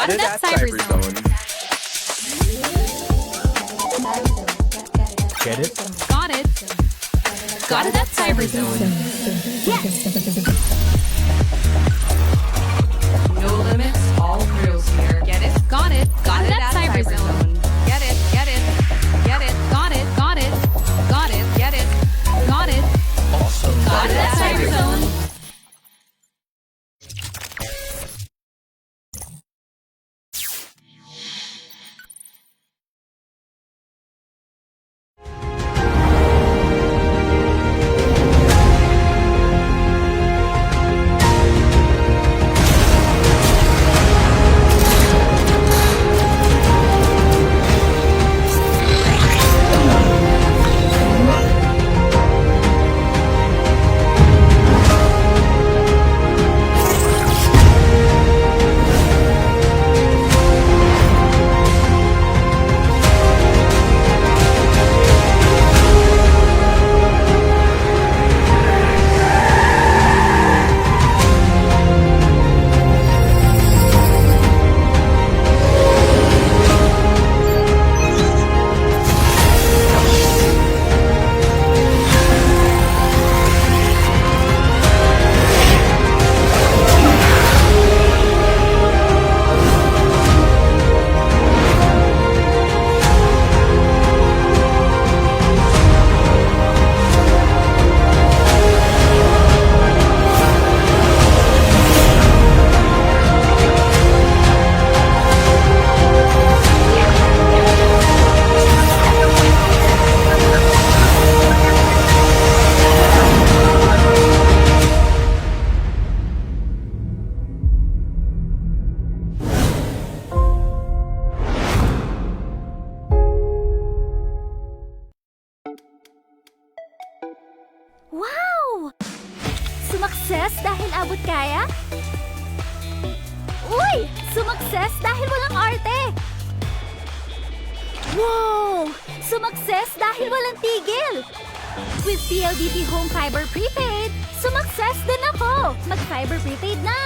Got it at Cyberzone. Get it? Got it. Got it at Cyberzone. No limits, all thrills here. Get it? Got it. Got it at Cyberzone. Get it. Get it. Get it. Got it. Got it. Got it. Get it. Got it. Awesome. Got it at Cyberzone. Wow! Sumakses dahil abot kaya? Uy! Sumakses dahil walang arte! Wow! Sumakses dahil walang tigil! With PLDT Home Fiber Prepaid, sumakses din ako! Mag-Fiber Prepaid na!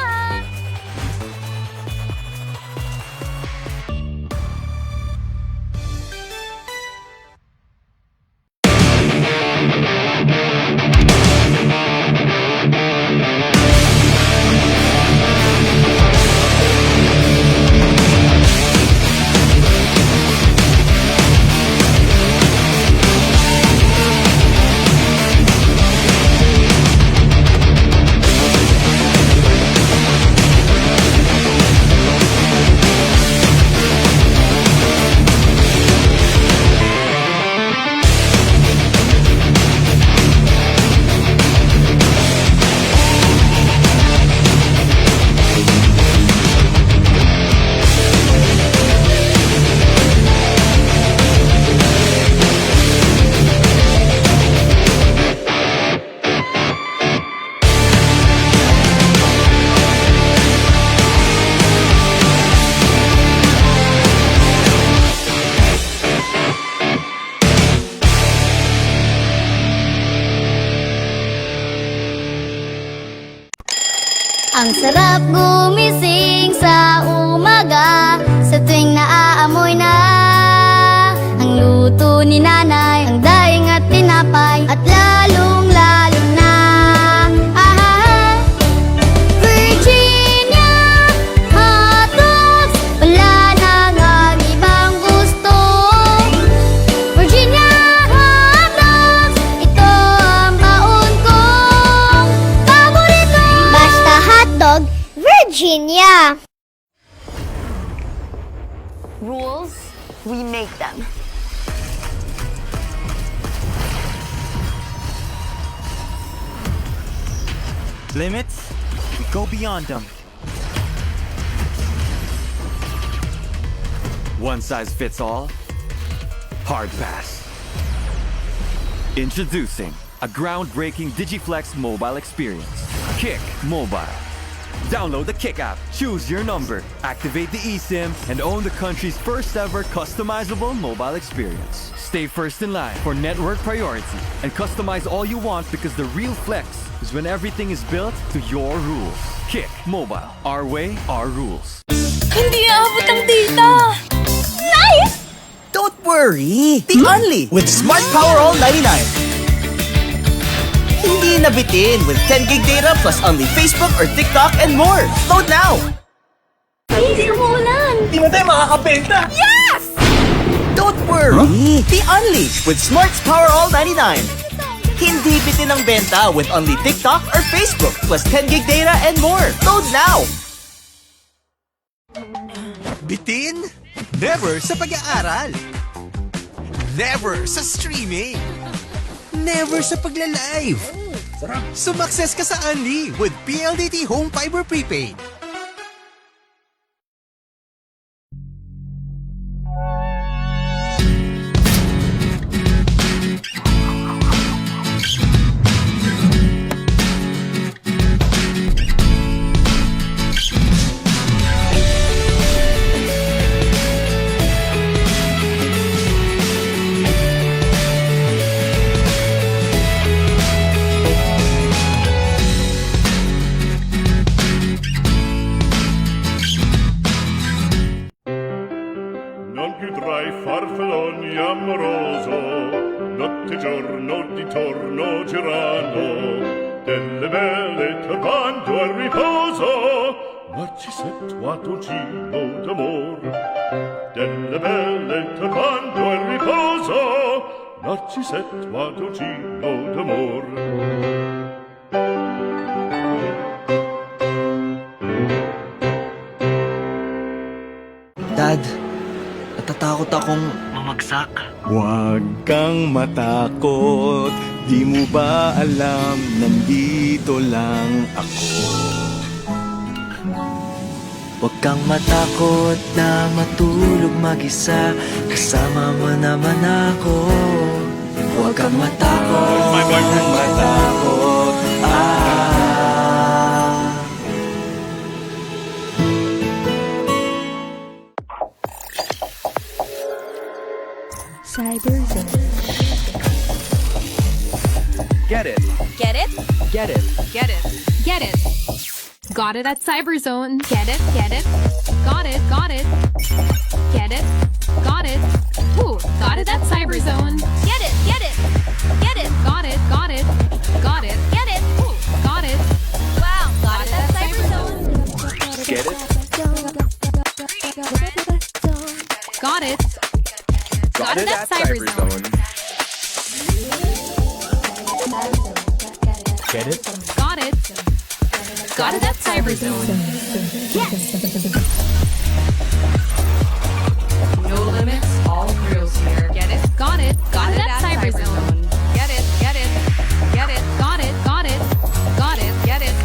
Ang sarap gumising sa umaga, sa tuwing naaamoy na ang luto ni nanay, ang daing at tinapay, at lalong-lalo na Virginia hotdogs, wala nang ang ibang gusto. Virginia hotdogs, ito ang baon kong paborito. Basta hotdog, Virginia. Rules, we make them. Limits, we go beyond them. One size fits all? Hard pass. Introducing a groundbreaking Digiflex mobile experience. Kick Mobile. Download the Kick app, choose your number, activate the eSIM, and own the country's first ever customizable mobile experience. Stay first in line for network priority and customize all you want, because the real flex is when everything is built to your rules. Kick Mobile. Our way, our rules. Hindi aabot ang data. Nice! Don't worry! The Only with Smart Power All 99. Hindi nabitin with 10 gig data plus only Facebook or TikTok and more. Load now! Hindi umuulan. Di mo tayo makakabenta! Yes! Don't worry! The Only with Smart Power All 99. Hindi bitin ang benta with only TikTok or Facebook plus 10 gig data and more. Load now! Bitin? Never sa pag-aaral. Never sa streaming. Never sa pagla-live. Sumakses ka sa Unli with PLDT Home Fiber Prepaid. Non più tra i farfalloni amoroso, notte e giorno di torno girano, delle belle turbando al riposo, Narcisetto giro d'amor. Delle belle turbando al riposo, Narcisetto giro d'amor. Dad, natatakot akong mamagsak. Huwag kang matakot. Di mo ba alam, nandito lang ako. Huwag kang matakot na matulog mag-isa. Kasama mo naman ako. Huwag kang matakot. Huwag kang matakot. Get it. Get it? Get it. Get it. Get it. Got it at Cyberzone. Get it? Get it? Got it. Got it. Get it? Got it. Ooh, got it at Cyberzone. Get it. Get it. Get it. Got it. Got it. Got it. Get it. Ooh, got it. Wow, got it at Cyberzone. Get it. Got it. Got it at Cyberzone. Get it. Got it. Got it at Cyberzone. No limits, all thrills here. Get it? Got it. Got it at Cyberzone. Get it. Get it. Get it. Got it. Got it. Got it. Get it.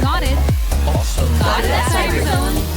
Got it. Awesome. Got it at Cyberzone.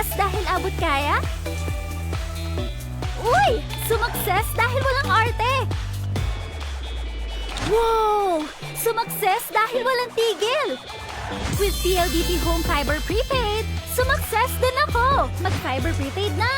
Sumakses dahil abot kaya? Uy! Sumakses dahil walang arte! Wow! Sumakses dahil walang tigil! With PLDT Home Fiber Prepaid, sumakses din ako! Mag-Fiber Prepaid na!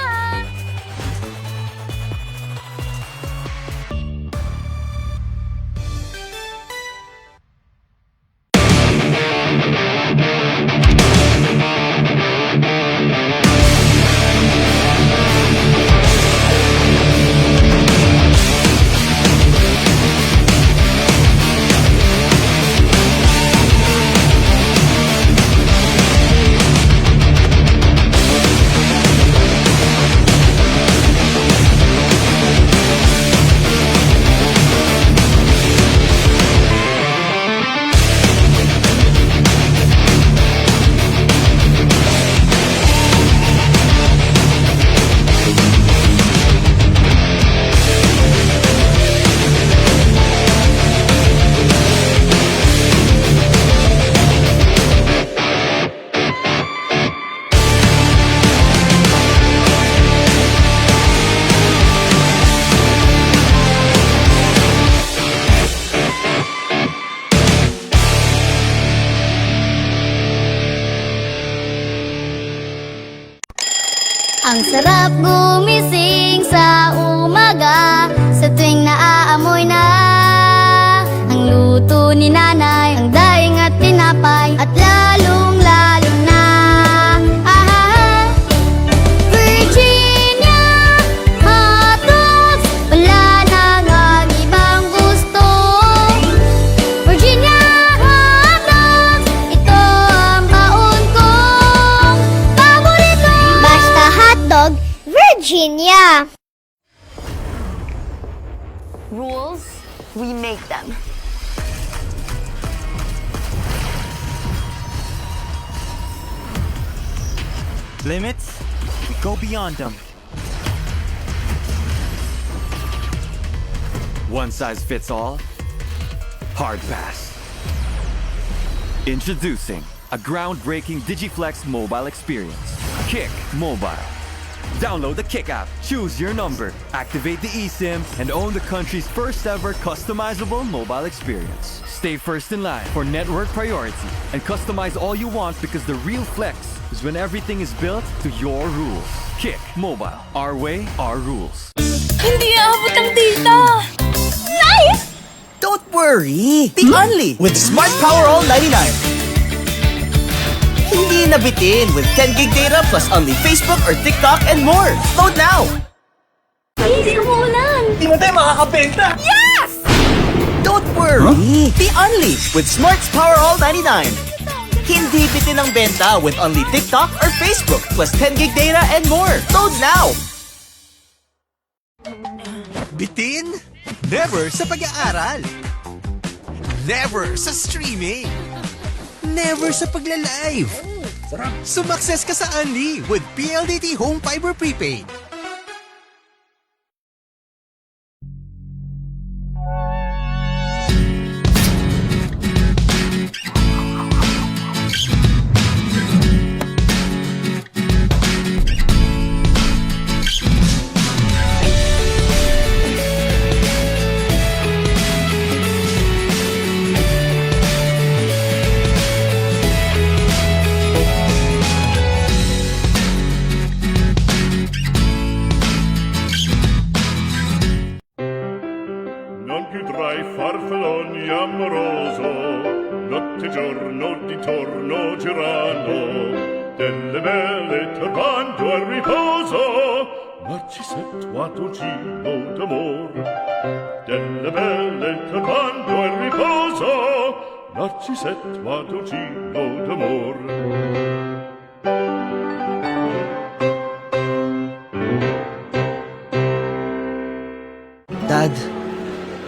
Ang sarap gumising sa umaga, sa tuwing naaamoy na ang luto ni nanay, ang daing at tinapay, at lalong-lalo na Virginia hotdogs, wala nang ang ibang gusto. Virginia hotdogs, ito ang baon kong paborito. Basta hotdog, Virginia. Rules, we make them. Limits, we go beyond them. One size fits all? Hard pass. Introducing a groundbreaking Digiflex mobile experience. Kick Mobile. Download the Kick app, choose your number, activate the eSIM, and own the country's first ever customizable mobile experience. Stay first in line for network priority and customize all you want, because the real flex is when everything is built to your rules. Kick Mobile. Our way, our rules. Hindi aabot ang data! Nice! Don't worry! The Only with Smart Power All 99. Hindi nabitin with 10 gig data plus only Facebook or TikTok and more. Load now! Hindi umuulan! Di mo tayo makakabenta! Yes! Don't worry! The Only with Smart's Power All 99. Hindi bitin ang benta with only TikTok or Facebook plus 10 gig data and more. Load now! Bitin? Never sa pag-aaral. Never sa streaming. Never sa pagla-live. Sumakses ka sa Unli with PLDT Home Fiber Prepaid. Non più tra i farfalloni amoroso, notte e giorno di torno girano, delle belle turbando al riposo, Narcisetto ad Gino d'amor. Delle belle turbando al riposo, Narcisetto ad Gino d'amor. Dad,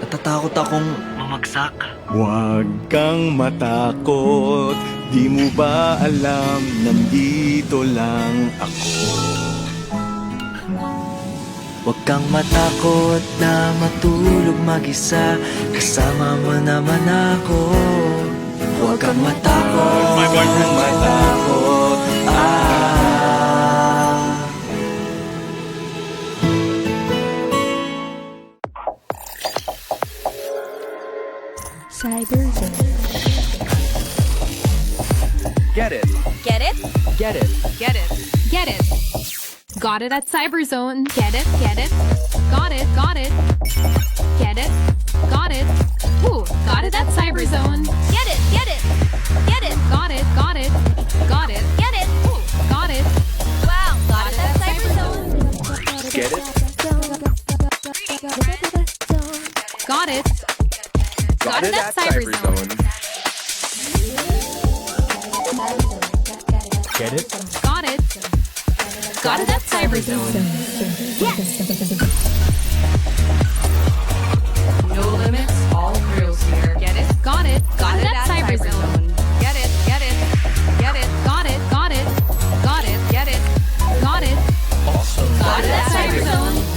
natatakot akong mamagsak. Huwag kang matakot, di mo ba alam, nandito lang ako. Huwag kang matakot na matulog mag-isa, kasama mo naman ako. Huwag kang matakot, huwag kang matakot, Cyber Zone. Get it. Get it? Get it. Get it. Get it. Got it at Cyberzone. Get it. Get it. Got it. Got it. Get it. Got it. Ooh, got it at Cyberzone. Get it, get it, get it, Got it. Got it. Got it. get it. Ooh, got it. Wow, got it at Cyberzone. Get it. Got it. Got it at Cyberzone. Get it? Got it. Got it at Cyberzone. No limits, all thrills here. Get it. Got it. Got it at Cyberzone. Get it, get it, get it. Got it. Got it. Got it. Get it. Got it. Awesome. Got it at Cyberzone.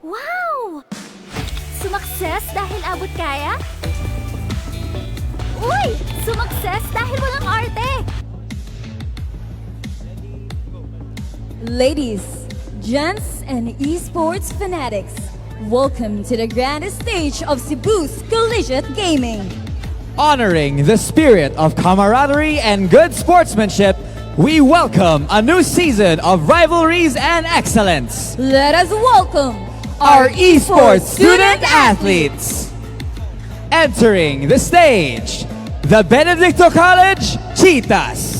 Wow! Sumakses dahil abot kaya? Uy! Sumakses dahil walang arte! Ladies, gents, and esports fanatics, welcome to the grandest stage of Cebu's collegiate gaming. Honoring the spirit of camaraderie and good sportsmanship, we welcome a new season of rivalries and excellence. Let us welcome Our esports student athletes. Entering the stage, the Benedicto College Cheetahs.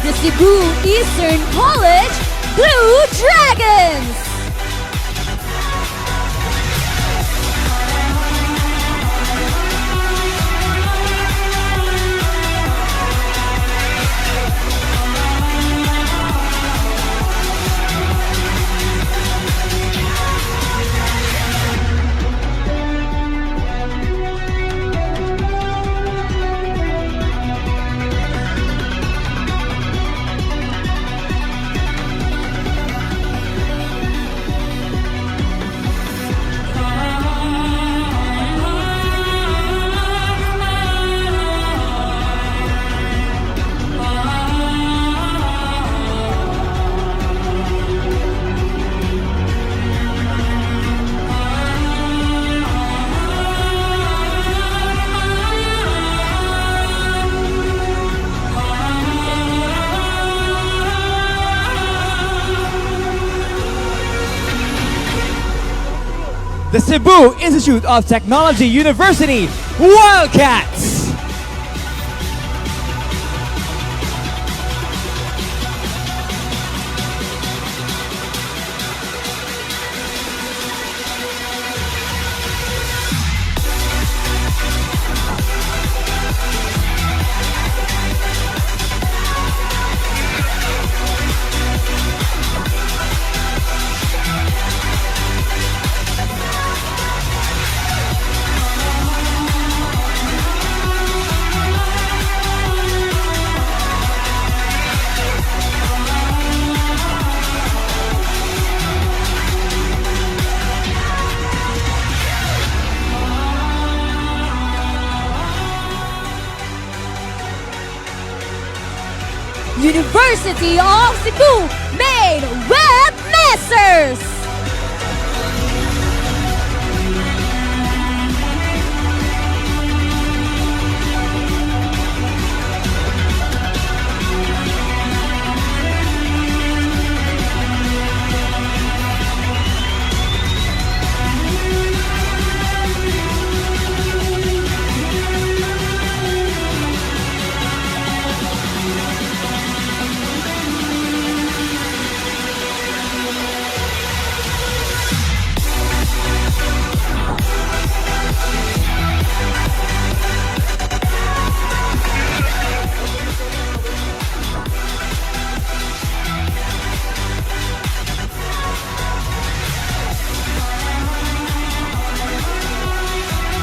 the Cebu Eastern College Blue Dragons. the Cebu Institute of Technology University Wildcats. University of Cebu made webmasters.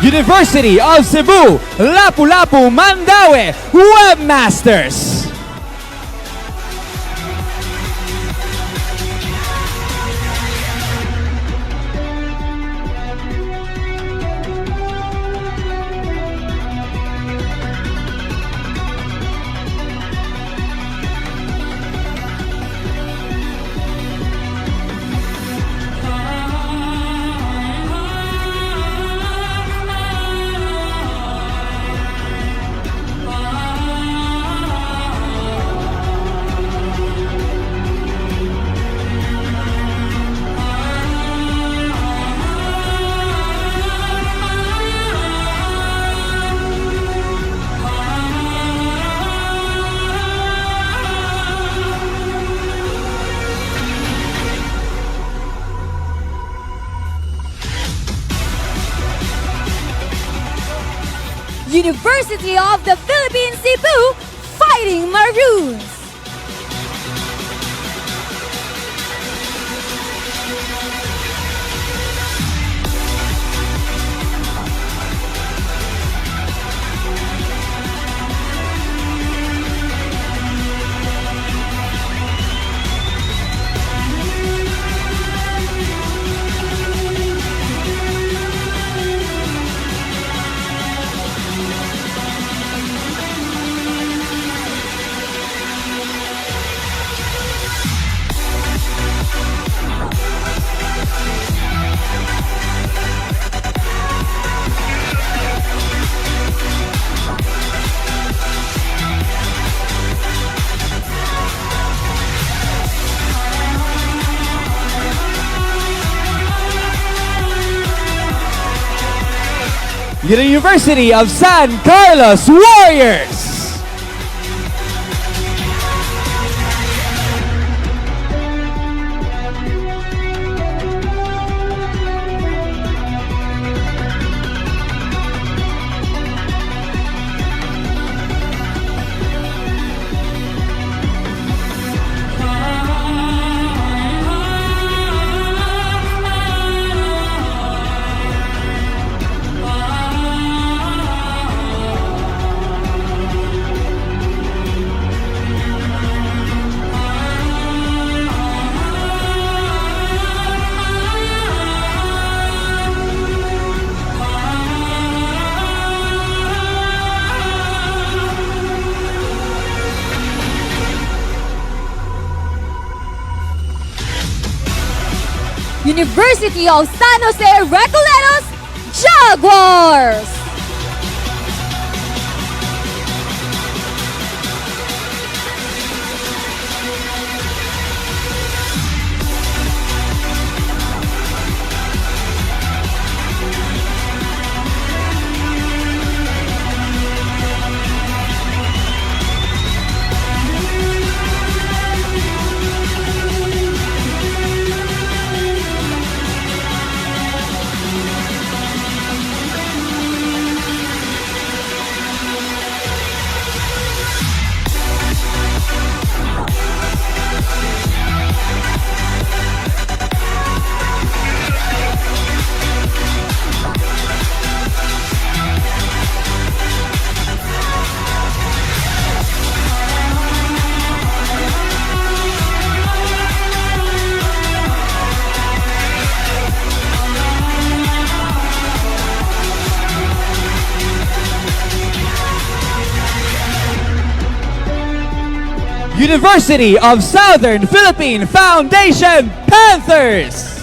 University of Cebu, Lapu-Lapu, Mandaue, Webmasters. University of the Philippines, Cebu, Fighting Maroons. University of San Carlos Warriors. University of San Jose Recoletos, Jaguars. University of Southern Philippine Foundation Panthers.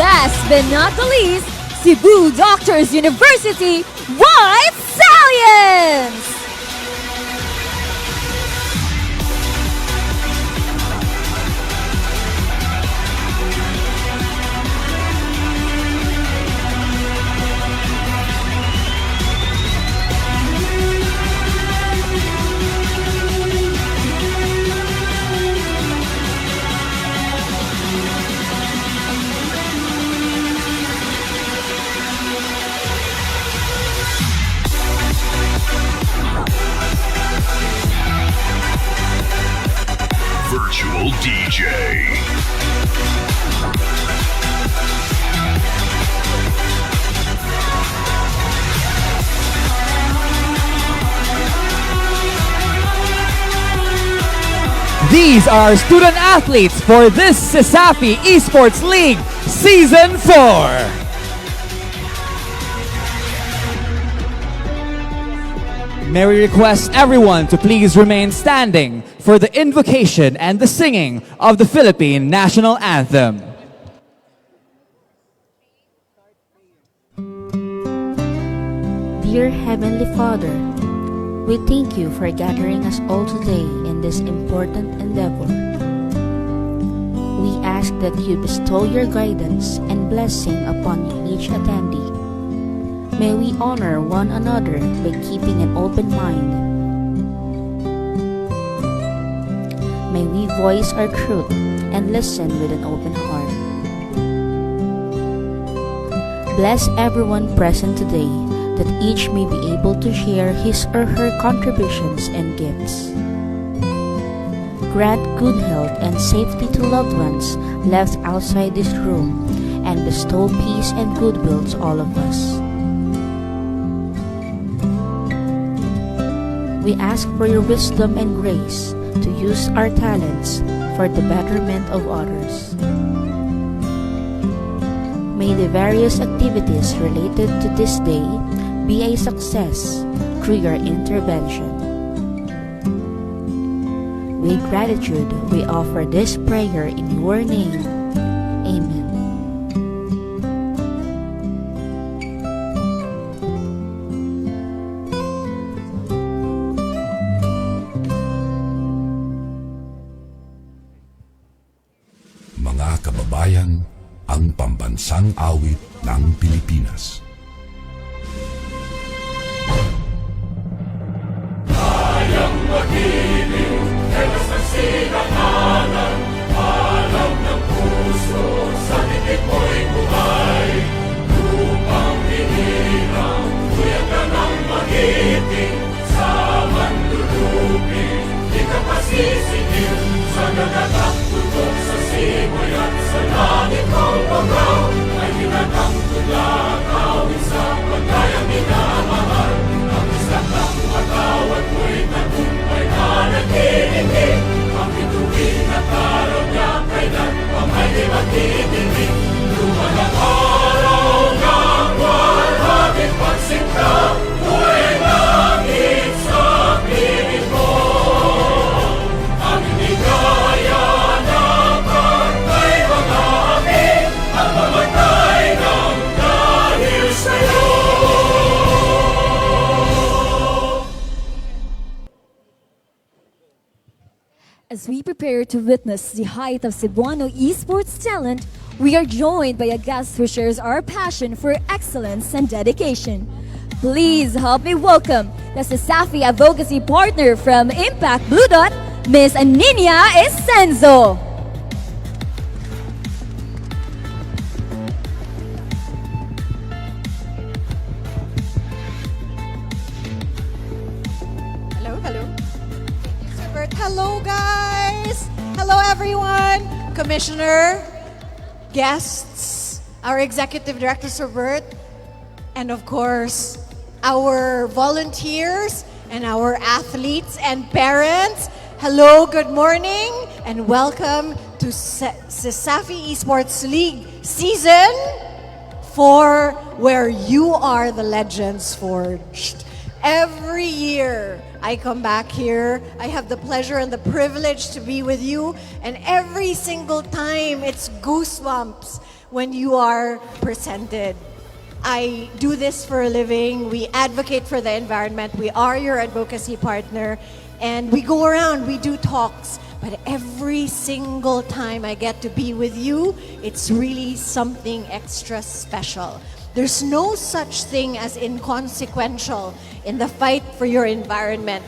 Last but not the least, Cebu Doctors University White Stallions! Virtual DJ. These are student athletes for this CESAFI Esports League Season 4. May we request everyone to please remain standing for the invocation and the singing of the Philippine National Anthem. Dear Heavenly Father, we thank you for gathering us all today in this important endeavor. We ask that you bestow your guidance and blessing upon each attendee. May we honor one another by keeping an open mind. May we voice our truth and listen with an open heart. Bless everyone present today, that each may be able to share his or her contributions and gifts. Grant good health and safety to loved ones left outside this room, and bestow peace and goodwill to all of us. We ask for your wisdom and grace to use our talents for the betterment of others. May the various activities related to this day be a success through your intervention. With gratitude, we offer this prayer in your name. Amen. Mga kababayan, ang pambansang awit ng Pilipinas. Kayang magiliw, helas ng sinakanan, alam ng puso, sa titik mo'y buhay. Lupang hinirang, kuya ka ng magiting, sa manlulupin, di ka pasisingil, sa nagatak tutok sa simoy at sa langit mong pagaw, ay hinatang tulad, awit sa pagkayang minamahal. Ang isang ng matawad mo'y tagumpay na naghihiling, ang bituin at araw niya kailan pa may di magdidinig. Lumalang araw ng walhaging pagsinta, mo'y langit sa piling mo. Ang inigaya ng pagkay mga aking, ang mamatay ng dahil sa'yo. As we prepare to witness the height of Cebuano esports talent, we are joined by a guest who shares our passion for excellence and dedication. Please help me welcome the CESAFI Advocacy Partner from Impact Blue Dot, Miss Aninia Esenzo. Hello. Hello, guys. Hello, everyone. Commissioner, guests, our Executive Director, Sir Bert, and of course, our volunteers and our athletes and parents. Hello, good morning, and welcome to CESAFI Esports League Season 4, where you are the legends forged. Every year, I come back here. I have the pleasure and the privilege to be with you. And every single time, it's goosebumps when you are presented. I do this for a living. We advocate for the environment. We are your advocacy partner. And we go around, we do talks. But every single time I get to be with you, it's really something extra special. There's no such thing as inconsequential in the fight for your environment.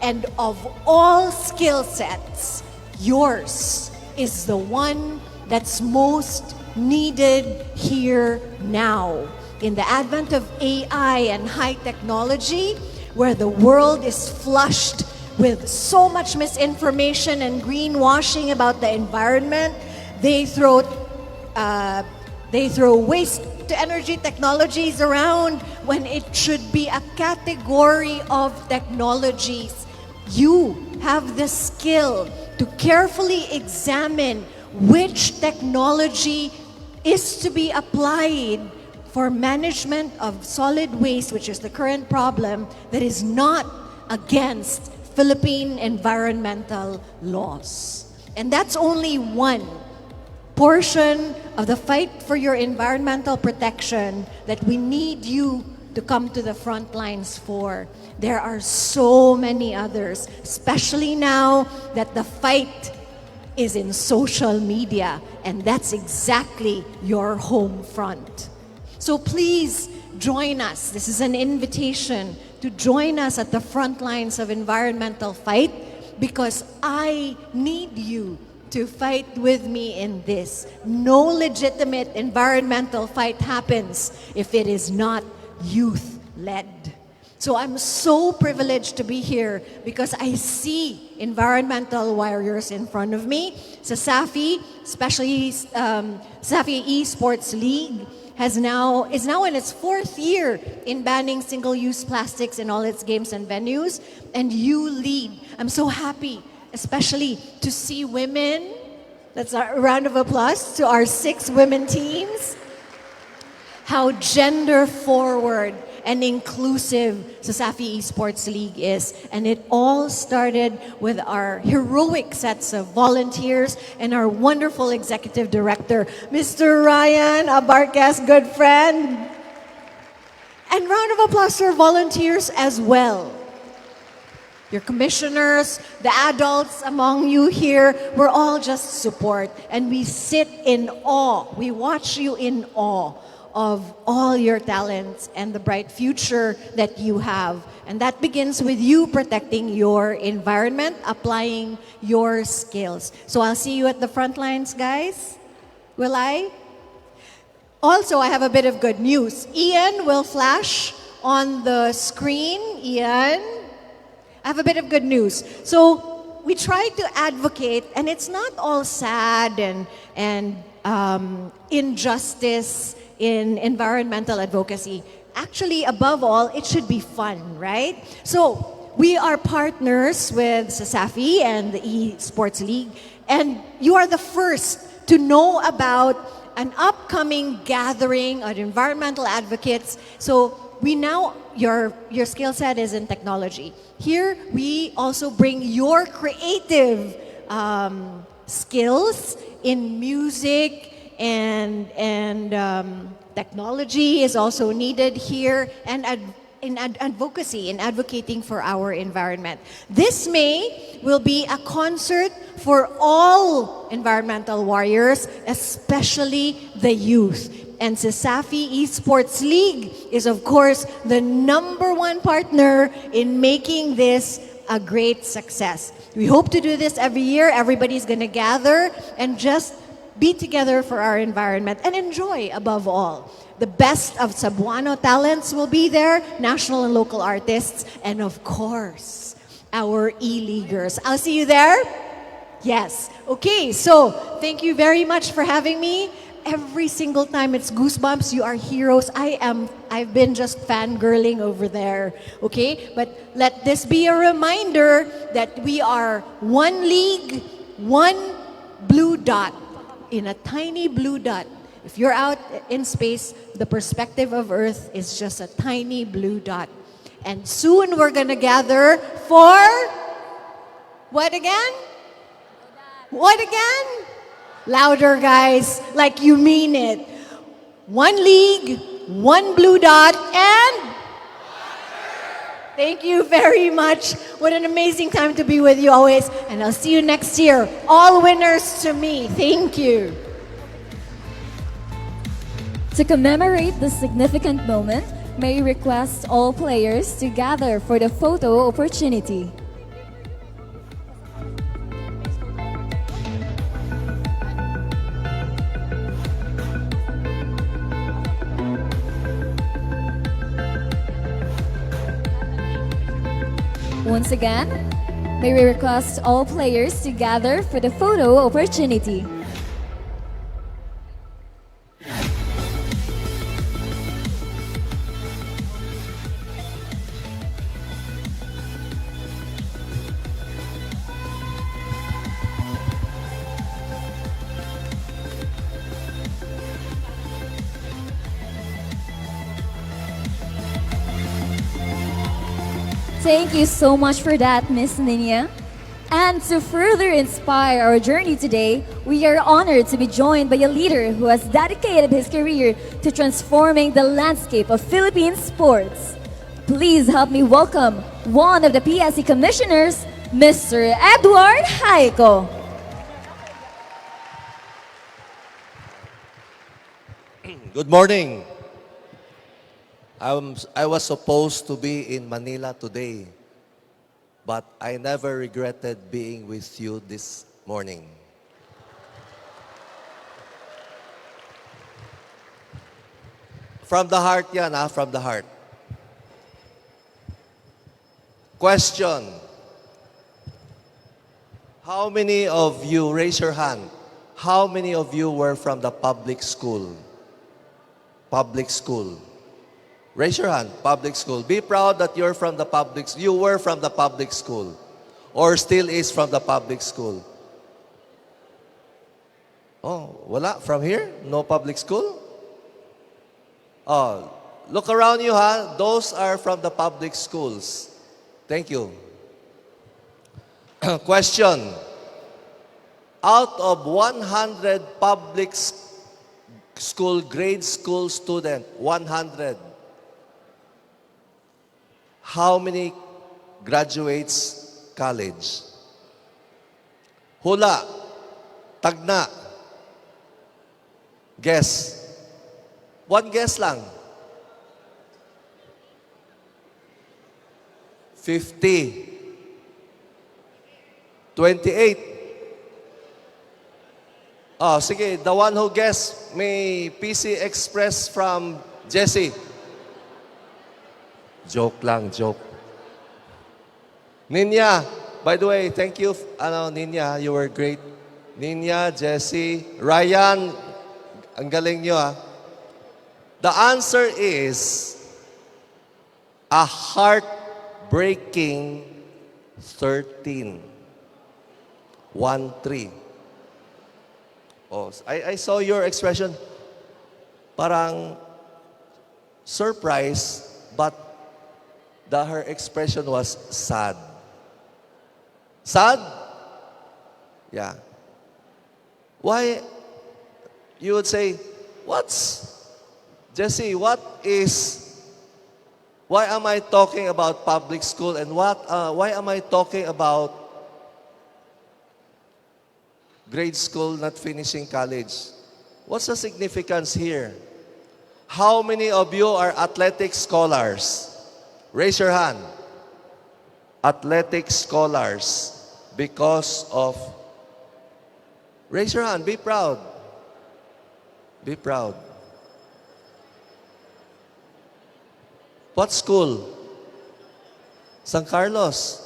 And of all skill sets, yours is the one that's most needed here now. In the advent of AI and high technology, where the world is flushed with so much misinformation and greenwashing about the environment, they throw waste to energy technologies around when it should be a category of technologies. You have the skill to carefully examine which technology is to be applied for management of solid waste, which is the current problem, that is not against Philippine environmental laws. And that's only one portion of the fight for your environmental protection that we need you to come to the front lines for. There are so many others, especially now that the fight is in social media, and that's exactly your home front. So please join us. This is an invitation to join us at the front lines of environmental fight, because I need you to fight with me in this. No legitimate environmental fight happens if it is not youth-led. So I'm so privileged to be here because I see environmental warriors in front of me. CESAFI, especially CESAFI Esports League, is now in its 4th year in banning single-use plastics in all its games and venues, and you lead. I'm so happy, especially to see women. That's a round of applause to our 6 women teams. How gender forward and inclusive CESAFI Esports League is. And it all started with our heroic sets of volunteers and our wonderful executive director, Mr. Ryan Abarcas, good friend. And round of applause to our volunteers as well. Your commissioners, the adults among you here, we're all just support. And we sit in awe. We watch you in awe of all your talents and the bright future that you have. And that begins with you protecting your environment, applying your skills. So I'll see you at the front lines, guys. Will I? Also, I have a bit of good news. Ian will flash on the screen. Ian, I have a bit of good news. So we try to advocate, and it's not all sad and injustice in environmental advocacy. Actually, above all, it should be fun, right? So we are partners with CESAFI and the Esports League, and you are the first to know about an upcoming gathering of environmental advocates. So we now, your skill set is in technology. Here, we also bring your creative skills in music, and technology is also needed here, and in advocacy, in advocating for our environment. This May will be a concert for all environmental warriors, especially the youth. And CESAFI Esports League is, of course, the #1 partner in making this a great success. We hope to do this every year. Everybody's going to gather and just be together for our environment and enjoy above all. The best of Cebuano talents will be there, national and local artists, and of course, our E-Leaguers. I'll see you there. Yes. Okay, so thank you very much for having me. Every single time it's goosebumps. You are heroes. I've been just fangirling over there. Okay? But let this be a reminder that we are one league, one blue dot in a tiny blue dot. If you're out in space, the perspective of Earth is just a tiny blue dot. And soon we're gonna gather for what again? What again? Louder, guys, like you mean it. One league, one blue dot, and thank you very much. What an amazing time to be with you always. And I'll see you next year. All winners to me. Thank you. To commemorate this significant moment, may we request all players to gather for the photo opportunity. Once again, may we request all players to gather for the photo opportunity. Thank you so much for that, Miss Nina. And to further inspire our journey today, we are honored to be joined by a leader who has dedicated his career to transforming the landscape of Philippine sports. Please help me welcome one of the PSC commissioners, Mr. Edward Jaiko. Good morning. I was supposed to be in Manila today, but I never regretted being with you this morning. From the heart yan, from the heart. Question. How many of you, raise your hand, how many of you were from the public school? Public school. Raise your hand, public school. Be proud that you were from the public school or still is from the public school. Oh, wala from here? No public school? Oh, look around you, ha? Those are from the public schools. Thank you. Question. Out of 100 public school, grade school student, 100, how many graduates college? Hula. Tagna. Guess. One guess lang. 50. 28. Oh, sige, the one who guessed, may PC Express from Jesse. Joke lang, joke. Ninya, by the way, thank you, Ninya, you were great. Ninya, Jesse, Ryan, ang galing nyo, ha. The answer is a heartbreaking 13. 1-3. Oh, I saw your expression. Parang surprise, but her expression was sad. Sad? Yeah. Why? You would say, Jesse, why am I talking about public school and why am I talking about grade school not finishing college? What's the significance here? How many of you are athletic scholars? Raise your hand. athletic scholars because of... Raise your hand. Be proud. Be proud. What school? San Carlos.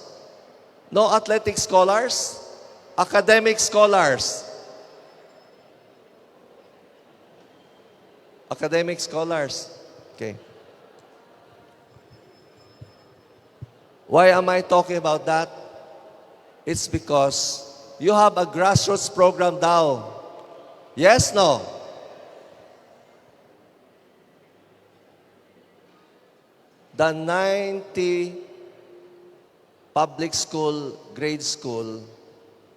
No athletic scholars? Academic scholars. Academic scholars. Okay. Why am I talking about that? It's because you have a grassroots program now. Yes, no? The 90 public school, grade school,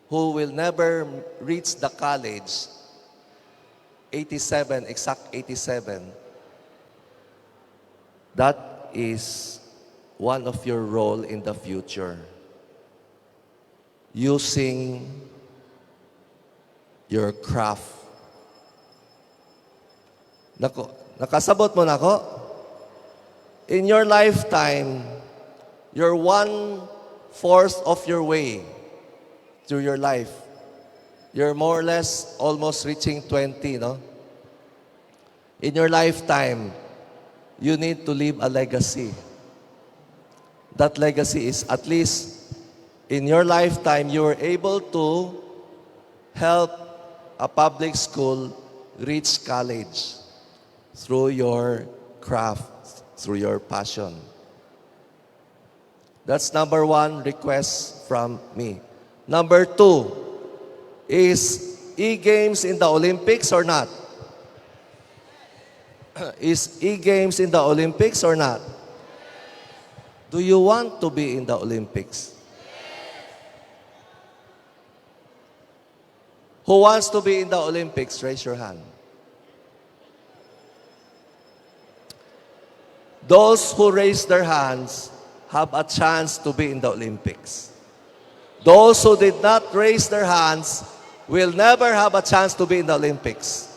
who will never reach the college, 87, exact 87, that is one of your role in the future. Using your craft. Nakasabot mo na ako? In your lifetime, you're 1/4 of your way through your life. You're more or less almost reaching 20, no? In your lifetime, you need to leave a legacy. That legacy is at least in your lifetime, you were able to help a public school reach college through your craft, through your passion. That's number one request from me. Number two, is E-Games in the Olympics or not? Is E-Games in the Olympics or not? Do you want to be in the Olympics? Who wants to be in the Olympics? Raise your hand. Those who raise their hands have a chance to be in the Olympics. Those who did not raise their hands will never have a chance to be in the Olympics.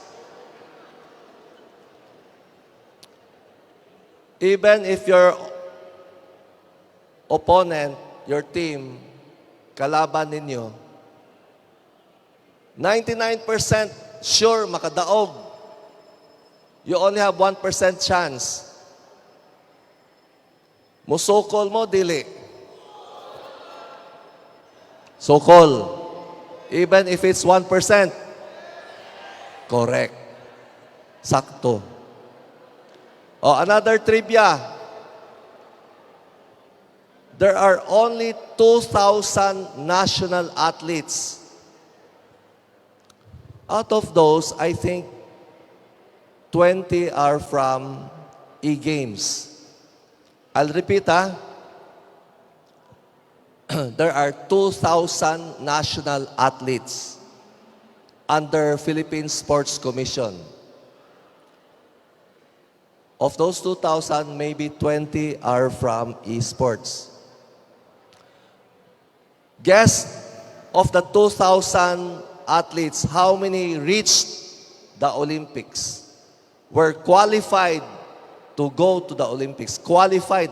Even if your opponent, your team, kalaban ninyo, 99% sure makadaog. You only have 1% chance. Musokol mo, dili. Sokol. Even if it's 1%. Correct. Sakto. Oh, another trivia. There are only 2,000 national athletes. Out of those, I think 20 are from E-Games. I'll repeat, there are 2,000 national athletes under Philippine Sports Commission. Of those 2,000, maybe 20 are from esports. Guess of the 2,000 athletes, how many reached the Olympics? Were qualified to go to the Olympics. Qualified,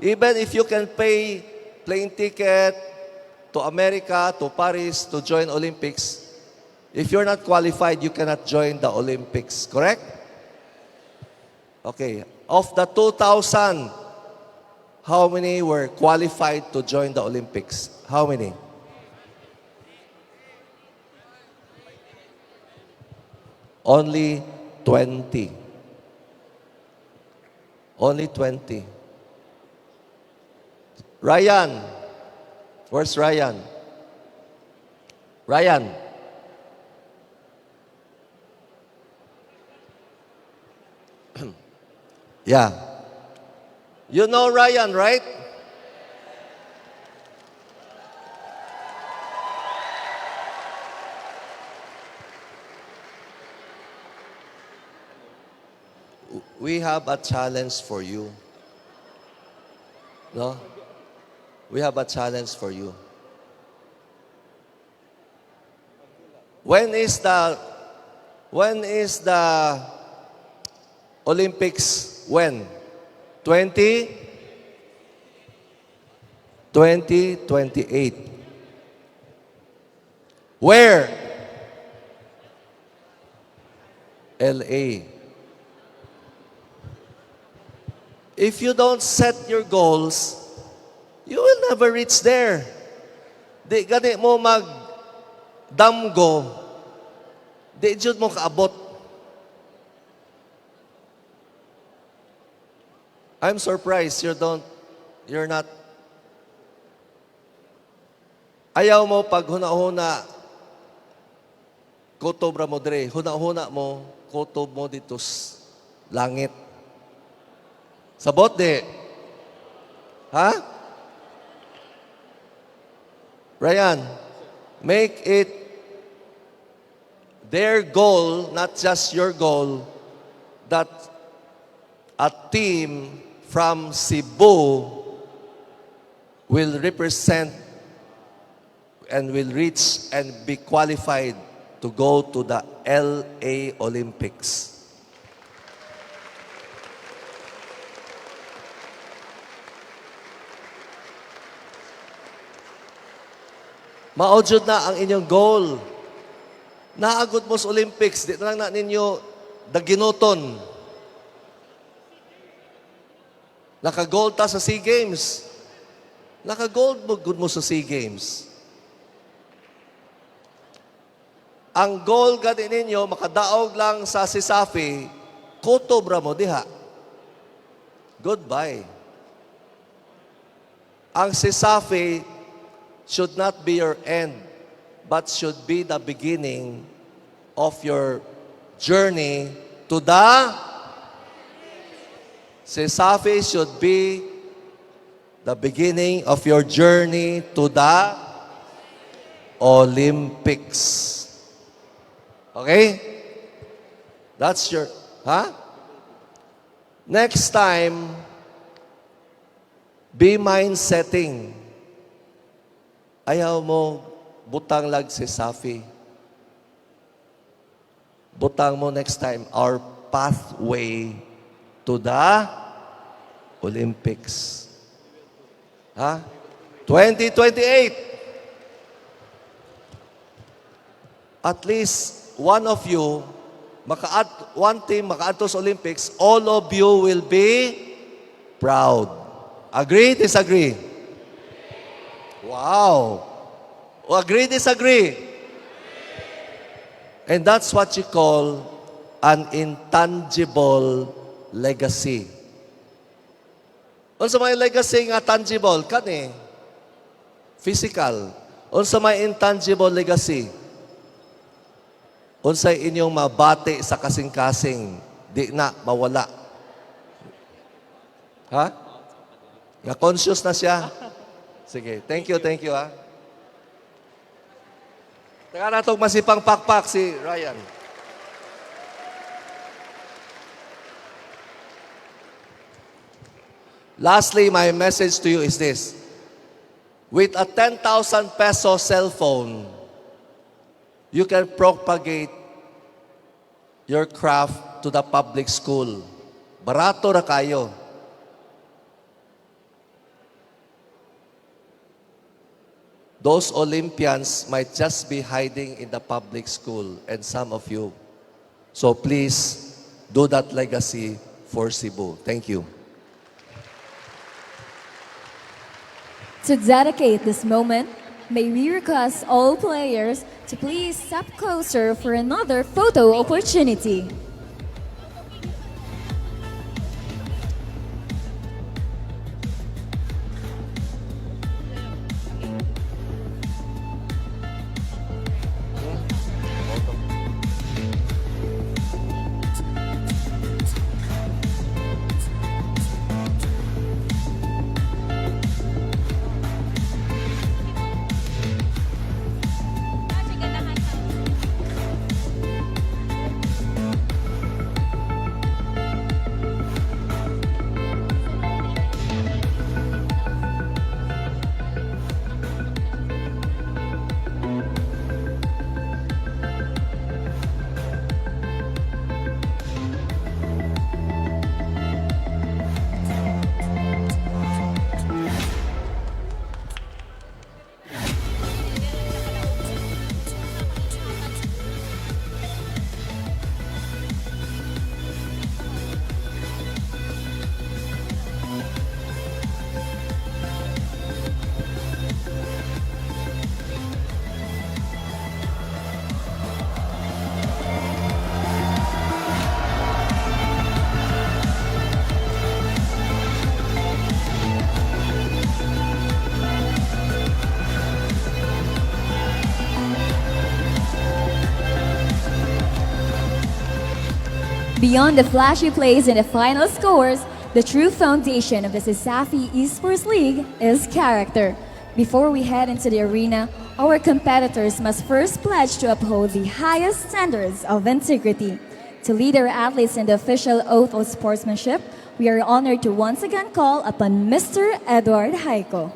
Even if you can pay plane ticket to America, to Paris, to join Olympics, if you're not qualified, you cannot join the Olympics. Correct? Okay. Of the 2,000, how many were qualified to join the Olympics? How many? Only 20. Only 20. Ryan. Where's Ryan? Ryan. Yeah. You know Ryan, right? We have a challenge for you. No? We have a challenge for you. When is the Olympics? When? 2022? 2028. Where? LA. If you don't set your goals, you will never reach there. Di gani mo mag-damgo, di jud mo kaabot. I'm surprised you're not. Ayaw mo pag huna-huna, kutob ra mo dire. Huna-huna mo, kutob mo dito langit. Sabot di. Ha? Ryan, make it their goal, not just your goal, that a team from Cebu will represent and will reach and be qualified to go to the LA Olympics. Maodyod na ang inyong goal. Naagod mo sa Olympics, di na lang na ninyo daginuton. Naka-gold ta sa SEA Games. Naka-gold mo good mo sa SEA Games. Ang goal gani ninyo, makadaog lang sa CESAFI, kutobra mo diha. Goodbye. Ang CESAFI should not be your end, but should be the beginning of your journey to the CESAFI should be the beginning of your journey to the Olympics. Okay? That's your, Next time, be mind-setting. Ayaw mo butang lag CESAFI. Butang mo next time, our pathway to the Olympics. 2028. At least one of you, one team makaadto sa Olympics, all of you will be proud. Agree? Disagree? Wow. Agree, disagree? And that's what you call an intangible legacy. Unsa may legacy nga tangible? Kani? Physical. Unsa may intangible legacy? Unsay inyong mabati sa kasing-kasing, di na mawala. Nga conscious na siya? Sige, thank you, Teka na itong masipang pakpak si Ryan. Lastly, my message to you is this. With a 10,000 peso cell phone, you can propagate your craft to the public school. Barato na kayo. Those Olympians might just be hiding in the public school, and some of you. So please, do that legacy for Cebu. Thank you. To dedicate this moment, may we request all players to please step closer for another photo opportunity. Beyond the flashy plays and the final scores, the true foundation of the CESAFI Esports League is character. Before we head into the arena, our competitors must first pledge to uphold the highest standards of integrity. To lead our athletes in the official oath of sportsmanship, we are honored to once again call upon Mr. Edward Haiko.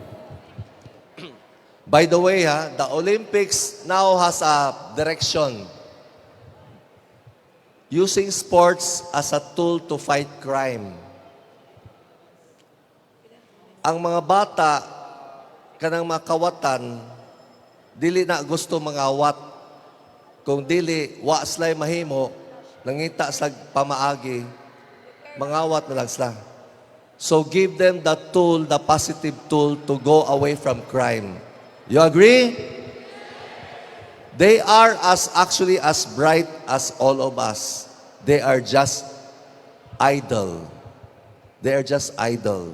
By the way, the Olympics now has a direction. Using sports as a tool to fight crime. Ang mga bata, kanang makawatan, dili na gusto mangawat. Kung dili, wa slay mahimo, nangita sa pamaagi, mangawat na lang sila. So give them the tool, the positive tool to go away from crime. You agree? They are actually as bright as all of us. They are just idle. They are just idle.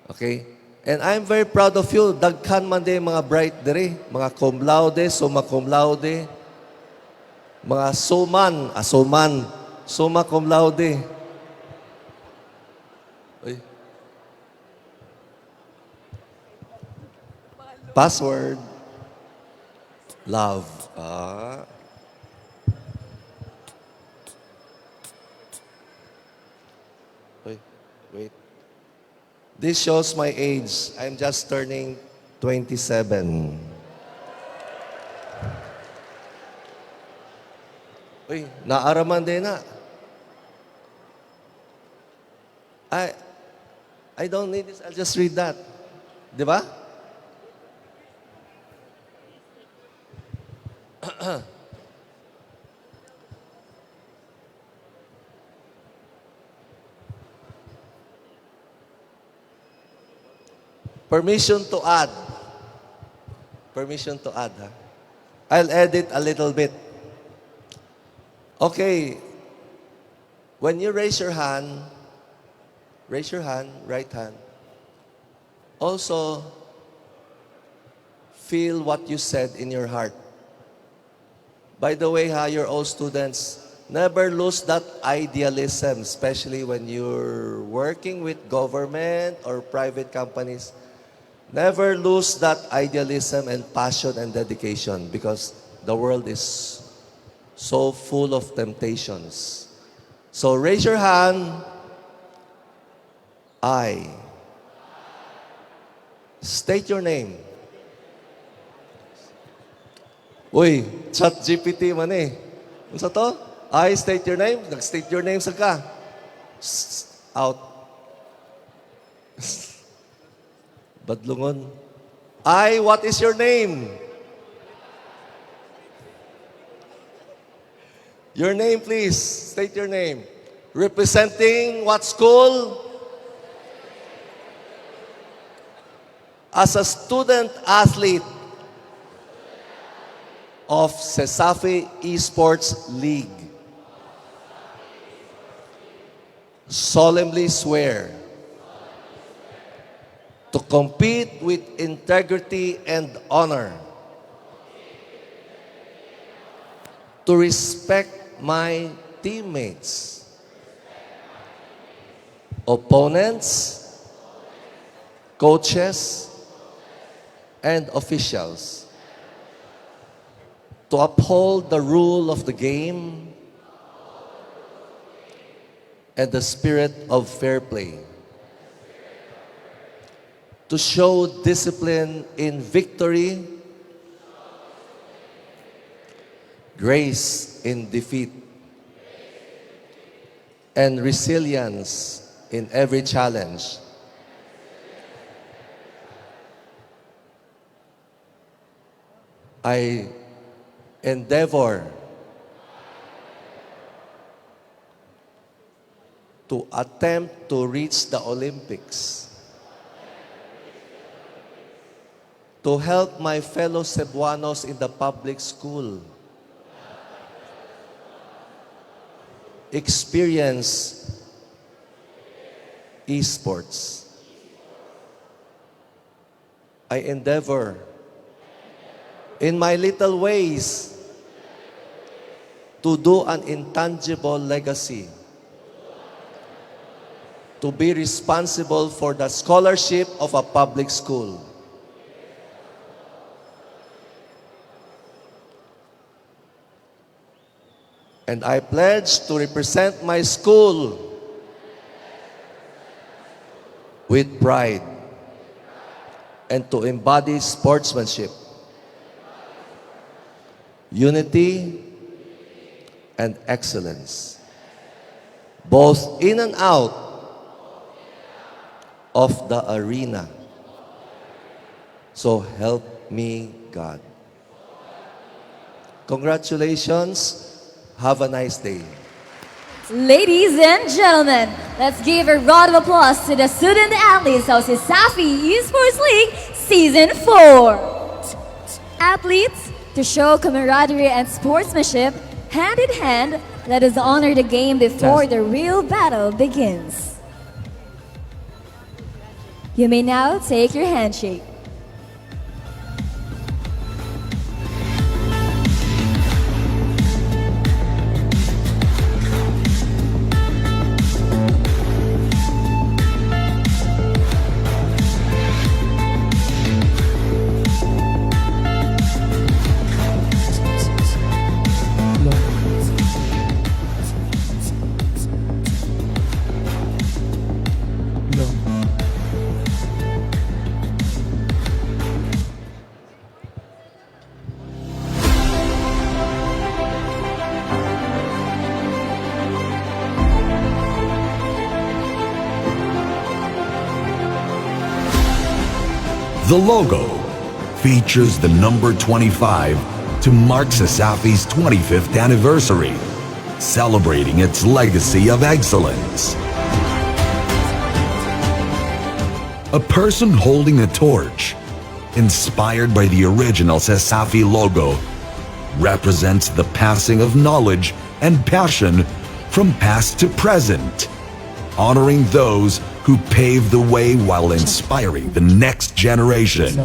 Okay? And I'm very proud of you. Daghan man din mga bright diri, mga cum laude, summa cum laude, mga summa cum laude. Uy. Password. Love. Wait. This shows my age. I'm just turning 27. Uy, naaraman din na. I don't need this. I'll just read that. Di ba? Permission to add. Permission to add, ha? I'll edit a little bit. Okay. When you raise your hand, right hand. Also, feel what you said in your heart. By the way, you're all students, never lose that idealism, especially when you're working with government or private companies. Never lose that idealism and passion and dedication because the world is so full of temptations. So raise your hand. I. State your name. Uy, chat GPT man eh. Ano sa to? I state your name. Nag-state your name sa ka. Out. Badlungon. What is your name? Your name, please. State your name. Representing what school? As a student athlete of CESAFI Esports League. Solemnly swear to compete with integrity and honor, to respect my teammates, opponents, coaches, and officials, to uphold the rule of the game and the spirit of fair play, to show discipline in victory, grace in defeat, and resilience in every challenge. I endeavor to attempt to reach the Olympics, to help my fellow Cebuanos in the public school experience esports. I endeavor in my little ways to do an intangible legacy, to be responsible for the scholarship of a public school. And I pledge to represent my school with pride and to embody sportsmanship, unity, and excellence, both in and out of the arena. So help me God. Congratulations. Have a nice day. Ladies and gentlemen, let's give a round of applause to the student athletes of CESAFI Esports League Season 4. Athletes, to show camaraderie and sportsmanship, hand in hand, let us honor the game before the real battle begins. You may now take your handshake. The logo features the number 25 to mark CESAFI's 25th anniversary, celebrating its legacy of excellence. A person holding a torch, inspired by the original CESAFI logo, represents the passing of knowledge and passion from past to present, honoring those who paved the way while inspiring the next generation.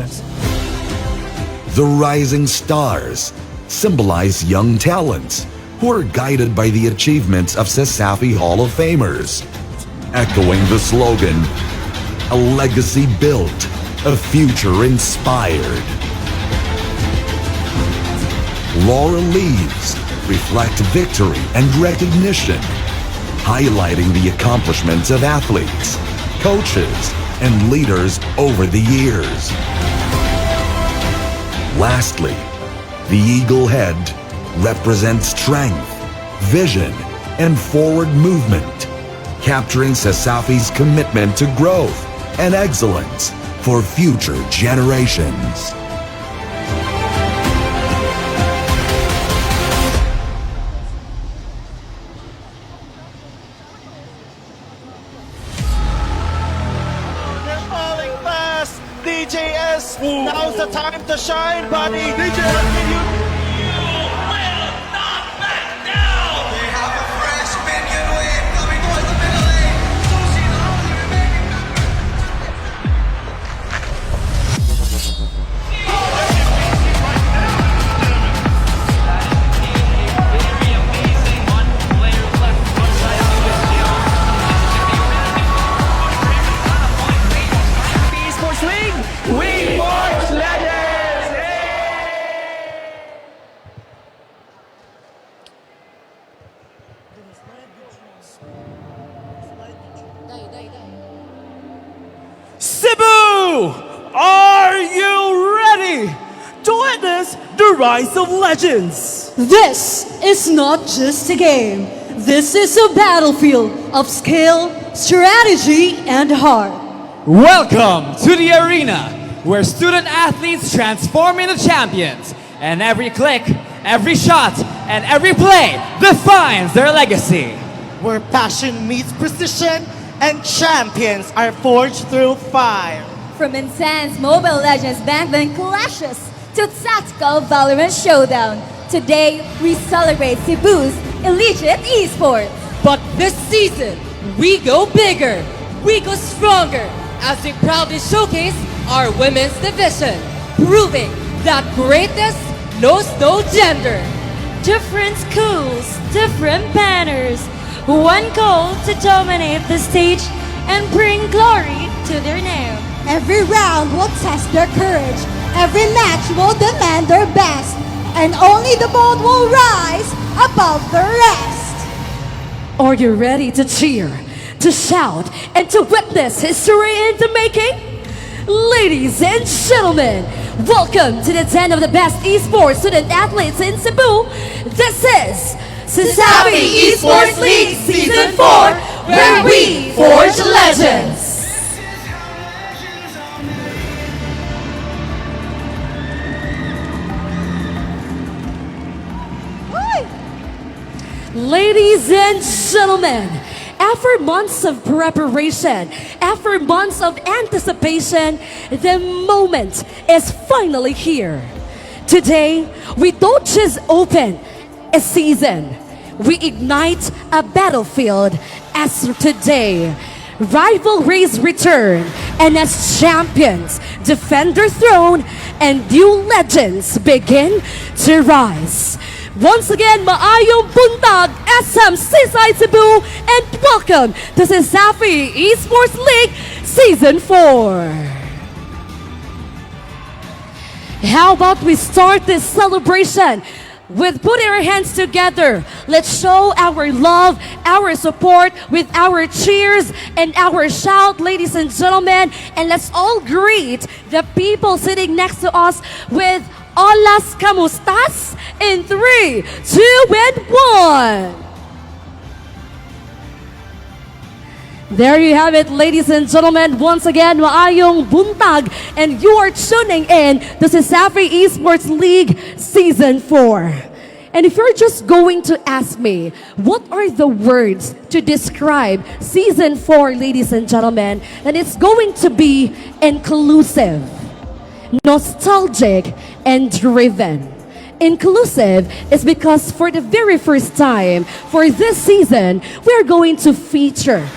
The rising stars symbolize young talents who are guided by the achievements of CESAFI Hall of Famers, echoing the slogan, "A legacy built, a future inspired." Laurel leaves reflect victory and recognition, highlighting the accomplishments of athletes, coaches, and leaders over the years. Lastly, the eagle head represents strength, vision, and forward movement, capturing CESAFI's commitment to growth and excellence for future generations. DJS, now's the time to shine, buddy. DJ, can you? Cebu! Are you ready to witness the rise of legends? This is not just a game. This is a battlefield of skill, strategy, and heart. Welcome to the arena, where student athletes transform into champions, and every click, every shot, and every play defines their legacy. Where passion meets precision, and champions are forged through fire. From intense Mobile Legends Bankman clashes to tactical Valorant showdown, today we celebrate Cebu's elite esports. But this season, we go bigger, we go stronger, as we proudly showcase our women's division, proving that greatness knows no gender. Different schools, different banners. One goal to dominate the stage and bring glory to their name. Every round will test their courage. Every match will demand their best. And only the bold will rise above the rest. Are you ready to cheer, to shout, and to witness history in the making? Ladies and gentlemen, welcome to the 10 of the best esports student athletes in Cebu. This is CESAFI Esports League Season 4, where we forge legends. Ladies and gentlemen, after months of preparation, after months of anticipation, the moment is finally here. Today, we don't just open a season, we ignite a battlefield as today. Rivalries return, and as champions defend their throne, and new legends begin to rise. Once again, maayong buntag, SM Seaside Cebu, and welcome to CESAFI Esports League Season 4. How about we start this celebration with putting our hands together? Let's show our love, our support with our cheers and our shout, ladies and gentlemen, and let's all greet the people sitting next to us with Olas Kamustas in 3, 2, and 1. There you have it, ladies and gentlemen. Once again, maayong buntag, and you are tuning in to CESAFI Esports League Season 4. And if you're just going to ask me, what are the words to describe Season 4, ladies and gentlemen, then it's going to be inclusive, nostalgic, and driven. Inclusive is because for the very first time for this season, we're going to feature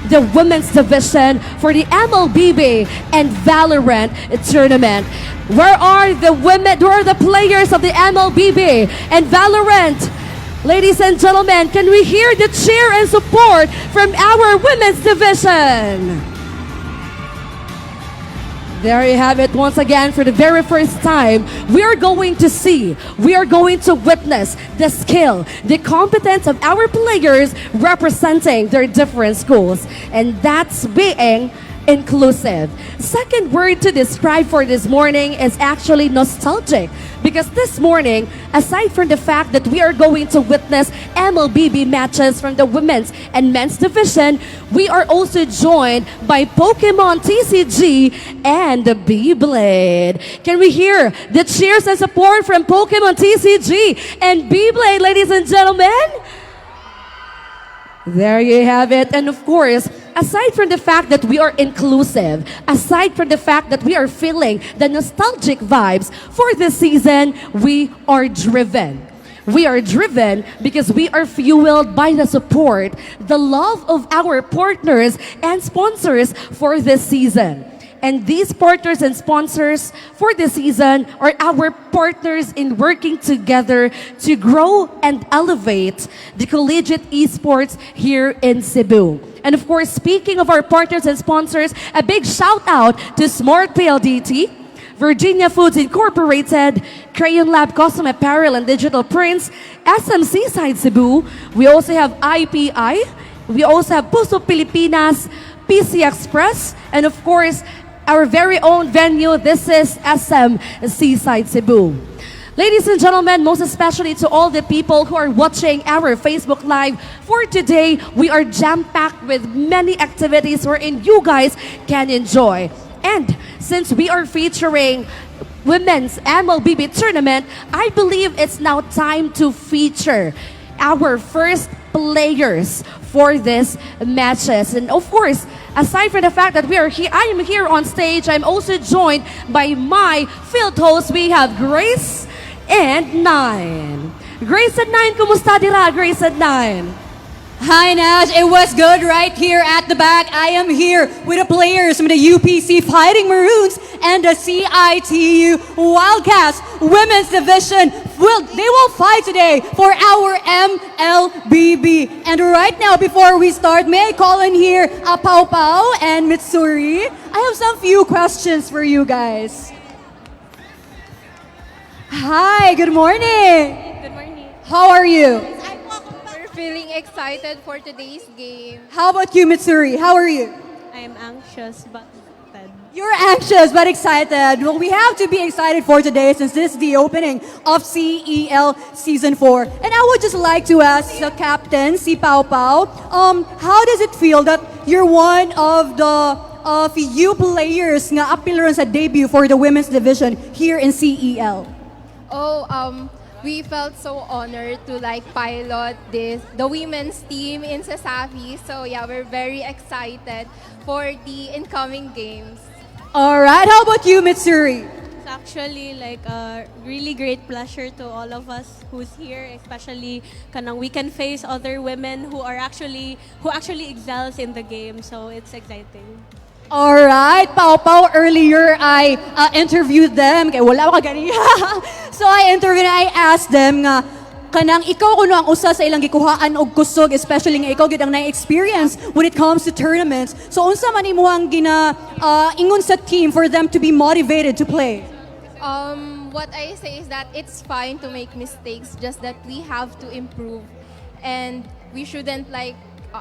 the women's division for the MLBB and Valorant tournament. Where are the women, where are the players of the MLBB and Valorant? Ladies and gentlemen, can we hear the cheer and support from our women's division? There you have it. Once again, for the very first time, we are going to see, we are going to witness the skill, the competence of our players representing their different schools. And that's being inclusive. Second word to describe for this morning is actually nostalgic. Because this morning, aside from the fact that we are going to witness MLBB matches from the women's and men's division, we are also joined by Pokemon TCG and the Beyblade. Can we hear the cheers and support from Pokemon TCG and Beyblade, ladies and gentlemen? There you have it. And of course, aside from the fact that we are inclusive, aside from the fact that we are feeling the nostalgic vibes for this season, we are driven. We are driven because we are fueled by the support, the love of our partners and sponsors for this season. And these partners and sponsors for this season are our partners in working together to grow and elevate the collegiate esports here in Cebu. And of course, speaking of our partners and sponsors, a big shout out to Smart PLDT, Virginia Foods Incorporated, Crayon Lab Custom Apparel and Digital Prints, SM Seaside Cebu. We also have IPI. We also have Puso Pilipinas, PC Express, and of course, our very own venue. This is SM Seaside Cebu. Ladies and gentlemen, most especially to all the people who are watching our Facebook Live, for today, we are jam-packed with many activities wherein you guys can enjoy. And since we are featuring Women's MLBB Tournament, I believe it's now time to feature our first players for this matches. And of course, aside from the fact that we are here, I am here on stage, I'm also joined by my field hosts. We have Grace and Nine. Grace and Nine, kumusta dira, Grace and Nine? Hi Nash, it was good right here at the back. I am here with the players from the UPC Fighting Maroons and the CIT-U Wildcats Women's Division. They will fight today for our MLBB. And right now, before we start, may I call in here Pau Pau and Mitsuri? I have some few questions for you guys. Hi, good morning. Good morning. How are you? We're feeling excited for today's game. How about you, Mitsuri? How are you? I am anxious but excited. You're anxious but excited. Well, we have to be excited for today since this is the opening of CEL Season 4. And I would just like to ask the captain, si Pau Pau, how does it feel that you're one of the few players nga appearan sa debut for the women's division here in CEL? We felt so honored to pilot the women's team in CESAFI. So yeah, we're very excited for the incoming games. All right, how about you, Mitsuri? It's actually a really great pleasure to all of us who's here, especially kanang we can face other women who actually excels in the game. So it's exciting. All right, Pau Pau, earlier I interviewed them. Kaya wala ka ganiya. So I asked them nga, kanang ikaw kuno ang usa sa ilang gikuhaan og kusog, especially nga ikaw gid ang na-experience when it comes to tournaments. So unsa man imong ingon sa team for them to be motivated to play? What I say is that it's fine to make mistakes, just that we have to improve, and we shouldn't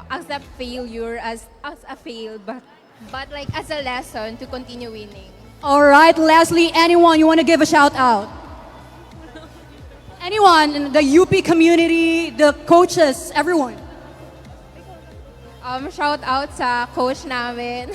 accept failure as a fail, but as a lesson to continue winning. All right, lastly, anyone you want to give a shout out? Anyone in the UP community, the coaches, everyone. Shout out sa coach namin.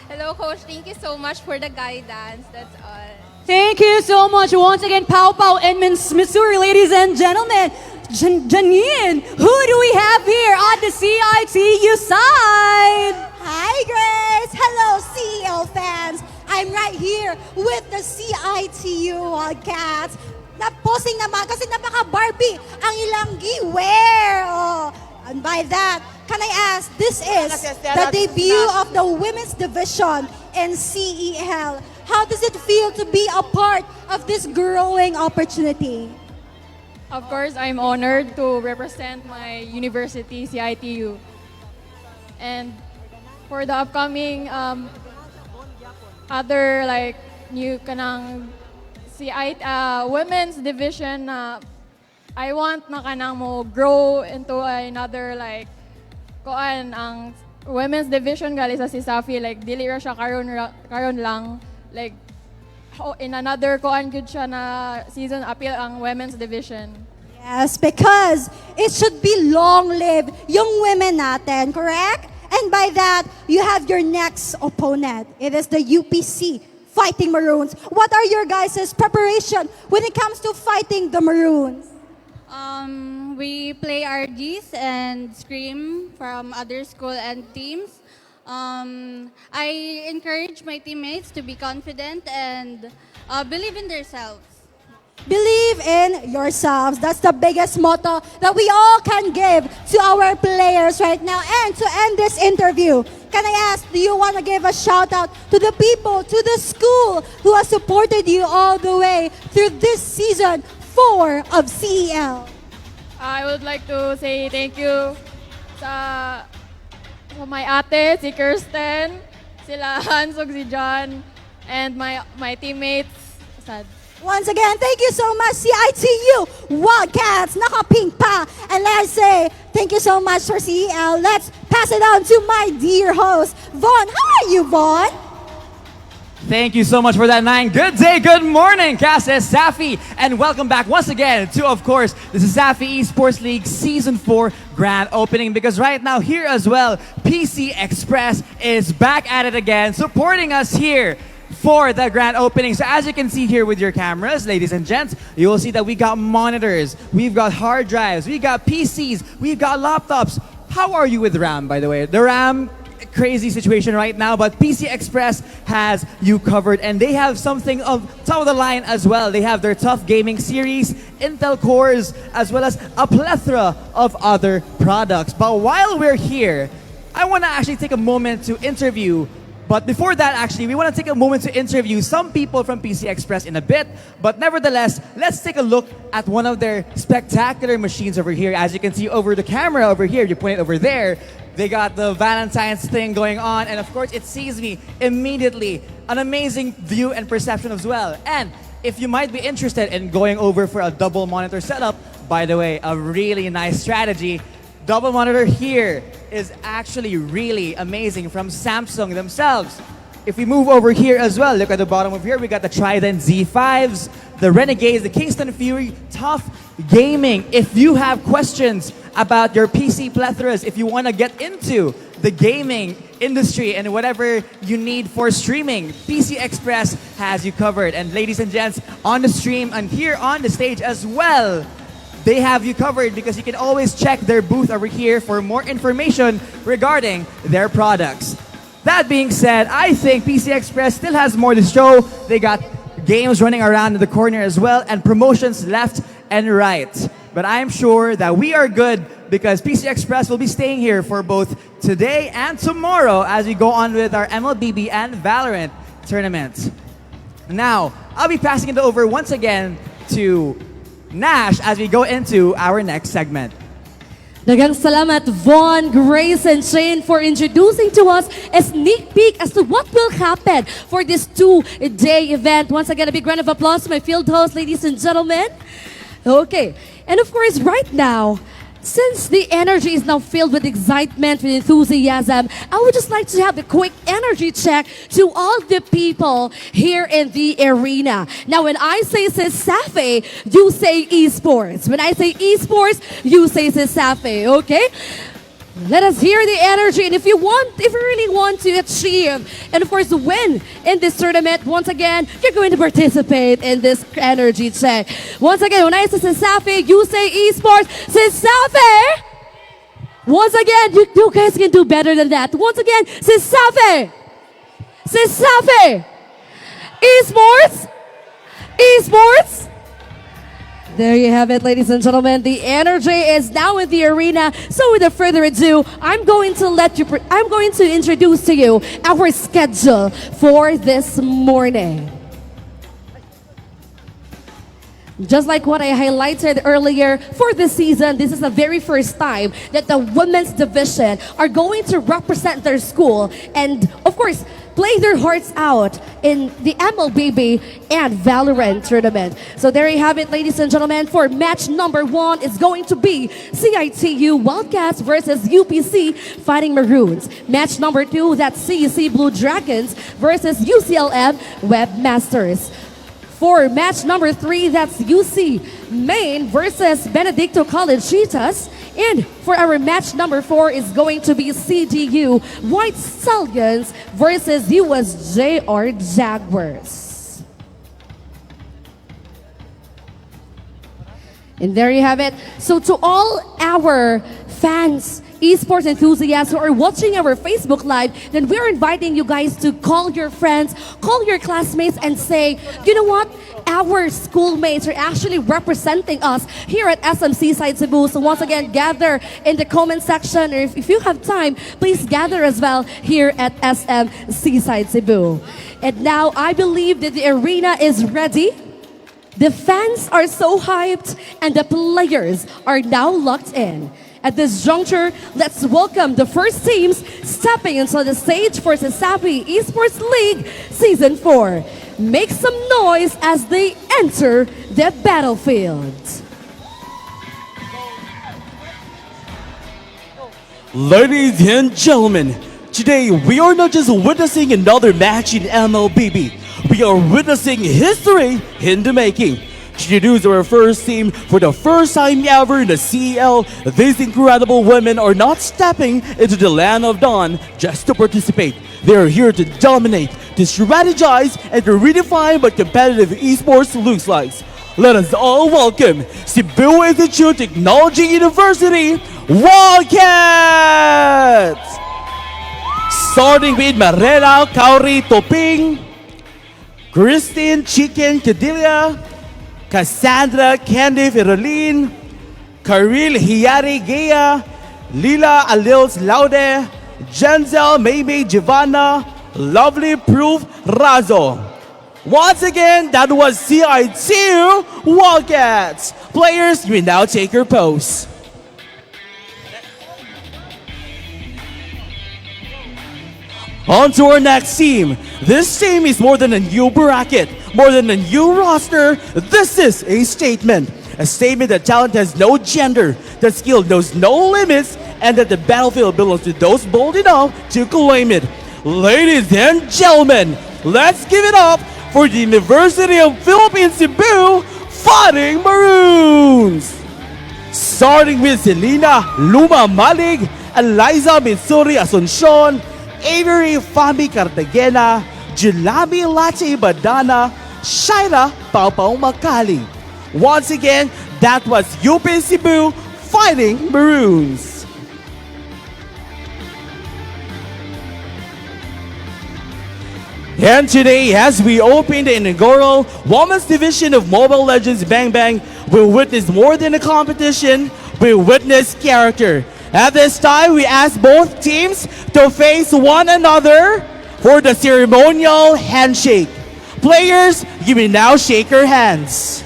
Hello coach, thank you so much for the guidance. That's all. Thank you so much once again, Pau Pau and Missouri, ladies and gentlemen. Janine, who do we have here at the CIT-U side? Hi, Grace! Hello, CEL fans! I'm right here with the CIT-U Wildcats. Naposing naman kasi napaka-Barbie ang ilang gi-wear. Oh. And by that, can I ask, this is the debut of the women's division in CEL. How does it feel to be a part of this growing opportunity? Of course, I'm honored to represent my university, CIT-U. And for the upcoming other new kanang women's division, I want na kanang mo grow into another koan ang women's division gali sa CESAFI, dili ra siya karon lang in another koan good siya na season appeal ang women's division. Yes, because it should be long-lived yung women natin, correct? And by that, you have your next opponent. It is the UPC Fighting Maroons. What are your guys' preparation when it comes to fighting the Maroons? We play RGs and scream from other school and teams. I encourage my teammates to be confident and believe in themselves. Believe in yourselves. That's the biggest motto that we all can give to our players right now. And to end this interview, can I ask, do you want to give a shout out to the people, to the school who has supported you all the way through this season 4 of CEL? I would like to say thank you sa my ate, si Kirsten, sila Hans ug si John, and my teammates. Sad. Once again, thank you so much, CIT-U Wildcats, nakapink pa. And let's say thank you so much for CEL. Let's pass it on to my dear host, Vaughn. How are you, Vaughn? Thank you so much for that, Nine. Good day, good morning, CESAFI, and welcome back once again to, of course, the CESAFI Esports League Season 4 grand opening, because right now here as well, PC Express is back at it again, supporting us here for the grand opening. So as you can see here with your cameras, ladies and gents, you will see that we got monitors, we've got hard drives, we got PCs, we've got laptops. How are you with RAM, by the way? The RAM crazy situation right now, but PC Express has you covered, and they have something of top of the line as well. They have their tough gaming series, Intel cores, as well as a plethora of other products. But while we're here, I want to actually take a moment to interview. But before that, actually, we want to take a moment to interview some people from PC Express in a bit. But nevertheless, let's take a look at one of their spectacular machines over here. As you can see over the camera over here, you point it over there. They got the Valentine's thing going on. And of course, it sees me immediately. An amazing view and perception as well. And if you might be interested in going over for a double monitor setup, by the way, a really nice strategy. Double monitor here is actually really amazing from Samsung themselves. If we move over here as well, look at the bottom of here, we got the Trident Z5s, the Renegades, the Kingston Fury, tough gaming. If you have questions about your PC plethoras, if you want to get into the gaming industry and whatever you need for streaming, PC Express has you covered. And ladies and gents, on the stream and here on the stage as well, they have you covered because you can always check their booth over here for more information regarding their products. That being said, I think PC Express still has more to show. They got games running around in the corner as well and promotions left and right. But I'm sure that we are good because PC Express will be staying here for both today and tomorrow as we go on with our MLBB and Valorant tournaments. Now, I'll be passing it over once again to Nash as we go into our next segment. Daghang salamat Von, Grace, and Shane for introducing to us a sneak peek as to what will happen for this two-day event. Once again, a big round of applause to my field host, ladies and gentlemen. Okay, and of course, right now, since the energy is now filled with excitement, with enthusiasm, I would just like to have a quick energy check to all the people here in the arena. Now, when I say CESAFI, you say esports. When I say esports, you say CESAFI, okay? Let us hear the energy, and if you really want to achieve and of course win in this tournament, once again, you're going to participate in this energy check. Once again, when I say CESAFI, you say esports. CESAFI! Once again, you guys can do better than that. Once again, CESAFI! CESAFI! Esports! Esports! There you have it, ladies and gentlemen. The energy is now in the arena. So without further ado, I'm going to introduce to you our schedule for this morning. Just like what I highlighted earlier, for this season, this is the very first time that the women's division are going to represent their school and, of course, play their hearts out in the MLBB and Valorant tournament. So there you have it, ladies and gentlemen. For match number 1, it's going to be CIT-U Wildcats versus UPC Fighting Maroons. Match number 2, that's CEC Blue Dragons versus UCLM Webmasters. For match number 3, that's UC Maine versus Benedicto College Cheetahs. And for our match number 4 is going to be CDU White Stallions versus USJR Jaguars. And there you have it. So to all our fans, esports enthusiasts who are watching our Facebook Live, then we're inviting you guys to call your friends, call your classmates and say, you know what? Our schoolmates are actually representing us here at SM Seaside Cebu. So once again, gather in the comment section, or if you have time, please gather as well here at SM Seaside Cebu. And now I believe that the arena is ready. The fans are so hyped and the players are now locked in. At this juncture, let's welcome the first teams stepping into the stage for CESAFI Esports League Season 4. Make some noise as they enter the battlefield. Ladies and gentlemen, today we are not just witnessing another match in MLBB, we are witnessing history in the making. To introduce our first team for the first time ever in the CEL, these incredible women are not stepping into the land of dawn just to participate. They are here to dominate, to strategize, and to redefine what competitive esports looks like. Let us all welcome Cebu Institute Technology University Wildcats! Starting with Marela Kauri Toping, Christine Chicken Cadilla, Cassandra Candy Ferolin, Karil Hiyari Gea, Lila Alils Laude, Jenzel Maymay Giovanna, Lovely Proof Razo. Once again, that was CIT-U Wildcats. Players, you may now take your pose. On to our next team. This team is more than a new bracket, more than a new roster. This is a statement. A statement that talent has no gender, that skill knows no limits, and that the battlefield belongs to those bold enough to claim it. Ladies and gentlemen, let's give it up for the University of Philippines Cebu Fighting Maroons. Starting with Selena Luma Malig, Eliza Mitsuri Asuncion, Avery Fami Cartagena, Julabi Lache Badana, Shaira Paupau Makali. Once again, that was UP Cebu Fighting Maroons. And today, as we open the inaugural Women's Division of Mobile Legends Bang Bang, we witness more than a competition, we witness character. At this time, we ask both teams to face one another for the ceremonial handshake. Players, you may now shake your hands.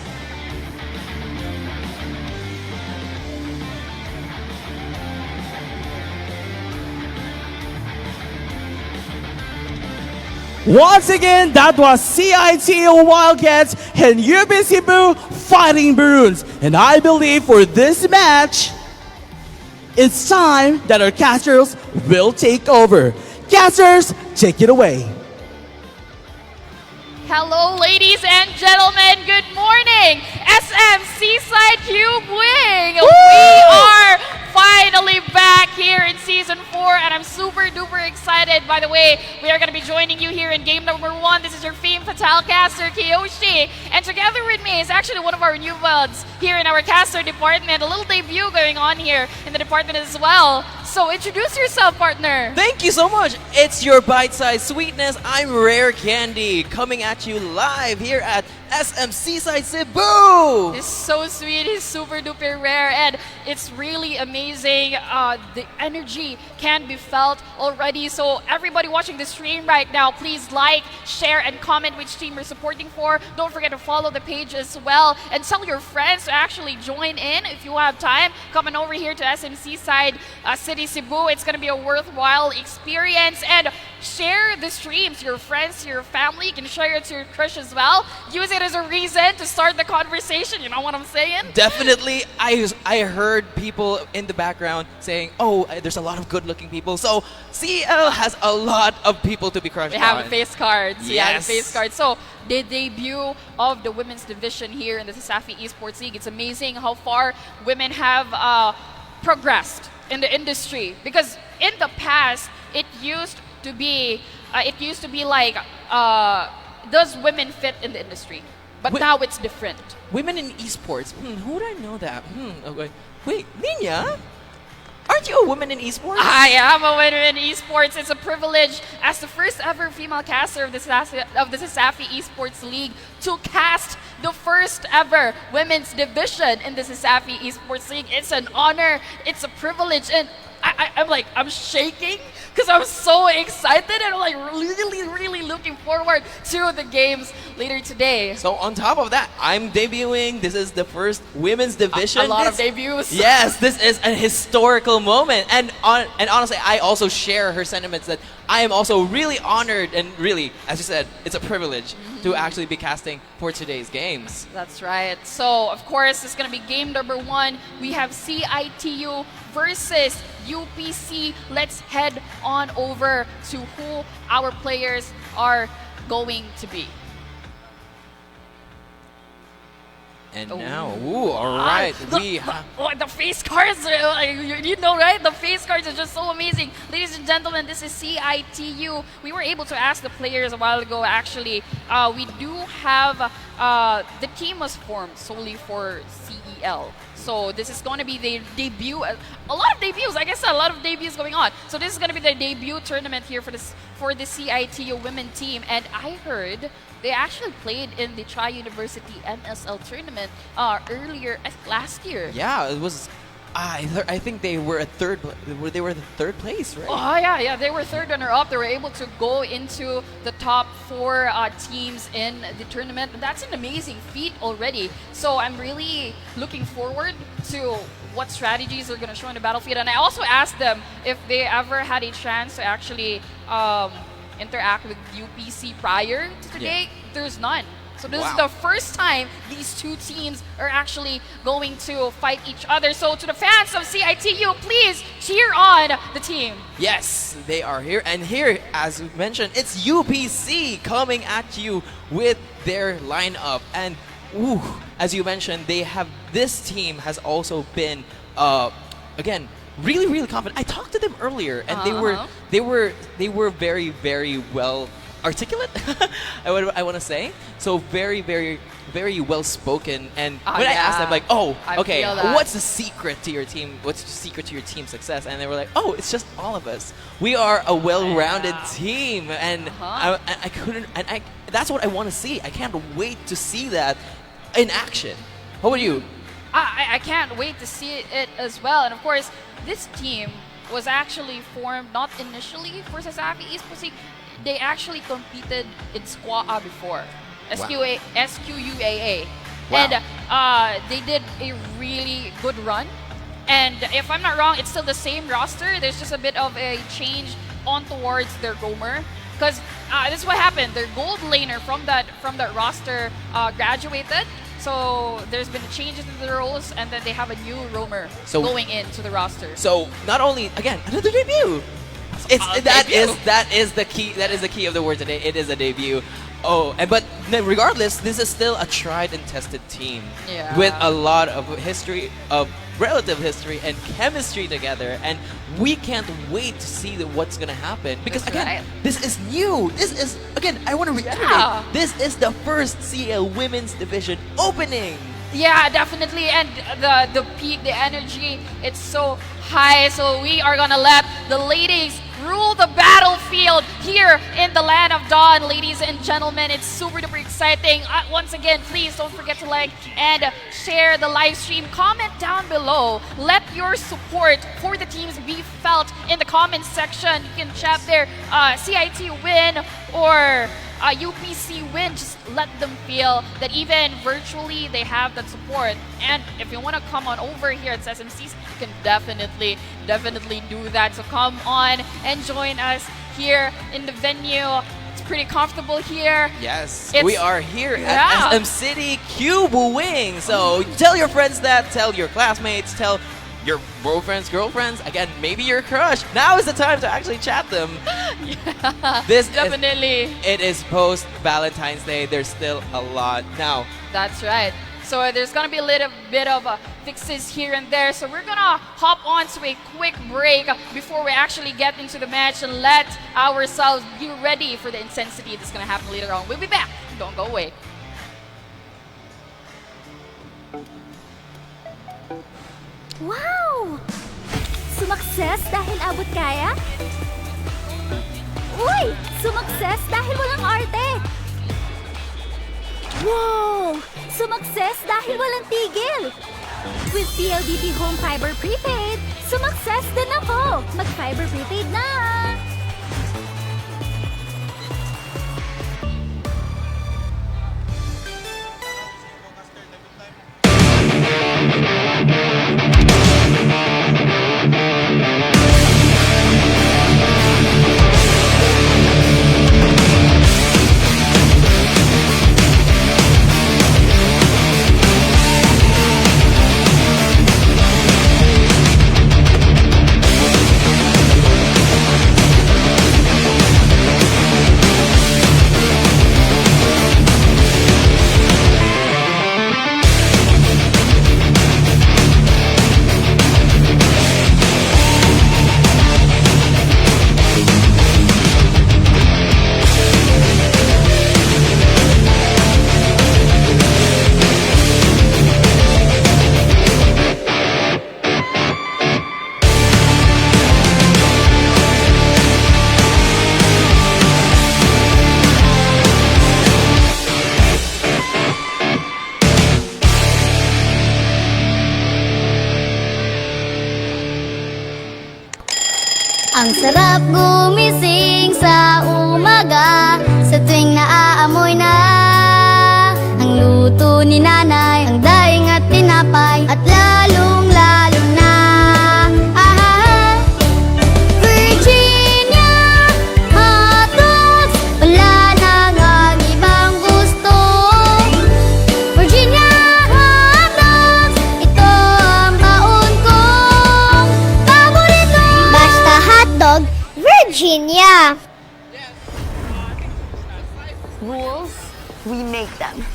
Once again, that was CIT-U Wildcats and UP Cebu Fighting Maroons. And I believe for this match, it's time that our casters will take over. Casters, take it away. Hello, ladies and gentlemen. Good morning. SM Seaside Cube Wing. We are finally back here in Season 4, and I'm super duper excited. By the way, we are going to be joining you here in game number 1. This is your Femme Fatale caster, Kiyoshi. And together with me is actually one of our new buds here in our caster department. A little debut going on here in the department as well. So introduce yourself, partner. Thank you so much. It's your bite-sized sweetness. I'm Rare Candy, coming at you live here at SM Seaside Cebu. He's so sweet. He's super duper rare, and it's really amazing. The energy can be felt already. So everybody watching the stream right now, please like, share, and comment which team you're supporting for. Don't forget to follow the page as well, and tell your friends to actually join in if you have time. Coming over here to SM Seaside City Cebu, it's going to be a worthwhile experience. And share the streams to your friends, to your family. You can share it to your crush as well. Use it as a reason to start the conversation. You know what I'm saying? Definitely. I heard people in the background saying, oh, there's a lot of good-looking people. So CEL has a lot of people to be crushed on. We have face cards. Yes. Yeah, face cards. So the debut of the women's division here in the CESAFI Esports League. It's amazing how far women have progressed in the industry. Because in the past, it used to be like, does women fit in the industry? But now it's different. Women in esports. Who would I know that? Okay. Wait, Nina? Aren't you a woman in esports? I am a woman in esports. It's a privilege as the first ever female caster of the CESAFI Esports League to cast the first ever women's division in the CESAFI Esports League. It's an honor. It's a privilege. And I'm shaking because I'm so excited, and I'm like really looking forward to the games later today. So on top of that, I'm debuting. This is the first women's division. A lot of debuts. Yes, this is a historical moment. And honestly, I also share her sentiments that I am also really honored, and really, as you said, it's a privilege to actually be casting for today's games. That's right. So, of course, it's going to be game number 1. We have CIT-U versus UPC. Let's head on over to who our players are going to be. And now, all right, the face cards, you know, right? The face cards are just so amazing. Ladies and gentlemen, this is CIT-U. We were able to ask the players a while ago, actually. We do have, the team was formed solely for CEL. So this is going to be the debut. A lot of debuts. Like I said, a lot of debuts going on. So this is going to be the debut tournament here for the CIT-U women team. And I heard they actually played in the Tri-University MSL tournament earlier last year. Yeah, it was. I think they were they were the third place, right? Oh yeah, they were third runner-up. They were able to go into the top 4 teams in the tournament. That's an amazing feat already. So I'm really looking forward to what strategies they're going to show in the battlefield. And I also asked them if they ever had a chance to actually interact with UPC prior to today. There's none. So this is the first time these two teams are actually going to fight each other. So to the fans of CIT-U, please cheer on the team. Yes, they are here. And here, as we mentioned, it's UPC coming at you with their lineup. And as you mentioned, this team has also been, again, really confident. I talked to them earlier, and they were very well articulate. I want to say so very well spoken. And when I asked them, like, okay, what's the secret to your team? What's the secret to your team's success? And they were like, it's just all of us. We are a well-rounded team, and I couldn't. And that's what I want to see. I can't wait to see that in action. How about you? I can't wait to see it as well. And of course, this team was actually formed not initially for CESAFI Esports League. They actually competed in SQUAA before, SQUAA. Wow. And they did a really good run. And if I'm not wrong, it's still the same roster. There's just a bit of a change on towards their roamer. Because this is what happened. Their gold laner from that roster graduated. So there's been changes in the roles, and then they have a new roamer going into the roster. So not only, again, another debut. That is the key. That is the key of the word today. It is a debut. But regardless, this is still a tried and tested team with a lot of relative history and chemistry together, and we can't wait to see what's gonna happen because this is new. This is I want to reiterate. This is the first CL Women's Division opening. Yeah, definitely, and the peak, the energy, it's so high. So we are gonna let the ladies rule the battlefield here in the land of Dawn, ladies and gentlemen. It's super duper exciting. Once again, please don't forget to like and share the live stream. Comment down below. Let your support for the teams be felt in the comments section. You can chat there, CIT win or UPC win. Just let them feel that even virtually they have that support. And if you want to come on over here at SMCs, you can definitely do that. So come on and join us here in the venue. It's pretty comfortable here. Yes, we are here at SM City Cube Wing. So tell your friends that, tell your classmates, tell your girlfriends, again, maybe your crush. Now is the time to actually chat them. This definitely. It is post Valentine's Day. There's still a lot now. That's right. So there's gonna be a little bit of fixes here and there. So we're gonna hop on to a quick break before we actually get into the match and let ourselves be ready for the intensity that's gonna happen later on. We'll be back. Don't go away. Wow! Sumakses dahil abot kaya? Uy! Sumakses dahil walang arte! Wow! Sumakses dahil walang tigil! With PLDT Home Fiber Prepaid, sumakses din ako! Mag-Fiber Prepaid na! Ang sarap gumising sa umaga, sa tuwing naaamoy na ang luto ni nanay, ang daing at tinapay, at lalong-lalo na Virginia hotdogs, wala nang ang ibang gusto. Virginia hotdogs, ito ang baon kong paborito. Basta hotdog, Virginia. Rules, we make them.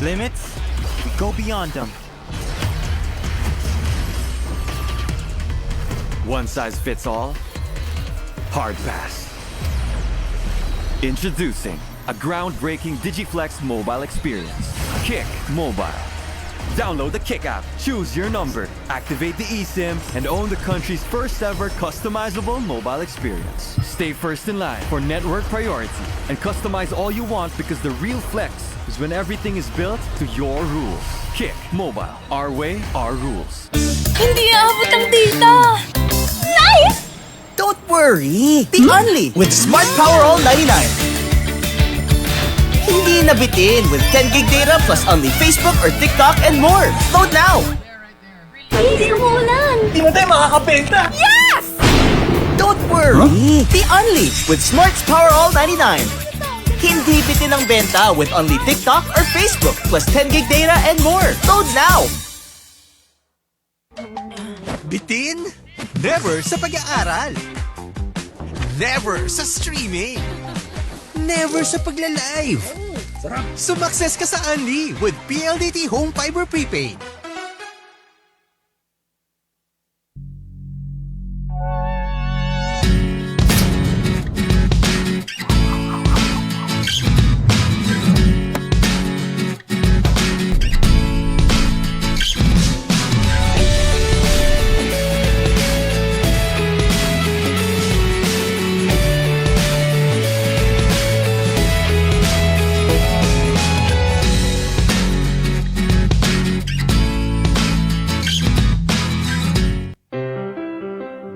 Limits, we go beyond them. One size fits all? Hard pass. Introducing a groundbreaking Digiflex mobile experience. Kick Mobile. Download the Kick app, choose your number, activate the eSIM, and own the country's first ever customizable mobile experience. Stay first in line for network priority and customize all you want, because the real flex is when everything is built to your rules. Kick Mobile. Our way, our rules. Hindi aabot ang data! Nice! Don't worry! Be only with Smart Power All 99. Hindi nabitin with 10 gig data plus only Facebook or TikTok and more. Load now! Hindi umuulan! Di mo tayo makakabenta! Yes! Don't worry! Be only with Smart's Power All 99. Hindi bitin ang benta with only TikTok or Facebook plus 10 gig data and more. Load now! Bitin? Never sa pag-aaral. Never sa streaming. Never sa pagla-live. Sumakses ka sa Unli with PLDT Home Fiber Prepaid.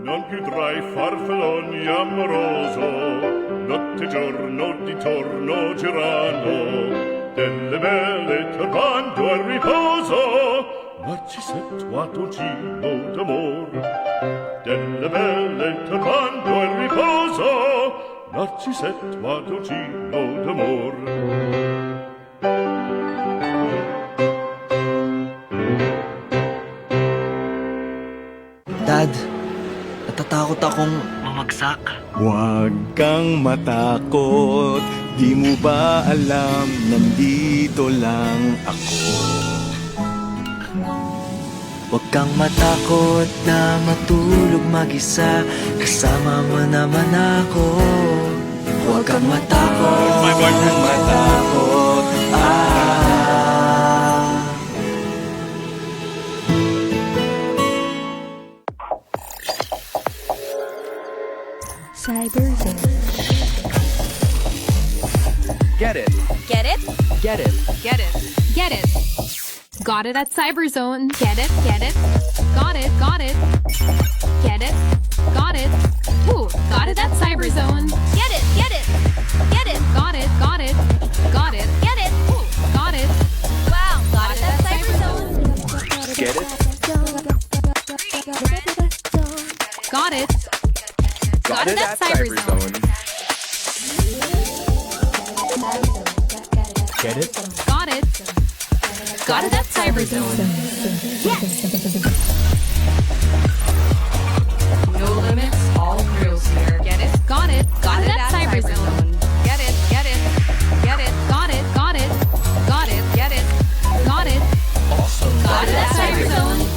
Non più tra i farfalloni amoroso, notte e giorno di torno girano, delle belle turbando al riposo, narcisetto gino d'amor. Delle belle turbando al riposo, narcisetto gino d'amor. Dad, natatakot akong mamagsak. Huwag kang matakot, di mo ba alam, nandito lang ako. Huwag kang matakot na matulog mag-isa, kasama mo naman ako. Huwag kang matakot, Huwag kang matakot. Get it? Get it? Get it. Get it. Get it. Got it at Cyberzone. Get it? Get it? Got it. Got it. Get it? Got it. Ooh, got it at Cyberzone. Get it, get it, get it. Got it. Got it. Got it. Get it. Ooh, got it. Wow, got it at Cyberzone. Get it? Got it. Got it at Cyberzone. Get it? Got it. Got it at Cyberzone. No limits, all thrills here. Get it? Got it. Got it at Cyberzone. Get it? Get it? Get it? Got it. Got it. Got it. Get it? Got it. Awesome. Got it at Cyberzone.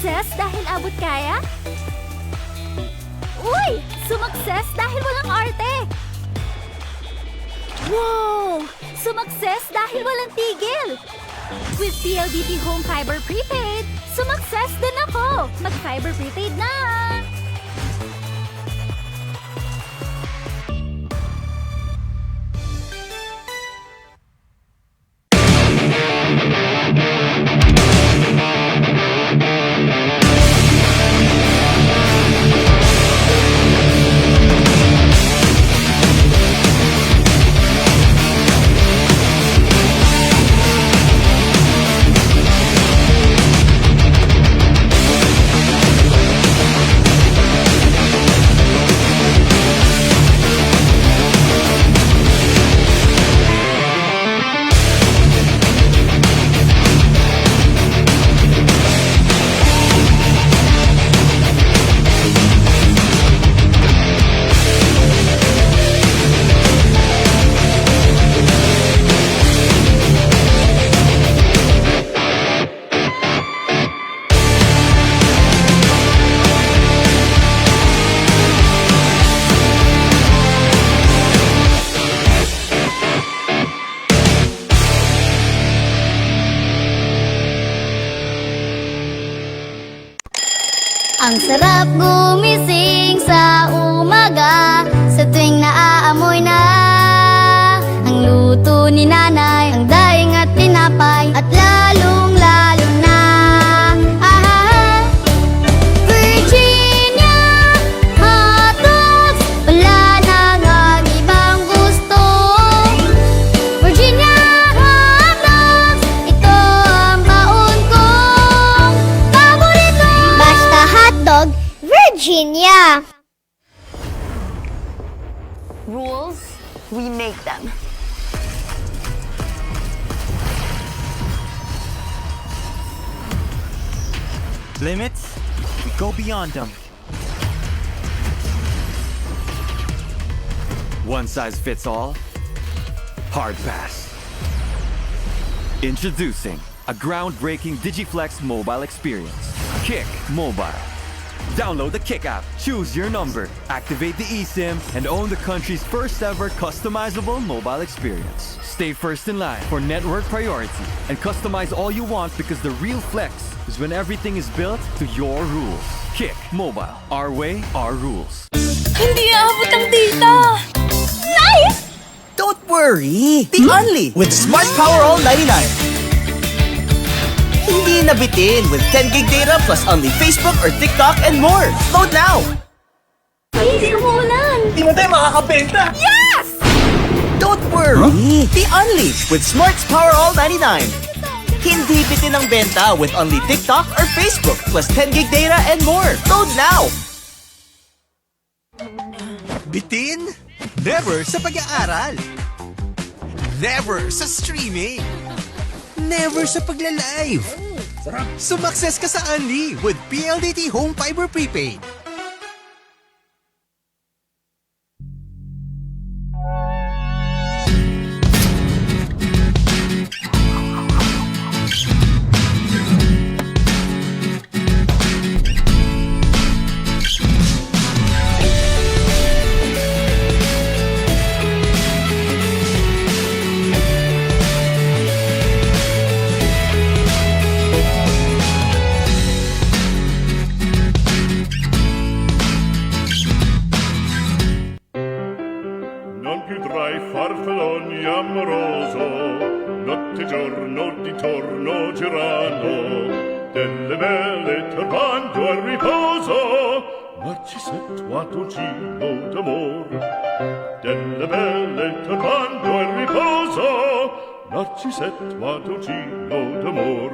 Sumakses dahil abot kaya? Uy! Sumakses dahil walang arte! Wow! Sumakses dahil walang tigil! With PLDT Home Fiber Prepaid, sumakses din ako! Mag-Fiber Prepaid na! Ang sarap gumising sa umaga, sa tuwing naaamoy na ang luto ni nanay, ang daing at tinapay, at lalong-lalo na Virginia hotdogs, wala nang ang ibang gusto. Virginia hotdogs, ito ang baon kong paborito. Basta hotdog, Virginia. Rules, we make them. Limits, we go beyond them. One size fits all? Hard pass. Introducing a groundbreaking Digiflex mobile experience. Kick Mobile. Download the Kick app, choose your number, activate the eSIM, and own the country's first ever customizable mobile experience. Stay first in line for network priority and customize all you want, because the real flex is when everything is built to your rules. Kick Mobile. Our way, our rules. Hindi aabot ang data! Nice! Don't worry! Be only with Smart Power All 99. Hindi nabitin with 10 gig data plus only Facebook or TikTok and more. Load now! Easy umulan! Di mo tayo makakabenta! Yes! Don't worry! Be only with Smart's Power All 99. Hindi bitin ang benta with only TikTok or Facebook plus 10 gig data and more. Load now! Bitin? Never sa pag-aaral. Never sa streaming. Never sa pagla-live. Sumakses ka sa Unli with PLDT Home Fiber Prepaid. Non più tra i farfalloni amoroso, notte giorno di torno girano, delle belle turbando al riposo, Narcisettuatocino d'amor. Delle belle turbando al riposo, Narcisettuatocino d'amor.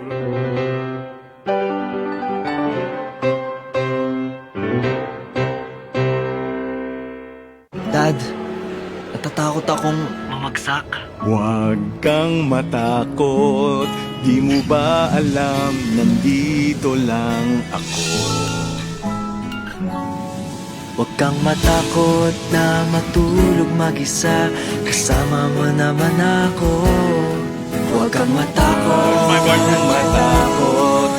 Dad, natatakot akong mamagsak. Huwag kang matakot, di mo ba alam, nandito lang ako. Huwag kang matakot na matulog mag-isa, kasama mo naman ako. Huwag kang matakot, Huwag kang matakot,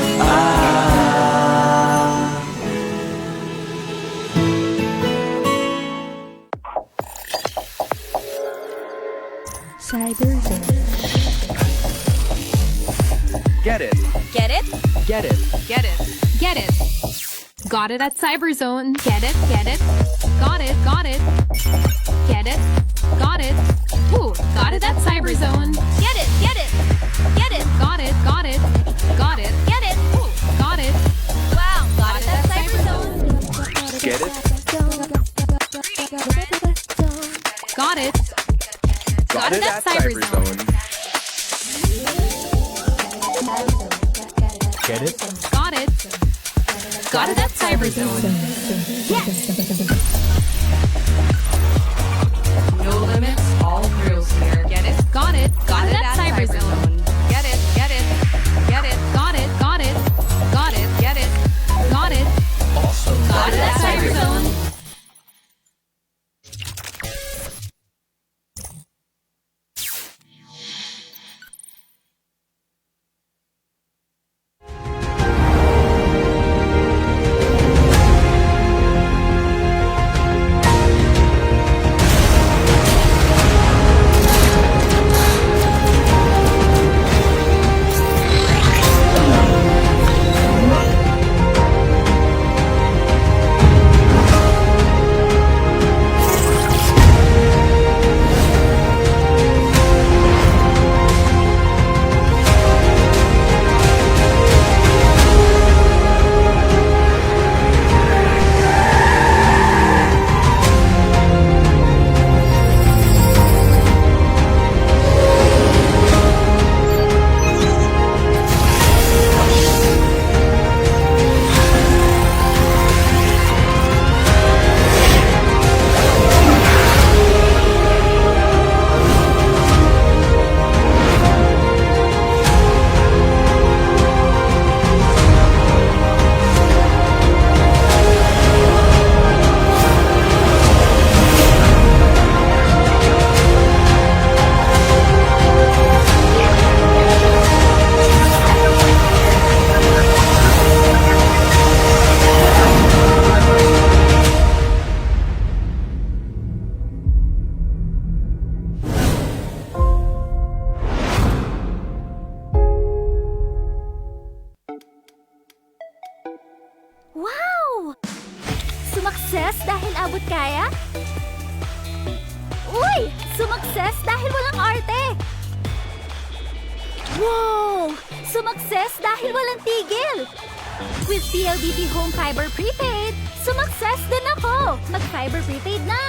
Get it. Get it? Get it. Get it. Get it. Got it at CyberZone. Get it. Get it. Got it. Got it. Get it. Got it. Ooh, got it at CyberZone. Get it. Get it. Get it. Got it. Got it. Got it. Get it. Ooh, got it. Wow, got it at CyberZone. Get it. Got it. Got it at CyberZone. Get it. Got it. Got it at CyberZone. No limits, all thrills here. Get it. Got it. Got it at CyberZone. Get it, get it, get it. Got it. Got it. Got it. Get it. Got it. Awesome. Got it at CyberZone. Wow! Sumakses dahil abot kaya? Uy! Sumakses dahil walang arte! Wow! Sumakses dahil walang tigil! With PLDT Home Fiber Prepaid, sumakses din ako! Mag-Fiber Prepaid na!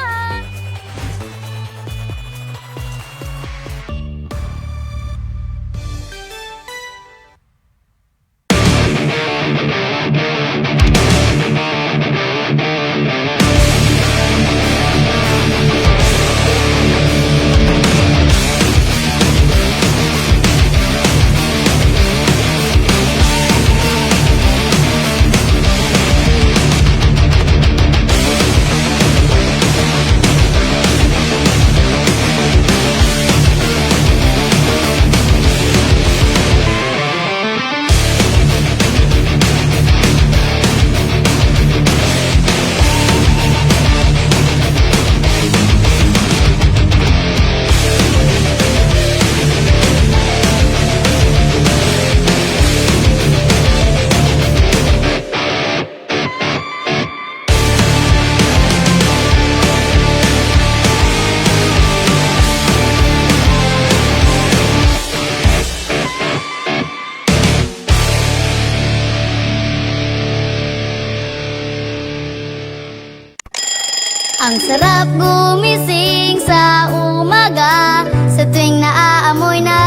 Ang sarap gumising sa umaga, sa tuwing naaamoy na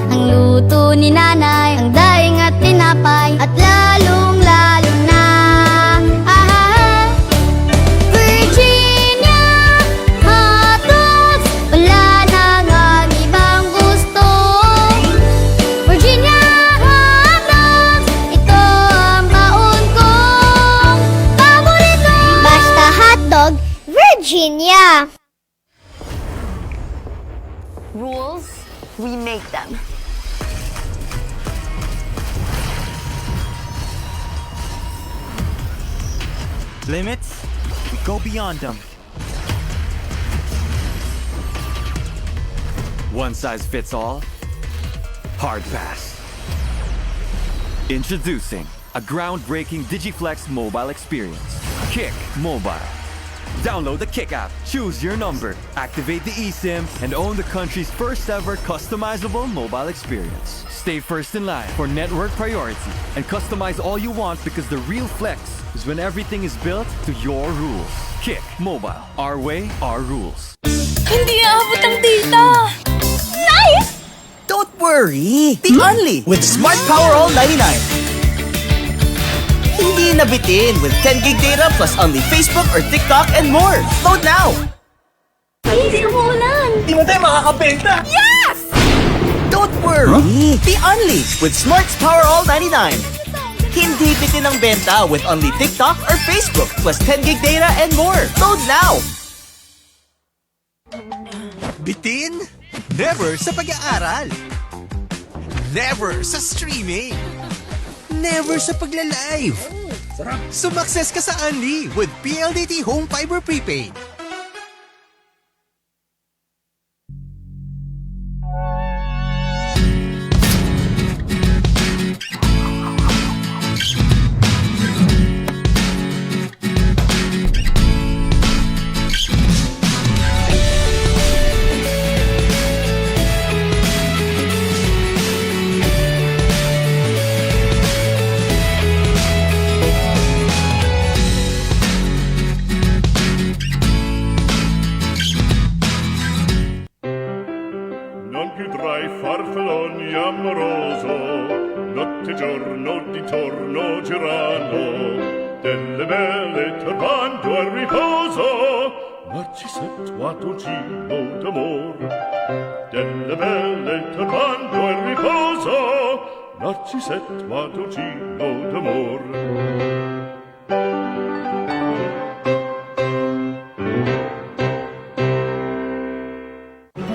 ang luto ni nanay, ang daing at tinapay, at lalong-lalo na Virginia hotdogs, wala nang ang ibang gusto. Virginia hotdogs, ito ang baon kong paborito. Basta hotdog, Virginia. Rules, we make them. Limits, we go beyond them. One size fits all? Hard pass. Introducing a groundbreaking Digiflex mobile experience. Kick Mobile. Download the Kick app, choose your number, activate the eSIM, and own the country's first ever customizable mobile experience. Stay first in line for network priority and customize all you want because the real flex is when everything is built to your rules. Kick Mobile. Our way, our rules. Hindi aabot ang data! Nice! Don't worry! Be only with Smart Power All 99. Hindi nabitin with 10 gig data plus only Facebook or TikTok and more. Load now! Please, umuulan! Di mo tayo makakabenta! Yes! Don't worry! Be only with Smart's Power All 99. Hindi bitin ang benta with only TikTok or Facebook plus 10 gig data and more. Load now! Bitin? Never sa pag-aaral. Never sa streaming. Never sa pagla-live. Sumakses ka sa Unli with PLDT Home Fiber Prepaid. Non più tra i farfalloni amoroso, notte e giorno di torno girano, delle belle turbando al riposo, narcisetto giro d'amor. Delle belle turbando al riposo, narcisetto giro d'amor.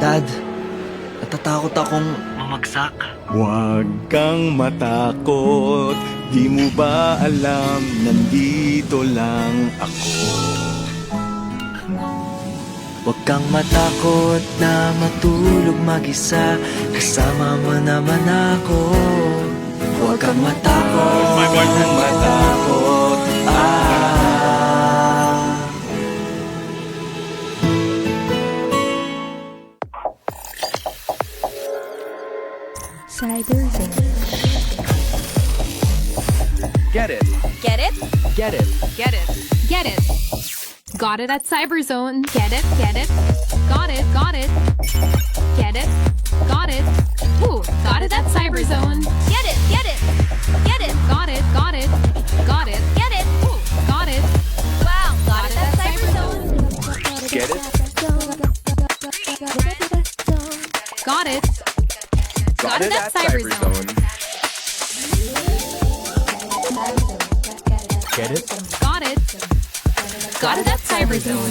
Dad, natatakot akong mamagsak. Huwag kang matakot, di mo ba alam, nandito lang ako. Huwag kang matakot na matulog mag-isa, kasama mo naman ako. Huwag kang matakot, Huwag kang matakot, Cyber Zone. Get it. Get it? Get it. Get it. Get it. Got it at CyberZone. Get it? Get it? Got it. Got it. Get it? Got it. Ooh, got it at CyberZone. Get it! Get it! Get it! Got it. Got it. Got it. Get it! Ooh, got it. Wow! Got it at CyberZone. Get it? Got it. Got it at CyberZone. Get it? Got it. Got it at CyberZone.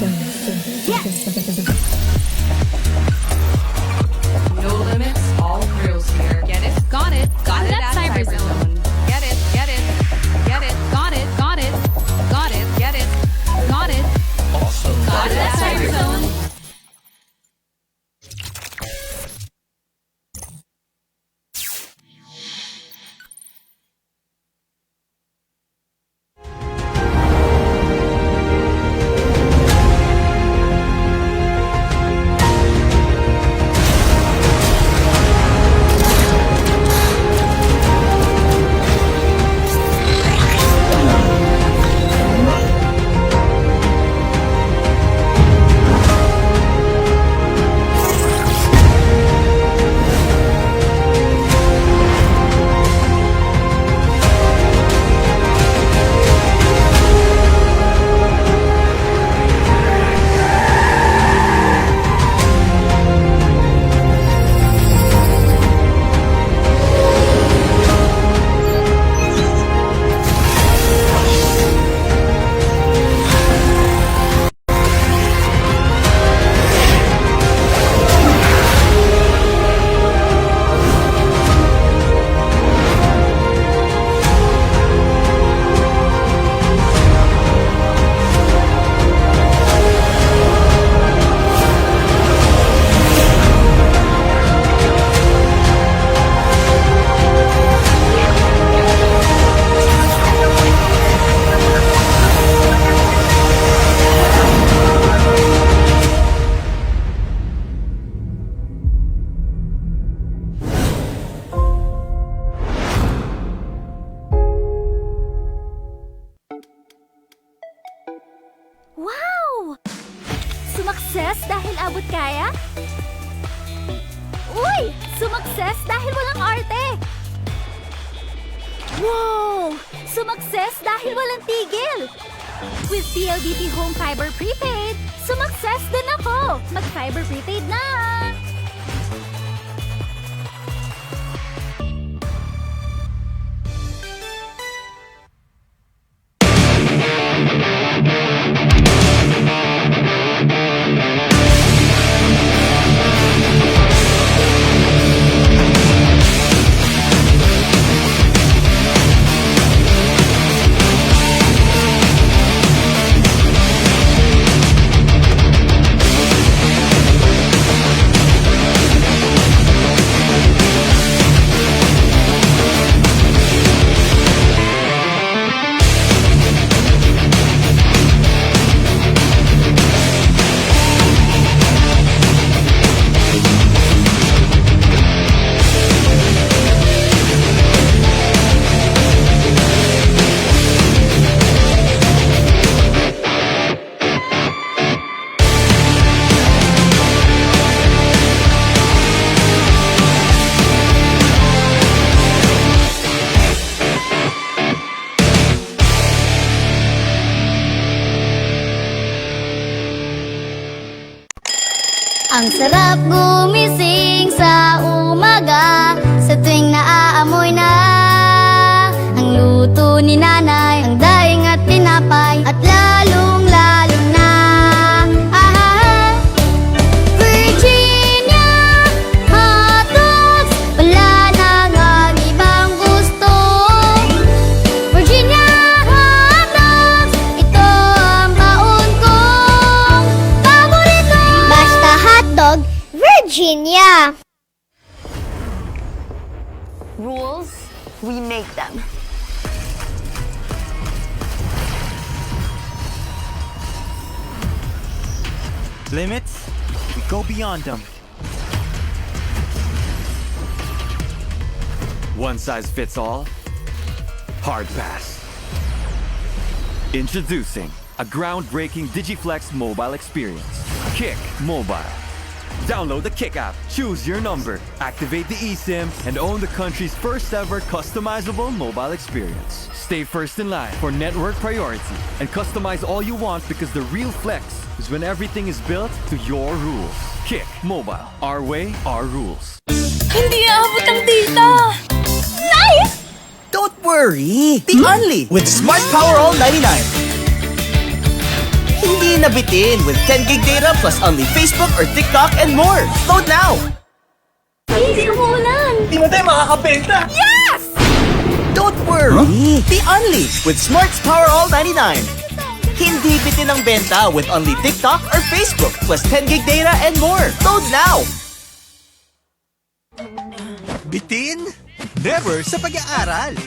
No limits, all thrills here. Get it? Got it. Got it at CyberZone. Get it, get it, get it. Got it. Got it. Got it. Get it. Got it. Awesome. Got it at CyberZone. abot kaya? Uy! Sumakses dahil walang arte! Wow! Sumakses dahil walang tigil! With PLDT Home Fiber Prepaid, sumakses din ako! Mag-Fiber Prepaid na! Ang sarap gumising sa umaga, sa tuwing naaamoy na ang luto ni nanay, ang daing at tinapay, at lalong-lalo na Virginia hotdogs, wala nang ang ibang gusto. Virginia hotdogs, ito ang baon kong paborito. Basta hotdog, Virginia. Rules, we make them. Limits, we go beyond them. One size fits all? Hard pass. Introducing a groundbreaking Digiflex mobile experience. Kick Mobile. Download the Kick app, choose your number, activate the eSIM, and own the country's first ever customizable mobile experience. Stay first in line for network priority and customize all you want, because the real flex is when everything is built to your rules. Kick Mobile. Our way, our rules. Hindi aabot ang data! Nice! Don't worry! The Only with Smart Power All 99. Hindi nabitin with 10 gig data plus only Facebook or TikTok and more. Load now! Please, umuulan! Di mo tayo makakabenta! Yes! Don't worry! The Only with Smart's Power All 99. Hindi bitin ang benta with only TikTok or Facebook plus 10 gig data and more. Load now! Bitin? Never sa pag-aaral.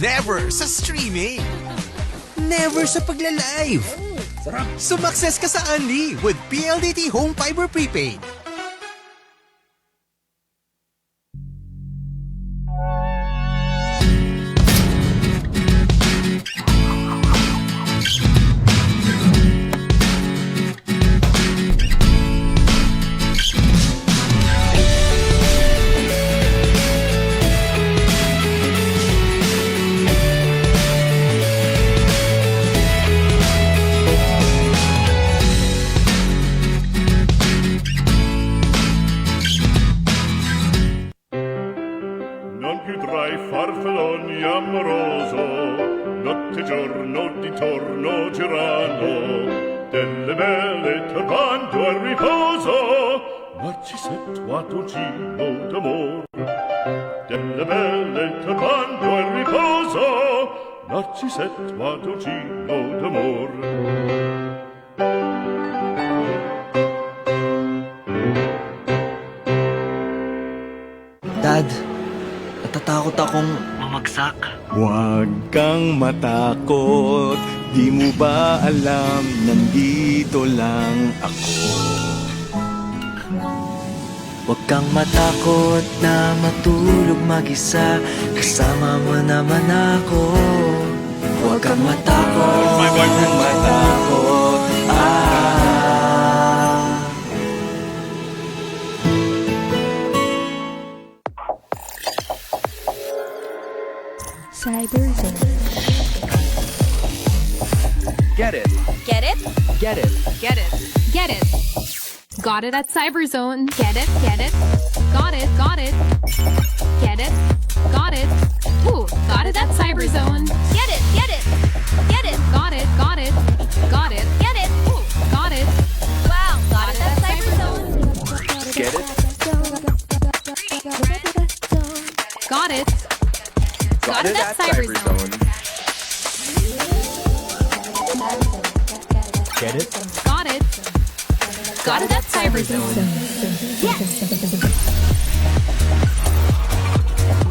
Never sa streaming. Never sa pagla-live. Sumakses ka sa Only with PLDT Home Fiber Prepaid. Non più tra i farfalloni amoroso, notte giorno di torno girano, delle belle turbando al riposo, Narcisettuatogino d'amor. Delle belle turbando al riposo, Narcisettuatogino d'amor. Dad, natatakot akong mamagsak. Huwag kang matakot, di mo ba alam, nandito lang ako. Huwag kang matakot na matulog mag-isa, kasama mo naman ako. Huwag kang matakot, huwag kang matakot. Cyber Zone. Get it. Get it? Get it. Get it. Get it. Got it at Cyberzone. Get it. Get it. Got it. Got it. Get it. Got it. Ooh, got it at Cyberzone. Get it. Get it. Get it. Got it. Got it. Got it. Get it. Ooh, got it. Wow, got it at Cyberzone. Get it. Got it. Got it at Cyberzone. Get it? Got it. Got it at Cyberzone.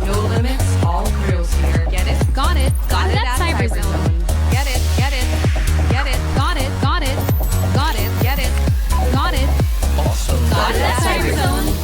No limits, all thrills here. Get it. Got it. Got it at Cyberzone. Get it, get it, get it. Got it. Got it. Got it. Get it. Got it. Awesome. Got it at Cyberzone.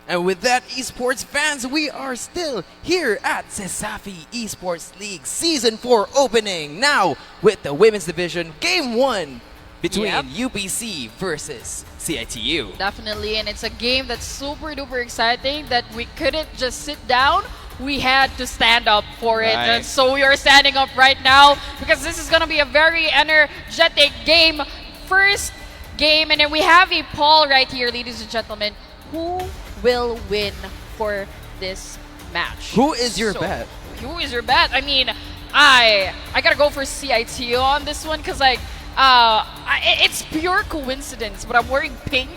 And with that, esports fans, we are still here at CESAFI Esports League Season 4 opening. Now, with the Women's Division, Game 1 between UPC versus CIT-U. Definitely, and it's a game that's super duper exciting that we couldn't just sit down. We had to stand up for it. Right. And so we are standing up right now because this is going to be a very energetic game. First game, and then we have a poll right here, ladies and gentlemen. Who will win for this match? Who is your bet? Who is your bet? I mean, I gotta go for CIT-U on this one because it's pure coincidence, but I'm wearing pink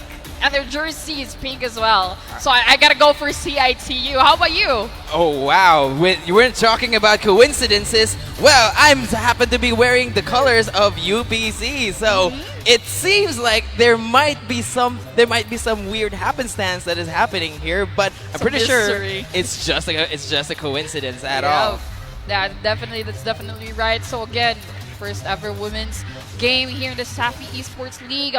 and their jersey is pink as well. So I gotta go for CIT-U. How about you? Oh wow, you weren't talking about coincidences. Well, I happen to be wearing the colors of UPC, so it seems like there might be some weird happenstance that is happening here, but I'm pretty sure it's just a coincidence at all. Yeah, that's definitely right. So again, first ever women's game here in the CESAFI Esports League.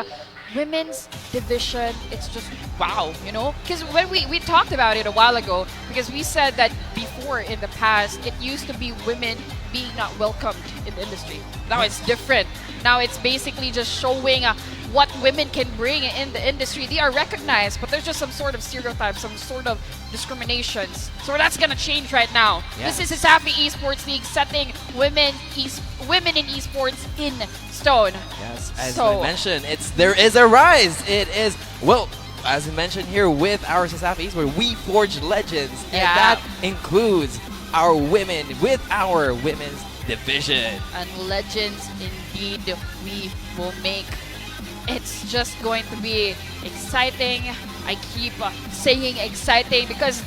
Women's division, it's just wow, you know? Because when we talked about it a while ago, because we said that before in the past, it used to be women being not welcomed in the industry. Now it's different. Now it's basically just showing what women can bring in the industry. They are recognized, but there's just some sort of stereotypes, some sort of discriminations. So that's gonna change right now. Yes. This is CESAFI Esports League setting women in esports in stone. Yes, as I mentioned, there is a rise. It is, well, as I mentioned here with our CESAFI Esports, we forge legends, and that includes our women with our women's division. And legends indeed we will make. It's just going to be exciting. I keep saying exciting because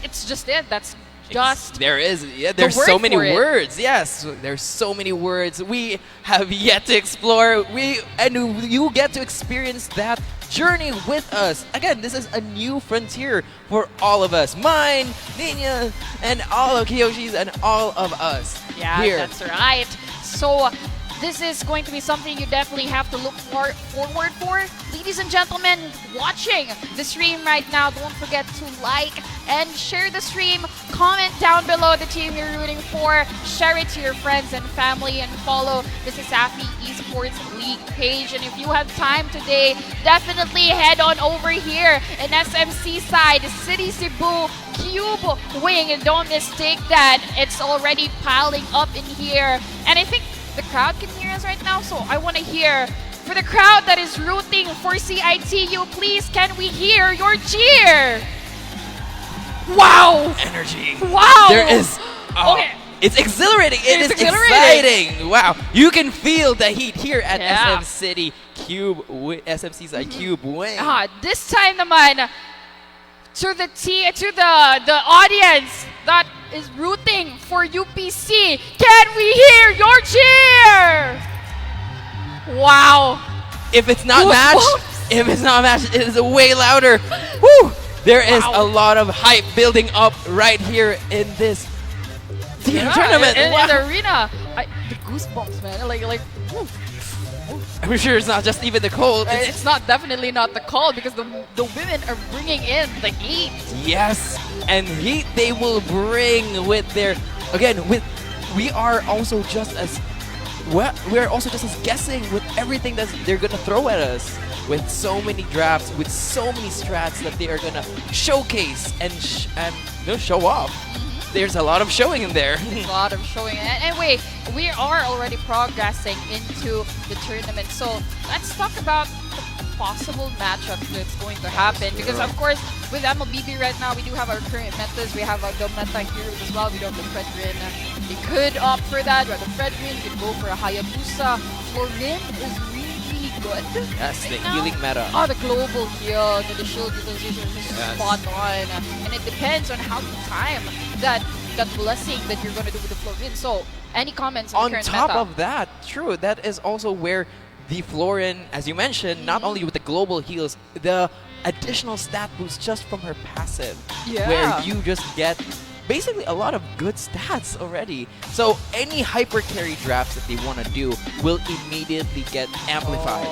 it's just it. That's just there's so many words. Yes, there's so many words we have yet to explore. You get to experience that journey with us. Again, this is a new frontier for all of us. Mine, Nina, and all of Kiyoshi's and all of us. Yeah, here. That's right. So this is going to be something you definitely have to look forward for. Ladies and gentlemen, watching the stream right now, don't forget to like and share the stream. Comment down below the team you're rooting for. Share it to your friends and family and follow the CESAFI Esports League page. And if you have time today, definitely head on over here in SMC side, City Cebu Cube Wing. And don't mistake that. It's already piling up in here. And I think the crowd can hear us right now, so I want to hear for the crowd that is rooting for CIT-U, please can we hear your cheer? Wow! Energy. Wow! There is. Okay. It's exhilarating. It is exciting. Wow. You can feel the heat here at SMC's Cube Wing. This time naman, to the audience that is rooting for UPC, can we hear your cheer? Wow. If it's not matched, it is way louder. Woo! There is a lot of hype building up right here in this tournament. In the arena. The goosebumps, man. Like, woo. I'm sure it's not just even the cold. It's not definitely not the cold because the women are bringing in the heat. Yes, and heat they will bring with their we are also just as guessing with everything that they're gonna throw at us with so many drafts, with so many strats that they are gonna showcase and show off. There's a lot of showing in there. A lot of showing. And wait, we are already progressing into the tournament. So let's talk about the possible matchup that's going to happen. Because of course, with MLBB right now, we do have our current metas. We have the meta heroes as well. We don't have the Fredrin. We could opt for that. We have the Fredrin. We could go for a Hayabusa. Florin is really good. Yes, the healing meta. Oh, the global heal, the shield utilization is just spot on. And it depends on how you time that blessing that you're going to do with the Florin. So, any comments on the current top meta? of that, true, that is also where the Florin, as you mentioned, not only with the global heals, the additional stat boost just from her passive, where you just get basically a lot of good stats already. So any hyper carry drafts that they want to do will immediately get amplified.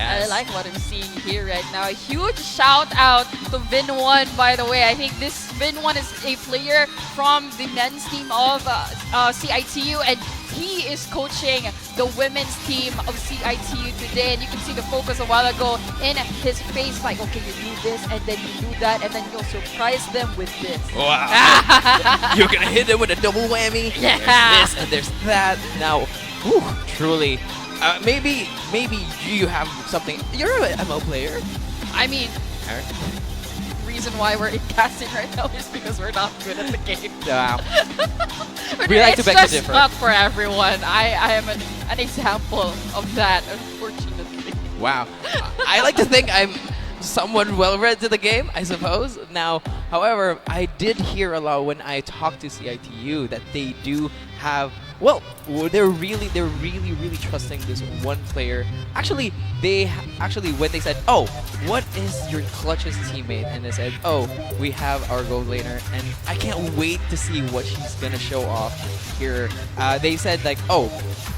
I like what I'm seeing here right now. A huge shout out to Vin1, by the way. I think this Vin1 is a player from the men's team of CIT-U, and he is coaching the women's team of CIT-U today. And you can see the focus a while ago in his face, like, okay, you do this, and then you do that, and then you'll surprise them with this. Wow. You're gonna hit them with a double whammy. Yeah. There's this and there's that. Now, whew, truly. Maybe you have something. You're an ML player. I mean, the reason why we're in casting right now is because we're not good at the game. Wow. We like to beg to differ. It's just not for everyone. I am an example of that, unfortunately. Wow. I like to think I'm somewhat well-read to the game, I suppose. Now, however, I did hear a lot when I talked to CIT-U that they do have, well, they're really trusting this one player. Actually, when they said, oh, what is your clutchest teammate? And they said, oh, we have our gold laner, and I can't wait to see what she's gonna show off here. They said like, oh,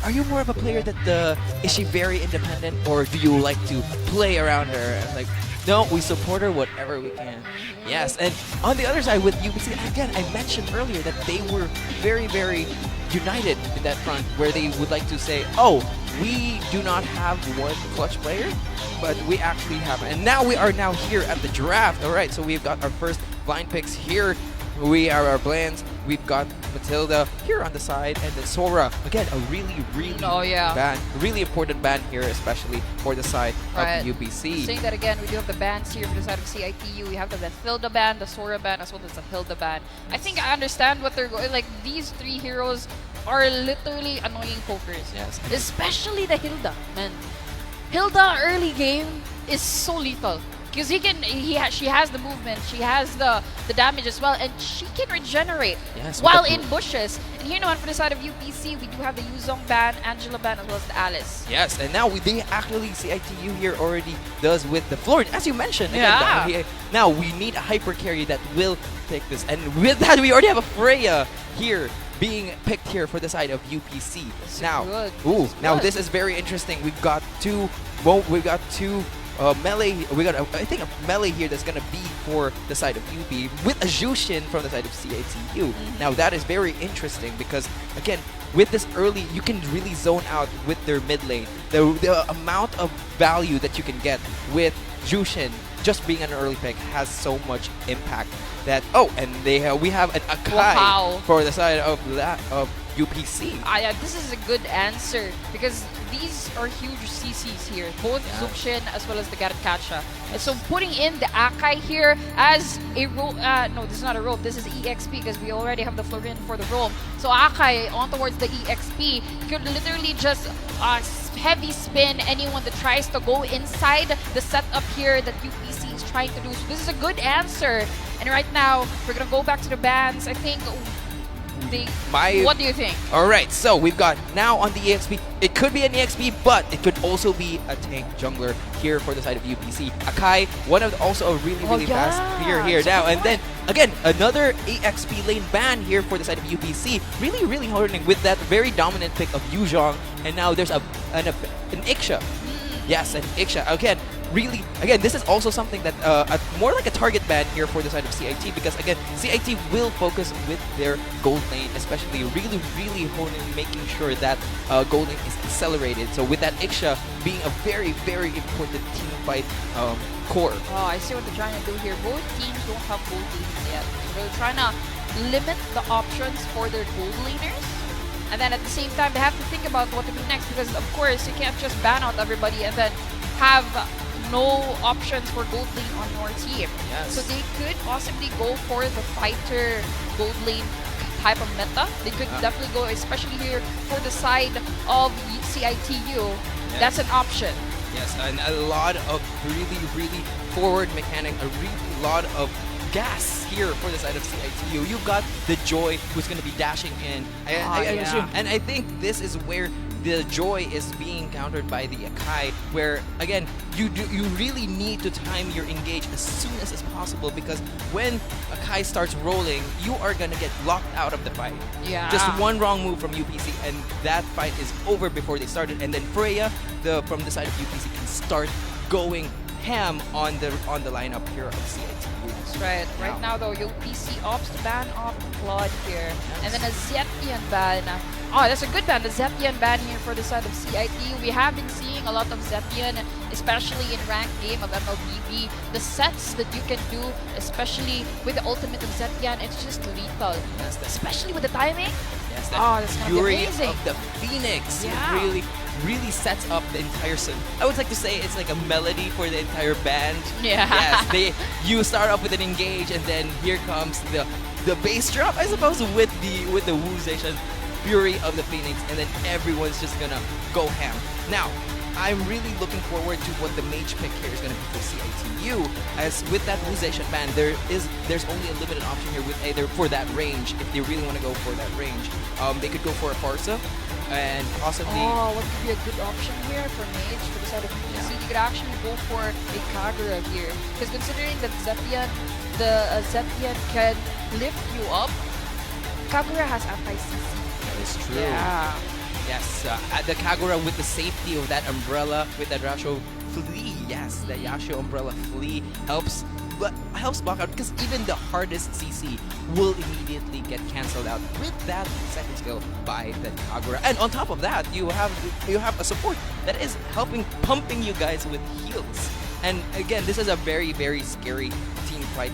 are you more of a player that is she very independent, or do you like to play around her? And like, no, we support her whatever we can. Yes, and on the other side with UBC, again, I mentioned earlier that they were very united in that front, where they would like to say, oh, we do not have one clutch player, but we actually have. And now we are here at the draft. All right, so we've got our first blind picks here. We are our Blans. We've got Matilda here on the side, and then Sora. Again, a really really important ban here, especially for the side of the UBC. Saying that again, we do have the bans here for the side of CIT-U. We have the Matilda ban, the Sora ban, as well as the Hilda ban. I think I understand what they're going. Like, these three heroes are literally annoying pokers. Yes. Especially the Hilda, man. Hilda early game is so lethal. Because she has the movement, she has the damage as well, and she can regenerate while in bushes. And here now for the side of UPC, we do have the Yuzong ban, Angela ban, as well as the Alice. Yes, and now they actually, CIT-U here already does with the Florin, as you mentioned. Yeah. Again, now we need a hyper carry that will take this, and with that we already have a Freya here being picked here for the side of UPC. This is very interesting. We've got two melee. We got I think a melee here that's gonna be for the side of UP with a Jushin from the side of CIT-U. Now that is very interesting because again, with this early, you can really zone out with their mid lane. The amount of value that you can get with Jushin just being an early pick has so much impact. That and we have an Akai for the side of UPC. This is a good answer because these are huge CCs here, both Zuxin as well as the Garatkacha. And so putting in the Akai here as a rope, no, this is not a rope, this is EXP because we already have the Florin for the roam. So Akai on towards the EXP could literally just heavy spin anyone that tries to go inside the setup here that UPC is trying to do. So this is a good answer. And right now, we're going to go back to the bans. I think what do you think? Alright, so we've got now on the EXP, it could be an EXP, but it could also be a tank jungler here for the side of UPC. Akai, also a really fast player here now. And then, again, another EXP lane ban here for the side of UPC. Really hardening with that very dominant pick of Yuzhong and now there's an Iksha. Yes, an Iksha. Again, this is also something that more like a target ban here for the side of CIT, because again, CIT will focus with their gold lane, especially really honing, making sure that gold lane is accelerated. So with that Iksha being a very important team fight core. Oh, I see what they're trying to do here. Both teams don't have gold lanes yet. So they're trying to limit the options for their gold laners. And then at the same time, they have to think about what to do next, because of course, you can't just ban out everybody and then have no options for gold lane on your team. Yes. So they could possibly go for the fighter gold lane type of meta. They could definitely go, especially here for the side of CIT-U. Yes. That's an option. Yes, and a lot of really forward mechanic, a lot of gas here for the side of CIT-U. You've got the Joy who's going to be dashing in. I assume, and I think this is where the Joy is being countered by the Akai, where again you really need to time your engage as soon as possible, because when Akai starts rolling, you are gonna get locked out of the fight. Yeah. Just one wrong move from UPC and that fight is over before they started, and then Freya from the side of UPC can start going ham on the lineup here of CIT-U. That's right. Right now though, UPC opts to ban off Claude here. Yes. And then a Zetian ban. Oh, that's a good ban. The Zetian ban here for the side of CIT. We have been seeing a lot of Zetian, especially in ranked game of MLBB. The sets that you can do, especially with the ultimate of Zetian, it's just lethal. Yes, especially with the timing. Yes, that's gonna be Fury amazing. of the Phoenix. Yeah. It really sets up the entire I would like to say it's like a melody for the entire band. Yeah. Yes, you start off with an engage, and then here comes the bass drop, I suppose, with the Wu-zation, Fury of the Phoenix, and then everyone's just gonna go ham. Now, I'm really looking forward to what the mage pick here is going to be for CIT-U, as with that Wu-zation ban, there's only a limited option here with either for that range. If they really want to go for that range, they could go for a Farsa, and possibly... Oh, what could be a good option here for mage for the side of PC? You could actually go for a Kagura here, because considering that Zetian can lift you up, Kagura has anti-CC. That is true. Yeah. Yes, the Kagura with the safety of that umbrella, with that Yasuo Flea. Yes, the Yasuo umbrella Flea helps block out, because even the hardest CC will immediately get cancelled out with that second skill by the Kagura. And on top of that, you have a support that is pumping you guys with heals. And again, this is a very scary team fight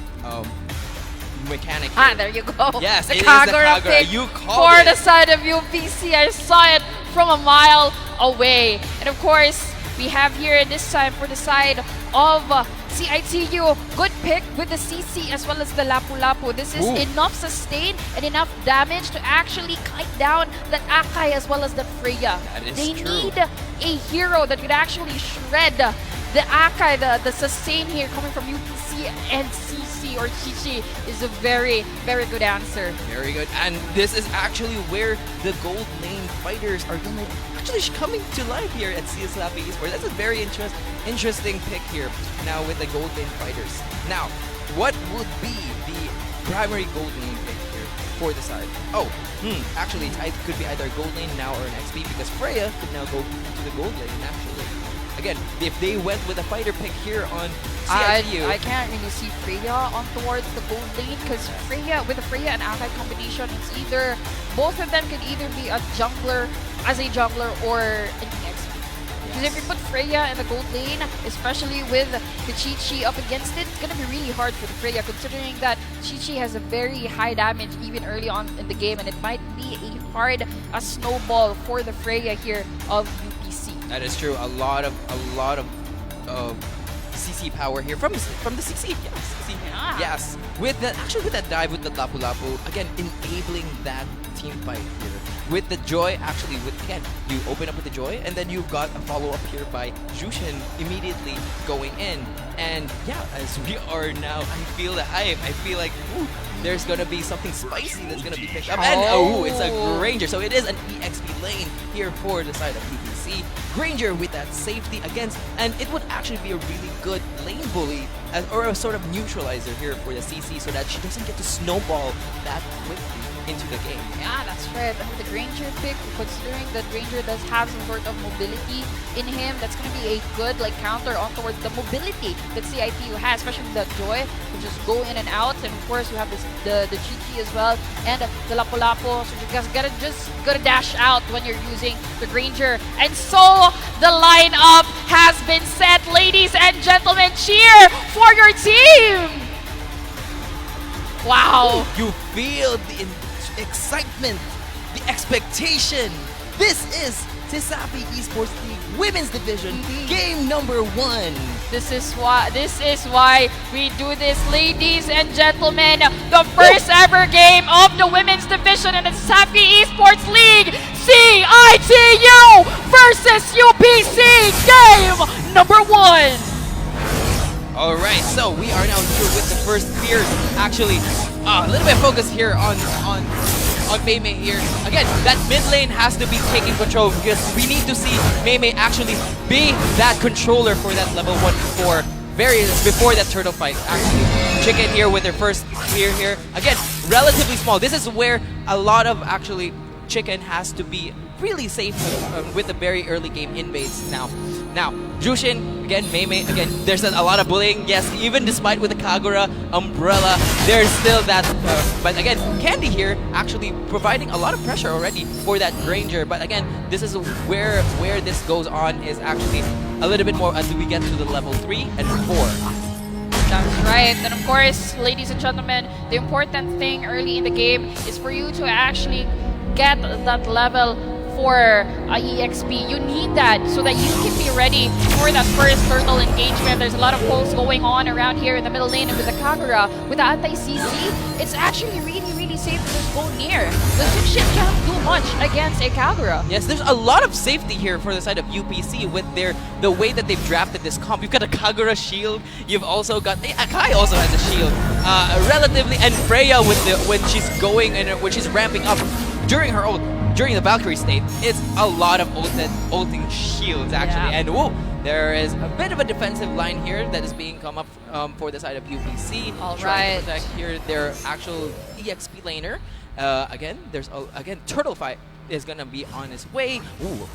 mechanic here. There you go. Yes, the it Kagura is the Kagura. pick You called for it. the side of UPC. I saw it from a mile away. And of course, we have here this time for the side of CIT-U, good pick with the CC as well as the Lapu-Lapu. This is enough sustain and enough damage to actually kite down that Akai as well as the Freya. That is they true. need a hero that could actually shred the Akai, the sustain here coming from UPC and CC or Chichi is a very good answer. Very good. And this is actually where the gold lane fighters are going to actually coming to life here at CESAFI Esports. That's a very interesting pick here now with the gold lane fighters. Now, what would be the primary gold lane pick here for the side? Actually, it could be either gold lane now or an XP, because Freya could now go to the gold lane actually. Again, if they went with a fighter pick here on CIT-U, I can't really see Freya on towards the gold lane, because with the Freya and Akai combination, it's either both of them could either be a jungler or an EXP. Because if you put Freya in the gold lane, especially with the Chi-Chi up against it, it's gonna be really hard for the Freya, considering that Chi-Chi has a very high damage even early on in the game, and it might be a snowball for the Freya here of UPC. that is true. A lot of CC power here from the CC. Yes, CC. Yeah. Yes. With that dive with the Lapu-Lapu, again enabling that team fight here. With the Joy, you open up with the Joy, and then you've got a follow-up here by Jushin immediately going in. And yeah, as we are now, I feel the hype. I feel like, there's going to be something spicy that's going to be picked up. And it's a Granger. So it is an EXP lane here for the side of UPC. Granger with that safety against, and it would actually be a really good lane bully or a sort of neutralizer here for the CC so that she doesn't get to snowball that quickly into the game. Yeah, that's right. And with the Granger pick, considering that Granger does have some sort of mobility in him, that's going to be a good counter on towards the mobility that CIT-U has, especially the Joy, who just go in and out. And of course, you have the Chichi as well, and the Lapu-Lapu. So you guys gotta dash out when you're using the Granger. And so the lineup has been set, ladies and gentlemen. Cheer for your team! Wow! You feel the excitement, the expectation. This is CESAFI Esports League Women's Division, game number 1. This is why we do this, ladies and gentlemen. The first ever game of the Women's Division in the CESAFI Esports League. CIT-U versus UPC, game number 1. Alright, so we are now here with the first Fierce. Actually, a little bit of focus here on Mei Mei here. Again, that mid lane has to be taking control because we need to see Mei Mei actually be that controller for that level 1 before that turtle fight. Actually, Chicken here with their first clear here. Again, relatively small. This is where a lot of actually Chicken has to be really safe with the very early game invades now. Now, Jushin, again, Mei Mei, again, there's a lot of bullying. Yes, even despite with the Kagura umbrella, there's still that. But again, Candy here actually providing a lot of pressure already for that Granger. But again, this is where this goes on is actually a little bit more as we get to the level 3 and 4. That's right. And of course, ladies and gentlemen, the important thing early in the game is for you to actually get that level for EXP. You need that so that you can be ready for that first turtle engagement. There's a lot of pulls going on around here in the middle lane, and with the Kagura, with the anti-CC, it's actually really safe to just go near. The Zuxin can't do much against a Kagura. Yes, there's a lot of safety here for the side of UPC with the way that they've drafted this comp. You've got a Kagura shield. You've also got Akai also has a shield, relatively, and Freya with when she's going and when she's ramping up during her ult. During the Valkyrie state, it's a lot of ulting shields actually, and whoa, there is a bit of a defensive line here that is being come up for the side of UPC. All trying right, to protect here their actual EXP laner. Again, there's turtle fight is gonna be on its way. Ooh,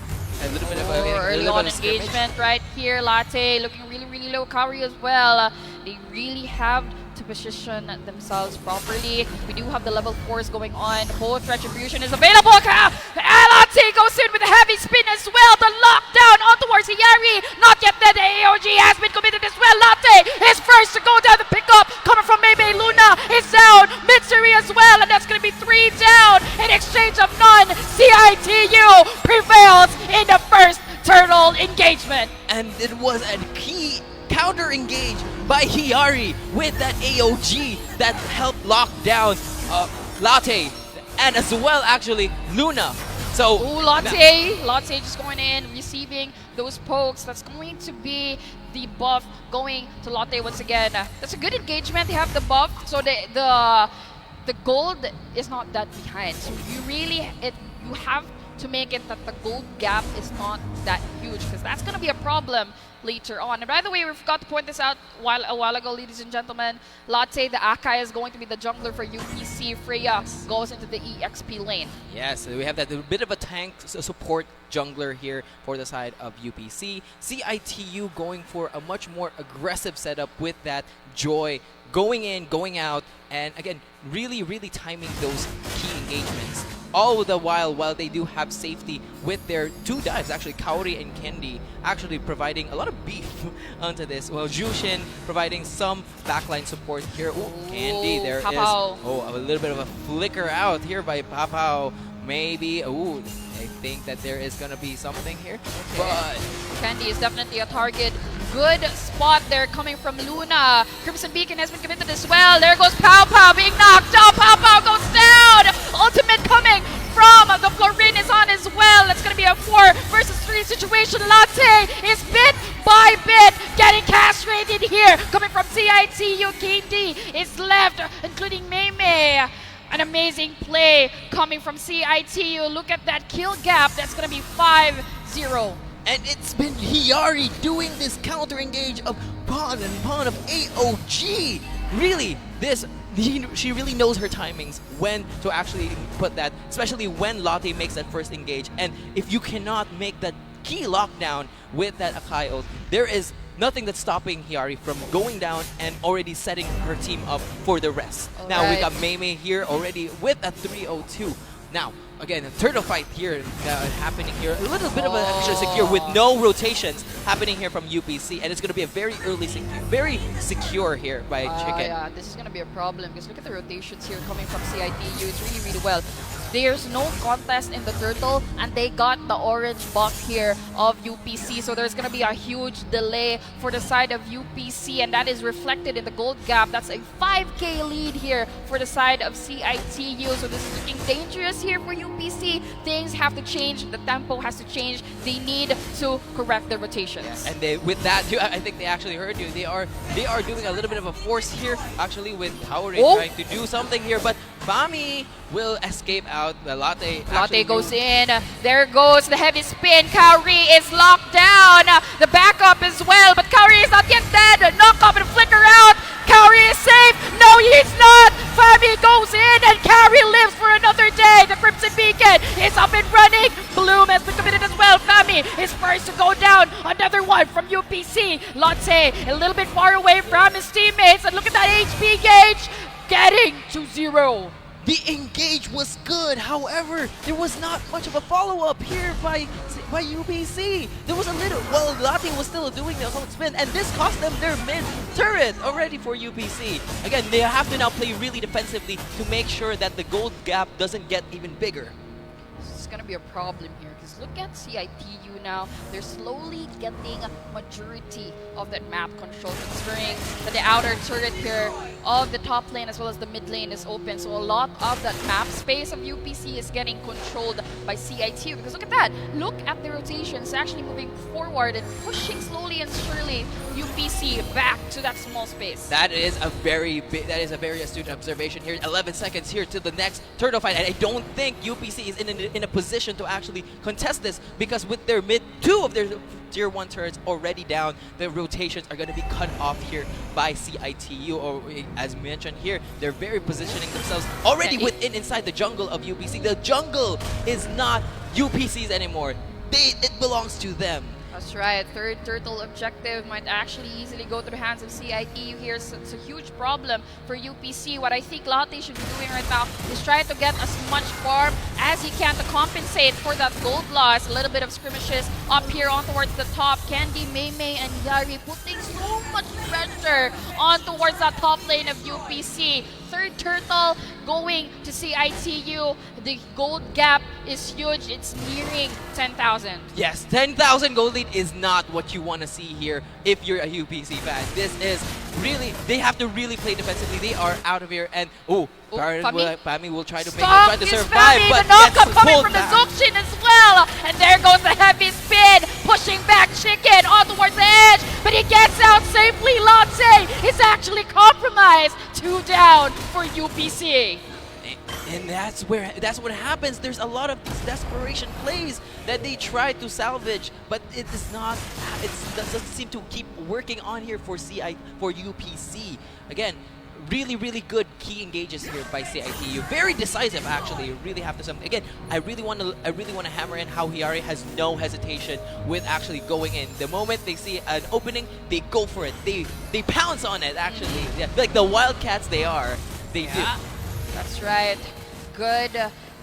a little bit of early on engagement right here. Latte looking really low. Kaori as well. They really have to position themselves properly. We do have the level 4s going on. Both retribution is available. Latte goes in with a heavy spin as well. The lockdown on towards Hiyari. Not yet dead. The AOG has been committed as well. Latte is first to go down the pickup. Coming from Mei Mei. Luna is down. Mitsuri as well. And that's going to be 3 down in exchange of none. CIT-U prevails in the first turtle engagement. And it was a key counter engage by Hiyari with that AOG that helped lock down Latte and as well actually Luna. So Latte just going in, receiving those pokes. That's going to be the buff going to Latte once again. That's a good engagement. They have the buff, so the gold is not that behind. So you have to make it that the gold gap is not that huge, because that's going to be a problem later on. And by the way, we forgot to point this out a while ago, ladies and gentlemen. Latte, the Akai, is going to be the jungler for UPC. Freya goes into the EXP lane. Yes, we have that bit of a tank support jungler here for the side of UPC. CIT-U going for a much more aggressive setup with that Joy going in, going out, and again, really timing those key engagements. All the while they do have safety with their 2 dives, actually Kaori and Candy actually providing a lot of beef onto this. Well, Jushin providing some backline support here. Ooh, Candy, there is a little bit of a flicker out here by Papao. Maybe, I think that there is gonna be something here. Okay. But Candy is definitely a target. Good spot there coming from Luna. Crimson Beacon has been committed as well. There goes Pow Pow being knocked out. Pow Pow goes down. Ultimate coming from the Florin is on as well. It's going to be a 4 versus 3 situation. Latte is bit by bit getting castrated here. Coming from CIT-U, KD is left, including Mei Mei. An amazing play coming from CIT-U. Look at that kill gap. That's going to be 5-0 And it's been Hiyari doing this counter engage of pawn and pawn of AOG. Really, she really knows her timings when to actually put that, especially when Lotte makes that first engage. And if you cannot make that key lockdown with that Akai ult, there is nothing that's stopping Hiyari from going down and already setting her team up for the rest. Now we got Mei here already with a 302. Now, again, a turtle fight here happening here. A little bit of an extra secure with no rotations happening here from UPC. And it's going to be a very very secure here by Chicken. Yeah, this is going to be a problem because look at the rotations here coming from CIT-U. It's really well. There's no contest in the turtle, and they got the orange buff here of UPC. So there's going to be a huge delay for the side of UPC, and that is reflected in the gold gap. That's a 5K lead here for the side of CIT-U. So this is looking dangerous here for UPC. Things have to change. The tempo has to change. They need to correct the rotations. And with that, too, I think they actually heard you. They are doing a little bit of a force here, actually, with Kaori trying to do something here. But Fami will escape out. The Lotte goes in. There goes the heavy spin. Kaori is locked down. The backup as well, but Kaori is not yet dead. Knock off and flicker out. Kaori is safe. No, he's not. Fami goes in, and Kaori lives for another day. The Crimson Beacon is up and running. Bloom has been committed as well. Fami is first to go down. Another one from UPC. Lotte a little bit far away from his teammates, and look at that HP gauge. Getting to 0. The engage was good, however, there was not much of a follow-up here by UPC. There was a little, well, Lotte was still doing the whole spin, and this cost them their mid-turret already for UPC. Again, they have to now play really defensively to make sure that the gold gap doesn't get even bigger. This is going to be a problem here, because look at CIT-U now. They're slowly getting majority of that map control, considering that the outer turret here of the top lane as well as the mid lane is open. So a lot of that map space of UPC is getting controlled by CIT-U, because look at that. Look at the rotations actually moving forward and pushing slowly and surely UPC back to that small space. That is a very astute observation here. 11 seconds here to the next turtle fight, and I don't think UPC is in a position to actually contest this, because with their two of their tier 1 turrets already down, the rotations are going to be cut off here by CIT-U, or as mentioned here, they're very positioning themselves already inside the jungle of UPC. The jungle is not UPC's anymore. It belongs to them. That's right. Third turtle objective might actually easily go to the hands of CIT-U here. So it's a huge problem for UPC. What I think Lotte should be doing right now is try to get as much farm as he can to compensate for that gold loss. A little bit of skirmishes up here on towards the top. Candy, Mei, and Yari putting so much pressure on towards that top lane of UPC. Third turtle going to CIT-U. The gold gap is huge. It's nearing 10,000. Yes, 10,000 gold lead is not what you want to see here if you're a UPC fan. This is really, they have to really play defensively. They are out of here, and Fami will try to try to survive, but the knockup coming pulled from back. the Zokshin as well. And there goes the heavy spin, pushing back Chicken on towards the edge, but he gets out safely. Lotte is actually compromised. 2 down for UPC. And that's what happens. There's a lot of desperation plays that they try to salvage, but it doesn't seem to keep working on here for UPC. Again, really good key engages here by CIT-U. Very decisive, actually. You really have to again, I really want to hammer in how Hiyari has no hesitation with actually going in. The moment they see an opening, they go for it. They pounce on it, actually. Yeah, like the Wildcats they are. They do. That's right. Good,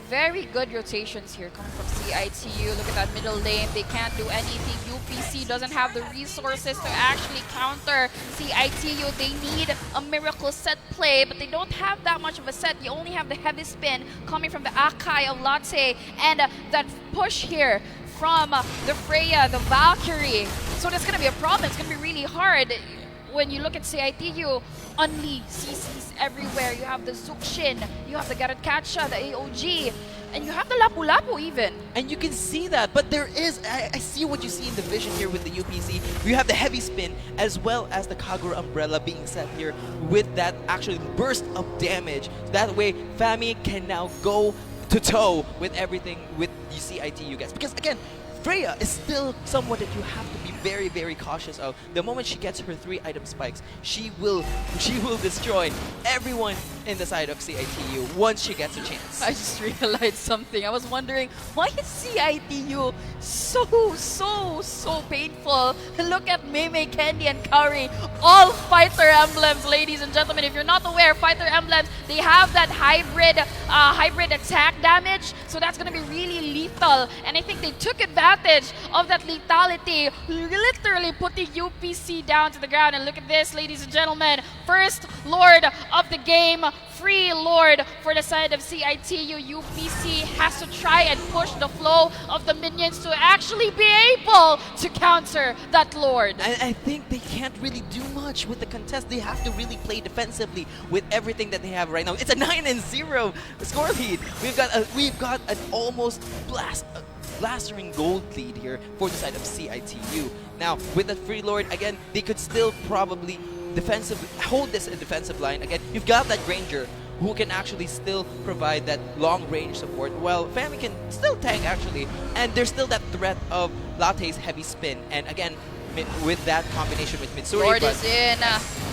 very good rotations here coming from CIT-U. Look at that middle lane. They can't do anything. UPC doesn't have the resources to actually counter CIT-U. They need a miracle set play, but they don't have that much of a set. You only have the heavy spin coming from the Akai of Lotte, and that push here from the Freya, the Valkyrie. So that's going to be a problem. It's going to be really hard. When you look at CIT-U, only CCs everywhere. You have the Zokshin, you have the Garatkacha, the AOG, and you have the Lapu-Lapu even. And you can see that, but there is, I see what you see in the vision here with the UPC. You have the heavy spin as well as the Kagura umbrella being set here with that actually burst of damage. That way, Fami can now go to toe with everything with CIT-U guys. Because again, Freya is still someone that you have to be very, very cautious of. The moment she gets her 3-item spikes, she will destroy everyone in the side of CIT-U once she gets a chance. I just realized something. I was wondering, why is CIT-U so painful? Look at Mei, Candy, and Kaori. All fighter emblems, ladies and gentlemen. If you're not aware, fighter emblems, they have that hybrid attack damage. So that's going to be really lethal. And I think they took advantage of that lethality, literally putting UPC down to the ground. And look at this, ladies and gentlemen. First Lord of the game, free Lord for the side of CIT-U. UPC has to try and push the flow of the minions to actually be able to counter that Lord. And I think they can't really do much with the contest. They have to really play defensively with everything that they have right now. It's a 9-0 score lead. We've got an almost blastering gold lead here for the side of CIT-U. Now, with the free Lord, again, they could still probably hold this in defensive line. Again, you've got that Granger who can actually still provide that long range support, while Fami can still tank actually, and there's still that threat of Latte's heavy spin, and again, with that combination with Mitsuri. Lord is in.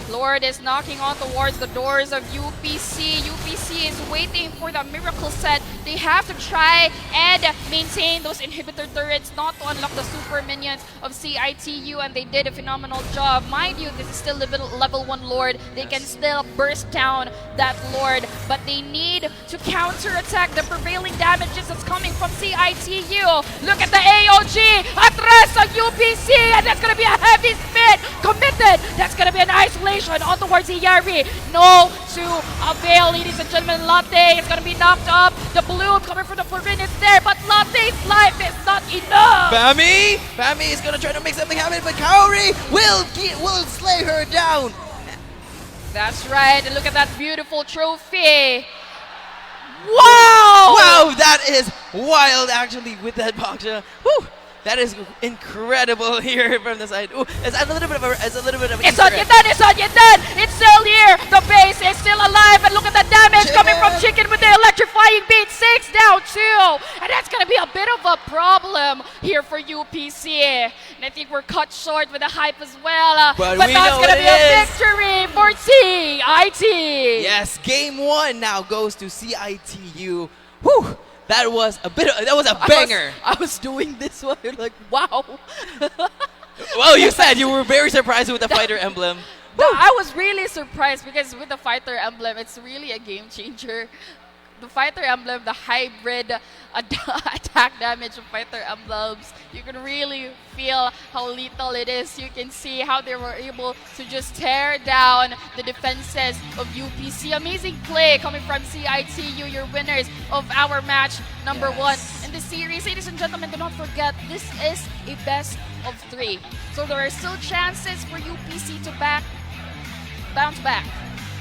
Lord is knocking on towards the doors of UPC. UPC is waiting for the miracle set. They have to try and maintain those inhibitor turrets, not to unlock the super minions of CIT-U, and they did a phenomenal job. Mind you, this is still level 1 Lord. They can still burst down that Lord, but they need to counter-attack the prevailing damages that's coming from CIT-U. Look at the AOG! Atras on UPC! And that's going to be a heavy spin! Committed! That's going to be an isolation on towards Iyari. No to avail, ladies and gentlemen. Latte is going to be knocked up. The bloom coming from the Florin is there, but Latte's life is not enough. Fami is going to try to make something happen, but Kaori will slay her down. That's right. And look at that beautiful trophy. Wow! Wow, that is wild actually with that Baksha. Whew. That is incredible here from the side. Ooh, it's a little bit of an It's on your done, it's on your done! It's still here! The base is still alive, and look at the damage coming from Chicken with the electrifying beat. 6 down 2! And that's gonna be a bit of a problem here for UPC. And I think we're cut short with the hype as well. But that's gonna be a victory for CIT! Yes, game 1 now goes to CIT-U. Whew! That was a banger. I was doing this one like, wow. Well, you said you were very surprised with the fighter emblem. No, I was really surprised because with the fighter emblem, it's really a game changer. The fighter emblem, the hybrid attack damage of fighter emblems, you can really feel how lethal it is. You can see how they were able to just tear down the defenses of UPC. Amazing play coming from CIT-U, your winners of our match number 1 in the series. Ladies and gentlemen, do not forget, this is a best of 3. So there are still chances for UPC to bounce back.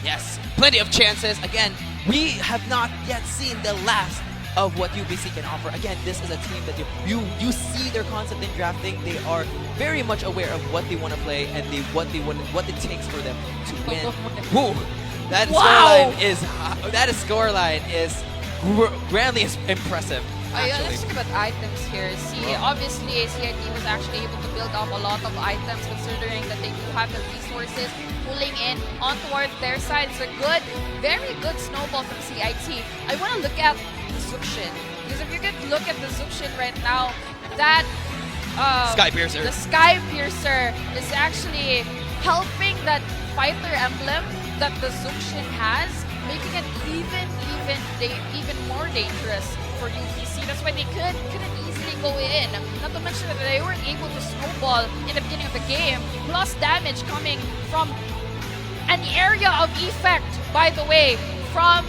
Yes, plenty of chances. Again, we have not yet seen the last of what UPC can offer. Again, this is a team that you see their concept in drafting. They are very much aware of what they want to play and what it takes for them to win. Woo! That scoreline is grandly impressive. Let's talk about items here. Obviously, CIT was actually able to build up a lot of items considering that they do have the resources pulling in on towards their side. It's a very good snowball from CIT. I want to look at the Zukshin, because if you could look at the Zukshin right now, that Sky Piercer. The Sky Piercer is actually helping that fighter emblem that the Zukshin has, making it even more dangerous for UPC. That's why they couldn't easily go in. Not to mention that they weren't able to snowball in the beginning of the game. Plus damage coming from an area of effect, by the way, from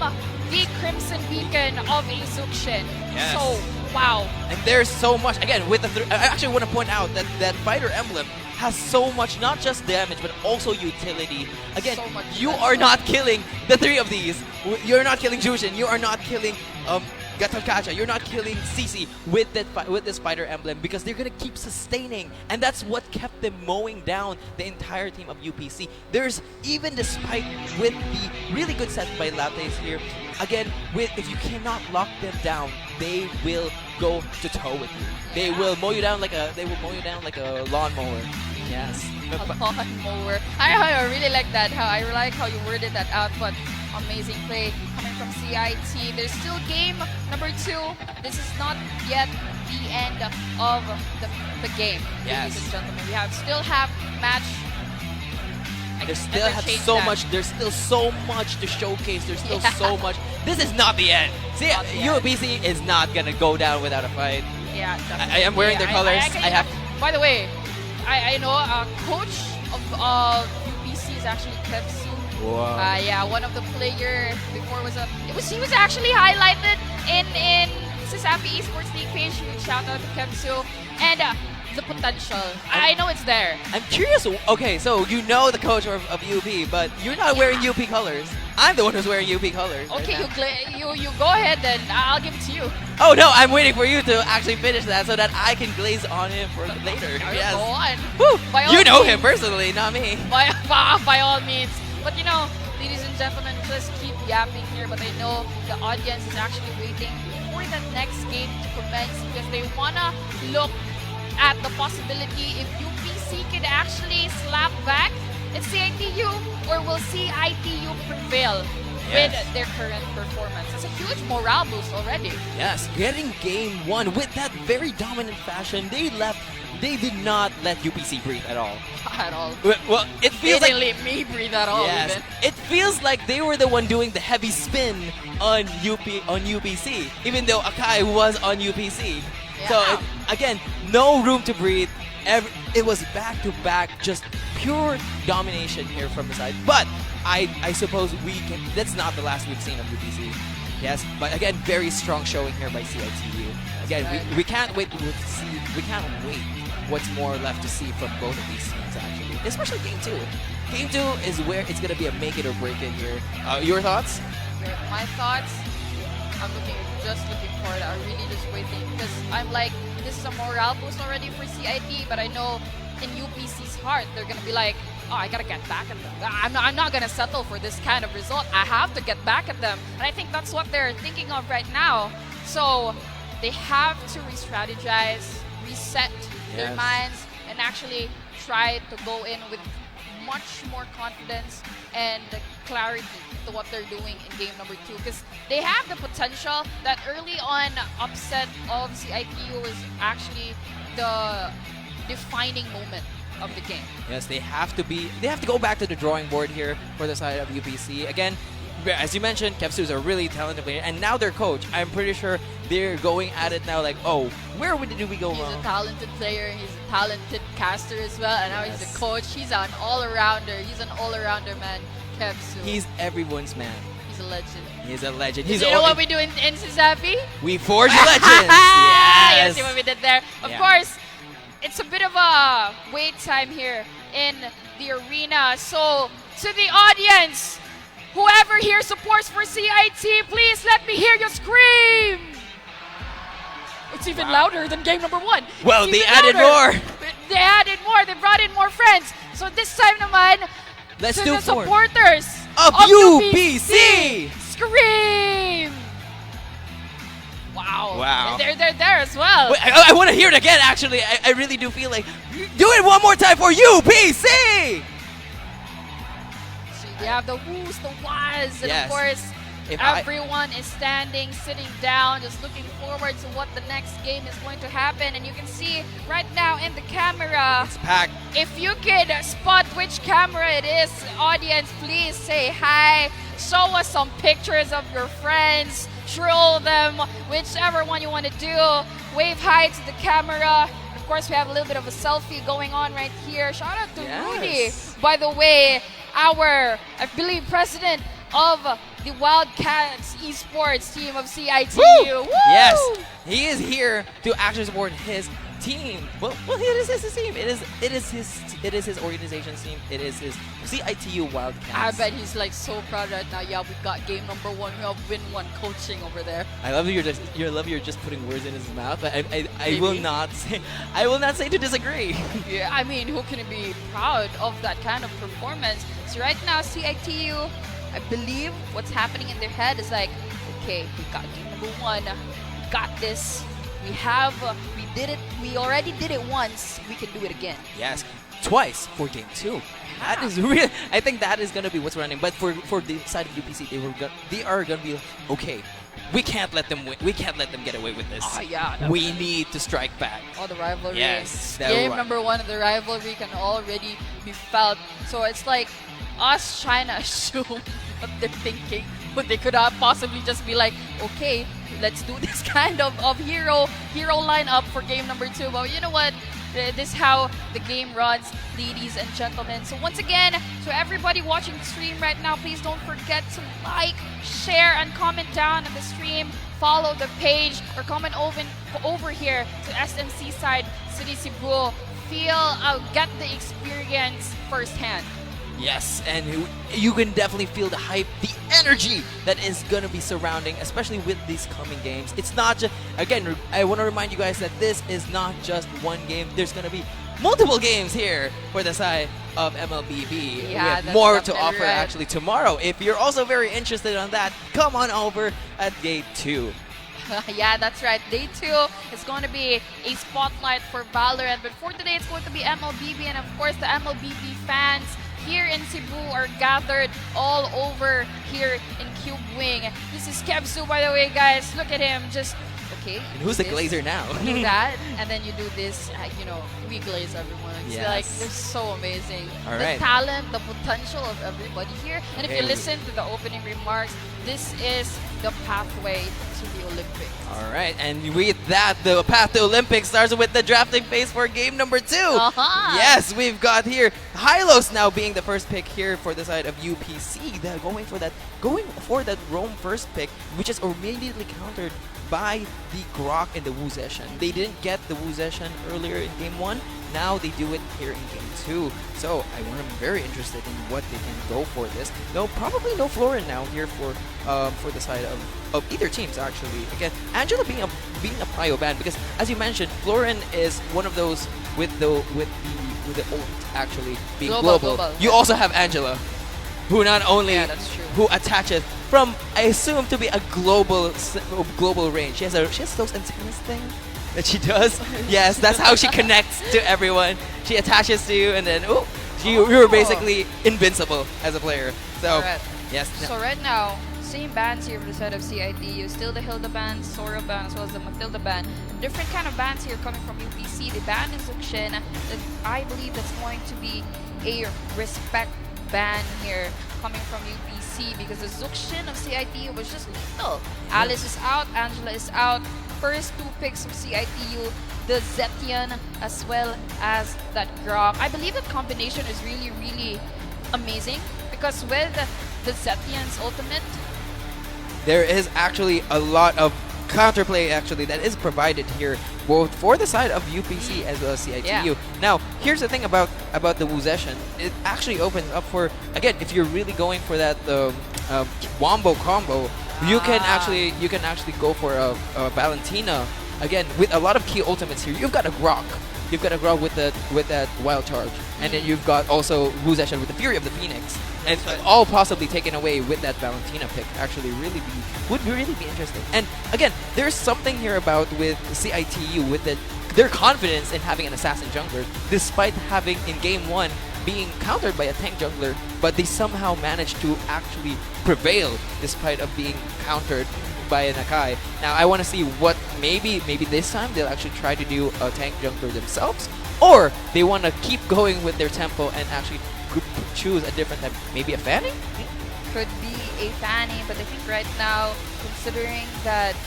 the Crimson Beacon of a Zukshin. Yes. So, wow. And there's so much. Again, with I actually want to point out that fighter emblem has so much, not just damage, but also utility. Again, you are not killing the 3 of these. You're not killing Jushin. You are not killing Gatalkacha. You're not killing CC with this fighter emblem, because they're gonna keep sustaining, and that's what kept them mowing down the entire team of UPC. There's even, despite with the really good set by Lattes here, again, if you cannot lock them down, they will go to toe with you. They will mow you down like a lawnmower. Yes. A lawnmower. I really like that. I like how you worded that out. But amazing play coming from CIT. There's still game number 2. This is not yet the end of the game, ladies and gentlemen. We still have match. There's still so much to showcase. There's still so much. This is not the end. See, UBC is not gonna go down without a fight. Yeah, I am wearing their colors. I have. By the way, I know a coach of UBC is actually Kepsu. Wow. Yeah, one of the player before he was actually highlighted in CESAFI Esports League page. Shout out to Kepsu and. The potential. I know it's there. I'm curious. Okay, so you know the coach of UP, but you're not wearing UP colors. I'm the one who's wearing UP colors. Okay, you go ahead then. I'll give it to you. Oh no, I'm waiting for you to actually finish that so that I can glaze on him for later. Yes. Go on. Woo! You know him personally, not me. By all means. But you know, ladies and gentlemen, just keep yapping here. But I know the audience is actually waiting for the next game to commence because they wanna look at the possibility if UPC can actually slap back at CIT-U, or will CIT-U prevail with their current performance. It's a huge morale boost already. Yes, getting game 1 with that very dominant fashion. They did not let UPC breathe at all. At all. Well, it feels they like didn't let me breathe at all. Yes, Even. it feels like they were the one doing the heavy spin on UPC, even though Akai was on UPC. Yeah. So again, no room to breathe. It was back to back, just pure domination here from the side. But I suppose that's not the last we've seen of UPC. Yes, but again, very strong showing here by CIT-U. Again, we can't wait to see. We can't wait what's more left to see from both of these teams actually, especially game 2. Game 2 is where it's gonna be a make it or break it here. Your thoughts? My thoughts. I'm just looking forward. I'm really just waiting because I'm like, this is a morale boost already for CIT, but I know in UPC's heart they're gonna be like, oh, I gotta get back at them. I'm not gonna settle for this kind of result. I have to get back at them, and I think that's what they're thinking of right now. So they have to re-strategize, reset their minds, and actually try to go in with much more confidence and clarity to what they're doing in game number 2, because they have the potential. That early on upset of CIT-U was actually the defining moment of the game. Yes, they have to go back to the drawing board here for the side of UPC. Again, as you mentioned, Kepsu is a really talented player, and now their coach, I'm pretty sure they're going at it now like, oh, where did we go wrong? He's a talented player, he's a talented caster as well, and now he's the coach. He's an all-arounder. He's an all-arounder, man, Kepsu. He's everyone's man. He's a legend. He's a legend. You know what we do in CESAFI? We forge legends. Yes. You see what we did there? Of course, it's a bit of a wait time here in the arena. So, to the audience, whoever here supports for CIT, please let me hear you scream! It's even louder than game number 1. Well, they added more. They added more. They brought in more friends. So this time naman, let's to do the supporters of UBC! Scream! Wow. They're there as well. Wait, I want to hear it again, actually. I really do feel like, do it one more time for UBC! They have the woos, the whas, and of course, everyone is standing, sitting down, just looking forward to what the next game is going to happen. And you can see right now in the camera, it's packed. If you could spot which camera it is, audience, please say hi. Show us some pictures of your friends. Troll them, whichever one you want to do. Wave hi to the camera. Of course, we have a little bit of a selfie going on right here. Shout out to Rudy, by the way, our, I believe, president of the Wildcats Esports team of CIT-U. Woo! Yes, he is here to actually support his team. Well, it is his team. It is his organization's team. It is his CIT-U Wildcats. I bet he's like so proud right now. Yeah, we got game number 1. We have win 1 coaching over there. I love you're just putting words in his mouth. I will not say to disagree. Yeah, I mean, who can be proud of that kind of performance? So right now, CIT-U I believe what's happening in their head is like, okay, we got game number 1, we got this. We did it. We already did it once. We can do it again. Yes, twice for game 2. That is real. I think that is gonna be what's running. But for the side of UPC, they are gonna be okay. We can't let them win. We can't let them get away with this. Oh yeah. We need to strike back. Oh, the rivalry. Yes. Game number 1 of the rivalry can already be felt. So it's like us trying to assume what they're thinking. But they could have possibly just be like, okay, let's do this kind of hero lineup for game number 2. But you know what? This is how the game runs, ladies and gentlemen. So once again, to everybody watching the stream right now, please don't forget to like, share, and comment down on the stream. Follow the page or comment over here to SMC side, City Cebu. Get the experience firsthand. Yes, and you can definitely feel the hype, the energy that is going to be surrounding, especially with these coming games. It's not just, again, I want to remind you guys that this is not just one game. There's going to be multiple games here for the side of MLBB. Yeah, we have more to definitely offer right. actually tomorrow. If you're also very interested on that, come on over at Day 2. Yeah, that's right. Day 2 is going to be a spotlight for Valorant. But for today, it's going to be MLBB. And of course, the MLBB fans here in Cebu are gathered all over here in Cube Wing. This is Kevzu, by the way, guys. Look at him. Just, okay. And who's the glazer now? Do that, and then you do this, we glaze everyone. It's Yes. like, they're so amazing. All the right. talent, the potential of everybody here. And if you Very listen to the opening remarks, this is the pathway to the Olympics. All right, and with that, the path to Olympics starts with the drafting phase for game number 2. Uh-huh. Yes, we've got here Hylos now being the first pick here for the side of UPC. They're going for that Rome first pick, which is immediately countered by the Grok and the Wu Zeshan. They didn't get the Wu Zeshan earlier in game 1. Now they do it here in game 2. So I'm very interested in what they can go for this. No, probably no Florin now here for the side of either teams actually. Again, Angela being a prio ban because as you mentioned, Florin is one of those with the ult actually being global. You also have Angela, who not only who attaches from I assume to be a global range. She has those antennas thing that she does. Yes, that's how she connects to everyone. She attaches to you, and then you're basically invincible as a player. So Correct. yes. So right now, same bans here for the side of CIT-U. Still the Hilda ban, Sora ban, as well as the Matilda ban. Different kind of bans here coming from UPC. The ban is Zuxin. I believe that's going to be a respect ban here coming from UPC because the Zuxin of CIT-U was just lethal. Alice is out, Angela is out. First 2 picks of CIT-U, the Zetian as well as that Grok. I believe that combination is really, really amazing because with the Zetian's ultimate, there is actually a lot of counterplay actually that is provided here both for the side of UPC as well as CIT-U. Yeah. Now, here's the thing about the Wu Zeshan. It actually opens up for, again, if you're really going for that wombo combo, you can actually go for a Valentina. Again, with a lot of key ultimates here, you've got a Grok. You've got a Grok with that wild charge, and then you've got also Wu Zeshan with the Fury of the Phoenix, and all possibly taken away with that Valentina pick. Actually, would really be interesting. And again, there's something here about with CIT-U with their confidence in having an assassin jungler, despite having in game 1 being countered by a tank jungler, but they somehow managed to actually prevail despite of being countered by an Akai. Now I want to see what maybe this time they'll actually try to do a tank jungler themselves, or they want to keep going with their tempo and actually choose a different type, maybe a Fanny? could be a Fanny, but I think right now, considering that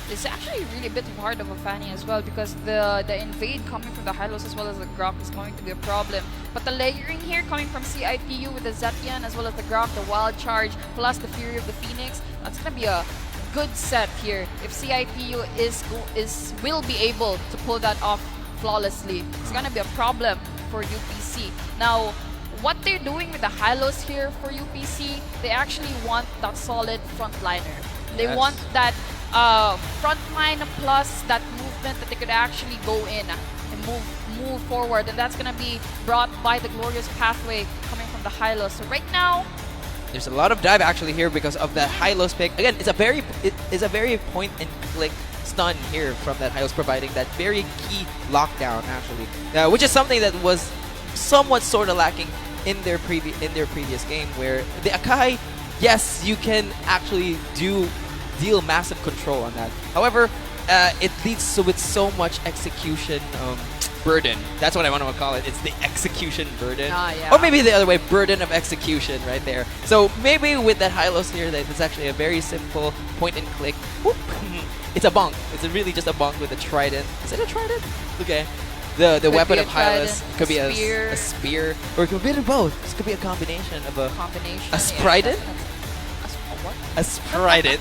it's actually really a bit hard of a Fanny as well because the invade coming from the Hylos as well as the Grok is going to be a problem. But the layering here coming from CIT-U with the Zetian as well as the Grok, the Wild Charge, plus the Fury of the Phoenix, that's going to be a good set here if CIT-U will be able to pull that off flawlessly. It's going to be a problem for UPC. Now, what they're doing with the Hylos here for UPC, they actually want that solid frontliner. They want that frontline plus that movement that they could actually go in and move forward, and that's gonna be brought by the glorious pathway coming from the Hylos. So right now, there's a lot of dive actually here because of that high-low pick. Again, it's a very point and click stun here from that high-low, providing that very key lockdown actually, which is something that was somewhat sort of lacking in their previous game, where the Akai, yes, you can actually deal massive control on that. However, it leads with so much execution burden. That's what I want to call it. It's the execution burden. Or maybe the other way, burden of execution right there. So maybe with that high-lows here, that it's actually a very simple point and click. Whoop. It's a bonk. It's really just a bonk with a trident. Is it a trident? Okay. The weapon of high-lows could be a spear, or it could be both. This could be a combination of a sprident. A sprident.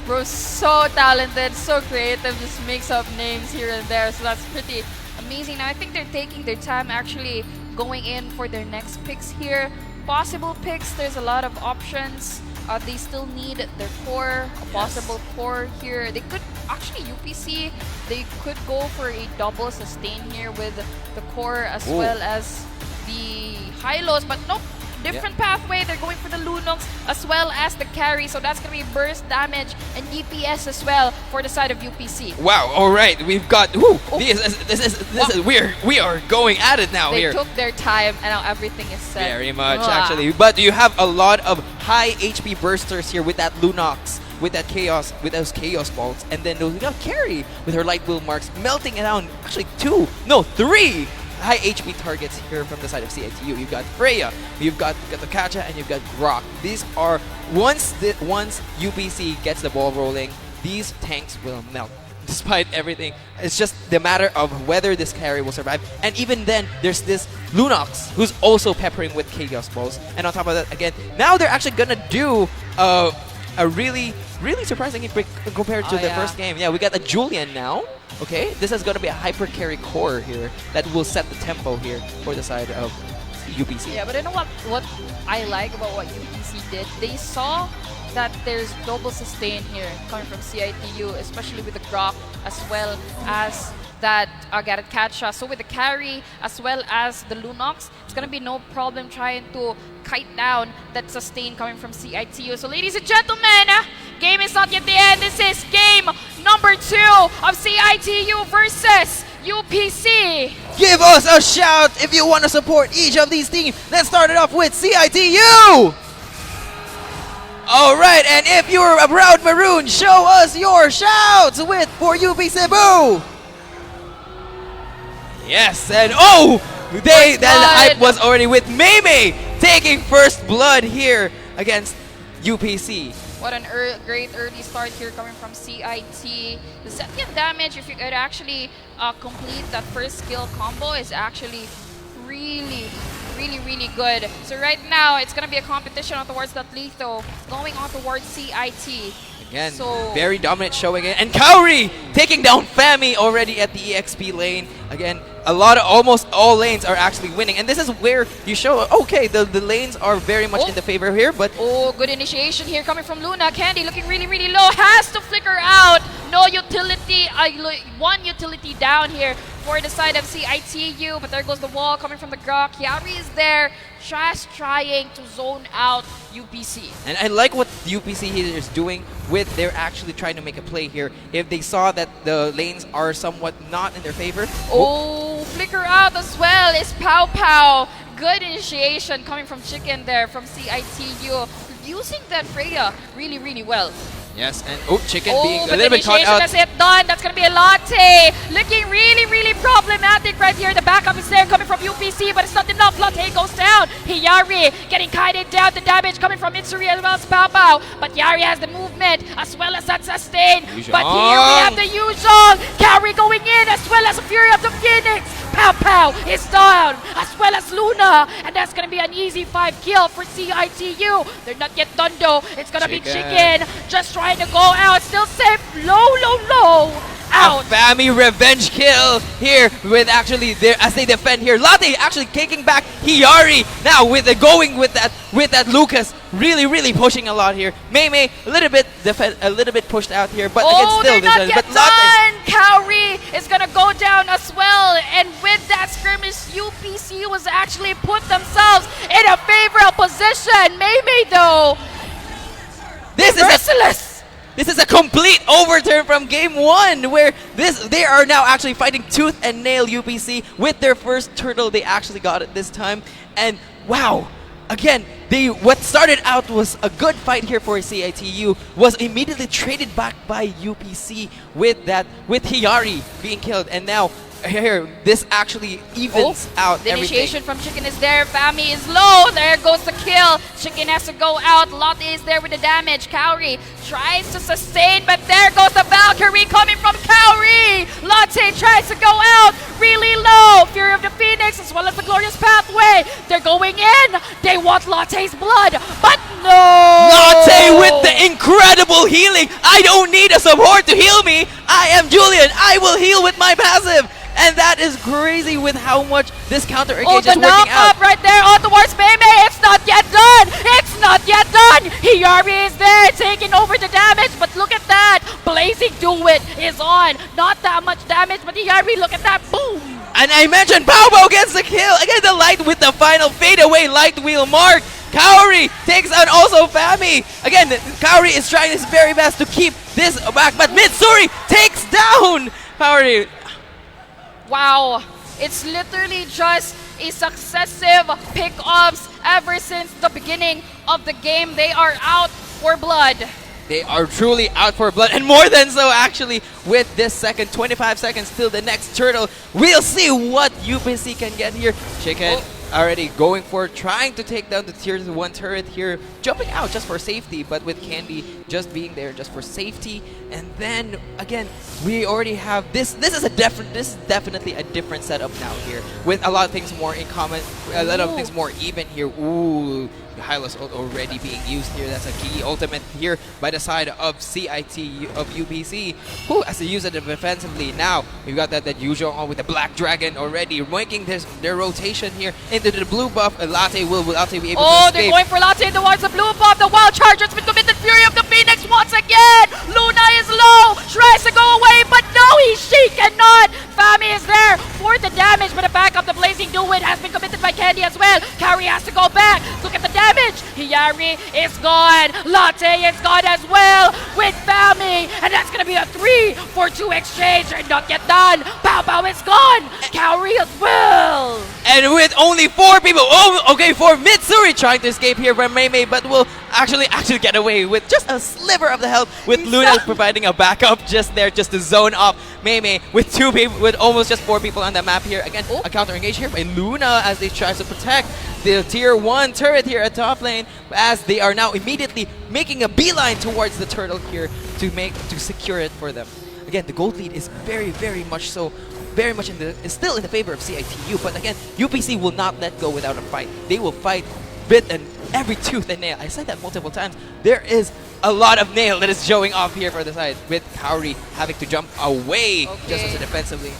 Bro, so talented, so creative, just makes up names here and there, so that's pretty amazing. Now I think they're taking their time actually going in for their next picks here. Possible picks, there's a lot of options. They still need their core, a possible core here. They could actually UPC, they could go for a double sustain here with the core as well as the high-lows, but nope. Different pathway, they're going for the Lunox as well as the carry, so that's going to be burst damage and DPS as well for the side of UPC. Wow, alright, we've got, this is weird. We are going at it now here. They took their time and now everything is set. Very much actually, but you have a lot of high HP bursters here with that Lunox, with that Chaos, with those Chaos Bolts, and then you got Carry with her Light Will Marks melting it down, actually 3 high HP targets here from the side of CIT-U. You've got Freya, you've got the Kacha, and you've got Grok. These are, once UPC gets the ball rolling, these tanks will melt. Despite everything, it's just the matter of whether this carry will survive. And even then, there's this Lunox who's also peppering with Chaos Balls. And on top of that, again, now they're actually gonna do a really surprising pick compared to the first game. Yeah, we got a Julian now. Okay, this is going to be a hyper carry core here that will set the tempo here for the side of UPC. Yeah, but you know what I like about what UPC did? They saw that there's double sustain here coming from CIT-U, especially with the Grok as well as that Garrett Kacha. So with the carry as well as the Lunox, it's going to be no problem trying to kite down that sustain coming from CIT-U. So ladies and gentlemen, game is not yet the end. This is game number 2 of CIT-U versus UPC. Give us a shout if you want to support each of these teams. Let's start it off with CIT-U. Alright, and if you're a proud maroon, show us your shouts for UP Cebu. Yes, and that hype was already with Meme taking first blood here against UPC. What an great early start here coming from CIT. The second damage, if you could actually complete that first skill combo, is actually really good. So right now, it's going to be a competition on towards that Litho, going on towards CIT. Again, very dominant showing it. And Kaori taking down Fami already at the EXP lane. Again, almost all lanes are actually winning. And this is where you show, okay, the lanes are very much in the favor here, but... Oh, good initiation here coming from Luna. Candy looking really low. Has to flicker out. No utility. One utility down here for the side of CIT-U, but there goes the wall coming from the Grok. Yari is there, just trying to zone out UPC. And I like what UPC here is doing with, they're actually trying to make a play here. If they saw that the lanes are somewhat not in their favor. Oh, flicker out as well is Pow Pow. Good initiation coming from Chicken there from CIT-U. Using that Freya really well. Yes, and Chicken being a little bit caught out. That's it done. That's going to be a latte. Looking really problematic right here. The backup is there coming from UPC, but it's not enough. Latte goes down. Hiyari getting kited down. The damage coming from Mitsuri as well as Pow Pow. But Yari has the movement as well as that sustain. But here we have the Yuzhong. Carry going in as well as the Fury of the Phoenix. Pow Pow is down as well as Luna. And that's going to be an easy 5 kill for CIT-U. They're not yet done though. It's going to be Chicken. Just trying to go out. Still safe. Low. out. A Fami revenge kill here with actually there as they defend here. Latte actually kicking back Hiyari now with the going with that Lucas really pushing a lot here. Mei a little bit pushed out here, but again still they're not yet but Latte. done. Kaori is gonna go down as well, and with that skirmish, UPC was actually put themselves in a favorable position. Mei though, This is merciless. This is a complete overturn from game 1 where they are now actually fighting tooth and nail UPC with their first turtle. They actually got it this time. And wow, again, what started out was a good fight here for CIT-U was immediately traded back by UPC with Hiyari being killed. And now here, this actually evens out the everything. initiation from Chicken is there. Fami is low. There goes the kill. Chicken has to go out. Lotte is there with the damage. Kaori tries to sustain, but there goes the Valkyrie coming from Kaori. Lotte tries to go out really low. Fury of the Phoenix as well as the Glorious Pathway. They're going in. They want Lotte's blood, but no. Lotte with the incredible healing. I don't need a support to heal me. I am Julian. I will heal with my passive. And that is crazy with how much this counter engage is working out. Right there on towards Mei. It's not yet done. It's not yet done. Hiyari is there taking over the damage, but look at that. Blazing Do-It is on. Not that much damage, but Hiyari, look at that. Boom. And I mentioned Bao gets the kill. Again, the light with the final fadeaway light wheel mark. Kaori takes on also Fami. Again, Kaori is trying his very best to keep this back, but Mitsuri takes down Kaori. Wow, it's literally just a successive pickups ever since the beginning of the game. They are out for blood. They are truly out for blood, and more than so actually with this second 25 seconds till the next turtle. We'll see what UPC can get here. Chicken already going for trying to take down the tier 1 turret here, jumping out just for safety, but with Candy just being there just for safety. And then again, we already have this is definitely a different setup now here with a lot of things more in common, a lot of things more even here. Ooh, the Hylos ult already being used here. That's a key ultimate here by the side of CIT of UPC, who has to use it defensively. Now we've got that usual on with the Black Dragon already making their rotation here into the blue buff. Latte will be able to escape. They're going for Latte towards the blue buff. The Wild Charger's been committed. Fury of the Phoenix once again. Luna is low. Tries to go away, but no, she cannot. Fami is there for the damage, but the back of the Blazing Do-It has been committed by Candy as well. Kaori has to go back. Look at the damage. Hiyari is gone. Latte is gone as well with Fami, and that's going to be a 3-for-2 exchange. They're not yet done. Bao is gone. Kaori as well. And with only 4 people, for Mitsuri trying to escape here from Mei, but will actually get away with just a sliver of the health, with Luna providing a backup just there, just to zone off Mei with 2 people, with almost just 4 people on the map here. Again, a counter engage here by Luna as they try to protect the tier 1 turret here at top lane, as they are now immediately making a beeline towards the turtle here to secure it for them. Again, the gold lead is very much is still in the favor of CIT-U, but again, UPC will not let go without a fight. They will fight bit and every tooth and nail. I said that multiple times. There is a lot of nail that is showing off here for the side, with Kaori having to jump away just as defensively.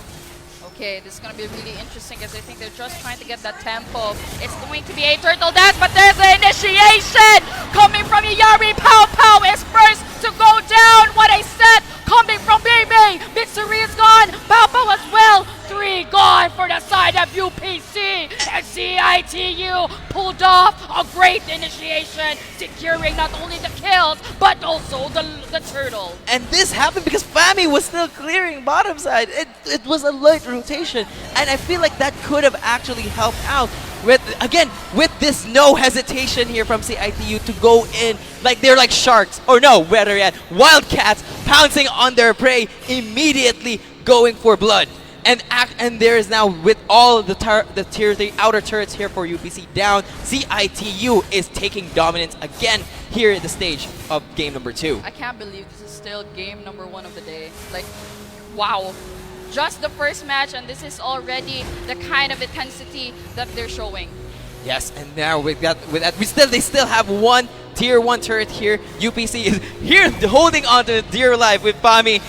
Okay, this is going to be really interesting because I think they're just trying to get that tempo. It's going to be a turtle dance, but there's an initiation coming from Hiyari. Pow is first to go down. What I said coming from Mei. Mitsuri is gone. Pow as well. 3 gone for the side of UPC. And CIT-U pulled off a great initiation, securing not only the kills, but also the turtle. And this happened because Fami was still clearing bottom side. It was a light rotation, and I feel like that could have actually helped out with this no hesitation here from CIT-U to go in like they're like sharks, or no, better yet, wildcats pouncing on their prey, immediately going for blood. And there is now, with all the tier 3 outer turrets here for UPC down, CIT-U is taking dominance again here at the stage of game number 2. I can't believe this is still game number 1 of the day. Like, wow. Just the first match, and this is already the kind of intensity that they're showing. Yes, and now they still have 1 tier 1 turret here. UPC is here holding on to dear life with Fami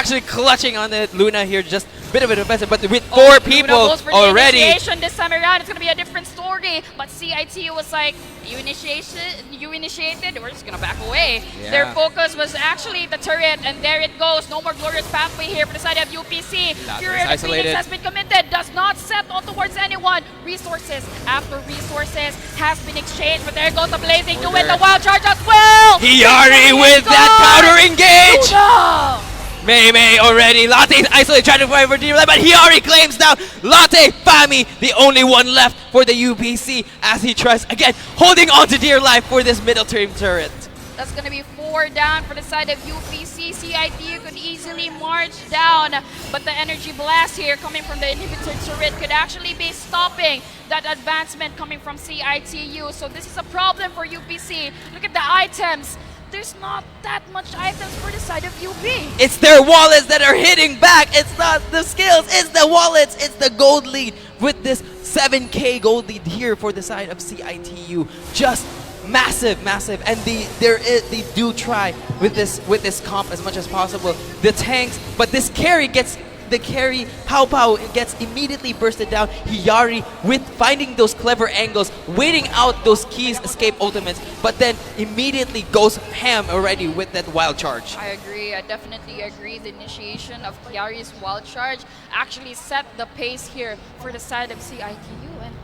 actually clutching on the Luna here, just a bit of a defensive, but with 4 people Luna goes for the already. initiation this time around. It's going to be a different story, but CIT-U was like, you initiated, we're just going to back away. Yeah. Their focus was actually the turret, and there it goes. No more glorious pathway here for the side of UPC. Fury of the Phoenix has been committed, does not set on towards anyone. Resources after resources has been exchanged, but there goes the blazing to win the wild charge as well. Hiyari with that counter engage. Luna! May already. Latte's isolated, trying to fight for dear life, but Hiyari claims down Latte Fami, the only one left for the UPC as he tries again, holding on to dear life for this middle team turret. That's going to be 4 down for the side of UPC. CIT-U could easily march down, but the energy blast here coming from the inhibitor turret could actually be stopping that advancement coming from CIT-U. So this is a problem for UPC. Look at the items. There's not that much items for the side of UP. It's their wallets that are hitting back. It's not the skills, it's the wallets. It's the gold lead with this 7K gold lead here for the side of CIT-U. Just massive, massive. And they do try with this comp as much as possible. The tanks, but this carry gets the carry, How Pao gets immediately bursted down. Hiyari with finding those clever angles, waiting out those keys escape ultimates, but then immediately goes ham already with that wild charge. I agree, I definitely agree. The initiation of Hiyari's wild charge actually set the pace here for the side of CIT-U. And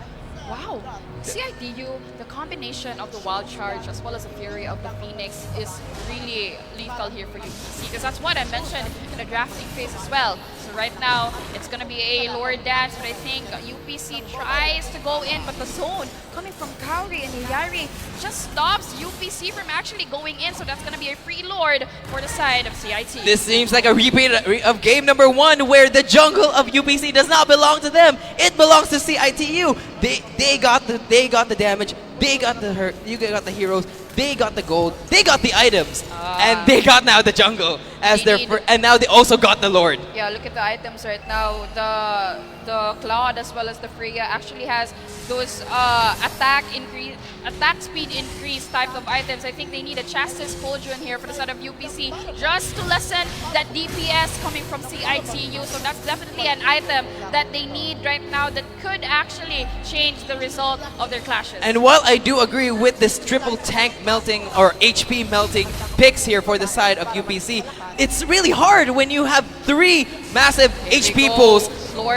wow, CIT-U, the combination of the wild charge as well as the fury of the Phoenix is really lethal here for UPC, because that's what I mentioned in the drafting phase as well. So right now, it's going to be a lore dance, but I think UPC tries to go in, but the zone coming from Kaori and Hiyari just stops UPC from actually going in, so that's going to be a free lord for the side of CIT. This seems like a repeat of game number 1 where the jungle of UPC does not belong to them. It belongs to CIT-U. They got the damage, they got the hurt, you got the heroes, they got the gold, they got the items, and they got now the jungle as and now they also got the lord. Yeah, look at the items right now. The Cloud as well as the Freya actually has those attack speed increase type of items. I think they need a Chassis Cauldron here for the side of UPC just to lessen that DPS coming from CIT-U. So that's definitely an item that they need right now that could actually change the result of their clashes. And while I do agree with this triple tank melting or HP melting picks here for the side of UPC, it's really hard when you have 3 massive HP pools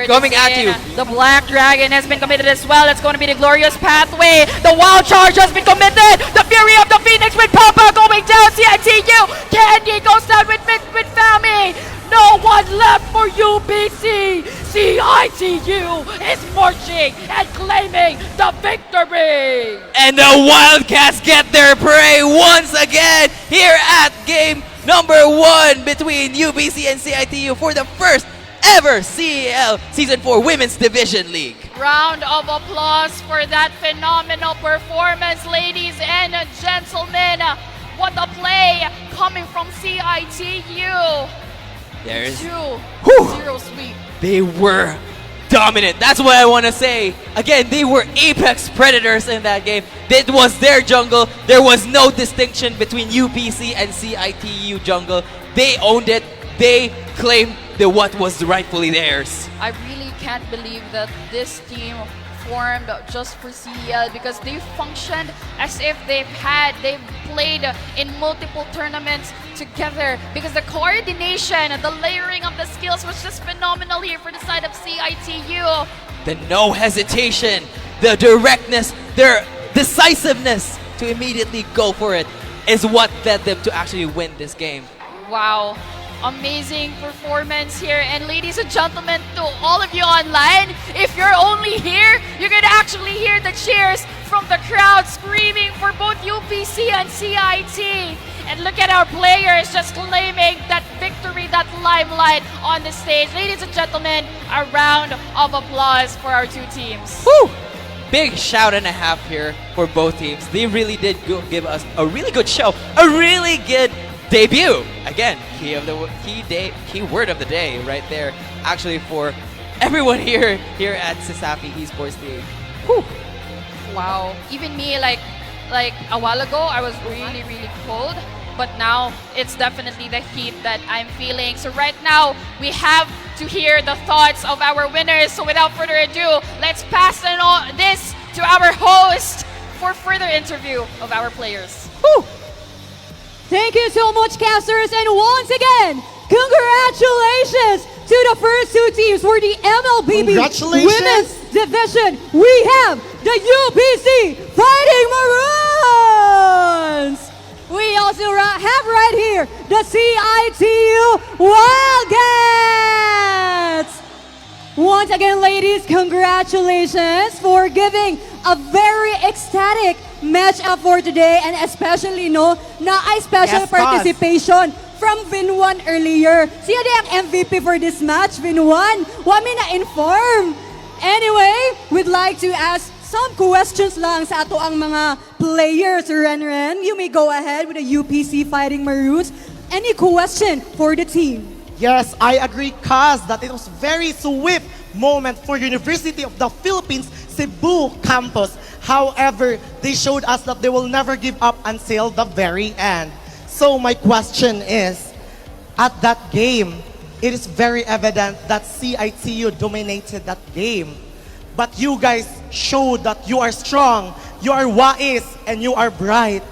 coming at you. The Black Dragon has been committed as well. It's going to be the Glorious Pathway. The Wild Charge has been committed. The Fury of the Phoenix with Papa going down. CIT-U. Candy goes down with Fami. No one left for UPC. CIT-U is marching and claiming the victory. And the Wildcats get their prey once again here at game number 1 between UPC and CIT-U for the first ever CEL Season 4 Women's Division League. Round of applause for that phenomenal performance, ladies and gentlemen. What a play coming from CIT-U. There's 2-0 sweep. They were dominant. That's what I want to say. Again, they were apex predators in that game. It was their jungle. There was no distinction between UPC and CIT-U jungle. They owned it. They claimed what was rightfully theirs. I really can't believe that this team formed just for CEL, because they functioned as if they've played in multiple tournaments together, because the coordination, the layering of the skills was just phenomenal here for the side of CIT-U. The no hesitation, the directness, their decisiveness to immediately go for it is what led them to actually win this game. Wow. Amazing performance here. And ladies and gentlemen, to all of you online, if you're only here, you can actually hear the cheers from the crowd screaming for both UPC and CIT. And look at our players just claiming that victory, that limelight on the stage. Ladies and gentlemen, a round of applause for our 2 teams. Woo! Big shout and a half here for both teams. They really did give us a really good show, a really good debut. Again, key word of the day right there, actually, for everyone here at CESAFI Esports League. Whew. Wow. Even me, like a while ago, I was really, really cold. but now it's definitely the heat that I'm feeling. So right now, we have to hear the thoughts of our winners. So without further ado, let's pass this to our host for further interview of our players. Woo! Thank you so much, casters, and once again, congratulations to the first two teams for the MLBB Women's Division. We have the UPC Fighting Maroons. We also have right here the CIT-U Wildcats. Once again, ladies, congratulations for giving a very ecstatic matchup for today, and especially na ay special participation from Vinwan earlier. Siya din ang MVP for this match, Vinwan. Wami na inform. Anyway, we'd like to ask some questions lang sa ato ang mga players. Ren, you may go ahead with the UPC Fighting Maroons. Any question for the team? Yes, I agree, Kaz, that it was very swift moment for University of the Philippines Cebu campus. However, they showed us that they will never give up until the very end. So my question is, at that game, it is very evident that CIT-U dominated that game. But you guys showed that you are strong, you are wise, and you are bright.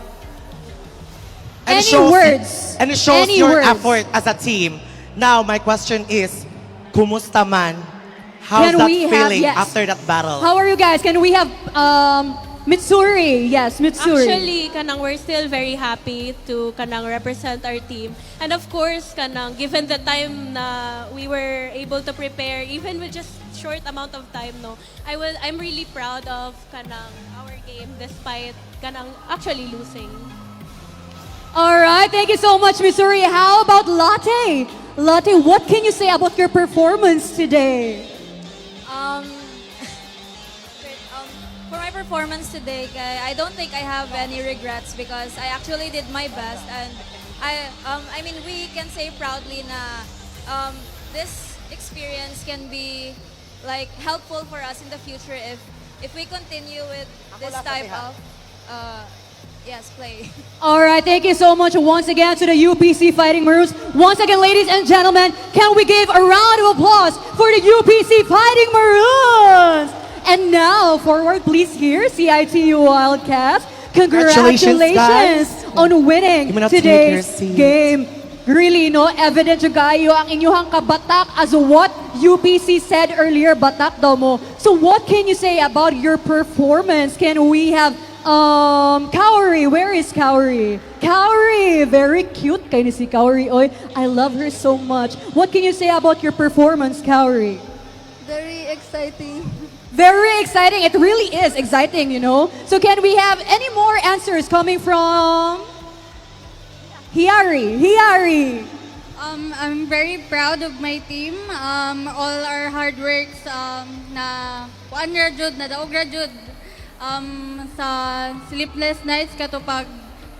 And it shows your effort as a team. Now, my question is, kumusta man? How's that feeling after that battle? How are you guys? Can we have Mitsuri? Yes, Mitsuri. Actually, we're still very happy to represent our team. And of course, given the time na we were able to prepare, even with just short amount of time, I'm really proud of our game despite actually losing. All right, thank you so much, Missouri. How about Latte? Latte, what can you say about your performance today? For my performance today, I don't think I have any regrets because I actually did my best, and I mean we can say proudly na this experience can be helpful for us in the future if we continue with this type of play. All right, thank you so much once again to the UPC Fighting Maroons. Once again, ladies and gentlemen, can we give a round of applause for the UPC Fighting Maroons? And now, forward please here, CIT-U Wildcats. Congratulations on winning today's game. Really, evident kayo ang inyong kabatak as what UPC said earlier, batak daw mo. So what can you say about your performance? Can we have Kaori? Where is Kaori? Kaori, very cute kay ni si Kaori. Oy, I love her so much. What can you say about your performance, Kaori? Very exciting. Very exciting. It really is exciting, So can we have any more answers coming from Hiari? Hiari. I'm very proud of my team. All our hard works na graduate na daog graduate sa sleepless nights katupag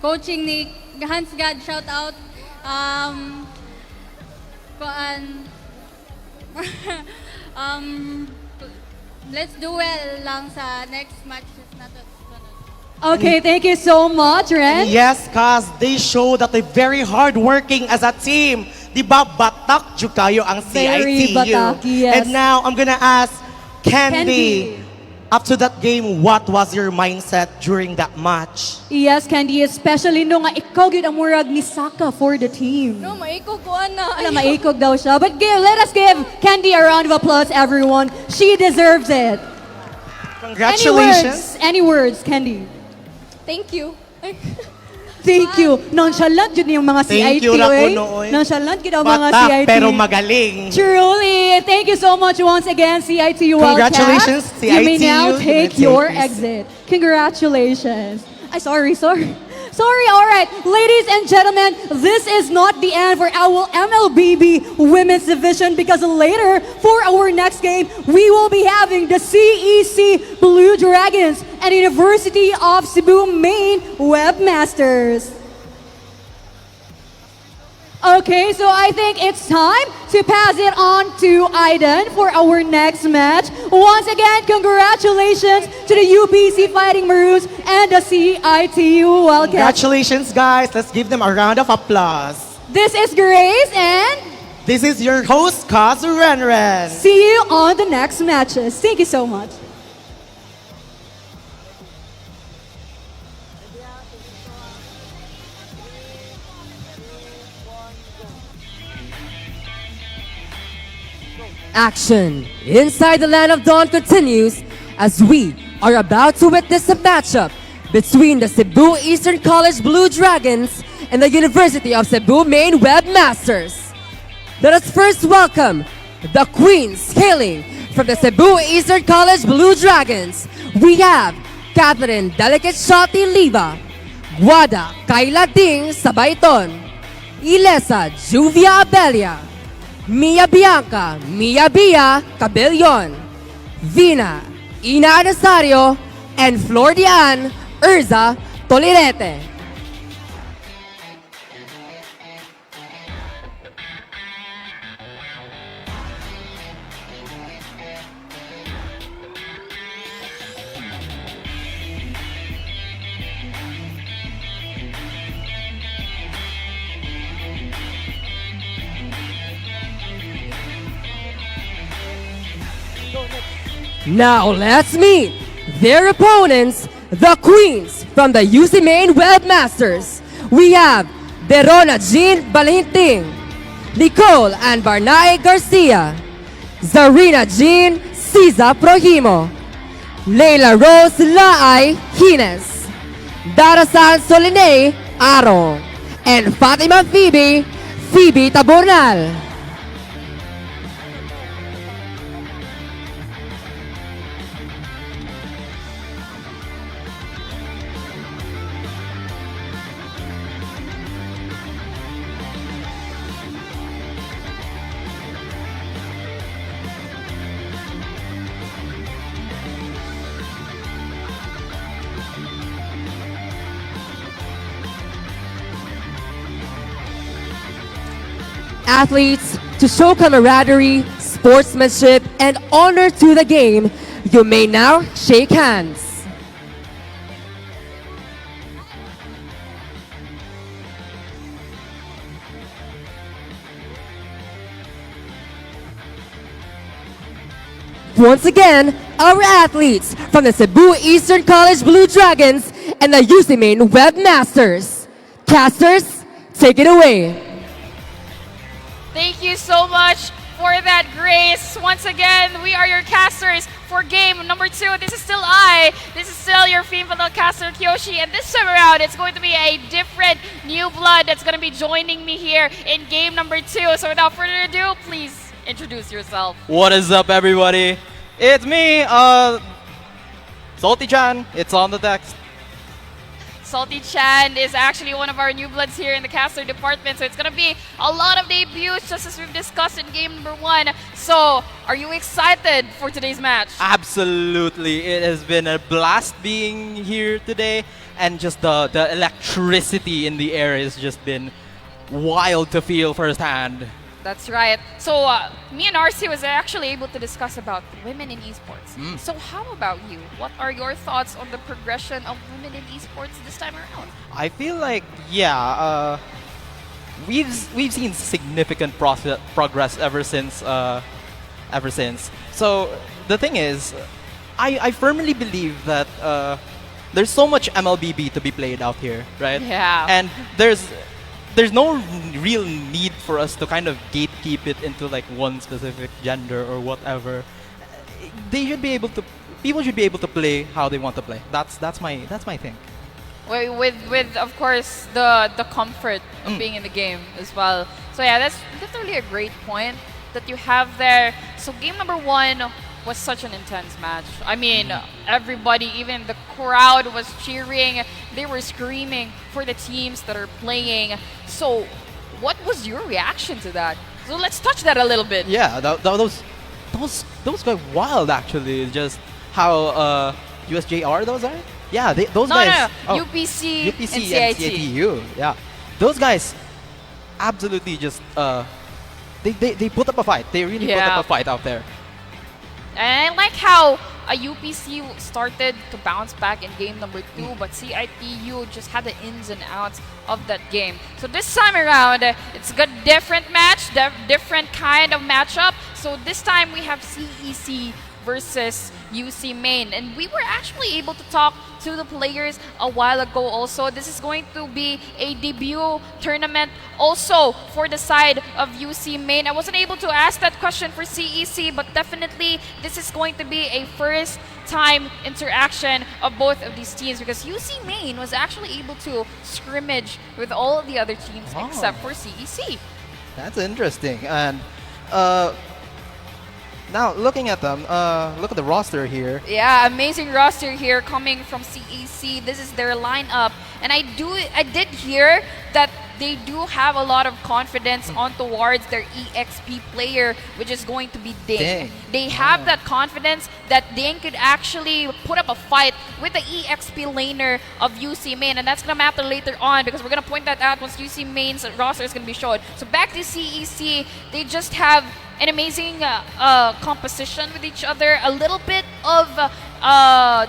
coaching ni Hans God, shout out. Let's do well lang sa next matches natin. Okay, thank you so much, Ren. Yes, cause they show that they're very hardworking as a team. Diba, batak jud kayo ang CIT-U. Batak, yes. And now, I'm gonna ask Candy. Up to that game, what was your mindset during that match? Yes, Candy, especially nung ikaw gyud ang murag ni Saka for the team. No, maikog ko ana. Maikog daw siya. But let us give Candy a round of applause, everyone. She deserves it. Congratulations. Any words, Candy? Thank you. Thank you. Nonchalant yun yung mga Thank CIT. you, Rakunoy. Nonchalant yun ang mga CIT. Pero magaling. Truly. Thank you so much once again, CIT-U Wildcats. Congratulations, CIT-U. You may now take your exit. Congratulations. Sorry. Sorry, all right. Ladies and gentlemen, this is not the end for our MLBB Women's Division because later, for our next game, we will be having the CEC Blue Dragons and University of Cebu Main Webmasters. Okay, so I think it's time to pass it on to Aiden for our next match. Once again, congratulations to the UPC Fighting Maroons and the CIT-U Wildcats. Congratulations, guys. Let's give them a round of applause. This is Grace and this is your host, Kaz Renren. See you on the next matches. Thank you so much. Action inside the land of Dawn continues as we are about to witness a matchup between the Cebu Eastern College Blue Dragons and the University of Cebu main webmasters. Let us first welcome the Queens hailing from the Cebu Eastern College Blue Dragons. We have Catherine Delicate Shoti Liva, Guada Kayla Ding Sabayton, Ilesa Juvia Abelia, Mia Bianca Mia Bia Cabellon, Vina Ina Anasario, and Flordian Urza Tolirete. Now let's meet their opponents, the Queens from the UC Main Webmasters. We have Verona Jean Balinting, Nicole and Barnay Garcia, Zarina Jean Ciza Prohimo, Leila Rose Laay Hines, Darasan Soline Aro, and Fatima Phoebe Taburnal. Athletes, to show camaraderie, sportsmanship, and honor to the game, you may now shake hands. Once again, our athletes from the Cebu Eastern College Blue Dragons and the UC Main Webmasters. Casters, take it away. Thank you so much for that, Grace. Once again, we are your casters for game number 2. This is still This is still your female caster, Kyoshi. And this time around, it's going to be a different new blood that's going to be joining me here in game number 2. So without further ado, please introduce yourself. What is up, everybody? It's me, Salty-chan. It's on the text. Salty Chan is actually one of our new bloods here in the caster department, so it's gonna be a lot of debuts just as we've discussed in game number 1. So, are you excited for today's match? Absolutely. It has been a blast being here today, and just the electricity in the air has just been wild to feel firsthand. That's right. So, me and RC was actually able to discuss about women in esports. So how about you? What are your thoughts on the progression of women in esports this time around? I feel like, yeah, we've seen significant progress ever since. So the thing is, I firmly believe that there's so much MLBB to be played out here, right? Yeah. And there's no real need for us to kind of gatekeep it into like one specific gender or whatever. People should be able to play how they want to play. That's my thing. With of course the comfort of being in the game as well. So yeah, that's definitely a great point that you have there. So game number 1 was such an intense match. I mean, everybody, even the crowd was cheering. They were screaming for the teams that are playing. So what was your reaction to that? So let's touch that a little bit. Yeah, those guys wild actually. Just how USJR those are? Yeah, those guys. No. UPC and CIT-U. Yeah, those guys absolutely just they put up a fight. They really put Yeah. up a fight out there. And I like how a UPC started to bounce back in game number 2, but CIT-U just had the ins and outs of that game. So this time around, it's a different match, different kind of matchup. So this time we have CEC versus UC Main, and we were actually able to talk to the players a while ago also. This is going to be a debut tournament also for the side of UC Main. I wasn't able to ask that question for CEC, but definitely this is going to be a first time interaction of both of these teams, because UC Main was actually able to scrimmage with all of the other teams except for CEC. That's interesting. And now looking at them, look at the roster here. Yeah, amazing roster here coming from CEC. This is their lineup, and I did hear that they do have a lot of confidence on towards their EXP player, which is going to be Ding. They have that confidence that Ding could actually put up a fight with the EXP laner of UC Main, and that's gonna matter later on because we're gonna point that out once UC Main's roster is gonna be shown. So back to CEC, they just have an amazing composition with each other, a little bit of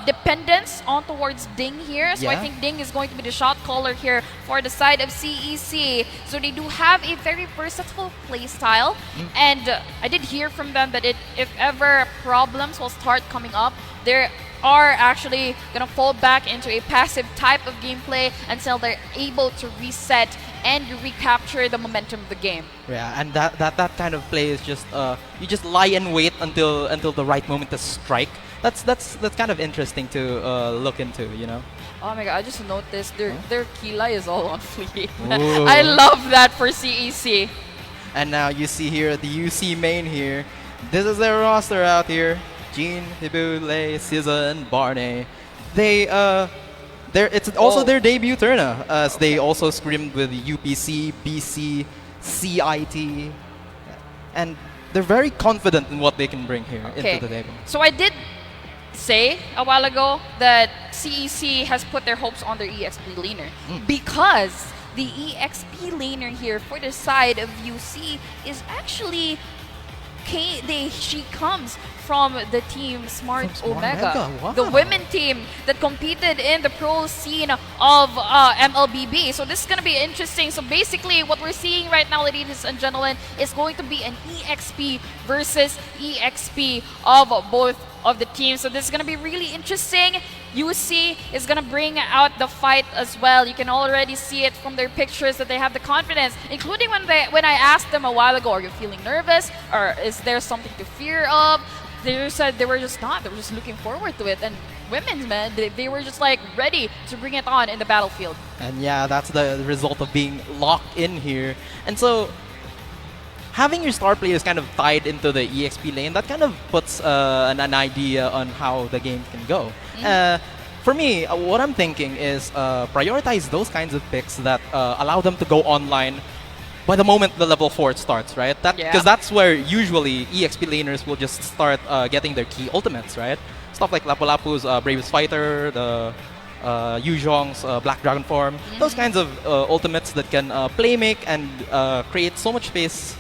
dependence on towards Ding here. So I think Ding is going to be the shot caller here for the side of CEC. So they do have a very versatile play style, and I did hear from them that if ever problems will start coming up, they are actually gonna fall back into a passive type of gameplay until they're able to reset and recapture the momentum of the game. Yeah, and that kind of play is just you just lie in wait until the right moment to strike. That's kind of interesting to look into, you know. Oh my god, I just noticed their Kila is all on fleek. Ooh. I love that for CEC. And now you see here the UC Main here. This is their roster out here. Jean, Hibule, SZA, and Barney. It's also their debut tournament, as they also scrimmed with UPC, BC, CIT, and they're very confident in what they can bring here into the table. So I did say a while ago that CEC has put their hopes on their EXP laner because the EXP laner here for the side of UC is actually she comes from the team Smart Omega, Wow. the women team that competed in the pro scene of MLBB. So this is going to be interesting. So basically what we're seeing right now, ladies and gentlemen, is going to be an EXP versus EXP of both of the teams. So this is going to be really interesting. UC is going to bring out the fight as well. You can already see it from their pictures that they have the confidence, including when I asked them a while ago, are you feeling nervous or is there something to fear of? They said they were just not. They were just looking forward to it. And women's, man, they were just like ready to bring it on in the battlefield. And yeah, that's the result of being locked in here. And so having your star players kind of tied into the EXP lane, that kind of puts an idea on how the game can go. For me, what I'm thinking is prioritize those kinds of picks that allow them to go online by the moment the level 4 starts, right? Because that's where usually EXP laners will just start getting their key ultimates, right? Stuff like Lapu-Lapu's Bravest Fighter, the Yuzhong's Black Dragon form, those kinds of ultimates that can play make and create so much space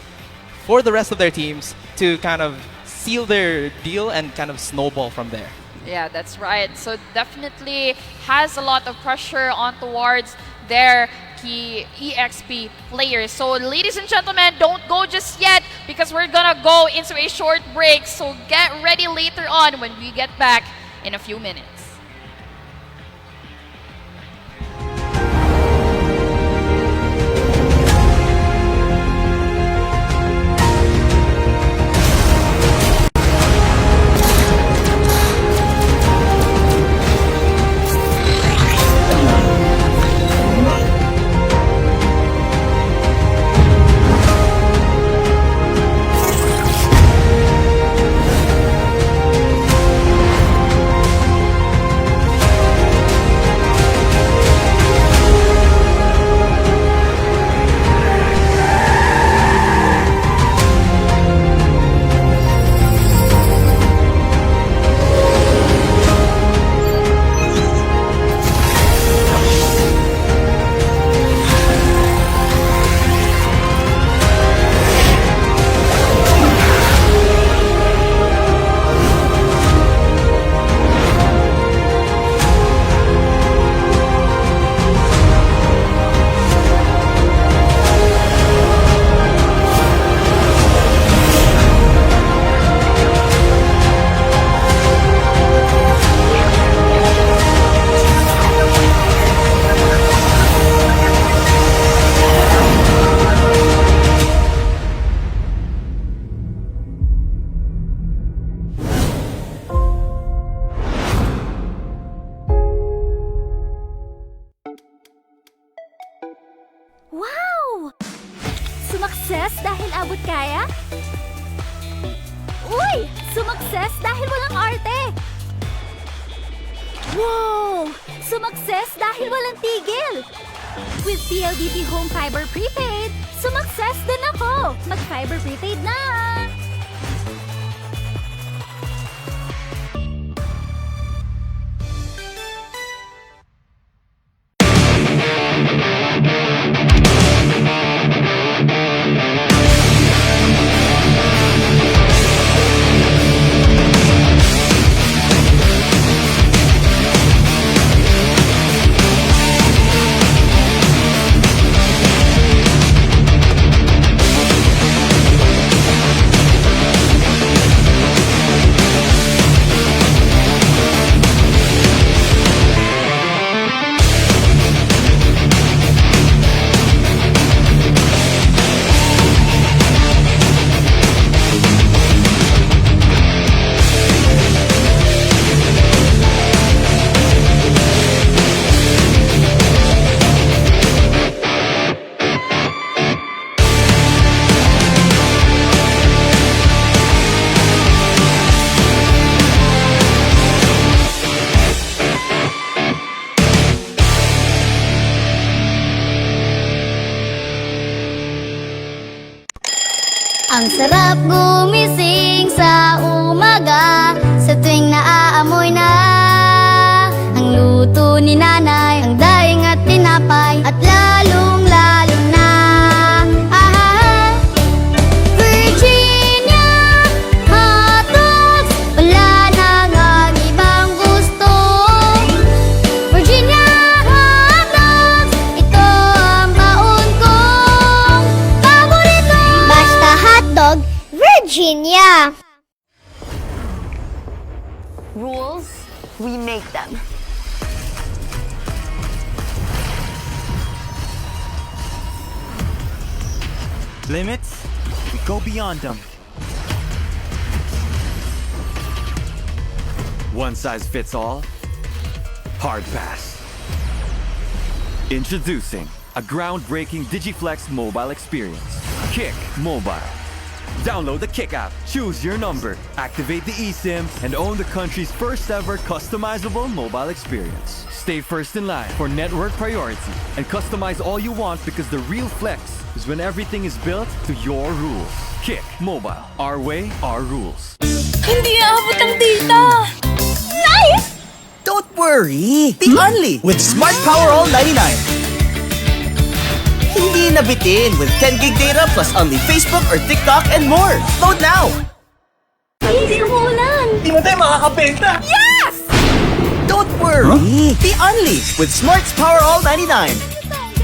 for the rest of their teams to kind of seal their deal and kind of snowball from there. Yeah, that's right. So definitely has a lot of pressure on towards their key EXP players. So ladies and gentlemen, don't go just yet because we're gonna go into a short break. So get ready later on when we get back in a few minutes. Wow! Sumakses dahil abot kaya? Uy! Sumakses dahil walang arte! Wow! Sumakses dahil walang tigil! With PLDT Home Fiber Prepaid, sumakses din ako! Mag-Fiber Prepaid na! Ang sarap gumising sa umaga, sa tuwing naaamoy na ang luto ni nanay, ang daing at tinapay, at lalong-lalo na Virginia hotdogs, wala nang ang ibang gusto. Virginia hotdogs, ito ang baon kong paborito. Basta hotdog, Virginia. Rules, we make them. Limits, we go beyond them. One size fits all? Hard pass. Introducing a groundbreaking Digiflex mobile experience. Kick Mobile. Download the Kick app, choose your number, activate the eSIM, and own the country's first ever customizable mobile experience. Stay first in line for network priority and customize all you want, because the real flex is when everything is built to your rules. Kick Mobile. Our way, our rules. Hindi aabot ang data! Nice! Don't worry! Be only with Smart Power All 99. Hindi nabitin with 10 gig data plus only Facebook or TikTok and more. Load now! Hindi umuulan! Di mo tayo makakabenta! Yes! Don't worry! Be only with Smart's Power All 99.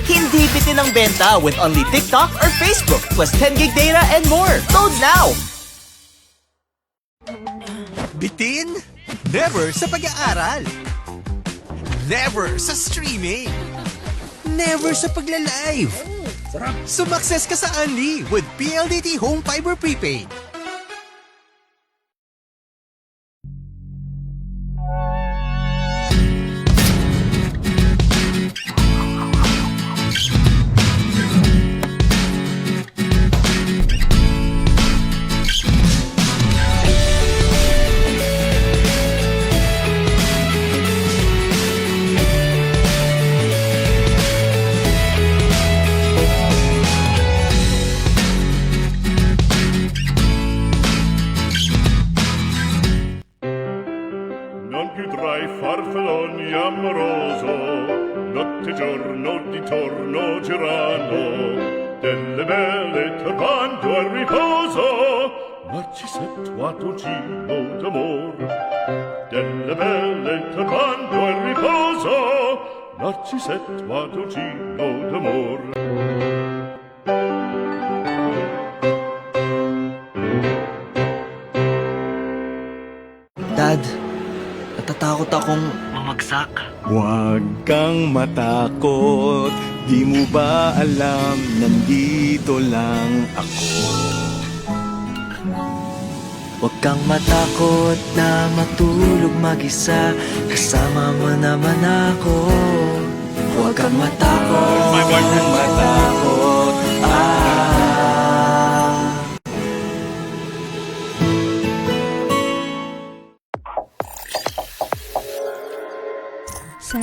Hindi bitin ang benta with only TikTok or Facebook plus 10 gig data and more. Load now! Bitin? Never sa pag-aaral. Never sa streaming. Never sa pagla-live. Sumakses ka sa Unli with PLDT Home Fiber Prepaid. Non più tra i farfalloni amoroso, notte e giorno di torno girano, delle belle turbando al riposo, Narcisetto gino d'amor. Delle belle turbando al riposo, Narcisetto gino d'amor. Dad, natatakot akong mamagsak. Huwag kang matakot, di mo ba alam, nandito lang ako. Huwag kang matakot na matulog mag-isa, kasama mo naman ako. Huwag kang matakot, huwag kang matakot.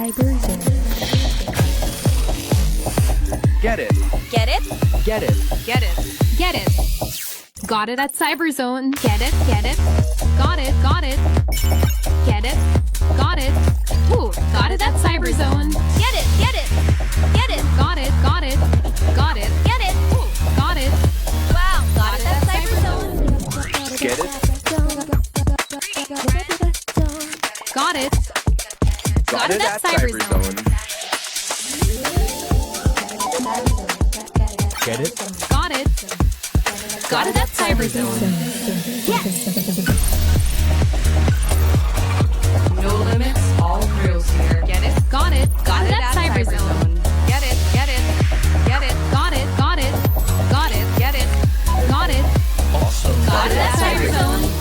Cyber Zone. Get it. Get it? Get it. Get it. Get it. Got it at Cyberzone. Get it, get it. Got it, got it. Get it, got it. Ooh, got it at Cyberzone. Get it, get it. Get it. Got it, got it. Got it. Get it. Ooh, got it. Wow, got it at Cyberzone. Get it. Got it. Got it at Cyberzone. Get it. Got it. Got it at Cyberzone. No limits, all thrills here. Get it? Got it. Got it at Cyberzone. Get it, get it, get it. Got it, got it. Got it, Get it. got it. Awesome. Got it at Cyberzone.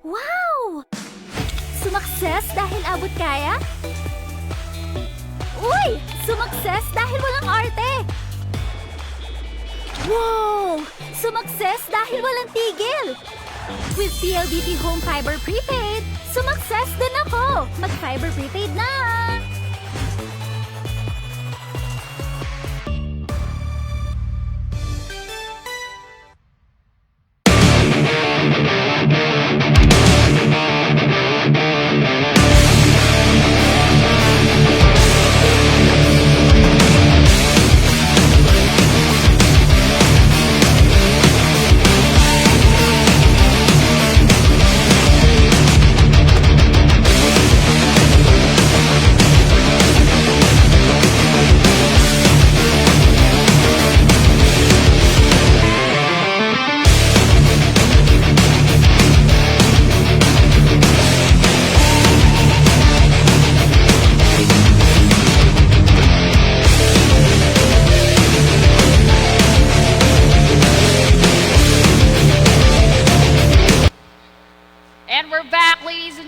Wow! Sumakses dahil abot kaya? Uy! Sumakses dahil walang arte! Wow! Sumakses dahil walang tigil! With PLDT Home Fiber Prepaid, sumakses din ako! Mag-Fiber Prepaid na!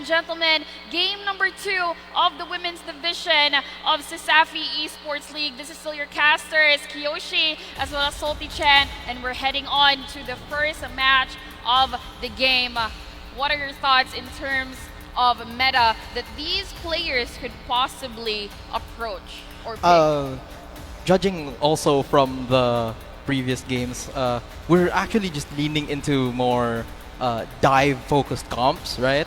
Gentlemen, game number 2 of the women's division of CESAFI Esports League. This is still your casters, Kiyoshi as well as Salty Chen, and we're heading on to the first match of the game. What are your thoughts in terms of meta that these players could possibly approach or pick? Judging also from the previous games, we're actually just leaning into more dive-focused comps, right?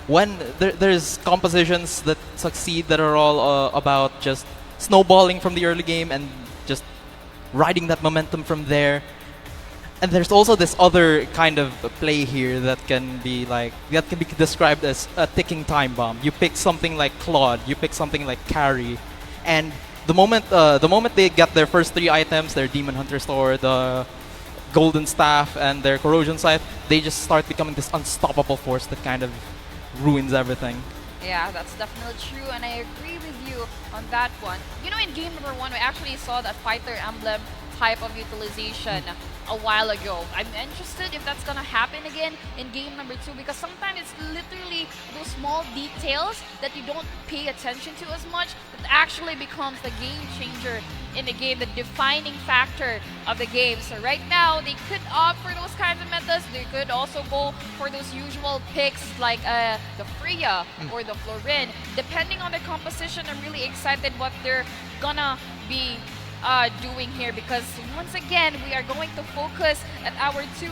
When there's compositions that succeed that are all about just snowballing from the early game and just riding that momentum from there. And there's also this other kind of play here that can be described as a ticking time bomb. You pick something like Claude, you pick something like Carry, and the moment they get their first 3 items, their Demon Hunter Sword, the Golden Staff, and their Corrosion Scythe, they just start becoming this unstoppable force that kind of ruins everything. Yeah, that's definitely true, and I agree with you on that one. You know, in game number 1, we actually saw that fighter emblem type of utilization a while ago. I'm interested if that's gonna happen again in game number 2, because sometimes it's literally those small details that you don't pay attention to as much that actually becomes the game changer in the game, the defining factor of the game. So right now, they could opt for those kinds of methods. They could also go for those usual picks like the Freya or the Florin. Depending on the composition, I'm really excited what they're gonna be doing here, because once again we are going to focus at our 2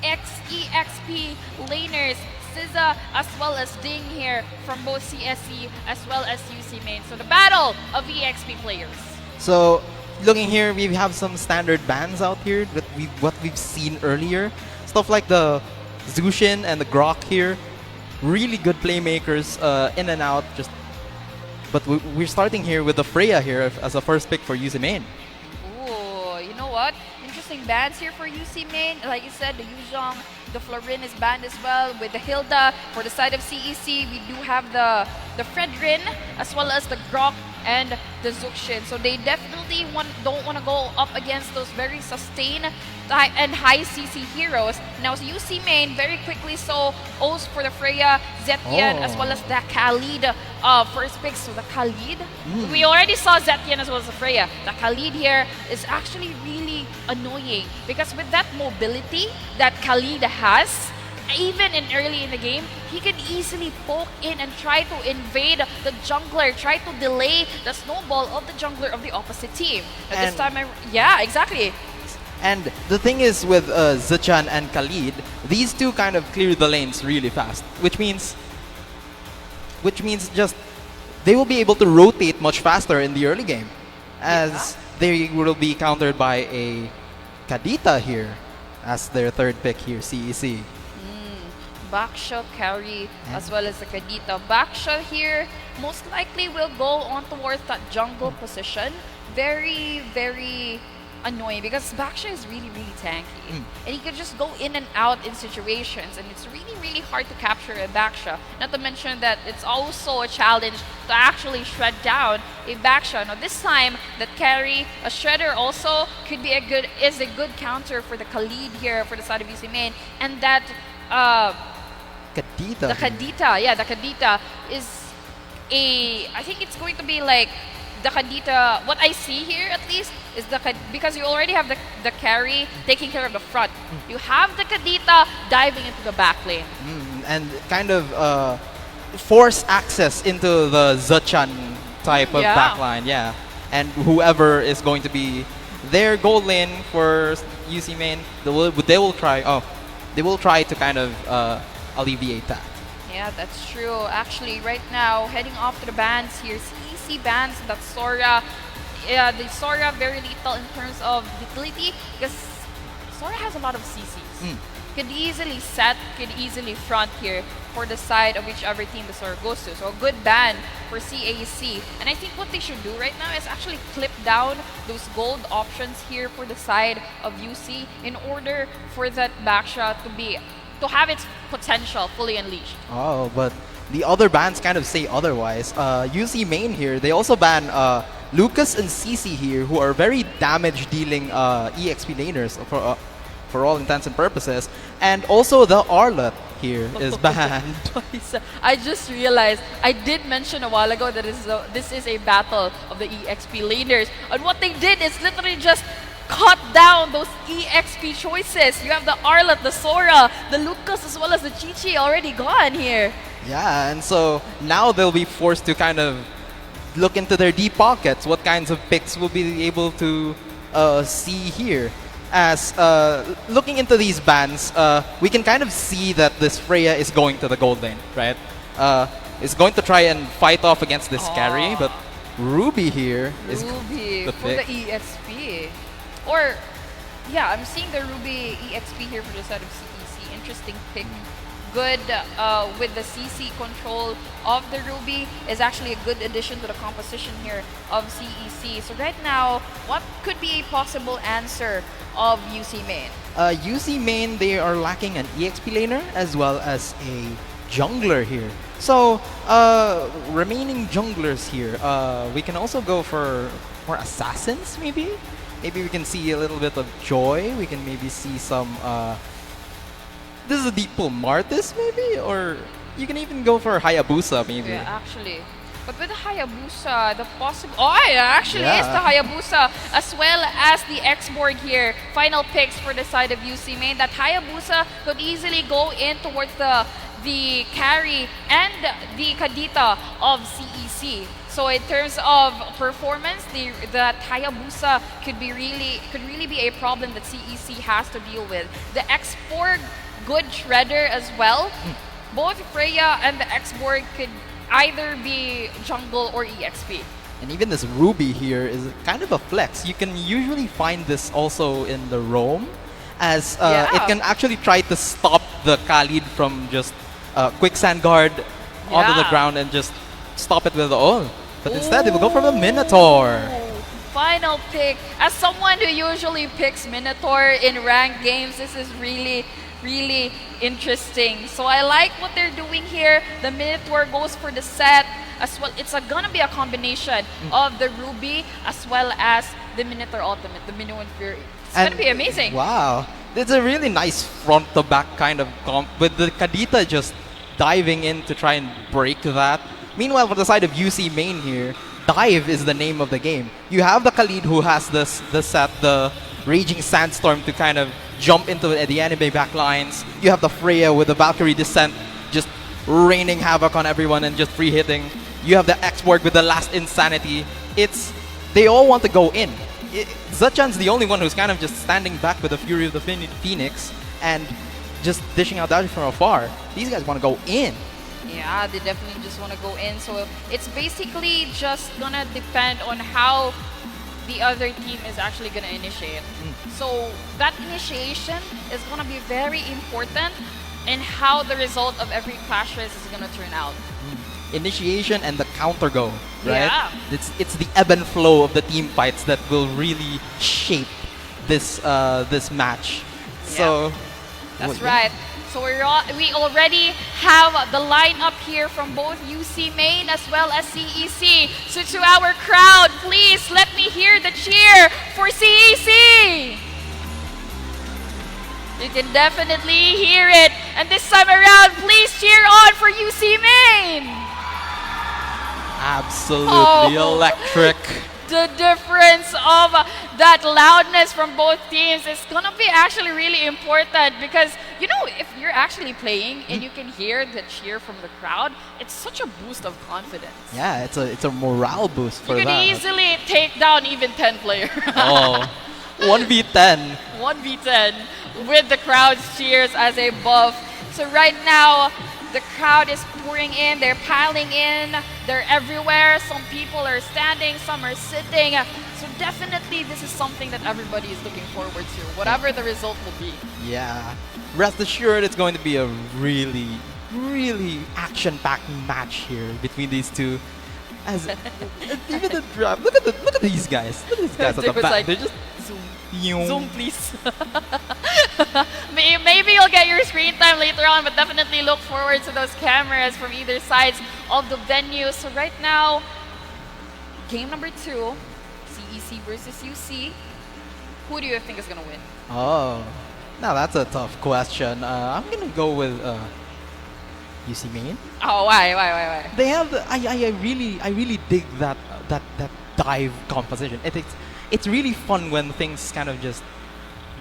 EXP laners, SISA as well as Ding here from both CSE as well as UC main. So the battle of EXP players. So looking here, we have some standard bans out here that what we've seen earlier. Stuff like the Zushin and the Grok here. Really good playmakers in and out. But we're starting here with the Freya here as a first pick for UC main. Ooh, you know what? Interesting bans here for UC main. Like you said, the Yuzhong, the Florin is banned as well. With the Hilda, for the side of CEC, we do have the Fredrin as well as the Grok and the Zuxin. So they definitely don't want to go up against those very sustained and high CC heroes. Now UC main very quickly so O's for the Freya, Zetian as well as the Khalid first pick. So the Khalid, we already saw Zetian as well as the Freya. The Khalid here is actually really annoying because with that mobility that Khalid has, even early in the game, he can easily poke in and try to invade the jungler, try to delay the snowball of the jungler of the opposite team. At this time, yeah, exactly. And the thing is with Zichan and Khalid, these two kind of clear the lanes really fast, which means just they will be able to rotate much faster in the early game, as they will be countered by a Kadita here as their third pick here, CEC. Baksha carry as well as the Kadita. Baksha here most likely will go on towards that jungle position. Very, very annoying because Baksha is really, really tanky. And he can just go in and out in situations, and it's really, really hard to capture a Baksha. Not to mention that it's also a challenge to actually shred down a Baksha. Now this time, that carry, a Shredder also could be a good counter for the Khalid here for the side of UC main. And that Kadita. The Kadita, yeah, the Kadita is I think it's going to be like the Kadita, what I see here at least, is because you already have the carry taking care of the front. You have the Kadita diving into the back lane. And kind of force access into the Zachan type of backline, yeah. And whoever is going to be their goal lane for UC main, they will try to kind of alleviate that. Yeah, that's true. Actually, right now, heading off to the bans here, CEC bans that Sora. Yeah, the Sora very lethal in terms of utility because Sora has a lot of CCs. Could easily set, could easily front here for the side of whichever team the Sora goes to. So a good ban for CAC. And I think what they should do right now is actually clip down those gold options here for the side of UC in order for that Baksha to have its potential fully unleashed. Oh, but the other bans kind of say otherwise. UC main here, they also ban Lucas and CC here, who are very damage-dealing EXP laners for all intents and purposes. And also the Arlet here is banned. I just realized, I did mention a while ago that this is a battle of the EXP laners. And what they did is literally just cut down those EXP choices. You have the Arlet, the Sora, the Lucas, as well as the Chi-Chi already gone here. Yeah, and so now they'll be forced to kind of look into their deep pockets. What kinds of picks will be able to see here? As looking into these bans, we can kind of see that this Freya is going to the gold lane, right? Is going to try and fight off against this carry, but Ruby here is the for the EXP. Or, yeah, I'm seeing the Ruby EXP here for the side of CEC. Interesting pick. Good with the CC control of the Ruby is actually a good addition to the composition here of CEC. So right now, what could be a possible answer of UC main? UC main, they are lacking an EXP laner as well as a jungler here. So, remaining junglers here, we can also go for more assassins, maybe? Maybe we can see a little bit of Joy. We can maybe see some... this is a deep pull Martis, maybe? Or you can even go for Hayabusa, maybe. Yeah, actually. But with the Hayabusa, the possible... Oh, yeah, actually is the Hayabusa, as well as the X-Board here. Final picks for the side of UC Main. That Hayabusa could easily go in towards the carry and the Kadita of CEC. So in terms of performance, that Hayabusa could really be a problem that CEC has to deal with. The X-Board, good shredder as well. Both Freya and the X-Board could either be jungle or EXP. And even this Ruby here is kind of a flex. You can usually find this also in the roam, as it can actually try to stop the Khalid from just quicksand guard onto the ground and just stop it with the ult. But instead, they will go for the Minotaur. Final pick. As someone who usually picks Minotaur in ranked games, this is really interesting. So I like what they're doing here. The Minotaur goes for the set as well. It's gonna be a combination of the Ruby as well as the Minotaur Ultimate, the Minoan Fury. It's gonna be amazing. Wow. It's a really nice front to back kind of comp with the Kadita just diving in to try and break that. Meanwhile, for the side of UC Main here, Dive is the name of the game. You have the Khalid who has the set, the Raging Sandstorm to kind of jump into the enemy backlines. You have the Freya with the Valkyrie Descent just raining havoc on everyone and just free hitting. You have the X-Borg with the last Insanity. They all want to go in. Zachan's the only one who's kind of just standing back with the Fury of the Phoenix and just dishing out damage from afar. These guys want to go in. Yeah, they definitely just want to go in. So it's basically just gonna depend on how the other team is actually gonna initiate. So that initiation is gonna be very important in how the result of every clash race is gonna turn out. Initiation and the counter go, right? Yeah. It's the ebb and flow of the team fights that will really shape this this match. So that's right. So we already have the lineup here from both UC Main as well as CEC. So to our crowd, please let me hear the cheer for CEC. You can definitely hear it. And this time around, please cheer on for UC Main. Absolutely electric. The difference of that loudness from both teams is gonna be actually really important, because you know, if you're actually playing and you can hear the cheer from the crowd, it's such a boost of confidence. Yeah, it's a morale boost for you that. You can easily take down even 10 players. 1v10. 1v10 with the crowd's cheers as a buff. So right now, the crowd is pouring in, they're piling in, they're everywhere. Some people are standing, some are sitting. So definitely this is something that everybody is looking forward to, whatever the result will be. Yeah. Rest assured, it's going to be a really, really action-packed match here between these two. As even the drive, look at these guys. Look at these guys at the back. Like, they're just zoom, please. Maybe you'll get your screen time later on, but definitely look forward to those cameras from either sides of the venue. So right now, game number 2, CEC versus UC. Who do you think is gonna win? Oh, now that's a tough question. I'm gonna go with UC Main. Oh, why? They have the, I really dig that dive composition. It's really fun when things kind of just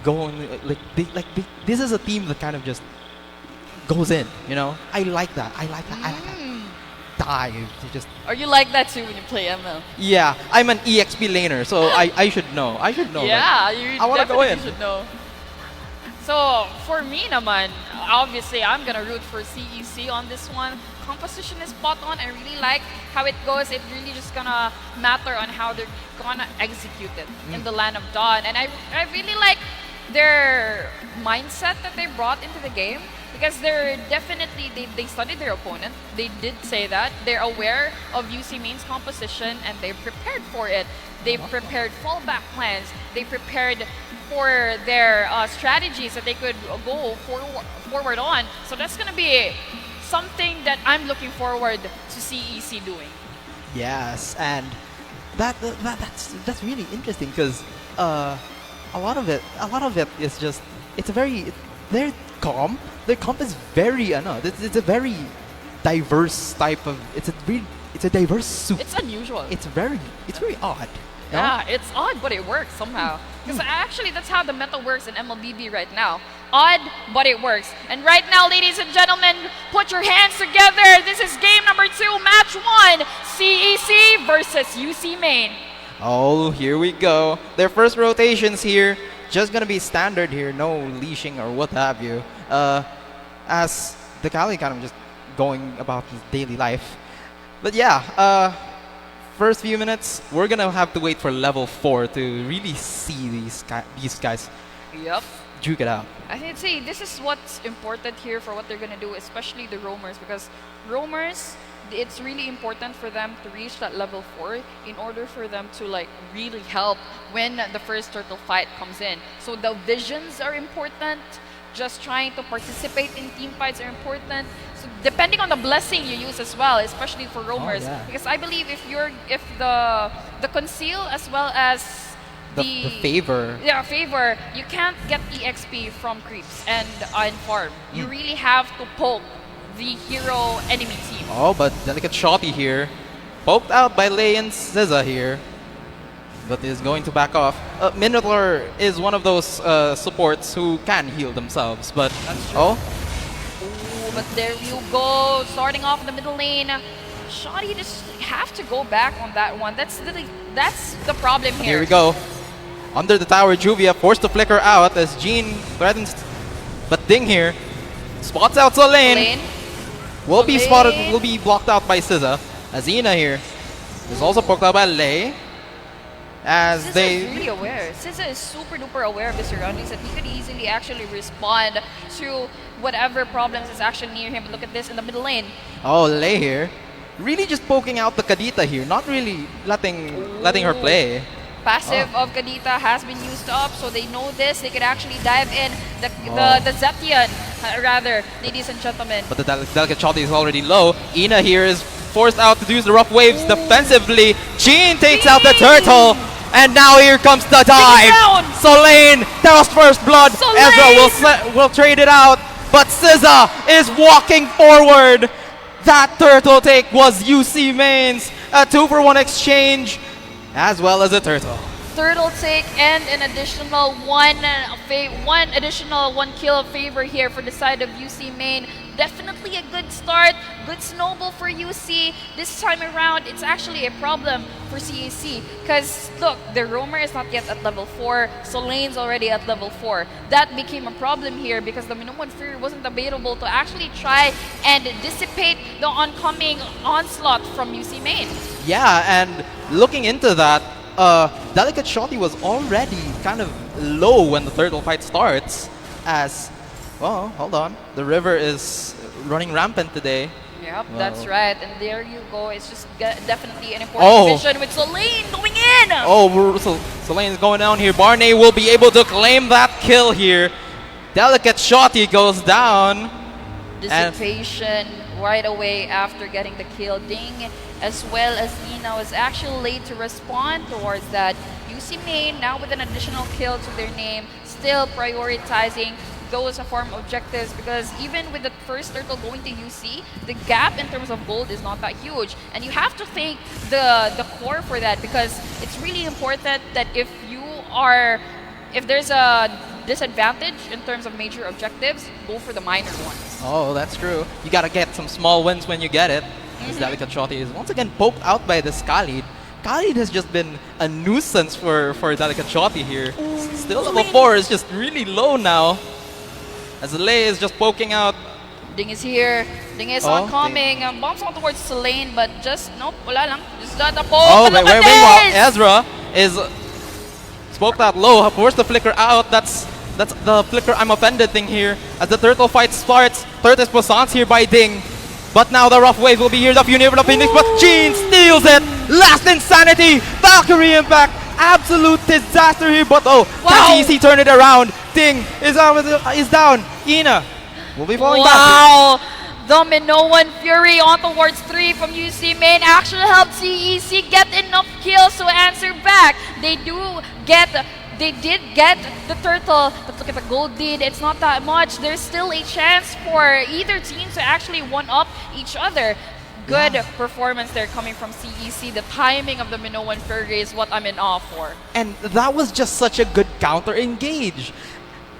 go on, this is a team that kind of just goes in, you know? I like that. Dive. Or you like that too when you play ML? Yeah, I'm an EXP laner, so I should know. Yeah, you I want to go in. Should know. So for me naman, obviously I'm gonna root for CEC on this one. Composition is spot on. I really like how it goes. It really just gonna matter on how they're gonna execute it in the Land of Dawn. And I really like their mindset that they brought into the game, because they're definitely, they studied their opponent. They did say that. They're aware of UC Main's composition and they prepared for it. They prepared fallback plans. They prepared for their strategies that they could go forward on. So that's going to be something that I'm looking forward to CEC doing. Yes, and that's really interesting because a lot of it is just they're calm. Their comp is very it's a very diverse type of it's a diverse soup. It's unusual. It's very odd. no? Yeah, it's odd, but it works somehow. Because actually, that's how the meta works in MLBB right now. Odd, but it works. And right now, ladies and gentlemen, put your hands together. This is game number 2, match 1, CEC versus UC Main. Oh, here we go. Their first rotations here, just gonna be standard here, no leashing or what have you. As the Cali kind of just going about his daily life. But yeah, first few minutes, we're gonna have to wait for level 4 to really see these guys. Yep. Duke it out. I think this is what's important here for what they're gonna do, especially the roamers, because roamers, it's really important for them to reach that level 4 in order for them to like really help when the first turtle fight comes in. So the visions are important. Just trying to participate in team fights are important. So depending on the blessing you use as well, especially for roamers, because I believe if the conceal as well as the favor. Yeah, favor. You can't get EXP from creeps and farm. You really have to poke the hero enemy team. Oh, but delicate shotty here, poked out by Lei and CESA here, but is going to back off. Minotaur is one of those supports who can heal themselves, but Ooh, but there you go, starting off in the middle lane. Shotty just have to go back on that one. That's the problem here. Here we go. Under the tower, Juvia forced to flicker out as Jean threatens, but Ding here spots out Solane. Will be spotted, will be blocked out by CESA. Azina here is also poked out by Lei. As CESA they is really aware. CESA is super duper aware of his surroundings that he could easily actually respond to whatever problems is actually near him. But look at this in the middle lane. Oh, Lei here, really just poking out the Kadita here, not really letting her play. Passive of Kadita has been used up, so they know this. They could actually dive in the Zetian, rather, ladies and gentlemen. But the delicate shot is already low. Ina here is forced out to use the rough waves defensively. Jean takes out the turtle, and now here comes the dive. Solane, Terra's first blood. Ezra will trade it out, but CESA is walking forward. That turtle take was UC Main's. A 2-for-1 exchange, as well as a turtle. Turtle take and an additional one kill favor here for the side of UC Main. Definitely a good start, good snowball for UC. This time around, it's actually a problem for CAC because look, the roamer is not yet at level 4, Solane's already at level 4. That became a problem here because the Minuman Fury wasn't available to actually try and dissipate the oncoming onslaught from UC Main. Yeah, and looking into that, Delicate Shotty was already kind of low when the turtle fight starts as, well, hold on, the river is running rampant today. Yep, that's right, and there you go, it's just definitely an important vision with Solane going in! Oh, Solane is going down here, Barney will be able to claim that kill here. Delicate Shotty goes down. Dissipation right away after getting the kill. Ding as well as Ina was actually late to respond towards that. UC Main now with an additional kill to their name, still prioritizing those farm objectives because even with the first turtle going to UC, the gap in terms of gold is not that huge. And you have to thank the core for that because it's really important that if there's a disadvantage in terms of major objectives, go for the minor ones. Oh, that's true. You gotta get some small wins when you get it. As Delicate Shotty is once again poked out by this Khalid. Khalid has just been a nuisance for Delicate Shotty here. Still level 4 is just really low now. As Lei is just poking out. Ding is here. Ding is oncoming. Bombs on towards Solane, but just, nope, wala lang. Just got the poke. Oh, wait. Ezra is poked out low. Forced the flicker out. That's the flicker I'm offended thing here. As the turtle fight starts, third is Poissance here by Ding. But now the rough wave will be here. The Fury of the Phoenix, but Jean steals it. Last Insanity. Valkyrie Impact. Absolute disaster here. But can CEC turn it around? Ding is down. Ina will be falling back. Wow. The Minoan Fury on towards 3 from UC Main actually helped CEC get enough kills to answer back. They did get the turtle, but look at the gold lead. It's not that much. There's still a chance for either team to actually one-up each other. Good performance there coming from CEC. The timing of the Minoan Fury is what I'm in awe for. And that was just such a good counter engage.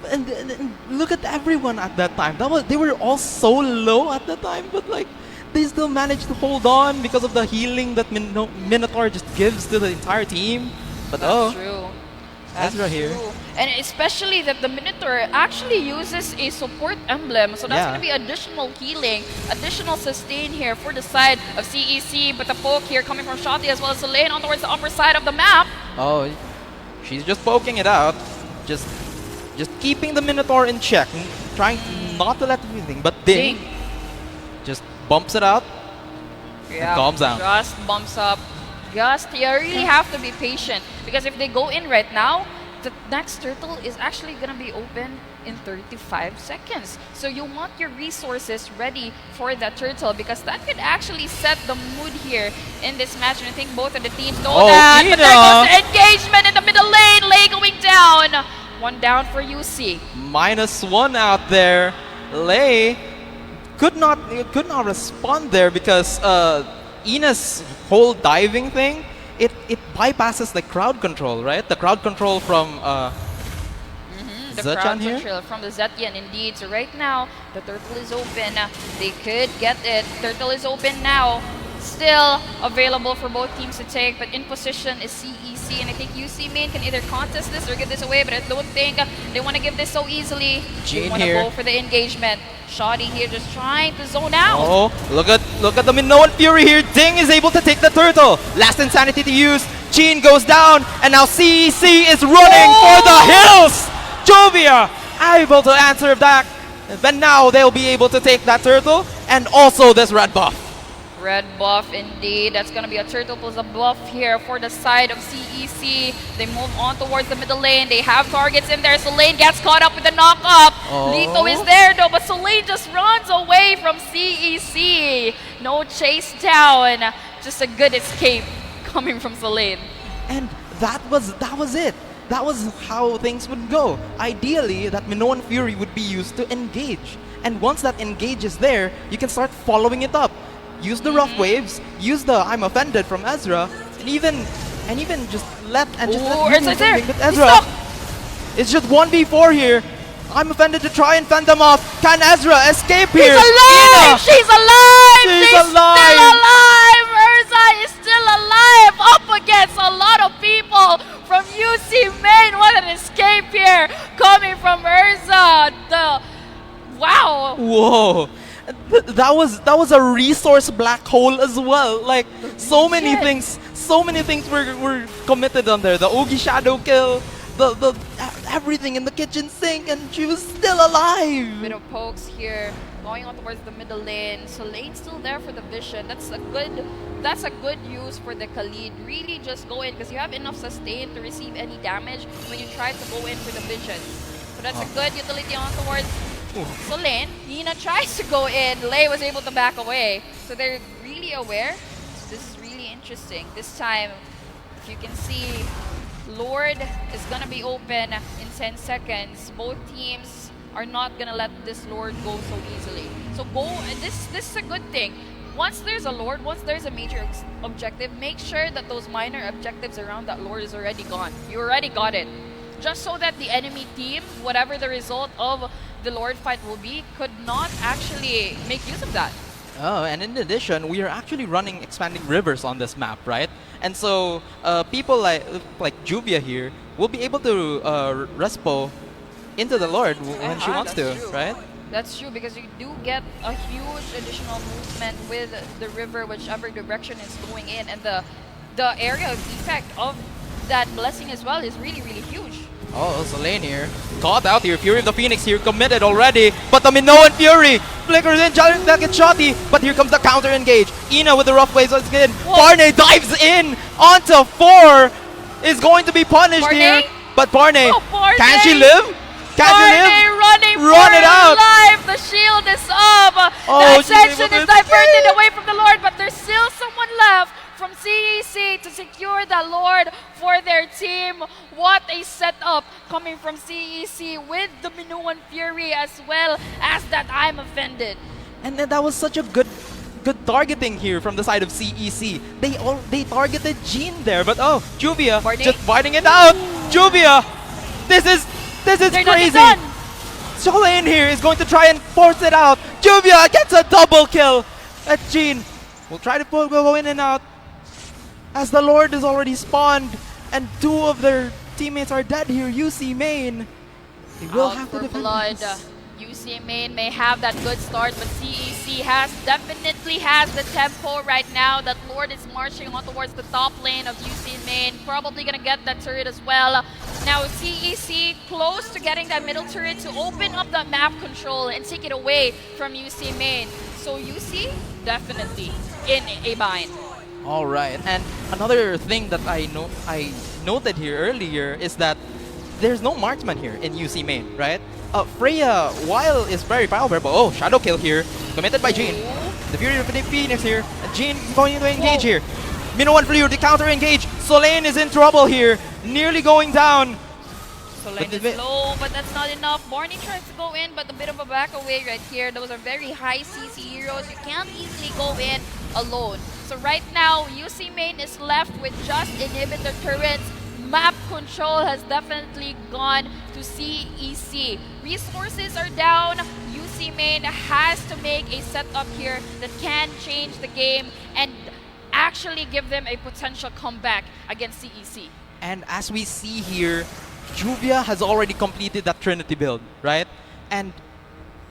And look at everyone at that time. They were all so low at the time, but like they still managed to hold on because of the healing that Minotaur just gives to the entire team. But That's true. Ezra here. And especially that the Minotaur actually uses a support emblem. So that's going to be additional healing, additional sustain here for the side of CEC. But the poke here coming from Shotty as well as Elaine on towards the upper side of the map. Oh, she's just poking it out. Just keeping the Minotaur in check. Trying not to let anything. But Ding just bumps it out. And calms down. Just bumps up. Just, you really have to be patient. Because if they go in right now, the next turtle is actually going to be open in 35 seconds. So you want your resources ready for that turtle because that could actually set the mood here in this match. And I think both of the teams know that. But there goes the engagement in the middle lane. Lei going down. One down for UC. -1 out there. Lei could not respond there because Ina's whole diving thing, it bypasses the crowd control, right? The crowd control from the crowd control from the Zetian indeed. So right now, the turtle is open. They could get it. Turtle is open now. Still available for both teams to take, but in position is CEC, and I think UC Main can either contest this or give this away, but I don't think they want to give this so easily. They want to go for the engagement. Shoddy here just trying to zone out. Oh, look at the Minoan Fury here. Ding is able to take the turtle. Last Insanity to use. Gene goes down, and now CEC is running for the hills. Jovia able to answer back, but now they'll be able to take that turtle and also this red buff. Red buff indeed. That's going to be a turtle plus a buff here for the side of CEC. They move on towards the middle lane. They have targets in there. Soleil gets caught up with the knock-up. Lito is there though, but Soleil just runs away from CEC. No chase down. Just a good escape coming from Soleil. And that was it. That was how things would go. Ideally, that Minoan Fury would be used to engage. And once that engage is there, you can start following it up. Use the rough waves, use the I'm offended from Ezra, and even just let there. With Ezra. It's just 1v4 here. I'm offended to try and fend them off. Can Ezra escape here? He's alive! She's alive! She's still alive! Urza is still alive! Up against a lot of people from UC Main. What an escape here coming from Urza. Wow! Whoa! That was a resource black hole as well. Like so many things were committed on there. The Ogi shadow kill, the everything in the kitchen sink, and she was still alive. Bit of pokes here, going on towards the middle lane. So lane's still there for the vision. That's a good use for the Khalid. Really just go in because you have enough sustain to receive any damage when you try to go in for the vision. So that's a good utility on towards Soleil. Nina tries to go in. Lei was able to back away. So they're really aware. This is really interesting. This time, if you can see, Lord is going to be open in 10 seconds. Both teams are not going to let this Lord go so easily. So this is a good thing. Once there's a Lord, once there's a major objective, make sure that those minor objectives around that Lord is already gone. You already got it. Just so that the enemy team, whatever the result of the Lord fight will be, could not actually make use of that. Oh, and in addition, we are actually running expanding rivers on this map, right? And so people like Juvia here will be able to respo into the Lord when she wants to, right? That's true, because you do get a huge additional movement with the river, whichever direction it's going in, and the area of effect of that blessing as well is really, really huge. Oh, Soleil here. Caught out here. Fury of the Phoenix here committed already. But the Minoan Fury flickers in. That gets shotty. But here comes the counter engage. Ina with the rough waves once again. Parnay dives in onto 4. Is going to be punished here. But Parnay, can she live? Barney running Run for it out. life. The shield is up. Oh, The she's able attention to is diverted away from the Lord, but there's still someone left from CEC to secure the Lord for their team. What a setup coming from CEC with the Minuan Fury as well as that I'm offended. And then that was such a good targeting here from the side of CEC. They targeted Jean there, but oh, Juvia just fighting it out. Juvia, this is crazy. Soleil here is going to try and force it out. Juvia gets a double kill at Jean. We'll try to go in and out as the Lord is already spawned and two of their teammates are dead here. UC Main, they will have to defend this. UC Main may have that good start, but CEC definitely has the tempo right now. That Lord is marching on towards the top lane of UC Main. Probably gonna get that turret as well. Now CEC close to getting that middle turret to open up the map control and take it away from UC Main. So UC definitely in a bind. All right, and another thing that I noted here earlier is that there's no marksman here in UC Main, right? Freya, while is very powerful, but oh, shadow kill here, committed by Jean. The Fury of the Phoenix here, and Jean is going to engage here. Minuan Fury, the counter engage. Solane is in trouble here, nearly going down. Solane is low, but that's not enough. Barney tries to go in, but a bit of a back away right here. Those are very high CC heroes. You can't easily go in alone. So right now, UC Main is left with just inhibitor turrets. Map control has definitely gone to CEC. Resources are down. UC Main has to make a setup here that can change the game and actually give them a potential comeback against CEC. And as we see here, Juvia has already completed that Trinity build, right? And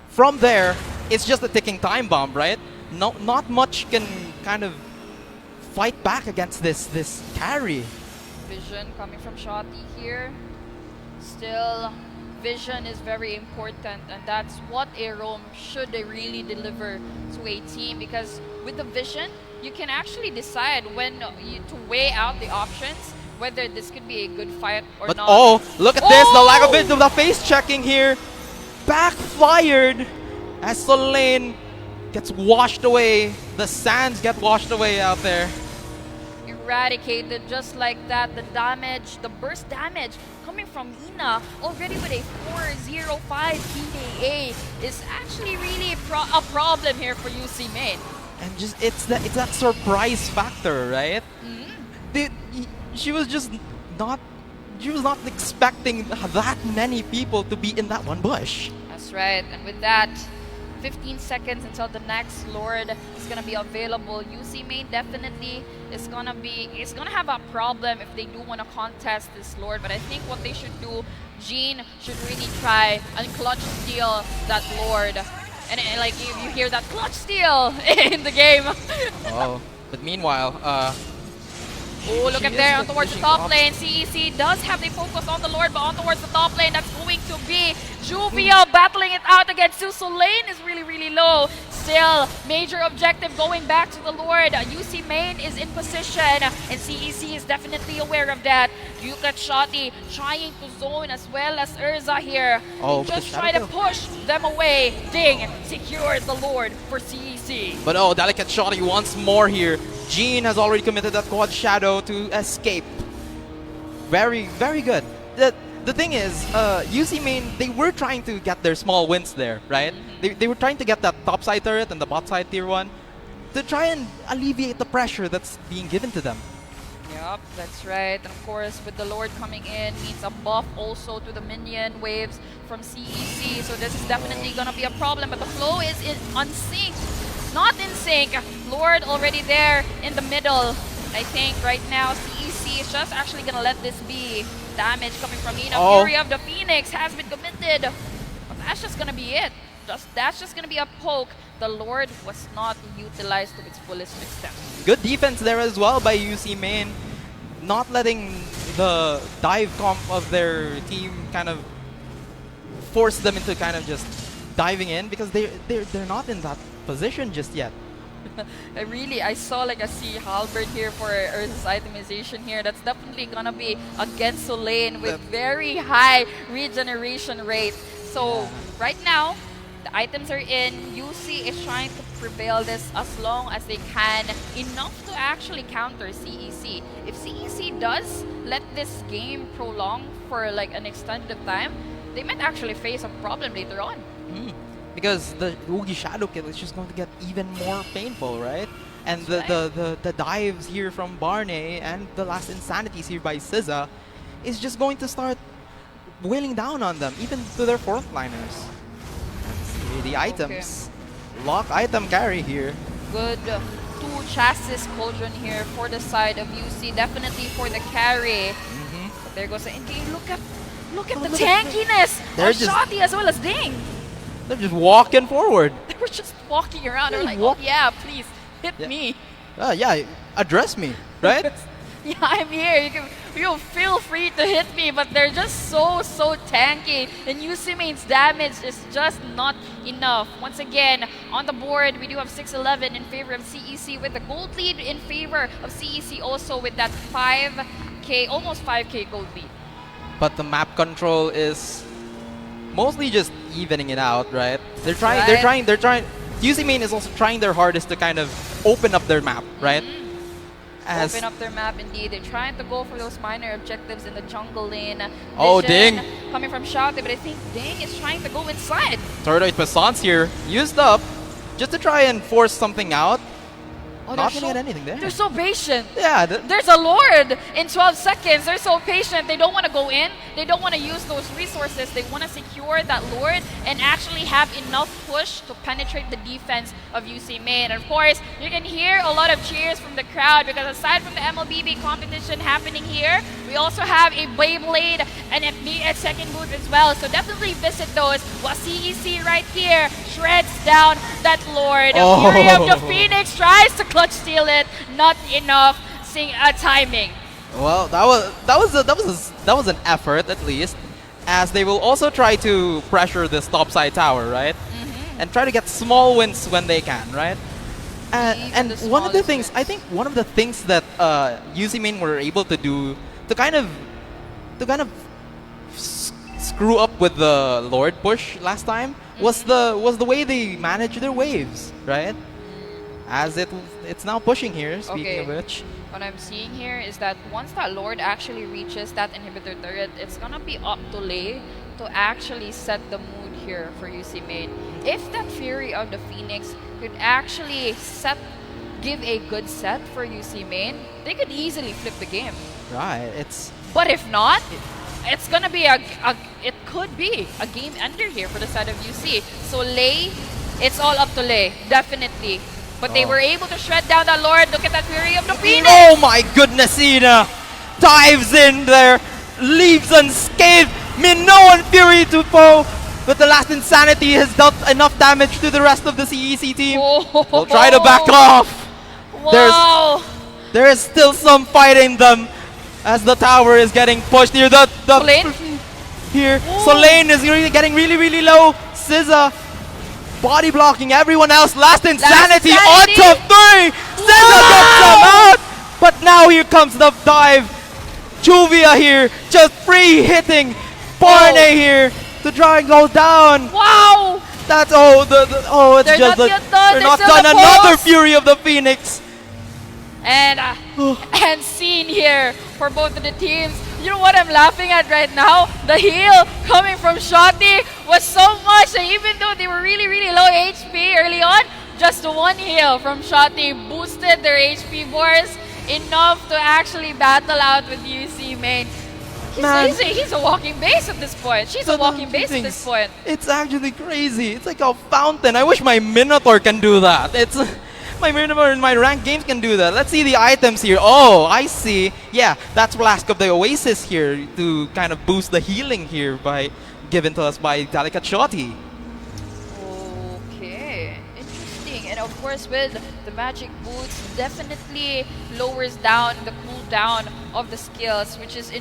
from there, it's just a ticking time bomb, right? Not much can kind of fight back against this carry. Vision coming from Shotty here. Still, vision is very important, and that's what a roam should really deliver to a team, because with the vision, you can actually decide when to weigh out the options, whether this could be a good fight or not. Oh, look at this, the lack of it of the face checking here. Backfired as Solane gets washed away. The sands get washed away out there. Eradicated just like that. The damage, the burst damage coming from Ina already with a 405 PDA is actually really a problem here for UC Main. And just it's that surprise factor, right? She was not expecting that many people to be in that one bush. That's right, and with that, 15 seconds until the next Lord is gonna be available. UC Main definitely is gonna have a problem if they do want to contest this Lord. But I think what they should do, Jean should really try and clutch steal that Lord. And like you hear that clutch steal in the game. Oh, but meanwhile, oh, look at there on towards the top lane. CEC does have the focus on the Lord, but on towards the top lane, that's going to be Juvia battling it out against Suso. Lane is really, really low. Still, major objective going back to the Lord. UC Main is in position, and CEC is definitely aware of that. Look at Shotty trying to zone as well as Urza here. Oh, just try to push them away. Ding secures the Lord for CEC. But oh, delicate Shotty once more here. Jean has already committed that quad shadow to escape. Very, very good. The thing is, UC Main, they were trying to get their small wins there, right? They were trying to get that top side turret and the bot side tier 1 to try and alleviate the pressure that's being given to them. Yep, that's right. And of course, with the Lord coming in, means a buff also to the minion waves from CEC. So this is definitely going to be a problem. But the flow is on sync. Not in sync. Lord already there in the middle. I think right now CEC is just actually gonna let this be. Damage coming from Ina. Fury of the Phoenix has been committed. But that's just gonna be it. That's just gonna be a poke. The Lord was not utilized to its fullest extent. Good defense there as well by UC Main. Not letting the dive comp of their team kind of force them into kind of just diving in, because they're not in that position just yet. I saw like a C halberd here for Earth's itemization here. That's definitely gonna be against Solane with very high regeneration rate. So right now, the items are in. UC is trying to prevail this as long as they can, enough to actually counter CEC. If CEC does let this game prolong for like an extended time, they might actually face a problem later on. Because the Oogie Shadow Kill is just going to get even more painful, right? And the dives here from Barney and the last Insanities here by SZA is just going to start wailing down on them, even to their fourth liners. The items. Lock item carry here. Good two chassis cauldron here for the side of UC, definitely for the carry. But there goes the engage. Look at the tankiness of Shotty as well as Ding. They're just walking forward. They were just walking around. They're like, oh yeah, please hit me. Yeah, address me, right? Yeah, I'm here. You feel free to hit me, but they're just so tanky. And UC Main's damage is just not enough. Once again, on the board, we do have 6-11 in favor of CEC with the gold lead in favor of CEC also with that 5K, almost 5K gold lead. But the map control is mostly just evening it out, right? They're trying. UC Main is also trying their hardest to kind of open up their map, right? Open up their map indeed. They're trying to go for those minor objectives in the jungle lane. Oh, Vision Ding! coming from Shouty, but I think Ding is trying to go inside. Tortoise Passants here, used up, just to try and force something out. Oh, Not gonna get anything there. They're so patient. Yeah. There's a Lord in 12 seconds. They're so patient. They don't want to go in. They don't want to use those resources. They want to secure that Lord and actually have enough push to penetrate the defense of UC Main. And of course, you can hear a lot of cheers from the crowd because aside from the MLBB competition happening here, we also have a Beyblade and a second booth as well. So definitely visit those. While CEC right here shreds down that Lord. Fury of the Phoenix tries to clutch steal it, not enough timing. Well, that was an effort at least, as they will also try to pressure this topside tower, right? And try to get small wins when they can, right? And one of the things, I think one of the things that UC Main were able to do to kind of screw up with the Lord push last time was the way they managed their waves, right? As it's now pushing here, speaking of which. What I'm seeing here is that once that Lord actually reaches that inhibitor turret, it's gonna be up to Lei to actually set the mood here for UC Main. If that Fury of the Phoenix could actually give a good set for UC Main, they could easily flip the game. Right, But if not, it's gonna be it could be a game ender here for the side of UC. So Lei, it's all up to Lei, definitely. But they were able to shred down that Lord. Look at that Fury of the Phoenix! Oh my goodness, Ina! Dives in there, leaves unscathed. Minoan Fury to foe. But the last Insanity has dealt enough damage to the rest of the CEC team. We'll try to back off. Wow. There is still some fight in them as the tower is getting pushed here. Solane is getting really low. SZA body blocking everyone else. Last Insanity on top 3. SZA gets them out. But now here comes the dive. Juvia here just free hitting Barney here to try and go down. Wow! That's it's just they're not done. Another Fury of the Phoenix. And seen here for both of the teams. You know what I'm laughing at right now? The heal coming from Shotty was so much that even though they were really low HP early on, just one heal from Shotty boosted their HP bars enough to actually battle out with UC Main. He's a walking base at this point. She's a walking base at this point. It's actually crazy. It's like a fountain. I wish my Minotaur can do that. My Minotaur in my ranked games can do that. Let's see the items here. Oh, I see. Yeah, that's Flask of the Oasis here to kind of boost the healing here given to us by Delicate Shotty. Okay, interesting. And of course with the magic boots, definitely lowers down the cooldown of the skills, which is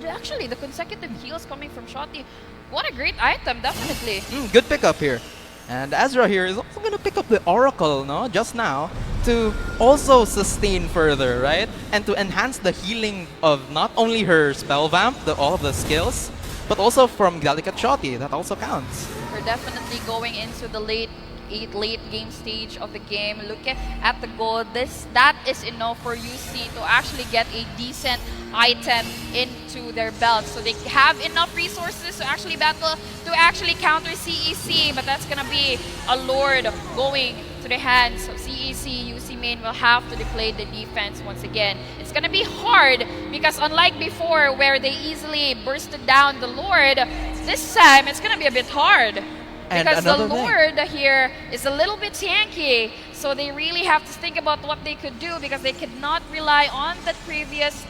actually the consecutive heals coming from Shotty. What a great item, definitely. Good pickup here. And Ezra here is also going to pick up the Oracle, no, just now, to also sustain further, right? And to enhance the healing of not only her spell vamp, all of the skills, but also from Delicate Shotty. That also counts. We're definitely going into the late game stage of the game. Look at the gold. That is enough for UC to actually get a decent item into their belt, so they have enough resources to actually battle, to actually counter CEC. But that's gonna be a Lord going to the hands of CEC. UC main will have to deploy the defense once again. It's gonna be hard because unlike before where they easily bursted down the Lord, this time it's gonna be a bit hard. Because the Lord here is a little bit tanky, so they really have to think about what they could do because they could not rely on that previous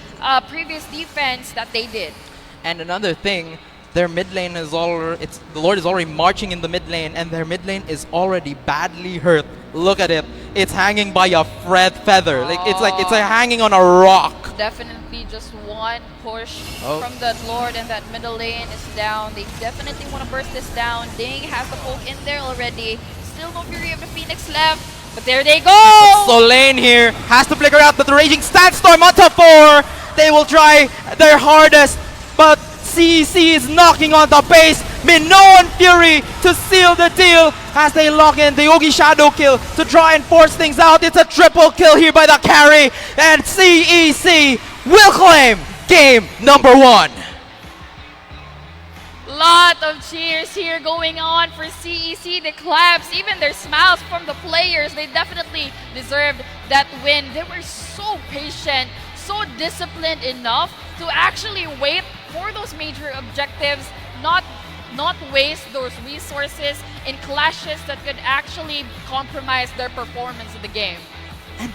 defense that they did. And another thing, their mid lane is the Lord is already marching in the mid lane, and their mid lane is already badly hurt. Look at it; it's hanging by a feather. Like it's like hanging on a rock. Definitely just one push from that Lord, and that middle lane is down. They definitely want to burst this down. Ding has the poke in there already. Still no Fury of the Phoenix left, but there they go! Solane here has to flicker out, but the Raging Sandstorm on top 4. They will try their hardest, but CEC is knocking on the base. Minoan Fury to seal the deal as they lock in the Yogi Shadow kill to try and force things out. It's a triple kill here by the carry, and CEC will claim game number 1. Lot of cheers here going on for CEC. The claps, even their smiles from the players. They definitely deserved that win. They were so patient, so disciplined enough to actually wait for those major objectives, not waste those resources in clashes that could actually compromise their performance in the game. And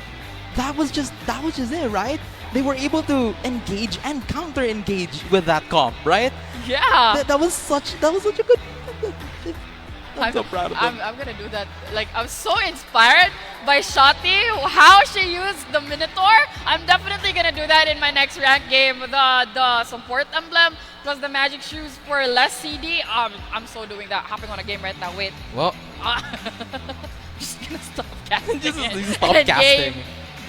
that was just it, right? They were able to engage and counter-engage with that comp, right? Yeah. That was such a good. I'm so proud of them. I'm gonna do that. Like, I'm so inspired by Shotty, how she used the Minotaur. I'm definitely gonna do that in my next rank game. The support emblem plus the magic shoes for less CD. I'm so doing that. Hopping on a game right now. Wait. Well. Just gonna stop casting. just stop casting.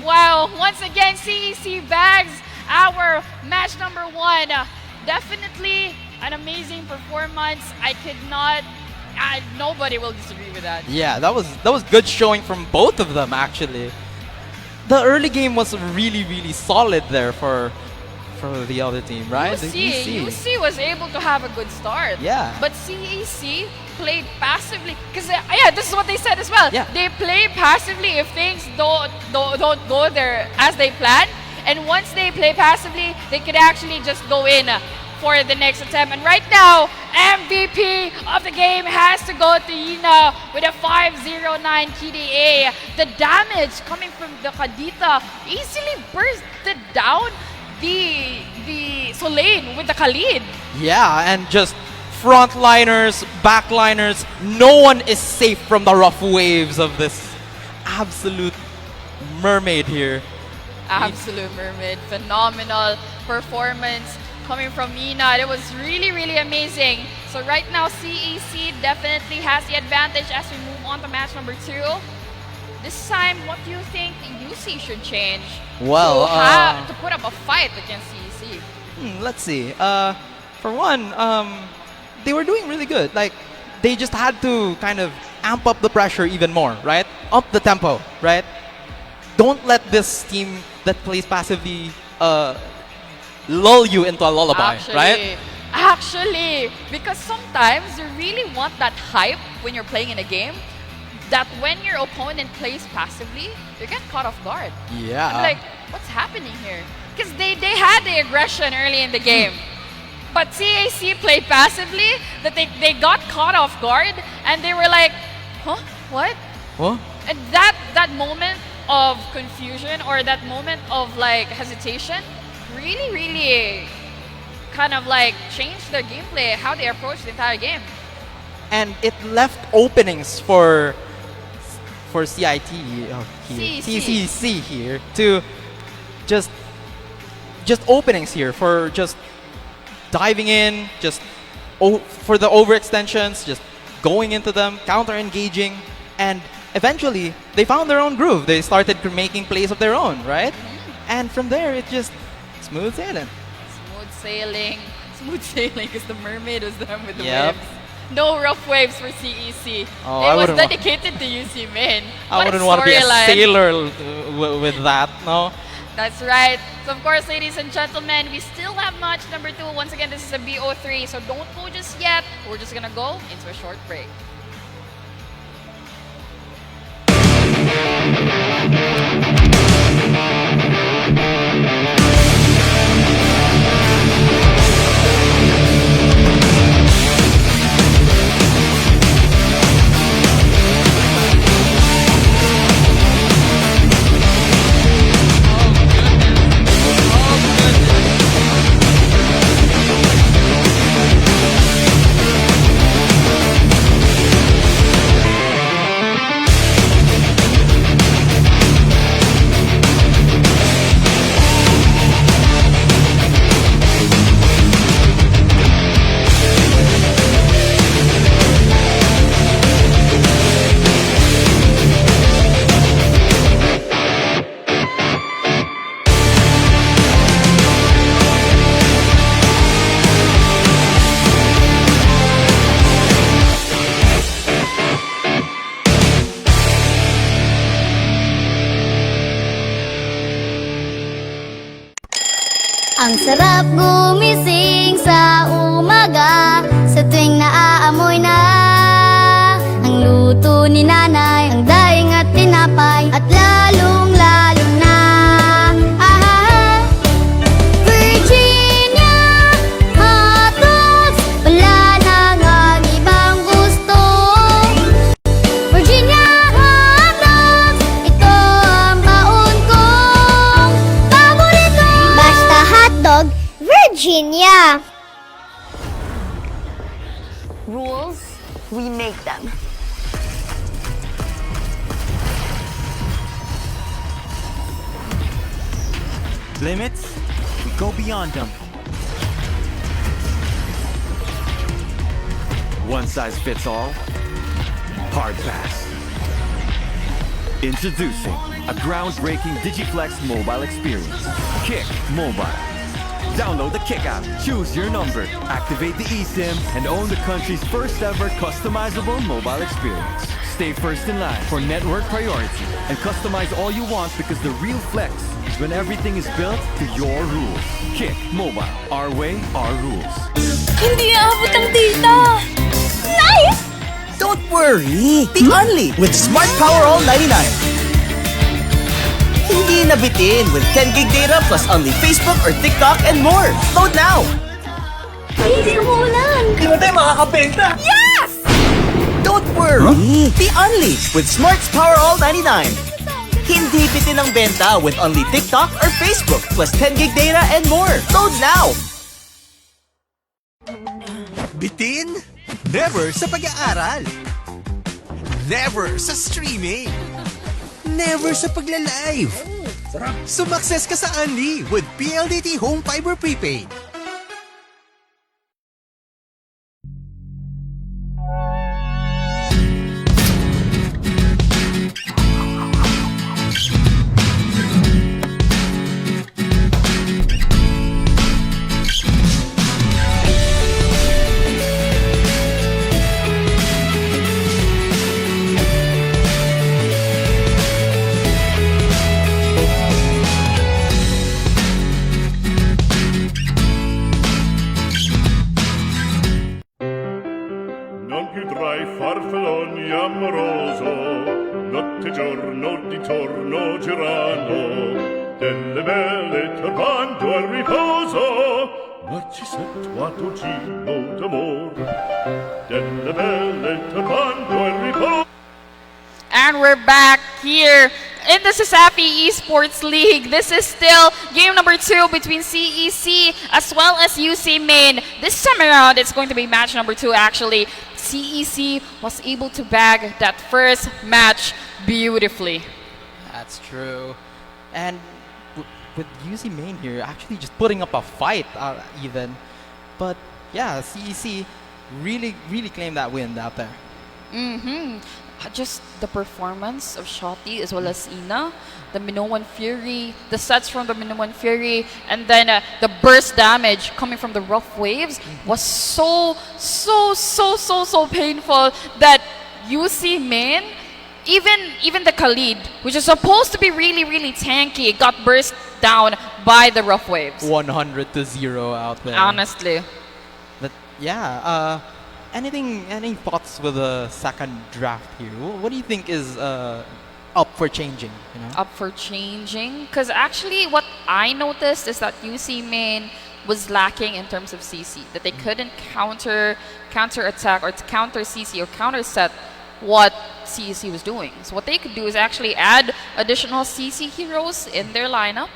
Wow. Once again, CEC bags our match number 1. Definitely an amazing performance. I could not. Nobody will disagree with that. Yeah, that was good showing from both of them actually. The early game was really solid there for the other team, right? UC was able to have a good start. Yeah. But CEC played passively because this is what they said as well. Yeah. They play passively if things don't go there as they plan, and once they play passively, they could actually just go in for the next attempt. And right now, MVP of the game has to go to Yina with a 509 KDA. The damage coming from the Kadita easily bursted down the Solane with the Khalid. Yeah, and just frontliners, backliners, no one is safe from the rough waves of this absolute mermaid here. Absolute mermaid. Phenomenal performance coming from Mina. It was really amazing. So right now, CEC definitely has the advantage as we move on to match number 2. This time, what do you think UC should change to put up a fight against CEC? Let's see. For one, they were doing really good. Like, they just had to kind of amp up the pressure even more, right? Up the tempo, right? Don't let this team that plays passively lull you into a lullaby, right? Actually, because sometimes you really want that hype when you're playing in a game, that when your opponent plays passively, you get caught off guard. Yeah. I'm like, what's happening here? Because they had the aggression early in the game. But CAC played passively, that they got caught off guard, and they were like, huh? What? What? And that moment of confusion, or that moment of like hesitation, really kind of like changed their gameplay, how they approach the entire game. And it left openings for CIT CEC here to just openings here for just diving in, just for the overextensions, just going into them, counter-engaging, and eventually they found their own groove. They started making plays of their own, right? And from there, it just smooth sailing. Smooth sailing. Smooth sailing because the mermaid was done with the Yep. waves. No rough waves for CEC. Oh, it I was wouldn't dedicated to UC Main. I wouldn't want to be a storyline. sailor with that, no? That's right. So of course, ladies and gentlemen, we still have match number 2. Once again, this is a BO3, so don't go just yet. We're just gonna go into a short break. Ang sarap gumising sa umaga, sa tuwing naaamoy na ang luto ni nanay, ang daing at tinapay, at lalong-lalo na Virginia hotdogs, wala nang ang ibang gusto. Virginia hotdogs, ito ang baon kong paborito. Basta hotdog, Virginia. Rules, we make them. Limits, we go beyond them. One size fits all. Hard pass. Introducing a groundbreaking Digiflex mobile experience. Kick Mobile. Download the Kick app, choose your number, activate the eSIM, and own the country's first ever customizable mobile experience. Stay first in line for network priority and customize all you want, because the real flex is when everything is built to your rules. Kick Mobile. Our way, our rules. Hindi aabot ang data! Nice! Don't worry! Be only with Smart Power All 99. Hindi na bitin with 10 gig data plus only Facebook or TikTok and more. Load now! Hindi umuulan! Hindi mo tayo makakabenta! Yes! Don't worry! Be only with Smart's Power All 99. Hindi bitin ang benta with only TikTok or Facebook plus 10 gig data and more. Load now! Bitin? Never sa pag-aaral. Never sa streaming. Never sa pagla-live. Sumakses ka sa Unli with PLDT Home Fiber Prepaid. Non più tra i farfalloni amoroso, notte e giorno di torno girano, delle belle turbando al riposo, Narcisetto Gino d'amor, delle belle turbando al riposo. And we're back here in the CESAFI Esports League. This is still game number 2 between CEC as well as UC Main. This time around, it's going to be match number 2 actually. CEC was able to bag that first match beautifully. That's true. And with UC Main here, actually just putting up a fight even. But yeah, CEC really claimed that win out there. Just the performance of Shotty as well as Ina, the Minoan Fury, the sets from the Minoan Fury, and then the burst damage coming from the rough waves was so painful that UC main, even the Khalid, which is supposed to be really tanky, got burst down by the rough waves. 100-0 out there. Honestly. But yeah, any thoughts with the second draft here? What do you think is up for changing? You know? Up for changing? Because actually what I noticed is that UC main was lacking in terms of CC. That they couldn't counter attack or counter CC or counter set what CEC was doing. So what they could do is actually add additional CC heroes in their lineup.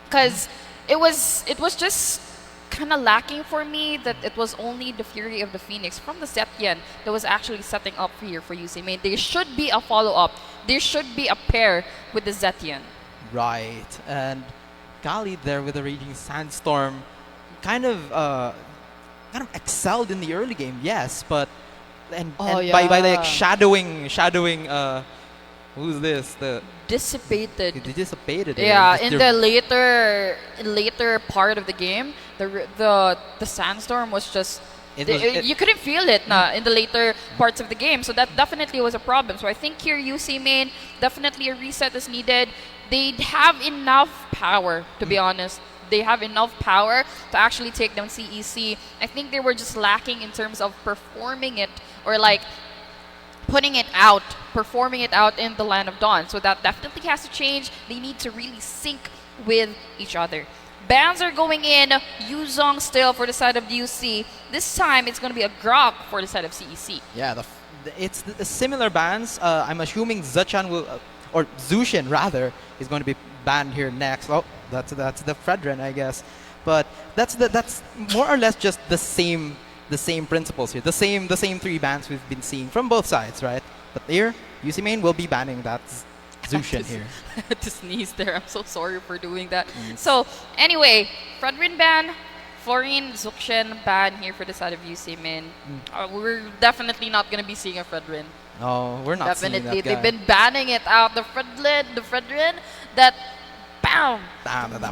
Because it was just kind of lacking for me that it was only the Fury of the Phoenix from the Zetian that was actually setting up here for UC main. There should be a follow-up. There should be a pair with the Zetian. Right. And Khalid there with the Raging Sandstorm kind of excelled in the early game, yes, but by like shadowing who's this? The Dissipated. Dissipated. Yeah, in the later part of the game, the sandstorm was just you couldn't feel it in the later parts of the game. So that definitely was a problem. So I think here UC main, definitely a reset is needed. They have enough power, to be honest. They have enough power to actually take down CEC. I think they were just lacking in terms of performing it or like putting it out, performing it out in the Land of Dawn. So that definitely has to change. They need to really sync with each other. Bans are going in. Yuzong still for the side of the UC. This time it's going to be a Grok for the side of CEC. Yeah, it's the similar bans. I'm assuming Zachan will, or Zushin rather, is going to be banned here next. Oh, that's the Fredrin, I guess. But that's more or less just the same principles here. The same three bans we've been seeing from both sides, right? But here, UC main will be banning that Zushin here. I had to sneeze there. I'm so sorry for doing that. So anyway, Fredrin ban, Florine, Zushin ban here for the side of UC main. We're definitely not going to be seeing a Fredrin. No, we're not seeing that guy. They've been banning it out. The Fredrin, that bam!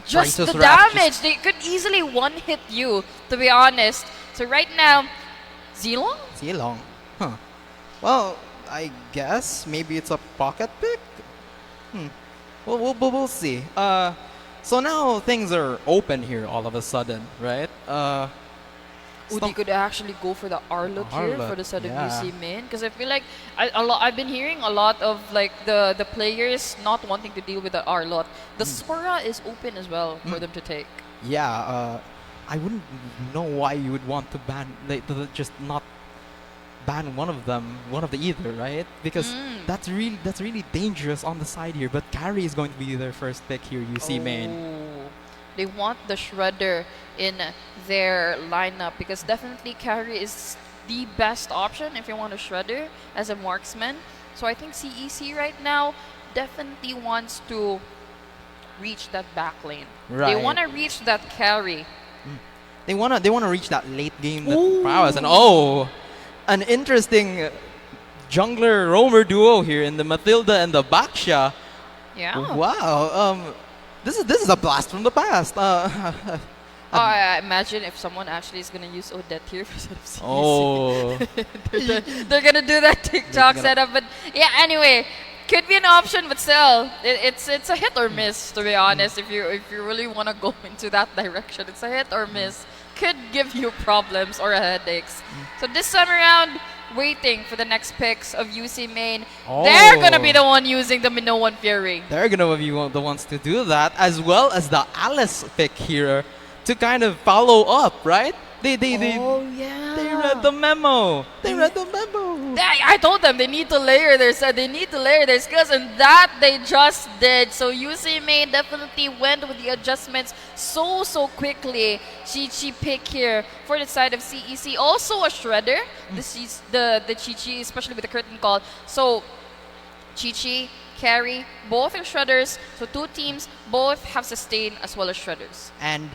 Just the damage. They could easily one-hit you, to be honest. So right now, Zilong? Zilong. Huh. Well, I guess maybe it's a pocket pick? We'll see. So now things are open here all of a sudden, right? They could actually go for the Arlot here for the side of UC main, because I feel like I've been hearing a lot of like the players not wanting to deal with the Arlot. The Sora is open as well for them to take. Yeah, I wouldn't know why you would want to ban, just not ban one of the either, right? Because that's really dangerous on the side here. But Carry is going to be their first pick here, UC main. They want the Shredder in their lineup because definitely Carry is the best option if you want a Shredder as a marksman. So I think CEC right now definitely wants to reach that back lane. Right. They want to reach that Carry. They wanna reach that late game prowess, and an interesting jungler roamer duo here in the Matilda and the Baksha. Yeah. Wow. This is a blast from the past. I imagine if someone actually is gonna use Odette here instead of CEC. They're gonna do that TikTok setup, but yeah. Anyway, could be an option, but still, it's a hit or miss, to be honest. If you really want to go into that direction, it's a hit or miss. Could give you problems or headaches. So this time around, waiting for the next picks of UC main. They're gonna be the one using the Minoan Fury. They're gonna be the ones to do that, as well as the Alice pick here to kind of follow up, right? They read the memo. I told them they need to layer their skills, and that they just did. So UC main definitely went with the adjustments so quickly. Chi pick here for the side of CEC. Also a Shredder. This is the Chi, especially with the curtain call. So Chi, Carry, both are Shredders. So two teams, both have Sustain as well as Shredders. And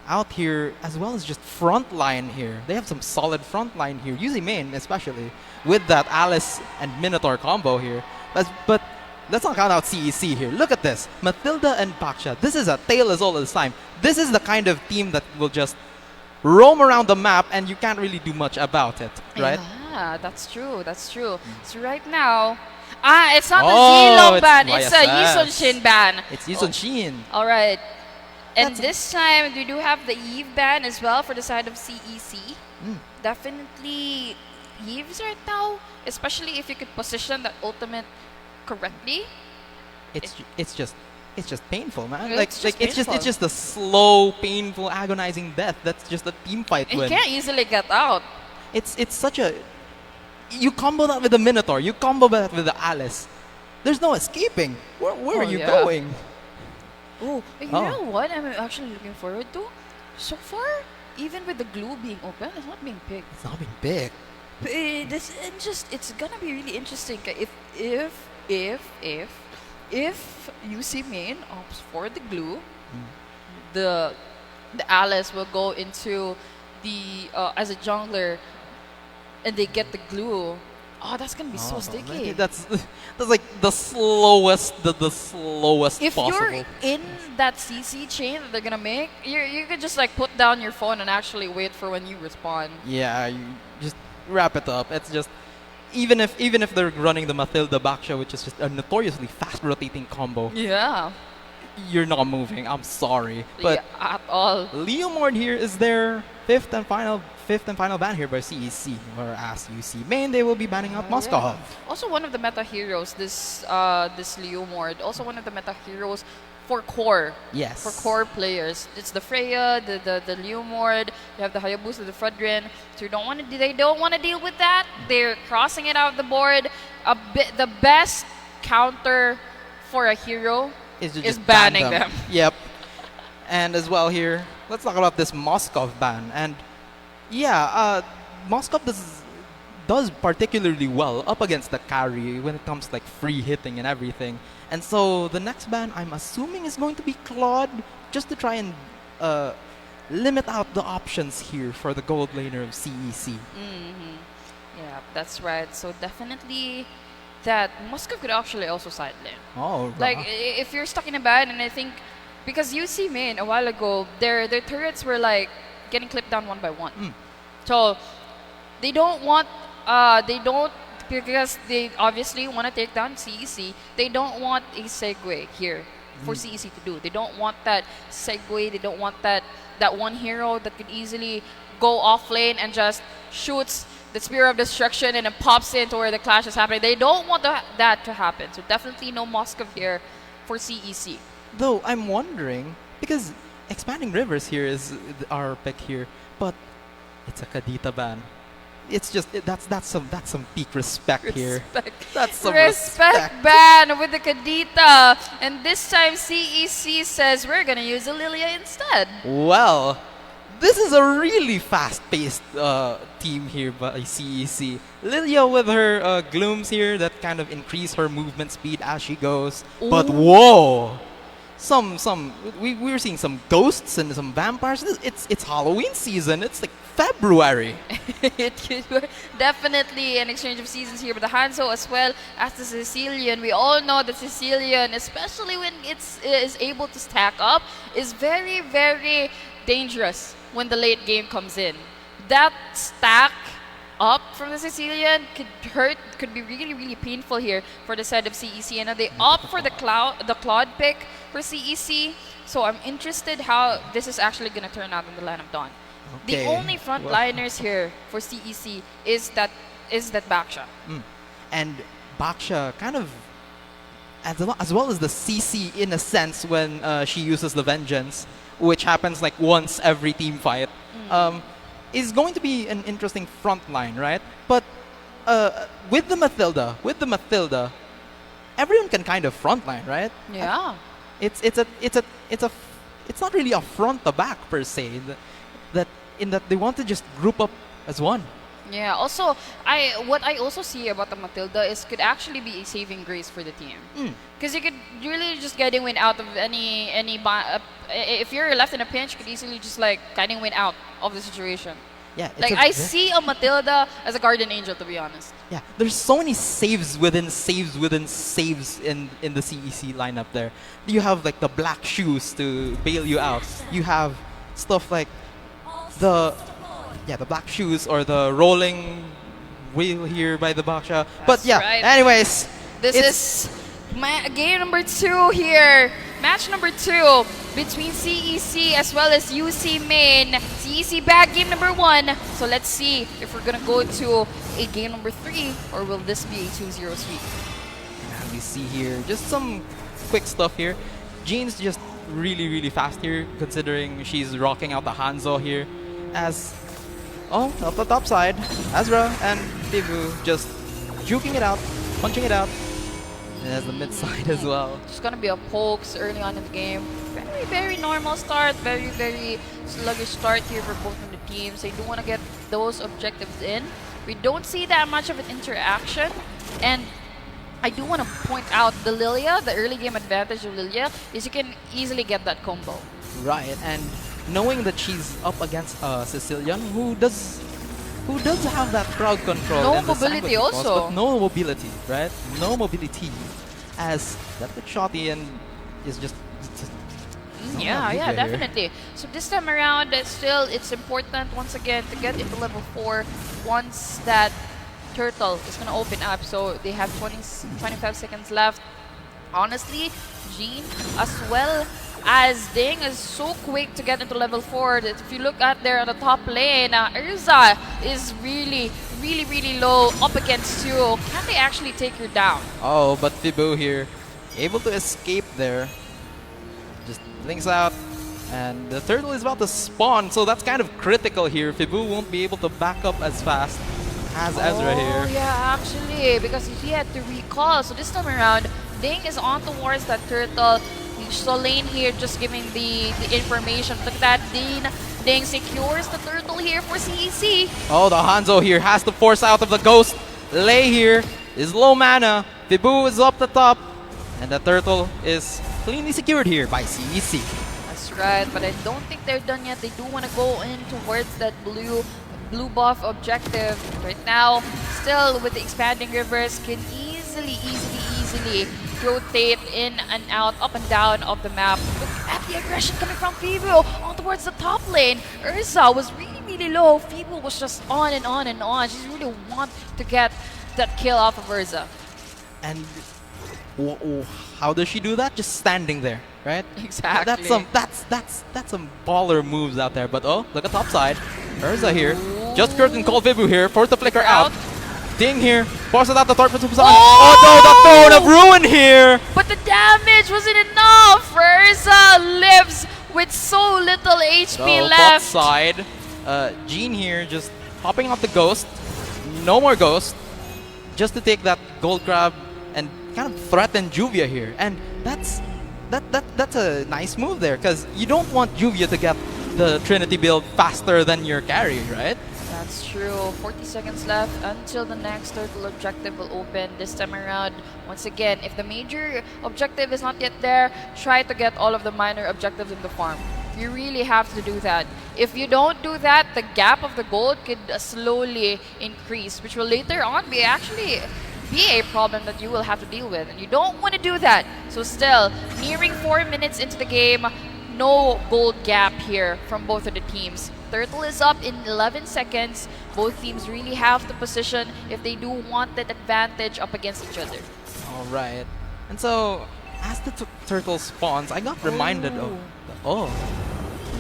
out here, as well as just front line here. They have some solid front line here, UC main especially, with that Alice and Minotaur combo here. But let's not count out CEC here. Look at this. Matilda and Baksha. This is a tale as old as time. This is the kind of team that will just roam around the map and you can't really do much about it, right? Yeah, that's true. That's true. So right now, it's not the Zilong ban. It's a Yison Shin ban. It's Yison Shin. All right. And this time, we do have the Eve ban as well for the side of CEC. Definitely Eves right now, especially if you could position that ultimate correctly. It's just painful, man. It's just a slow, painful, agonizing death. That's just a team fight win. You can't easily get out. It's such a... You combo that with the Minotaur. You combo that with the Alice. There's no escaping. Where are you going? Oh, you know what I'm actually looking forward to? So far, even with the glue being open, it's not being picked. It's not being picked. It's gonna be really interesting if UC main opts for the glue, the Alice will go into the as a jungler, and they get the glue. Oh, that's gonna be so sticky. That's like the slowest if possible. you're in that CC chain that they're gonna make, you could just like put down your phone and actually wait for when you respawn. Yeah, you just wrap it up. It's just even if they're running the Matilda Baksha, which is just a notoriously fast rotating combo. Yeah. You're not moving. I'm sorry, but at all. Leomord here is their fifth and final ban here by CEC. Whereas UC main, they will be banning out Moskov. Also one of the meta heroes, this Leomord. Also one of the meta heroes for core. Yes. For core players, it's the Freya, the Leomord. You have the Hayabusa, the Fredrin. So they don't want to deal with that. They're crossing it out of the board. The best counter for a hero is banning them. Yep. And as well here, let's talk about this Moskov ban. And yeah, Moskov does particularly well up against the carry when it comes to like free hitting and everything. And so the next ban, I'm assuming, is going to be Claude, just to try and limit out the options here for the gold laner of CEC. Yeah, that's right. So definitely that Moskov could actually also side lane. Oh, like if you're stuck in a ban, and I think because UC main a while ago, their turrets were like getting clipped down one by one. So they don't want because they obviously want to take down CEC. They don't want a segue here for CEC to do. They don't want that segue. They don't want that one hero that could easily go off lane and just shoots the Spear of Destruction and then pops into where the clash is happening. They don't want that to happen. So definitely no Moskov here for CEC. Though I'm wondering, because Expanding Rivers here is our pick here, but it's a Kadita ban. It's just that's some peak respect here. That's some respect ban with the Kadita, and this time CEC says we're gonna use a Lilia instead. Well, this is a really fast-paced team here by CEC. Lilia with her glooms here that kind of increase her movement speed as she goes. Ooh. But whoa! We were seeing some ghosts and some vampires. It's Halloween season. It's like February. It could definitely an exchange of seasons here, but the Hanzo as well as the Sicilian. We all know the Sicilian, especially when is able to stack up, is very, very dangerous when the late game comes in. That stack up from the Sicilian could be really, really painful here for the side of CEC. And they opt for the Claude pick for CEC. So I'm interested how this is actually going to turn out in the Land of Dawn. Okay. The only frontliners here for CEC is that Baksha. And Baksha kind of, as well as the CC in a sense when she uses the Vengeance, which happens like once every team fight, is going to be an interesting front line, right? But with the Matilda, everyone can kind of front line, right? Yeah. It's not really a front to back per se. That they want to just group up as one. Yeah, also, what I also see about the Matilda is could actually be a saving grace for the team. Because you could really just getting win out of if you're left in a pinch, you could easily just like getting win out of the situation. Yeah, like I see a Matilda as a guardian angel, to be honest. Yeah, there's so many saves within saves in the CEC lineup there. You have like the black shoes to bail you out. You have stuff like the black shoes or the rolling wheel here by the Baksha. But yeah, right. anyways. This is game number 2 here. Match number 2 between CEC as well as UC Main. CEC bag game number 1. So let's see if we're gonna go to a game number 3 or will this be a 2-0 sweep. And we see here just some quick stuff here. Jean's just really fast here considering she's rocking out the Hanzo here. As up the top side, Azra and Tibu just juking it out, punching it out. And as the mid side as well. It's gonna be a pokes early on in the game. Very normal start, very sluggish start here for both of the teams. They do want to get those objectives in. We don't see that much of an interaction, and I do want to point out the Lilia, the early game advantage of Lilia is you can easily get that combo. Right, and knowing that she's up against Sicilian, who does have that crowd control. No in the mobility sandwich also. But no mobility, right? No mobility. As that good shotty and is just yeah, definitely. So this time around, still it's important once again to get into level 4 once that turtle is gonna open up. So they have 25 seconds left. Honestly, Jean as well as Ding is so quick to get into level 4 that if you look at there on the top lane, Urza is really low up against you. Can they actually take her down? Oh, but Fibu here able to escape there. Just blinks out, and the turtle is about to spawn, so that's kind of critical here. Fibu won't be able to back up as fast as Ezra here. Oh yeah, actually, because he had to recall. So this time around, Ding is on towards that turtle. So Lane here just giving the information. Look at that, Ding secures the turtle here for CEC. Oh, the Hanzo here has to force out of the ghost. Lei here is low mana. Fibu is up the top, and the turtle is cleanly secured here by CEC. That's right, but I don't think they're done yet. They do want to go in towards that blue buff objective right now. Still with the expanding rivers, can easily rotate in and out, up and down of the map. Look at the aggression coming from Fibu on towards the top lane. Urza was really low. Fibu was just on and on and on. She really want to get that kill off of Urza. And how does she do that? Just standing there, right? Exactly. That's some baller moves out there. But oh, look at top side. Urza here. Just curtain called Fibu here. Force the flicker out. Ding here. Forces out the third for Super. Oh no, the Throne of Ruin here. But the damage wasn't enough. Urza lives with so little HP left. Top side. Jean here just hopping out the ghost. No more ghost. Just to take that gold grab and kind of threaten Juvia here. And that's a nice move there, because you don't want Juvia to get the Trinity build faster than your carry, right? That's true. 40 seconds left until the next turtle objective will open this time around. Once again, if the major objective is not yet there, try to get all of the minor objectives in the farm. You really have to do that. If you don't do that, the gap of the gold could slowly increase, which will later on be a problem that you will have to deal with. And you don't want to do that. So still, nearing 4 minutes into the game, no gold gap here from both of the teams. Turtle is up in 11 seconds. Both teams really have to position if they do want that advantage up against each other. All right. And so, as the turtle spawns, I got reminded of...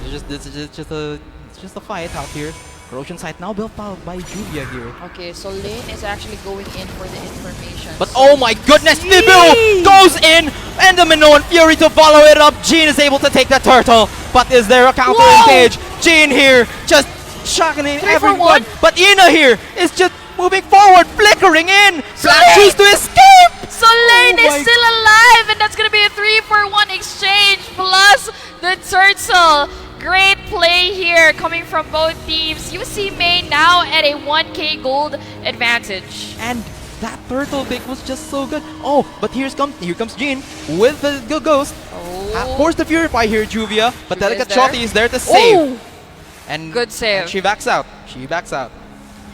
It's just a fight out here. Corrosion site now built out by Juvia here. Okay, so Lane is actually going in for the information. But oh my goodness, Nibu goes in, and the Minoan Fury to follow it up. Jean is able to take the turtle, but is there a counter engage? Jean here just shocking in everyone, but Ina here is just moving forward, flickering in. Flash choose to escape. So Lane is still alive, and that's gonna be a 3-for-1 exchange plus the turtle. Great play here coming from both teams. UC Main now at a 1K gold advantage. And that turtle pick was just so good. Oh, but here comes Jean with the ghost. Forced to purify here, Juvia. But Delicate Shotty is there to save. And good save. And she backs out. She backs out.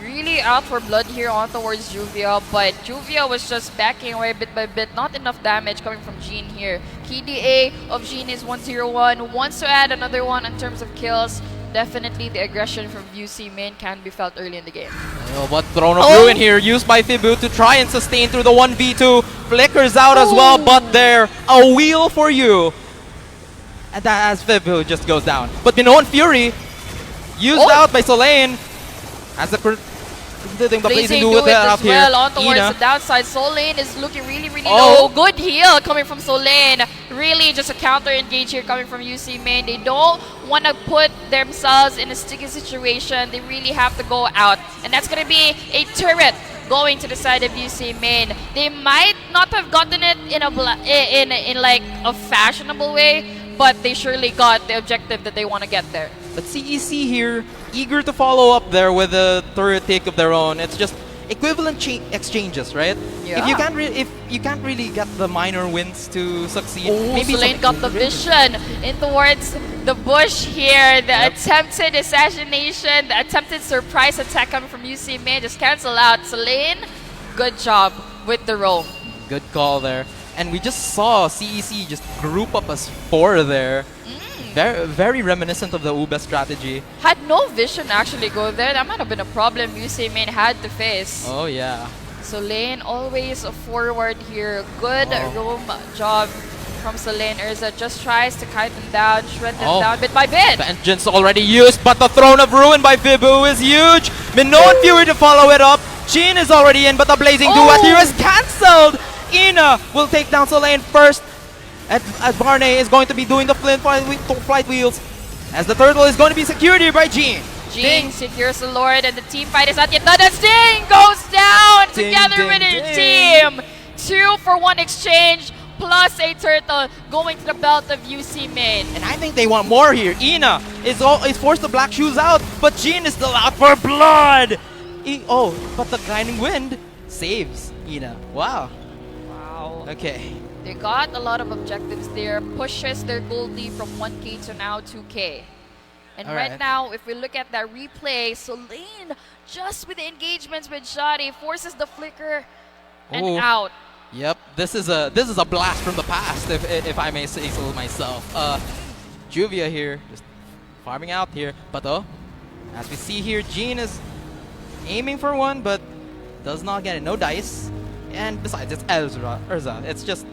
Really out for blood here on towards Juvia, but Juvia was just backing away bit by bit. Not enough damage coming from Jean here. KDA of Jean is 101. Wants to add another one in terms of kills. Definitely the aggression from UC Main can be felt early in the game. Oh, but Throne of Ruin here used by Cebu to try and sustain through the 1v2. Flickers out as well, but there, a wheel for you. And that as Cebu just goes down. But Minoan Fury used out by Solane as the Blazing do it as well on towards the downside. Solane is looking really low. Good heal coming from Solane. Really just a counter engage here coming from UC Main. They don't want to put themselves in a sticky situation. They really have to go out. And that's going to be a turret going to the side of UC Main. They might not have gotten it in like a fashionable way, but they surely got the objective that they want to get there. But CEC here, eager to follow up there with a turret take of their own. It's just equivalent exchanges, right? Yeah. If you can't really get the minor wins to succeed, maybe Solane got the vision in towards the bush here. The attempted assassination, the attempted surprise attack coming from UC Main just cancel out. Solane, good job with the roam. Good call there. And we just saw CEC just group up as 4 there. Very, very reminiscent of the Ube strategy. Had no vision actually go there. That might have been a problem UC Main had to face. Oh yeah. Solane always forward here. Good roam job from Solane. Urza just tries to kite them down, shred them down bit by bit. Vengeance already used, but the Throne of Ruin by Vibu is huge. Minoan Fury to follow it up. Jean is already in, but the Blazing Duet here is cancelled. Ina will take down Solane first. As Barney is going to be doing the flight wheels. As the turtle is going to be secured here by Jean. Jean secures the Lord and the team fight is not yet done. As Ding goes down together with his team. 2-for-1 exchange plus a turtle going to the belt of UC Main. And I think they want more here. Ina is forced to black shoes out, but Jean is still out for blood. But the Grinding Wind saves Ina. Wow. Okay. They got a lot of objectives there, pushes their gold lead from 1K to now 2K. And right now, if we look at that replay, Solane, just with the engagements with Shadi, forces the flicker and out. Yep, this is a blast from the past, if I may say so myself. Juvia here, just farming out here. But as we see here, Jean is aiming for one, but does not get it. No dice. And besides, it's Urza. It's just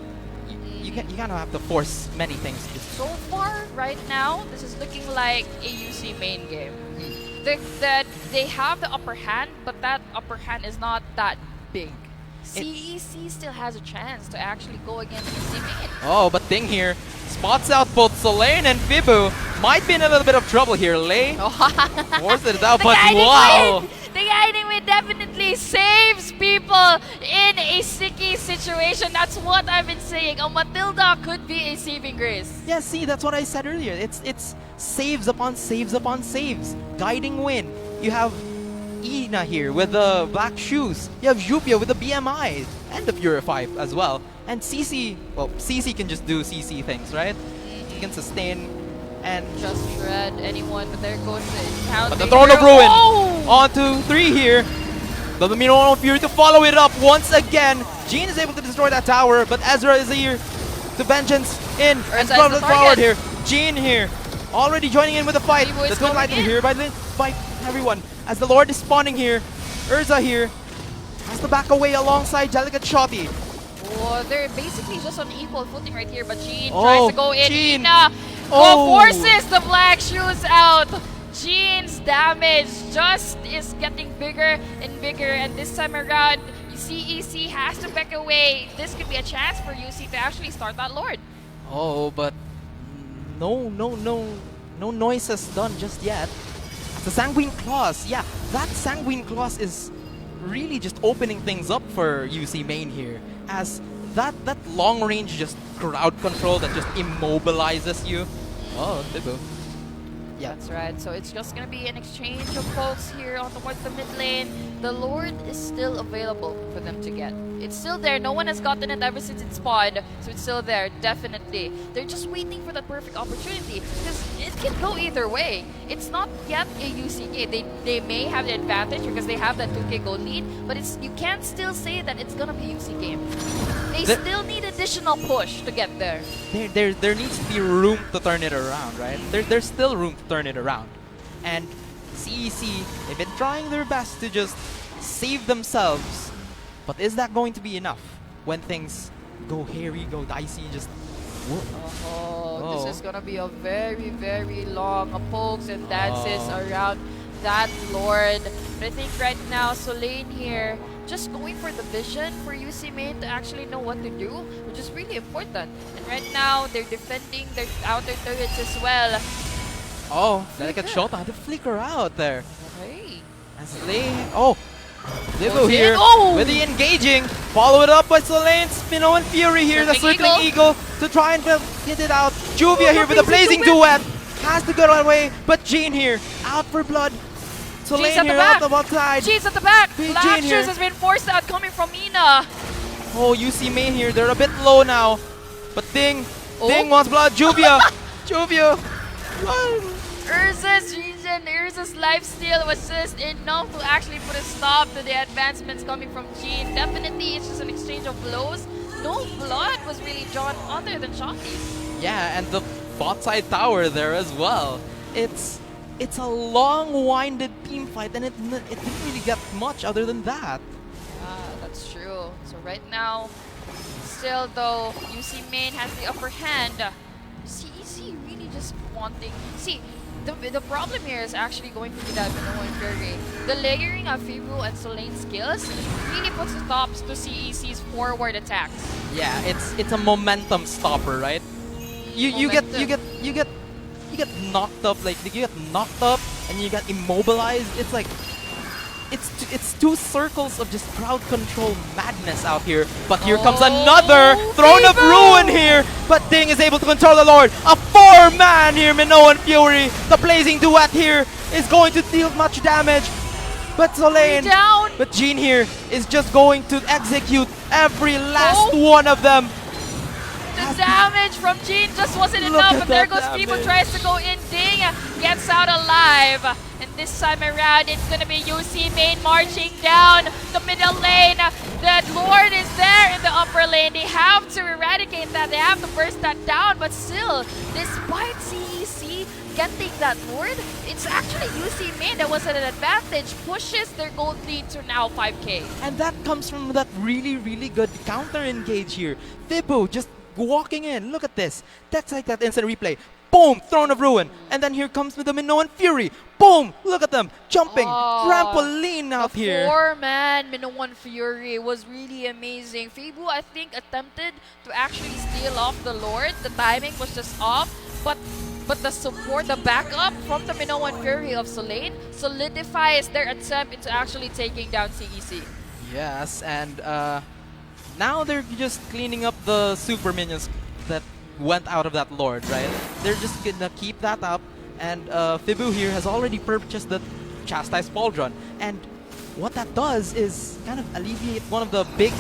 you kind of have to force many things. So far, right now, this is looking like a UC Main game. They have the upper hand, but that upper hand is not that big. CEC still has a chance to actually go against UC Main. Oh, but Ding here spots out both Solane and Vibu. Might be in a little bit of trouble here. Lei forced it out, but wow. The Guiding Wind definitely saves people in a sticky situation. That's what I've been saying. A Matilda could be a saving grace. Yeah, see, that's what I said earlier. It's saves upon saves upon saves. Guiding Wind. You have Ina here with the black shoes. You have Jupia with the BMI and the Purify as well. And CC, well, CC can just do CC things, right? He can sustain and just shred anyone, but there goes the count. But the Throne of Ruin on to 3 here. The Minoan Fury to follow it up once again. Jean is able to destroy that tower, but Ezra is here to Vengeance in and from the forward here. Jean here, already joining in with the fight. The twin light here by everyone. As the Lord is spawning here, Urza here has to back away alongside Delicate Shotty. Oh, they're basically just on equal footing right here, but Jean tries to go in. Jean. Ina forces the black shoes out. Jean's damage just is getting bigger and bigger, and this time around, CEC has to back away. This could be a chance for UC to actually start that Lord. Oh, but no noise is done just yet. The Sanguine Claws, yeah, that Sanguine Claws is really just opening things up for UC Main here, as that long range just crowd control that just immobilizes you. Oh, Cebu. Yeah. That's right. So it's just gonna be an exchange of folks here on towards the mid lane. The Lord is still available for them to get. It's still there. No one has gotten it ever since it spawned, so it's still there. Definitely. They're just waiting for that perfect opportunity because it can go either way. It's not yet a UCK. They may have the advantage because they have that 2K gold lead, but you can't still say that it's gonna be a UC game. They still need additional push to get there. There needs to be room to turn it around, right? There's still room to turn it around. And CEC, they've been trying their best to just save themselves. But is that going to be enough when things go hairy, go dicey, just... This is gonna be a very, very long pokes and dances around that Lord. But I think right now, Solane here, just going for the vision for UC main to actually know what to do, which is really important. And right now, they're defending their outer turrets as well. Oh, delicate shot on the flicker out there. Hey. As Lane, Cebu in. here Oh! with the engaging. Follow it up by Solane's Minnow and Fury here. The circling eagle to try and hit it out. Juvia here with a blazing duet. Has to go away, but Jean here out for blood. Solane here out the one side. Jean's at the back. Jean Black here. Shoes has been forced out coming from Ina. Oh, UC main here. They're a bit low now. But Ding wants blood. Juvia. Juvia. Urza's reason, Urza's lifesteal was just enough to actually put a stop to the advancements coming from Jean. Definitely, it's just an exchange of blows. No blood was really drawn other than Shockies. Yeah, and the bot side tower there as well. It's a long-winded team fight, and it didn't really get much other than that. That's true. So right now, still though, UC main has the upper hand. CEC really just wanting... See, the problem here is actually going to be that Minnow and Fury. The layering of Fibu and Solane skills really puts the stops to CEC's forward attacks. Yeah, it's a momentum stopper, right? You get knocked up, like you get knocked up and you get immobilized. It's like it's two circles of just crowd control madness out here. But here comes another Throne of Ruin here. But Ding is able to control the Lord. A 4-man here, Minnow and Fury. The blazing duet here is going to deal much damage. But Solane, but Jean here is just going to execute every last one of them. The damage from Jean just wasn't enough, but there goes Fibu, tries to go in. Ding gets out alive. And this time around, it's going to be UC main marching down the middle lane. The Lord is there in the upper lane. They have to eradicate that. They have to burst that down. But still, despite CEC getting that Lord, it's actually UC main that was at an advantage. Pushes their gold lead to now 5K. And that comes from that really, really good counter engage here. Fibu just walking in. Look at this. That's like that instant replay. Boom! Throne of Ruin. And then here comes with the Minnow and Fury. Boom! Look at them. Jumping. Trampoline out here. 4-man Minnow and Fury was really amazing. Fibu, I think, attempted to actually steal off the Lord. The timing was just off. But the support, the backup from the Minnow and Fury of Solane solidifies their attempt into actually taking down CEC. Yes, and now they're just cleaning up the super minions that went out of that Lord, right? They're just gonna keep that up, and Fibu here has already purchased the Chastise Pauldron, and what that does is kind of alleviate one of the big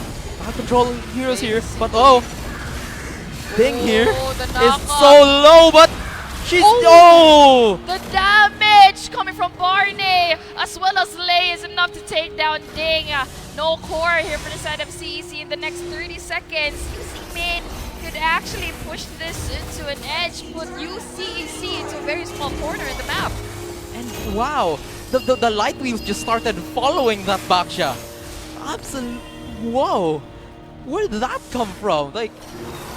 control heroes here, but Ding here is so low, but she's... The damage coming from Barney as well as Lei is enough to take down Ding. No core here for the side of CEC in the next 30 seconds. UC main could actually push this into an edge, put UCEC into a very small corner in the map. And wow, the light weaves just started following that Baksha. Absolutely, whoa, where did that come from? Like,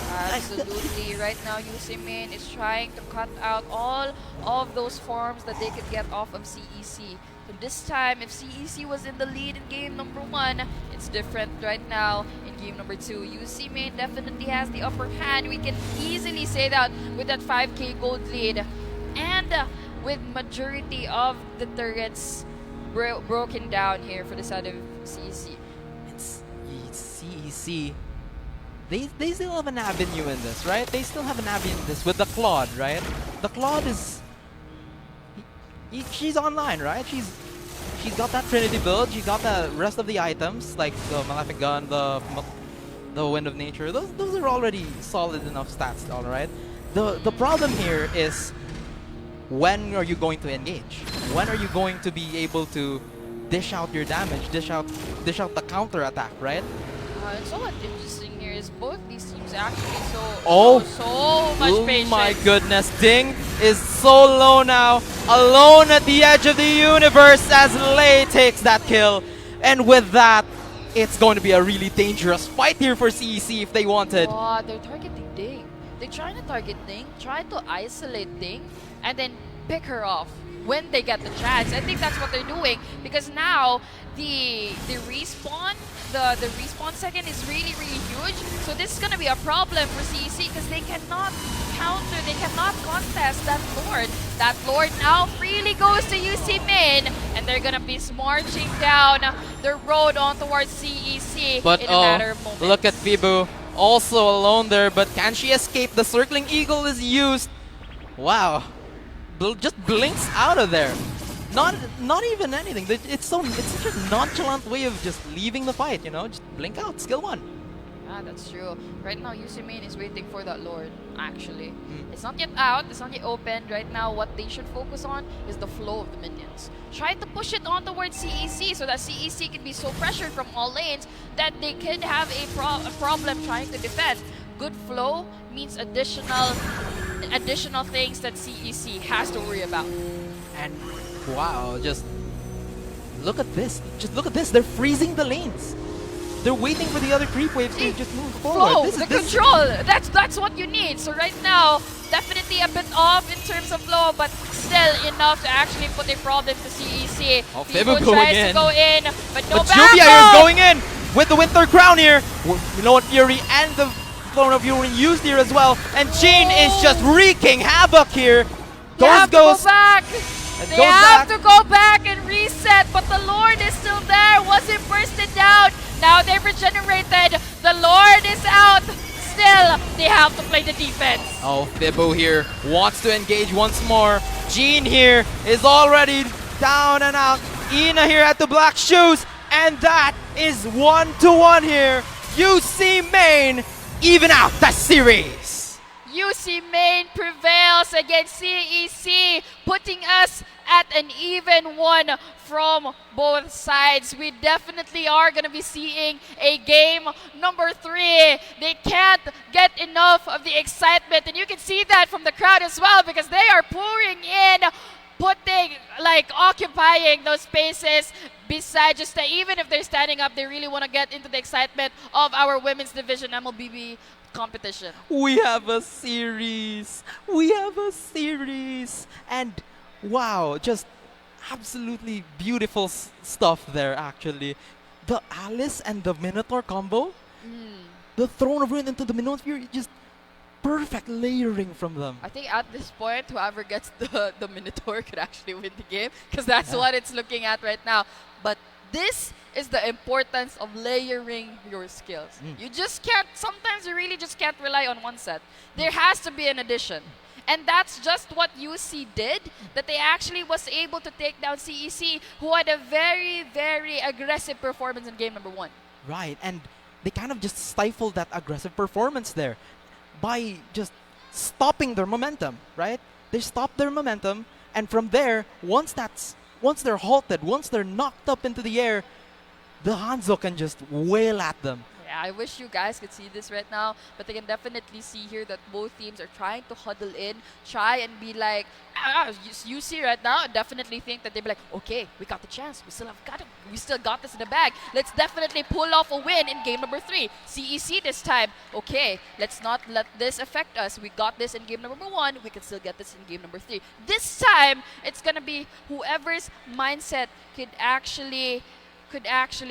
absolutely, right now UC main is trying to cut out all of those farms that they could get off of CEC. So this time, if CEC was in the lead in game number 1, it's different right now in game number 2. UC main definitely has the upper hand. We can easily say that with that 5K gold lead. And with majority of the turrets broken down here for the side of CEC. It's CEC. They still have an avenue in this, right? They still have an avenue in this with the Claude, right? The Claude is she's online, right? She's got that Trinity build. She got the rest of the items like the Malefic Gun, the Wind of Nature. Those are already solid enough stats, all right. The problem here is when are you going to engage? When are you going to be able to dish out your damage, dish out the counter attack, right? And so what's interesting here is both these teams actually Oh, so much patience. Oh my goodness, Ding is so low now, alone at the edge of the universe as Lei takes that kill. And with that, it's going to be a really dangerous fight here for CEC if they wanted. Oh, they're targeting Ding. They're trying to target Ding, try to isolate Ding, and then pick her off when they get the chance. I think that's what they're doing because now the respawn second is really huge. So this is gonna be a problem for CEC because they cannot counter, they cannot contest that Lord. That Lord now freely goes to UC main, and they're gonna be marching down the road on towards CEC But in a matter of moments. look at Vibu, also alone there, but can she escape? The circling eagle is used. Wow. Just blinks out of there. Not even anything. It's such a nonchalant way of just leaving the fight, you know? Just blink out, skill 1. Ah, that's true. Right now, UC main is waiting for that Lord, actually. It's not yet out, it's not yet opened. Right now, what they should focus on is the flow of the minions. Try to push it on towards CEC so that CEC can be so pressured from all lanes that they could have a problem trying to defend. Good flow means additional things that CEC has to worry about. And wow, just look at this. Just look at this. They're freezing the lanes. They're waiting for the other creep waves to just move forward. Flow, control. That's what you need. So right now, definitely a bit off in terms of flow, but still enough to actually put a problem to CEC. Oh, Fibu Fibu tries going to go in, but no Juvia backup. is going in with the Winter Crown here. You know what, Fury and the Throne of Fury used here as well. And Jean is just wreaking havoc here. They have to go back. And They goes have back. to go back and reset, but the Lord is still there. Wasn't bursted down. Now they've regenerated. The Lord is out. Still, they have to play the defense. Oh, Fibu here wants to engage once more. Jean here is already down and out. Ina here at the black shoes. And that is 1-1 here. UC main even out the series. UC main prevails against CEC, putting us at an even 1 from both sides. We definitely are going to be seeing a game number 3. They can't get enough of the excitement, and you can see that from the crowd as well because they are pouring in, occupying those spaces. Besides just that, even if they're standing up, they really want to get into the excitement of our women's division MLBB competition. We have a series. We have a series. And wow, just absolutely beautiful stuff there actually. The Alice and the Minotaur combo. The Throne of Ruin into the Minotaur Fury, just perfect layering from them. I think at this point, whoever gets the Minotaur could actually win the game because that's what it's looking at right now. But this is the importance of layering your skills. You just can't, sometimes you really just can't rely on one set. There has to be an addition. And that's just what UC did, that they actually was able to take down CEC, who had a very aggressive performance in game number 1. Right, and they kind of just stifled that aggressive performance there by just stopping their momentum, right? They stopped their momentum, and from there, once they're halted, once they're knocked up into the air, the Hanzo can just wail at them. Yeah, I wish you guys could see this right now, but they can definitely see here that both teams are trying to huddle in, try and be like, you see right now, definitely think that they'll be like, okay, we got the chance, we still got this in the bag. Let's definitely pull off a win in game number 3. CEC this time, okay, let's not let this affect us. We got this in game number 1, we can still get this in game number 3. This time, it's gonna be whoever's mindset could actually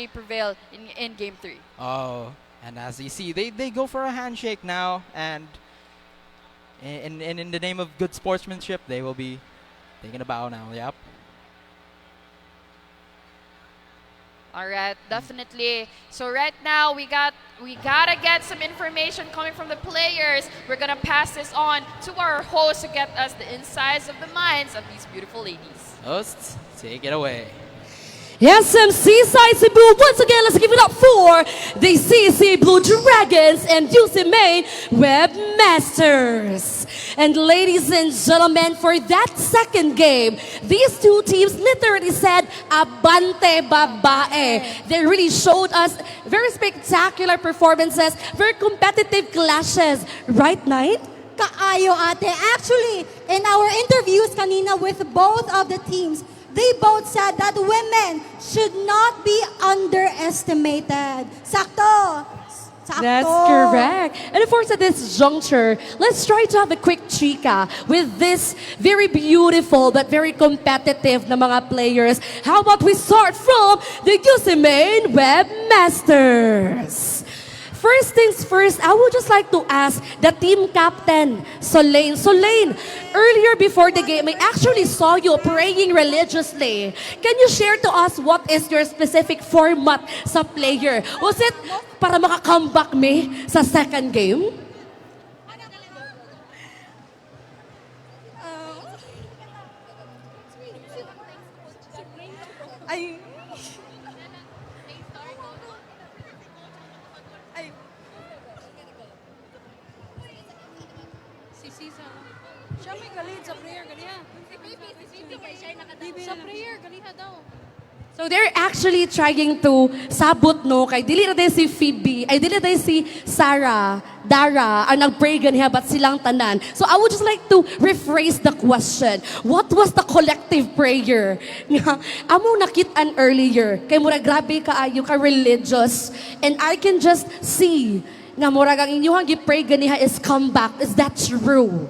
prevail in game 3. Oh, and as you see, they go for a handshake now, and in the name of good sportsmanship, they will be taking a bow now. Yep. All right, definitely. So right now we gotta get some information coming from the players. We're gonna pass this on to our host to get us the insides of the minds of these beautiful ladies. Hosts, take it away. SMC Side Cebu, once again, let's give it up for the CC Blue Dragons and UC Main Webmasters. And ladies and gentlemen, for that second game, these two teams literally said, Abante babae. They really showed us very spectacular performances, very competitive clashes. Right, Knight? Kaayo ate. Actually, in our interviews kanina with both of the teams, they both said that women should not be underestimated. Sakto. Sakto. That's correct. And of course, at this juncture, let's try to have a quick chika with this very beautiful but very competitive na mga players. How about we start from the UC Main Webmasters? First things first, I would just like to ask the team captain, Solane. Solane, earlier before the game, I actually saw you praying religiously. Can you share to us what is your specific format sa player? Was it para maka-comeback me sa second game? Ay. Siya may galit sa prayer, ganiha. Sa prayer, ganiha daw. So they're actually trying to sabot no kay dili na si Phoebe, ay dili na si Sarah, Dara ang nagpray ganiha but silang tanan. So I would just like to rephrase the question. What was the collective prayer nga amo nakit-an earlier kay mura grabe kaayo ka religious and I can just see nga mura ang inyong gipray ganiha is comeback. Is that true?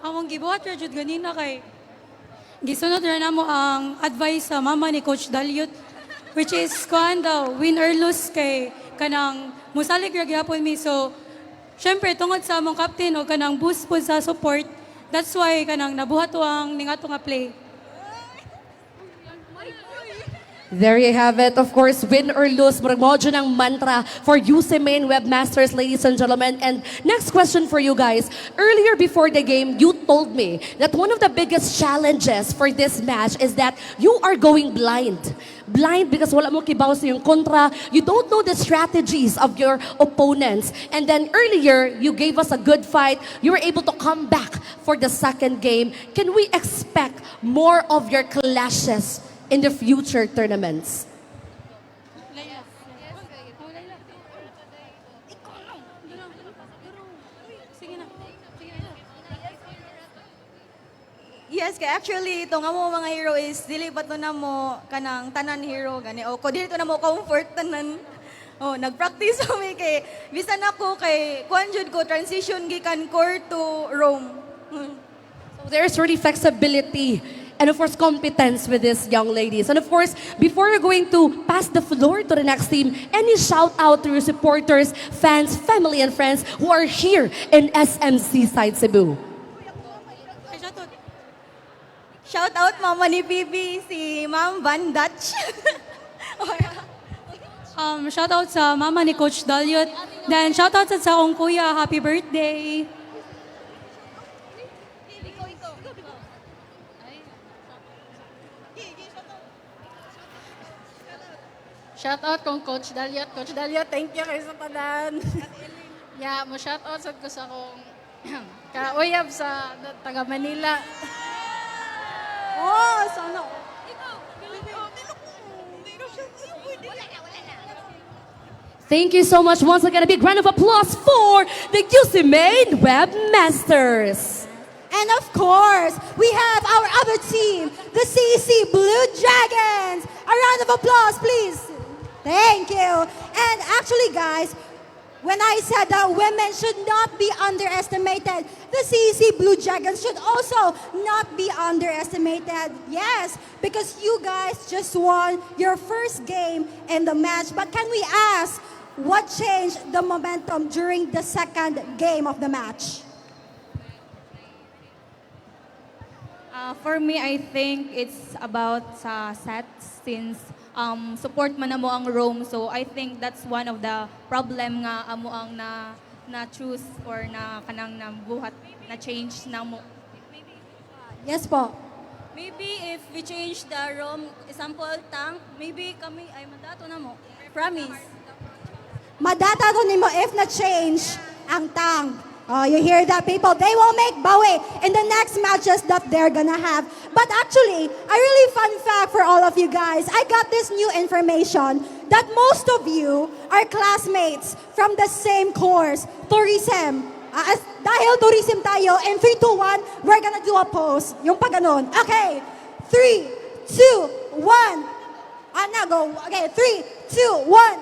Among gibuhat ra jud ganina kay gisunod ra namo ang advice sa mama ni Coach Dalyot, which is kuan daw win or lose kay kanang musalig ra gyapon mi. So syempre tungod sa among captain o kanang boost po sa support, that's why kanang nabuhat ang ningato nga play. There you have it. Of course, win or lose, murag mo dyan ang mantra for UC Main Webmasters, ladies and gentlemen. And next question for you guys. Earlier before the game, you told me that one of the biggest challenges for this match is that you are going blind. Blind because wala mo kibaw sa yung kontra. You don't know the strategies of your opponents. And then earlier, you gave us a good fight. You were able to come back for the second game. Can we expect more of your clashes in the future tournaments? Yes, kay actually itong amo mga hero is dili pa to na mo kanang tanan hero gani o ko dili to na mo comfort tanan. Oh, nagpractice kami kay bisan ako kay kuan jud ko transition gikan core to roam. So there's really flexibility and of course competence with these young ladies. And of course, before you're going to pass the floor to the next team, any shout out to your supporters, fans, family and friends who are here in SMC Side Cebu? Shout out mama ni Bibi si Ma'am Van Dutch. Shout out sa mama ni Coach Dalyot. Then shout out sa akong kuya, happy birthday. Shout out kong Coach Dalyot. Coach Dalyot, thank you kayo sa tanan. Yeah, mo shout out sa ko sa akong kauyab sa taga Manila. Oh, sana. Thank you so much. Once again, a big round of applause for the UC Main Webmasters. And of course, we have our other team, the CC Blue Dragons. A round of applause, please. Thank you. And actually, guys, when I said that women should not be underestimated, the CEC Blue Dragons should also not be underestimated. Yes, because you guys just won your first game in the match. But can we ask, what changed the momentum during the second game of the match? For me, I think it's about sa sets since support man mo ang roam. So I think that's one of the problem nga amo ang na choose or na kanang na buhat na change na mo. Yes po. Maybe if we change the room, example, tank, maybe kami ay madato na mo. Promise. Madatato nimo if na-change ang tank. Oh, you hear that, people? They will make bawi in the next matches that they're gonna have. But actually, a really fun fact for all of you guys, I got this new information that most of you are classmates from the same course, tourism. Dahil tourism tayo, in 3, 2, 1, we're gonna do a pose. Yung pa ganun. Okay, 3, 2, 1. Go. Okay, 3, 2, 1.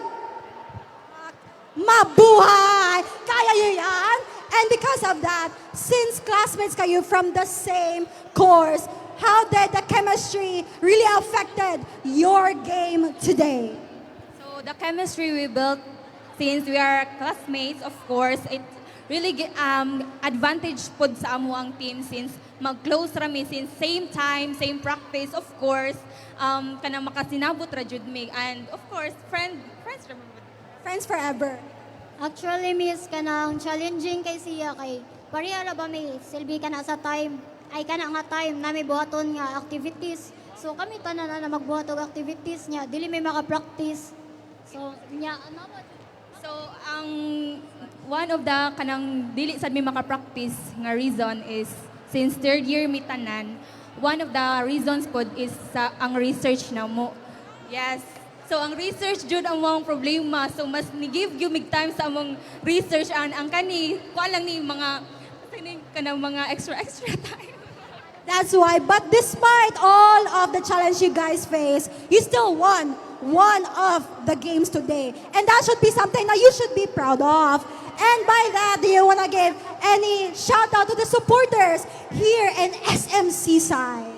Mabuhay! Kaya nyo yan? And because of that, since classmates kayo from the same course, how did the chemistry really affected your game today? So the chemistry we built, since we are classmates, of course, it really advantage pod sa amo ang team since mag-close rami since same time, same practice, of course, kanang makasinabot ra jud mi, and of course, friends forever. Actually, miss, kanang challenging kay siya kay pareha ra ba may silbi ka na sa time. Ay kana nga time na may buhaton nga activities. So kami tanan na magbuhat og activities niya, dili may maka-practice. So nya ano ba? So ang one of the kanang dili sad mi maka-practice nga reason is since third year mi tanan, one of the reasons pod is sa ang research na mo. Yes. So ang research jud ang mong problema. So mas ni-give you mig time sa among research ang kani kuha lang ni mga kanang mga extra time. That's why. But despite all of the challenge you guys face, you still won one of the games today. And that should be something that you should be proud of. And by that, do you want to give any shout out to the supporters here in SMC side?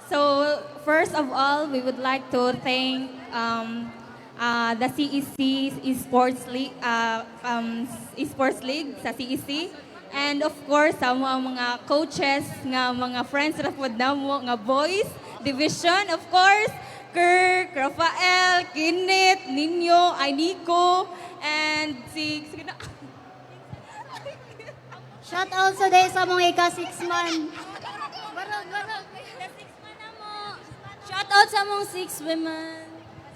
So first of all, we would like to thank the CEC Esports League, Esports League sa CEC. And of course, sa mga coaches, nga mga friends ra pod namo nga boys division, of course, Kirk, Rafael, Kinit, Ninyo, Nico, and Shout out sa day sa mga ika-6 man. Shout out sa mong 6 women.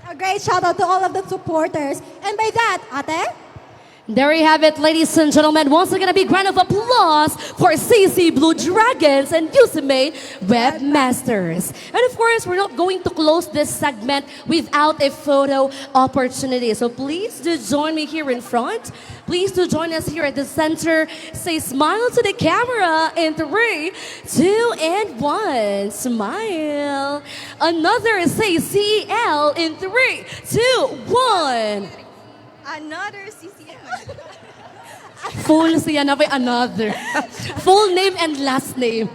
A great shout out to all of the supporters. And by that, ate? There you have it, ladies and gentlemen. Once again, a big round of applause for CC Blue Dragons and UCMA Webmasters. And of course, we're not going to close this segment without a photo opportunity. So please do join me here in front. Please do join us here at the center. Say smile to the camera in 3, 2, and 1. Smile. Another say CEL in 3, 2, 1. Another CCM. Full siya na by another. Full name and last name.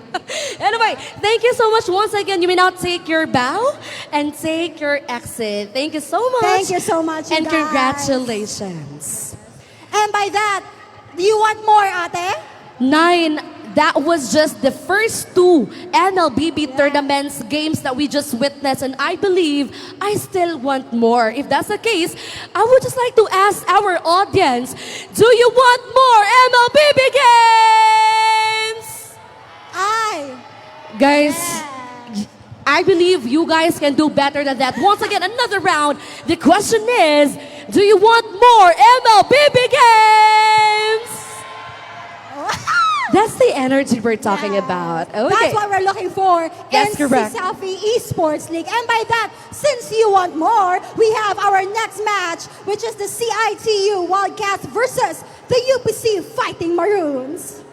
Anyway, thank you so much once again. You may now take your bow and take your exit. Thank you so much. Thank you so much, and guys. congratulations. And by that, do you want more, ate? 9. That was just the first 2 MLBB tournaments games that we just witnessed, and I believe I still want more. If that's the case, I would just like to ask our audience, do you want more MLBB games? Guys, I believe you guys can do better than that. Once again, another round. The question is, do you want more MLBB games? That's the energy we're talking about. Okay. That's what we're looking for That's in correct. CESAFI Esports League. And by that, since you want more, we have our next match, which is the CIT-U Wildcats versus the UPC Fighting Maroons.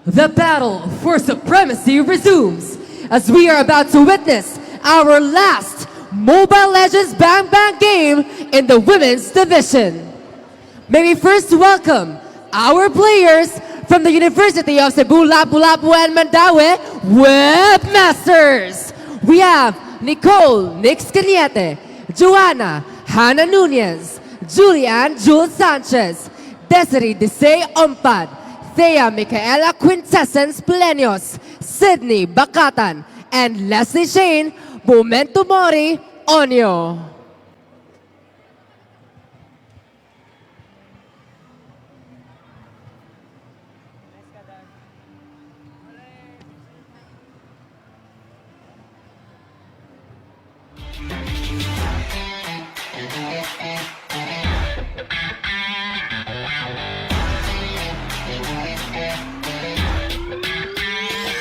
The battle for supremacy resumes as we are about to witness our last Mobile Legends Bang Bang game in the women's division. May we first welcome our players from the University of Cebu, Lapu-Lapu, and Mandaue Webmasters. We have Nicole Nix Cañete, Joanna Hannah Nunez, Julian Jules Sanchez, Desiree Desay Ompad, Thea Micaela Quintessence Plenios, Sydney Bakatan, and Leslie Shane Momento Mori Onyo.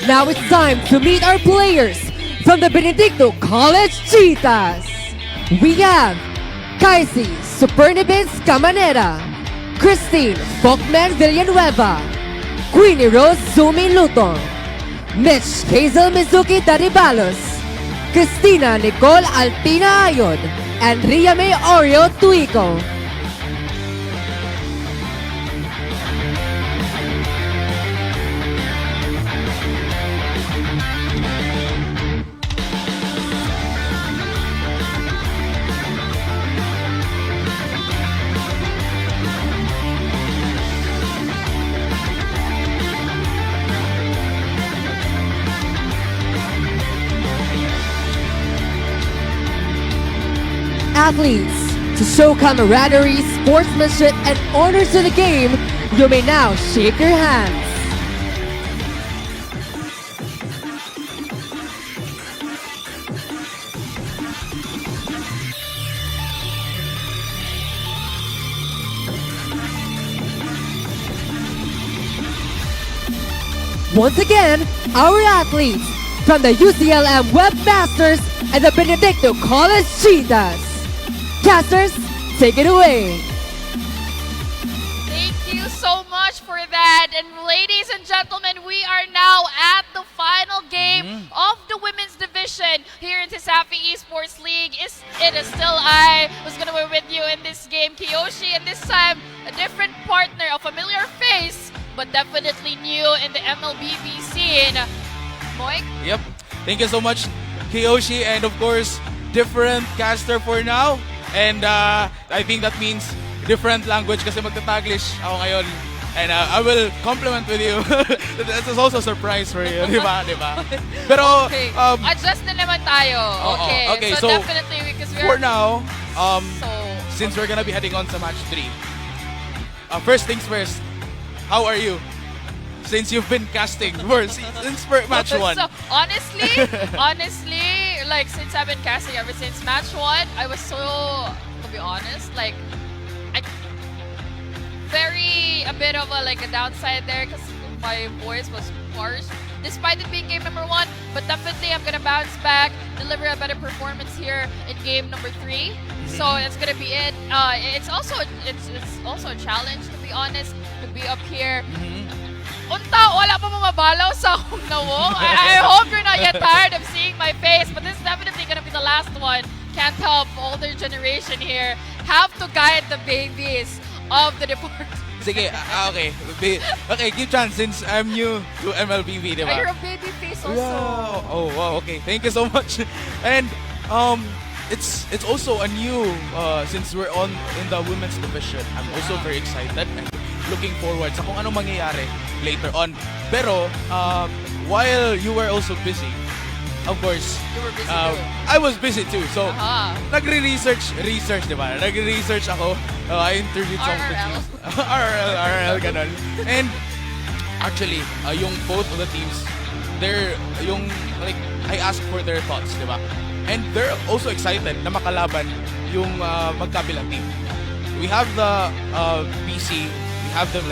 Now it's time to meet our players from the Benedicto College Cheetahs. We have Kaisi Supernibins Camanera, Christine Fokman Villanueva, Queenie Rose Zumi Lutong, Mitch Hazel Mizuki Daribalos, Christina Nicole Alpina Ayod, and Ria May Oreo Tuico. Athletes, to show camaraderie, sportsmanship, and honor to the game, you may now shake your hands. Once again, our athletes from the UCLM Webmasters and the Benedicto College Cheetahs. Casters, take it away. Thank you so much for that. And ladies and gentlemen, we are now at the final game of the women's division here in CESAFI Esports League. It is still I who's going to be with you in this game, Kiyoshi, and this time a different partner, a familiar face, but definitely new in the MLBB scene. Moik? Yep. Thank you so much, Kiyoshi, and of course, different caster for now. And I think that means different language kasi magta-Taglish ako ngayon. And I will compliment with you. That is also a surprise for you, di ba? Pero, okay. Adjust na naman tayo. Okay. So definitely, because we're... For now, since we're gonna be heading on to match 3, first things first, how are you? Since you've been casting since match 1. So, honestly, like since I've been casting ever since match 1, I was so, to be honest, like, a bit of a downside there because my voice was harsh, despite it being game number 1. But definitely, I'm gonna bounce back, deliver a better performance here in game number 3. So that's gonna be it. It's also a challenge, to be honest, to be up here. Unta, wala pa mabalaw sa akong nawong. I hope you're not yet tired of seeing my face, but this is definitely gonna be the last one. Can't help, older generation here have to guide the babies of the department. Sige, okay. Okay, give chance since I'm new to MLBB, di ba? You're a baby face also. Yeah. Oh, wow, okay. Thank you so much. And it's also a new, since we're in the women's division, I'm also very excited and looking forward sa kung anong mangyayari later on. Pero, while you were also busy, of course, you were busy too. I was busy too. So, nagre-research, di ba? Nagre-research ako. I interviewed some teams. RL, ganun. And, actually, yung both of the teams, I asked for their thoughts, di ba? And they're also excited na makalaban yung magkabilang team. We have the BC, have them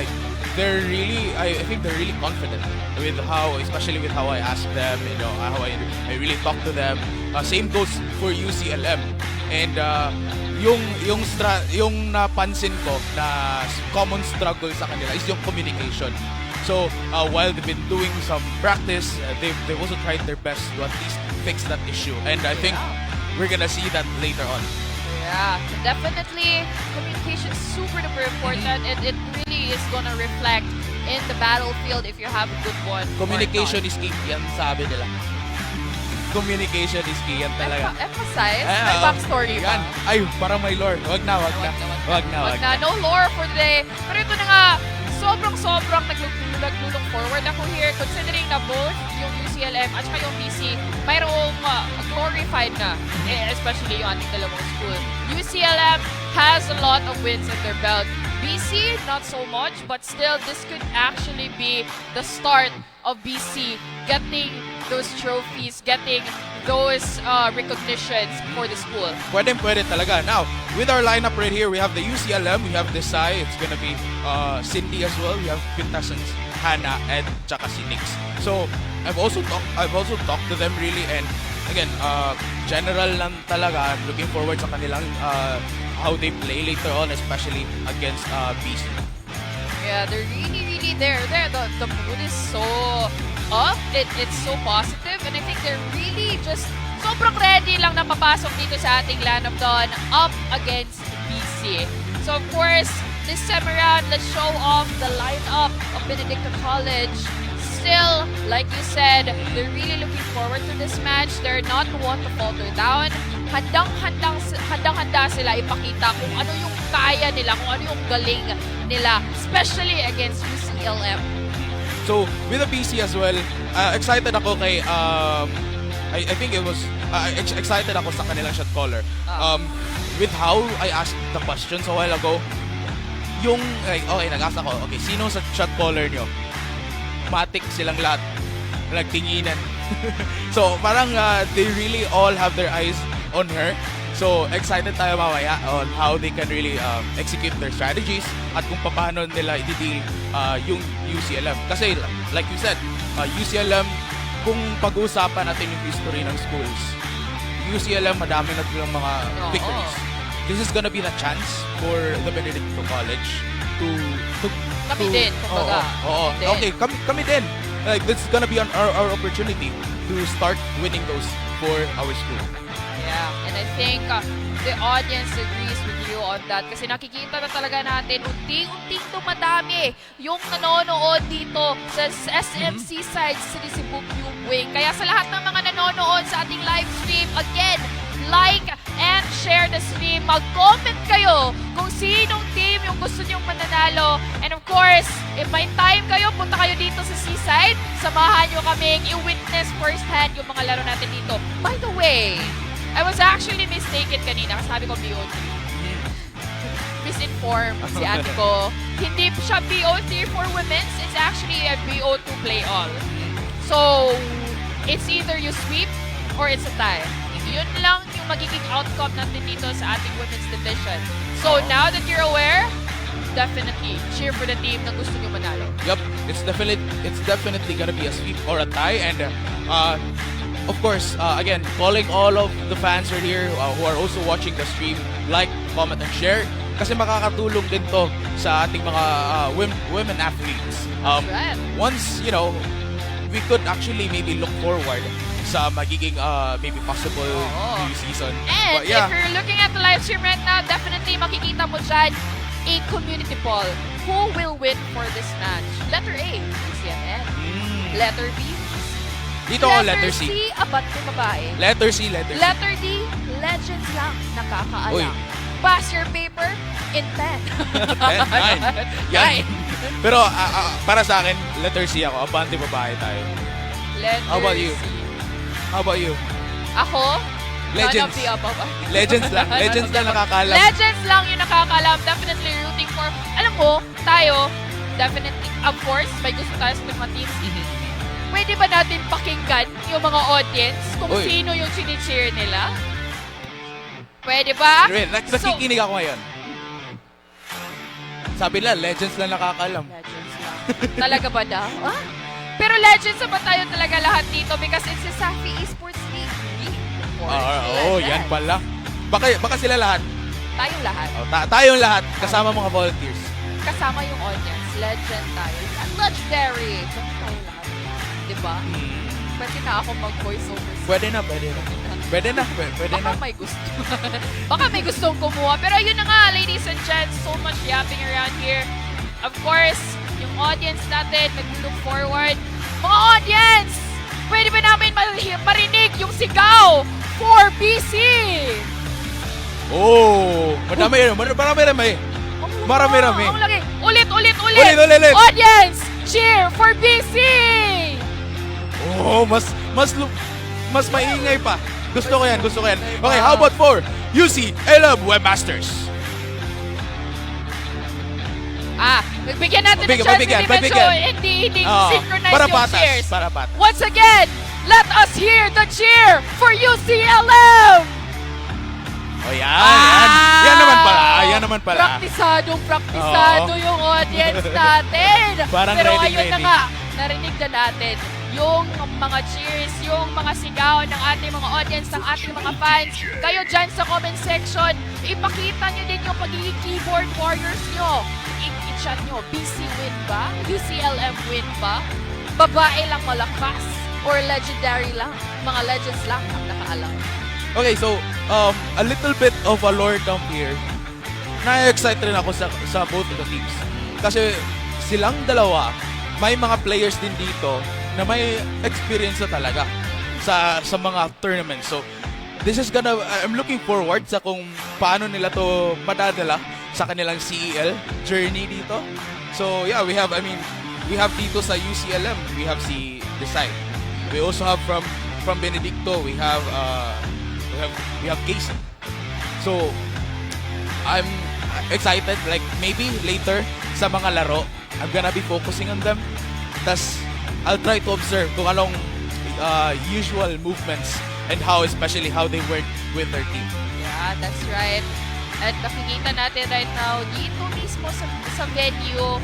they're really, I think they're really confident with especially with how I ask them, how I really talk to them. Same goes for UCLM. And yung napansin ko na common struggle sa kanila is yung communication. So while they've been doing some practice, they've also tried their best to at least fix that issue. And I think we're gonna see that later on. Yeah, definitely communication is super duper important, and it really is gonna reflect in the battlefield if you have a good one. Communication is key, yan sabi nila. Communication is key, yan talaga. Emphasize? May backstory ba? Ay, parang may lore. Wag na. No lore for today. Pero ito na nga, sobrang naglulong forward ako here, considering na both yung UCLM at saka yung BC mayroong glorified na, especially yung ating dalawang school. UCLM has a lot of wins in their belt. BC, not so much, but still, this could actually be the start of BC getting those trophies, getting those recognitions for the school. Pwede talaga. Now, with our lineup right here, we have the UCLM, we have the Sai, it's gonna be Cindy as well, we have Quintessence, Hannah, and tsaka si Nix. So, I've also talked to them really, and again, general lang talaga. I'm looking forward sa kanilang how they play later on, especially against BC. Yeah, they're really there. The mood is so up. It's so positive, and I think they're really just sobrang ready lang na papasok dito sa ating Land of Dawn up against BC. So of course, this time around, let's show off the lineup of Benedictine College. Still, like you said, they're really looking forward to this match. They're not one to falter down. Handang-handa sila ipakita kung ano yung kaya nila, kung ano yung galing nila, especially against UCLM. So, with the BC as well, excited ako kay, I think it was, excited ako sa kanilang shot caller. With how I asked the questions a while ago, yung, like, okay, nag-ask ako, okay, sino sa shot caller nyo? Matik silang lahat. Nagtinginan. So, parang they really all have their eyes on her. So, excited tayo mamaya on how they can really execute their strategies at kung paano nila i-deal yung UCLM. Kasi, like you said, UCLM, kung pag-uusapan natin yung history ng schools, UCLM, madami na silang mga victories. This is gonna be the chance for the Benedictine College to kami din, kumbaga. Okay, kami din. Like, this is gonna be our opportunity to start winning those for our school. Yeah, and I think the audience agrees with you on that kasi nakikita na talaga natin unting-unting dumadami yung nanonood dito sa SMC side sa Cebu Wing. Kaya sa lahat ng mga nanonood sa ating live stream, again, like and share the stream. Mag-comment kayo kung sinong team yung gusto nyong mananalo. And of course, if may time kayo, punta kayo dito sa Seaside. Samahan nyo kaming i-witness firsthand yung mga laro natin dito. By the way, I was actually mistaken kanina kasi sabi ko BO3. Misinformed si ate ko. Hindi siya BO3 for women's. It's actually a BO2 play all. So, it's either you sweep or it's a tie. Yun lang yung magiging outcome natin dito sa ating women's division. So, now that you're aware, definitely cheer for the team na gusto nyo manalo. Yup, it's definitely gonna be a sweep or a tie. And of course, again, calling all of the fans right here who are also watching the stream, like, comment, and share. Kasi makakatulong din to sa ating mga women athletes. Once, you know, we could actually maybe look forward sa magiging maybe possible new season. And but, yeah. If you're looking at the live stream right now, definitely makikita mo dyan a community poll. Who will win for this match? Letter A, UCLM. Letter B, dito ako letter C. Letter C, abante babae. Letter C, letter C. Letter D, legends lang, nakakaalam. Uy. Pass your paper in 10. 10, 9. Yan. Pero para sa akin, letter C ako. Abante babae tayo. Letter How about you? C. How about you? Ako? Legends. None of the above. Legends lang. Legends lang nakakaalam. Legends lang yung nakakaalam. Definitely rooting for, alam mo, tayo, definitely, of course, may gusto tayo sa mga teams. Pwede ba natin pakinggan yung mga audience kung sino yung chini-cheer nila? Pwede ba? Wait, nakikinig ako ngayon. Sabi nila, legends lang nakakaalam. Legends lang. Talaga ba daw? Pero legends ba tayo talaga lahat dito because it's CESAFI Esports League. Yan pala. Baka sila lahat. Tayong lahat. Tayong lahat, kasama mga volunteers. Kasama yung audience. Legend tayo. Legendary. Tayo lahat. Diba? Pwede na ako mag-voice over. Pwede na. Baka may gusto. Baka may gustong kumuha. Pero yun na nga, ladies and gents, so much yapping around here. Of course, yung audience natin, nag-look forward. Mga audience! Pwede ba namin marinig yung sigaw for BC? Marami-rami. Ang laki. Ulit. Ulit. Audience, cheer for BC! Mas maingay pa. Gusto ko yan. Okay, how about for UCLM Webmasters? Bigyan natin ng chance, hindi medyo, hindi synchronize yung cheers. Para patas. Once again, let us hear the cheer for UCLM! Oh, yan. Yan naman pala. Praktisado Oo. yung audience natin. Parang Pero ready, ayun na ready. nga, narinig na natin yung mga cheers, yung mga sigaw ng ating mga audience, ng ating mga fans. Kayo dyan sa comment section, ipakita nyo din yung pagiging keyboard warriors nyo. I-chat nyo, BC win ba? UCLM win ba? Babae lang malakas? Or legendary lang? Mga legends lang ang nakaalam. Okay, so a little bit of a lore dump here. Na-excite rin ako sa both of the teams. Kasi silang dalawa, may mga players din dito na may experience na talaga sa mga tournaments. So this is I'm looking forward sa kung paano nila to madadala sa kanilang CEL journey dito. So yeah, we have dito sa UCLM, we have si Decide. We also have from Benedicto, we have Casey. So I'm excited, like maybe later sa mga laro, I'm gonna be focusing on them. Tas I'll try to observe kung anong usual movements and especially how they work with their team. Yeah, that's right. At nakikita natin right now, dito mismo sa venue,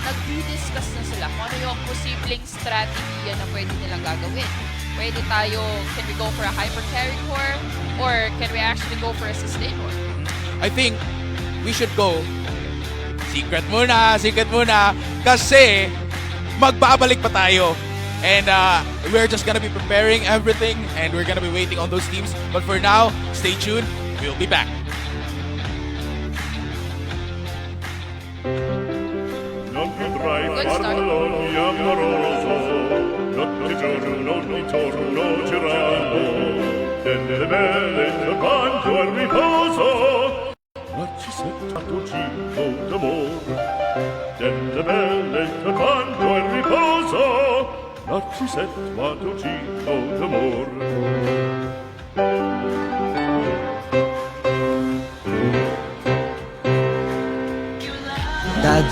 nag-discuss na sila kung ano yung posibleng strategy na pwede nilang gagawin. Pwede tayo, can we go for a hyper carry core? Or can we actually go for a sustain core? I think we should go secret muna, kasi magbabalik pa tayo. And we're just gonna be preparing everything and we're gonna be waiting on those teams. But for now, stay tuned. We'll be back. Non potrai farlo ogni amoroso, notte e giorno, intorno girando, delle belle turbando al riposo, ma ci sento cibo d'amor. Delle belle turbando al riposo, ma ci sento cibo d'amor. Dad,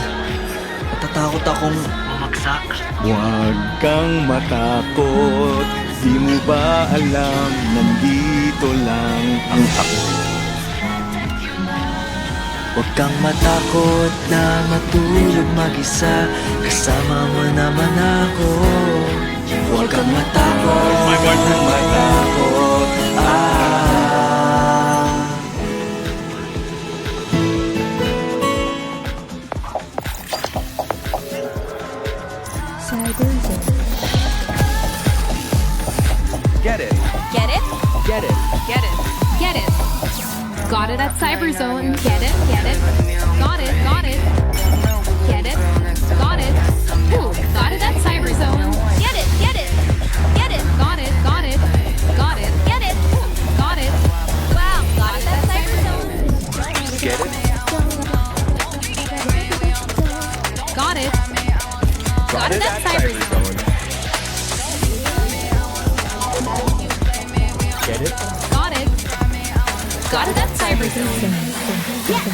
natatakot akong bumagsak. Huwag kang matakot, di mo ba alam, nandito lang ang ako. Huwag kang matakot na matulog mag-isa, kasama mo naman ako. Huwag kang matakot, huwag kang matakot. Get it. Get it? Get it. Get it. Get it. Got it at Cyberzone. Get it? Get it? Got it. Got it. Get it? Got it. Ooh, got it at Cyberzone. Get it. Get it. Get it. Got it. Got it. Got it. Get it. Got it. Wow, got it at Cyberzone. Get it. Got it. Got it at Cyberzone. Get it. Got it. Got it at Cyberzone. Yes.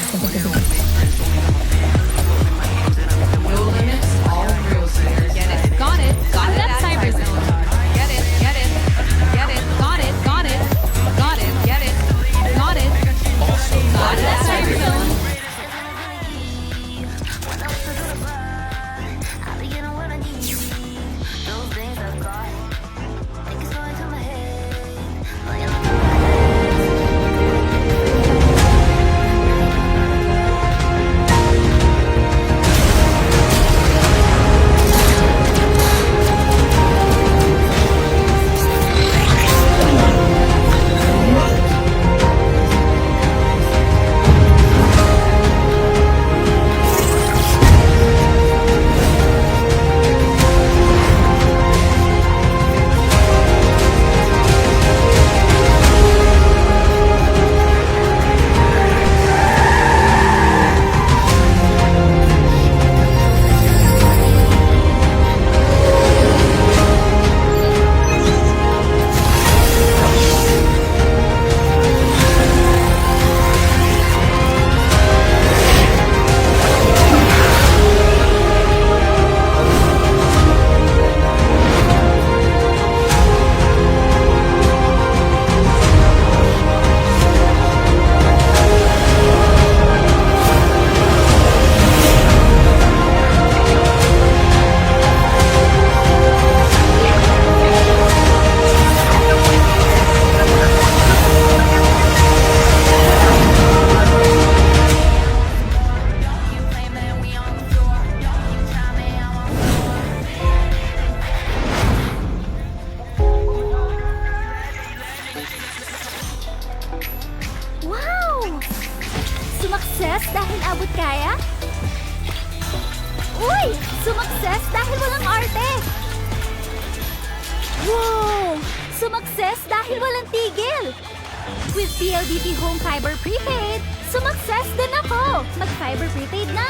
No limits, all rules here. Get it. Got it. Got it at Cyberzone. Get it. Get it. Get it. Got it. Got it. Got it. Get it. Got it. Got it at Cyberzone. Sumakses dahil walang tigil. With PLDT Home Fiber Prepaid, sumakses din ako. Mag-fiber prepaid na!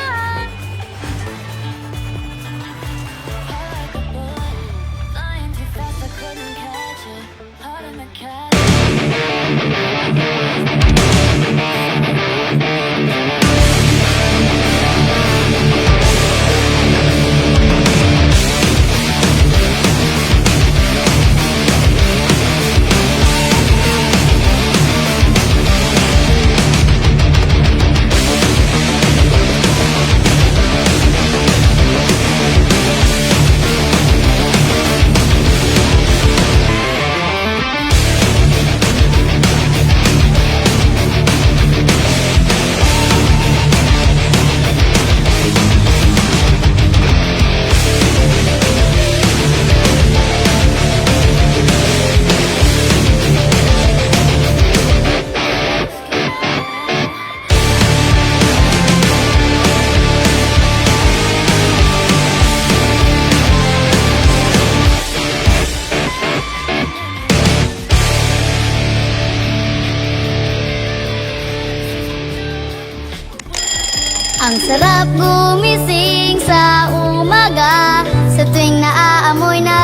Ang sarap gumising sa umaga, sa tuwing naaamoy na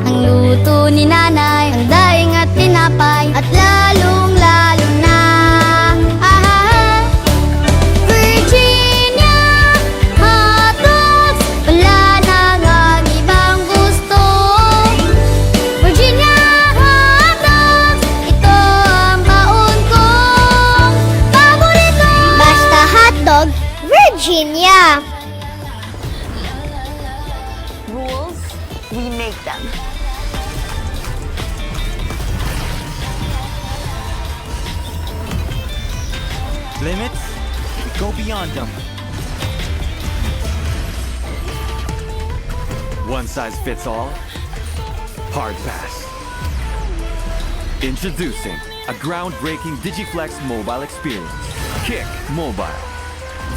ang luto ni nanay, ang daing at tinapay, at lalong-lalo na Virginia hotdogs, wala nang ang ibang gusto. Virginia hotdogs, ito ang baon kong paborito. Basta hotdog, Virginia. Rules, we make them. Limits? We go beyond them. One size fits all? Hard pass. Introducing a groundbreaking Digiflex mobile experience. Kick Mobile.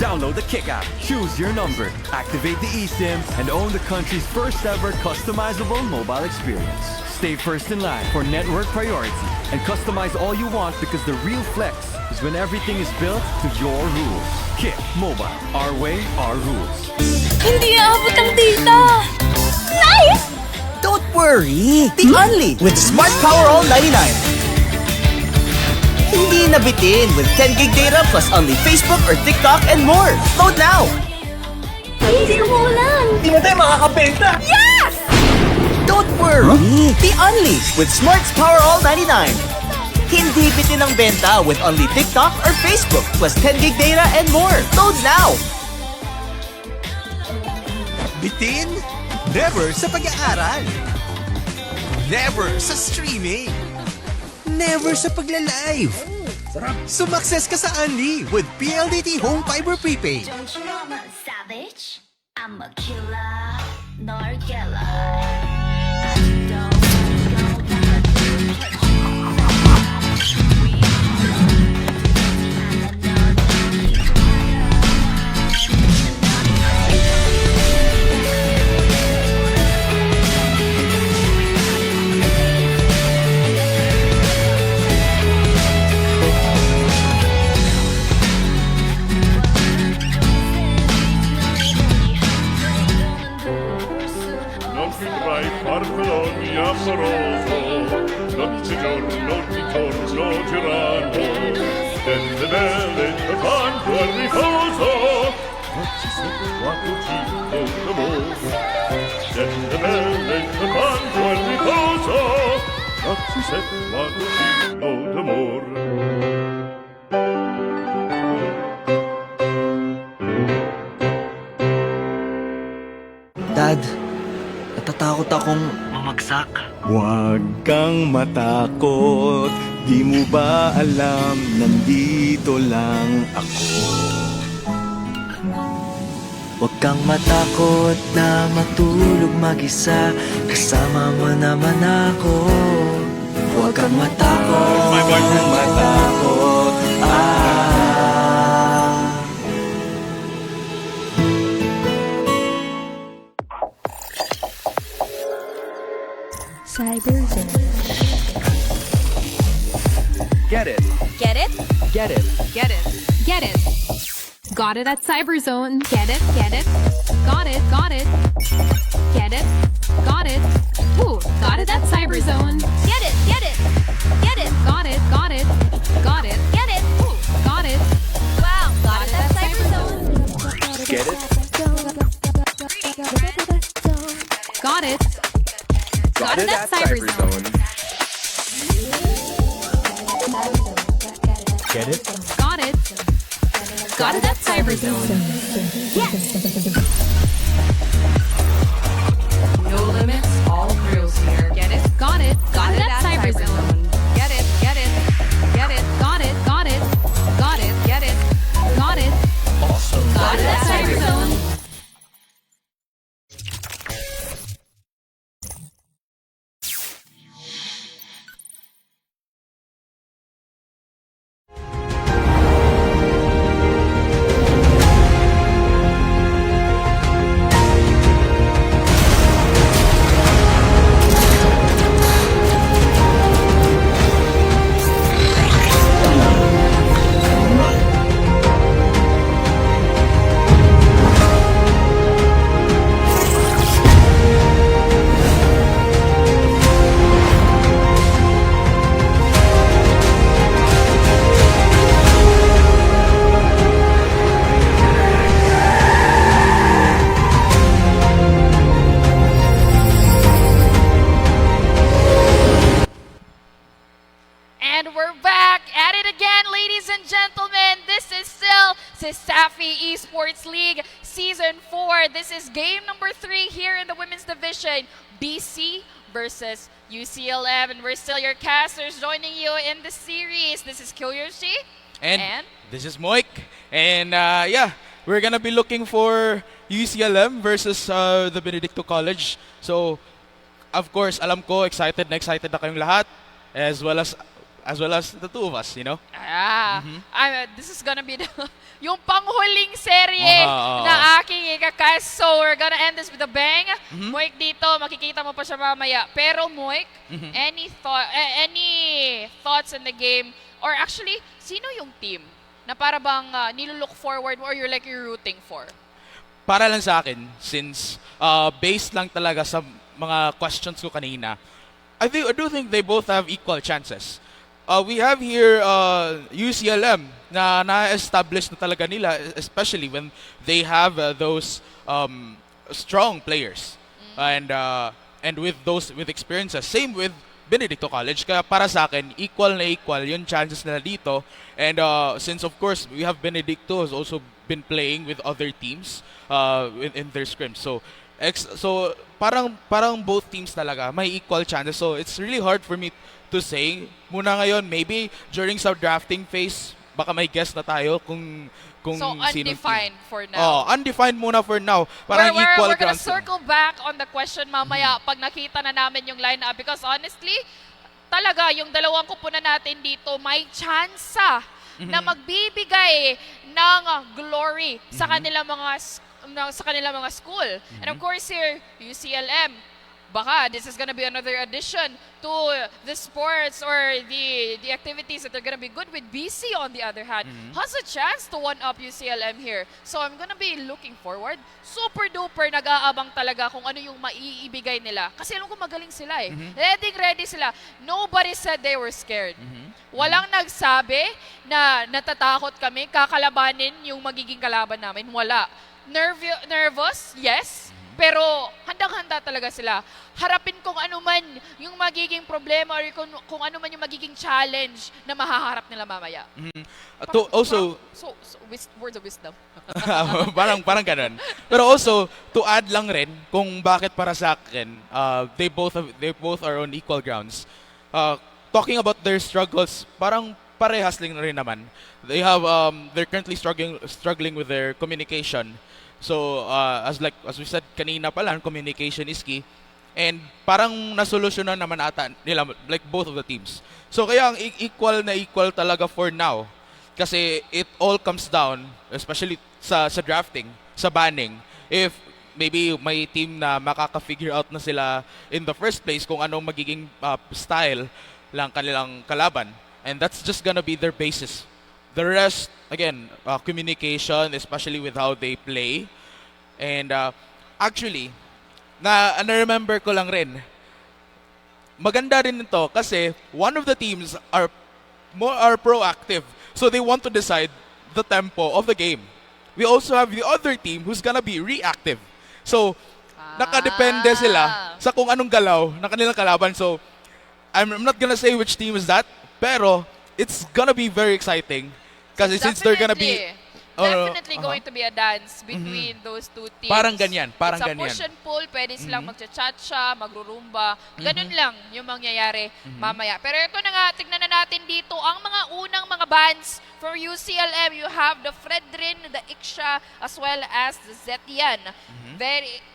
Download the Kick app, choose your number, activate the eSIM, and own the country's first ever customizable mobile experience. Stay first in line for network priority and customize all you want, because the real flex is when everything is built to your rules. Kick Mobile. Our way, our rules. Hindi aabot ang data! Nice! Don't worry! The Only with Smart Power All 99. Hindi nabitin with 10 gig data plus only Facebook or TikTok and more. Load now! Hindi umuulan! Hindi mo tayo makakabenta! Yes! Don't worry! The Only with Smart's Power All 99. Hindi bitin ang benta with only TikTok or Facebook plus 10 gig data and more. Load now! Bitin? Never sa pag-aaral. Never sa streaming. Never sa pagla-live. Sumakses ka sa Unli with PLDT Home Fiber Prepaid. Don't you know I'm a savage? I'm a killer, nor killer. Farfalloni amoroso, notte giorno di torno girano, delle belle trovando al riposo, non ci sei quattro cinque d'amore, delle belle trovando al riposo, non ci sei quattro cinque d'amore. Dad, natatakot akong mamagsak. Huwag kang matakot, di mo ba alam, nandito lang ako. Huwag kang matakot na matulog mag-isa, kasama mo naman ako. Huwag kang matakot, huwag kang matakot. Cyber Zone. Get it. Get it? Get it. Get it. Get it. Got it at CyberZone. Get it? Get it? Got it? Got it. Get it? Got it. Ooh, got it at CyberZone. Get it? Get it. Get it. Got it? Got it. Got it. Get it. Ooh, got it. Wow, got it at CyberZone. Get it. Got it. Got it at CyberZone. Get it? Got it. Got it at CyberZone. Yes! No limits, all thrills here. Get it? Got it. Got it at CyberZone. Get it? Get it? Get it? Got it? Got it? Got it? Get it? Got it? Awesome. Got it at CyberZone. And we're back at it again, ladies and gentlemen. This is still CESAFI Esports League Season 4. This is game number 3 here in the women's division. BC versus UCLM. And we're still your casters joining you in the series. This is Kyoyoshi. And this is Moik. And yeah, we're gonna be looking for UCLM versus the Benedicto College. So, of course, alam ko, excited na kayong lahat. As well as the two of us, you know? This is gonna be yung panghuling serye na aking ikakas. So we're gonna end this with a bang. Moik dito, makikita mo pa siya mamaya. Pero Moik, any thoughts in the game? Or actually, sino yung team na para bang nilook forward or you're rooting for? Para lang sa akin, since based lang talaga sa mga questions ko kanina, I do think they both have equal chances. We have here UCLM na establish na talaga nila, especially when they have those strong players and with experiences. Same with Benedicto College. Kaya para sa akin, equal na equal yung chances nila dito. And since of course we have Benedicto has also been playing with other teams in their scrims. So parang both teams talaga may equal chances. So it's really hard for me to say. Muna ngayon, maybe during sa drafting phase, baka may guess na tayo kung so undefined for now. Oh, undefined muna for now. Parang equal we're gonna circle back on the question mamaya pag nakita na namin yung lineup, because honestly, talaga yung dalawang kupunan natin dito may tsansa na magbibigay ng glory sa kanilang mga school. And of course here, UCLM, baka this is gonna be another addition to the sports or the activities that are gonna be good with BC on the other hand. Has a chance to one-up UCLM here. So I'm gonna be looking forward. Super duper nag-aabang talaga kung ano yung maiibigay nila. Kasi alam ko magaling sila eh. Ready sila. Nobody said they were scared. Walang nagsabi na natatakot kami, kakalabanin yung magiging kalaban namin. Wala. Nervous? Yes. Pero handang-handa talaga sila. Harapin kung ano man yung magiging problema or kung ano man yung magiging challenge na mahaharap nila mamaya. Words of wisdom. parang ganun. Pero also, to add lang rin kung bakit para sa akin, they both are on equal grounds. Talking about their struggles, parang parehas lang rin naman. They're currently struggling with their communication. So, as we said kanina pa lang, communication is key. And parang nasolusyonan naman ata nila, like both of the teams. So, kaya ang equal na equal talaga for now. Kasi it all comes down, especially sa drafting, sa banning. If maybe may team na makaka-figure out na sila in the first place kung anong magiging style lang kanilang kalaban. And that's just gonna be their basis. The rest, again, communication, especially with how they play. And actually, na-remember ko lang rin, maganda rin ito kasi one of the teams are proactive. So they want to decide the tempo of the game. We also have the other team who's gonna be reactive. So, nakadepende sila sa kung anong galaw ng kanilang kalaban. So, I'm not gonna say which team is that, pero it's gonna be very exciting kasi since they're gonna be definitely going to be a dance between those two teams. Parang ganyan, parang It's a ganyan. push and pull, pwede silang magcha-chacha, magrurumba. Ganun lang yung mangyayari mamaya. Pero ito na nga, tignan na natin dito ang mga unang mga bands for UCLM. You have the Fredrin, the Iksha, as well as the Zetian.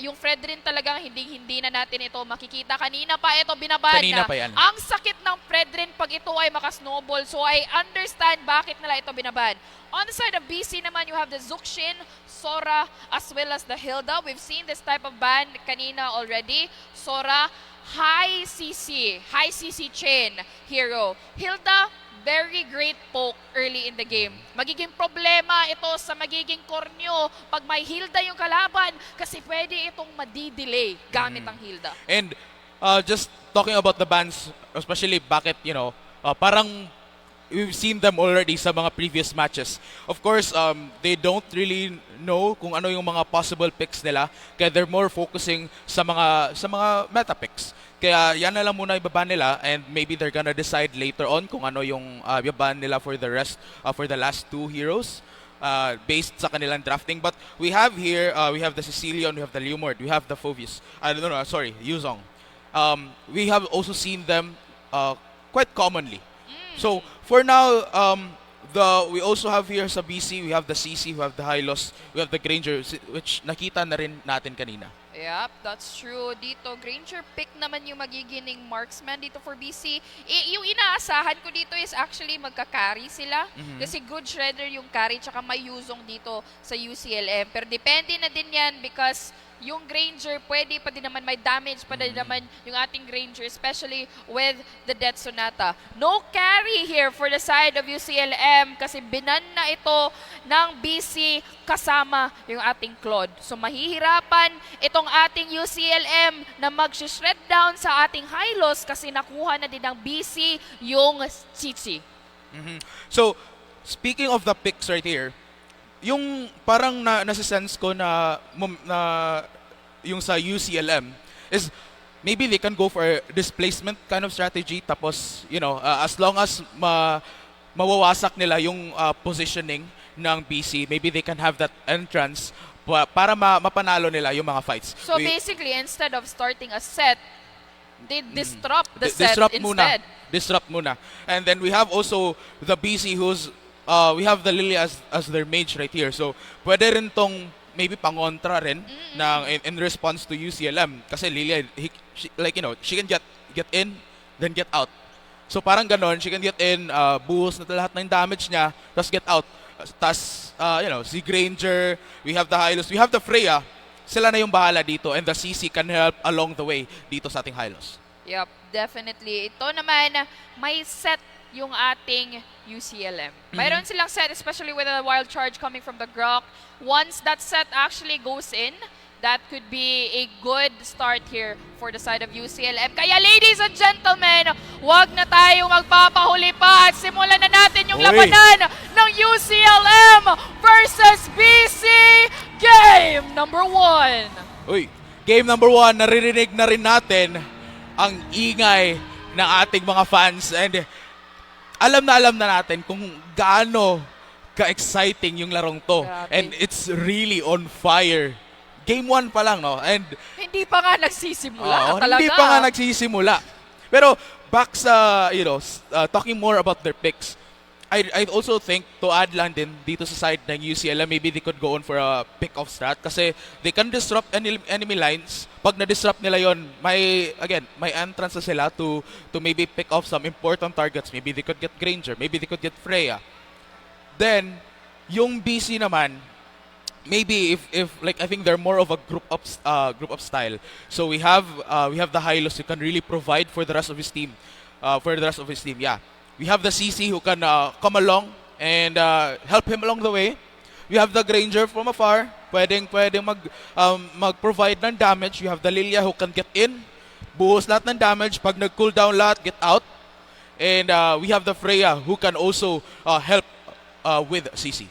Yung Fredrin talagang hindi na natin ito makikita. Kanina pa ito binaban Kanina na. pa yan. Ang sakit ng Fredrin pag ito ay makasnowball. So I understand bakit nila ito binaban. On the side of BC naman, you have the Zukshin, Sora, as well as the Hilda. We've seen this type of band kanina already. Sora, high CC chain hero. Hilda, very great poke early in the game. Magiging problema ito sa magiging kornyo pag may Hilda yung kalaban kasi pwede itong madidelay gamit ang Hilda. And just talking about the bands, especially bakit, parang we've seen them already sa mga previous matches. Of course, they don't really know kung ano yung mga possible picks nila, kaya they're more focusing sa mga meta picks. Kaya yan na lang muna ibaba nila, and maybe they're gonna decide later on kung ano yung ibaba nila for the rest, for the last two heroes, based sa kanilang drafting. But we have here, we have the Sicilian, we have the Lumord, we have the Phovius. Yuzong. We have also seen them quite commonly. So for now, we also have here sa BC, we have the CC, we have the Hylos, we have the Granger, which nakita na rin natin kanina. Yep, that's true. Dito, Granger pick naman yung magigining marksman dito for BC. Yung inaasahan ko dito is actually magka-carry sila. Kasi good shredder yung carry, tsaka may Yuzong dito sa UCLM. Pero depende na din yan because yung Granger, pwede pa din naman may damage pa din naman yung ating Granger, especially with the Death Sonata. No carry here for the side of UCLM kasi binan na ito ng BC kasama yung ating Claude. So mahihirapan itong ating UCLM na mag-shred down sa ating Hylos kasi nakuha na din ng BC yung Chichi. So, speaking of the picks right here, yung parang nasa-sense ko na yung sa UCLM is maybe they can go for a displacement kind of strategy tapos, as long as mawawasak nila yung positioning ng BC, maybe they can have that entrance para mapanalo nila yung mga fights. So basically, instead of starting a set, they disrupt the set instead. Disrupt muna. And then we have also the BC who's we have the Lily as their mage right here. So, pwede rin tong maybe pangontra rin in response to UCLM. Kasi Lily, she can get in, then get out. So, parang ganon, she can get in, buhos na lahat ng damage niya, tapos get out. Tapos, si Granger, we have the Hylos, we have the Freya, sila na yung bahala dito, and the CC can help along the way dito sa ating Hylos. Yep, definitely. Ito naman, may set yung ating UCLM. Mayroon silang set, especially with a wild charge coming from the Grok. Once that set actually goes in, that could be a good start here for the side of UCLM. Kaya ladies and gentlemen, wag na tayo magpapahuli pa at simulan na natin yung labanan ng UCLM versus BC Game number 1. Game number 1, naririnig na rin natin ang ingay ng ating mga fans, and alam na natin kung gaano ka-exciting yung larong to. Grabe. And it's really on fire. Game 1 pa lang, no? And hindi pa nga nagsisimula talaga. Hindi pa nga nagsisimula. Pero back sa, talking more about their picks, I also think to add lang din dito sa side ng UCLM, maybe they could go on for a pick-off strat kasi they can disrupt enemy lines. Pag na-disrupt nila yon, may entrance na sila to maybe pick off some important targets. Maybe they could get Granger, maybe they could get Freya. Then, yung BC naman, maybe if like I think they're more of a group up style. So we have the Hylos who can really provide for the rest of his team. Yeah. We have the CC who can come along and help him along the way. We have the Granger from afar, pwedeng mag-provide ng damage. We have the Lilia who can get in, buhos lahat ng damage, pag nag-cool down lahat, get out. And we have the Freya who can also help with CC.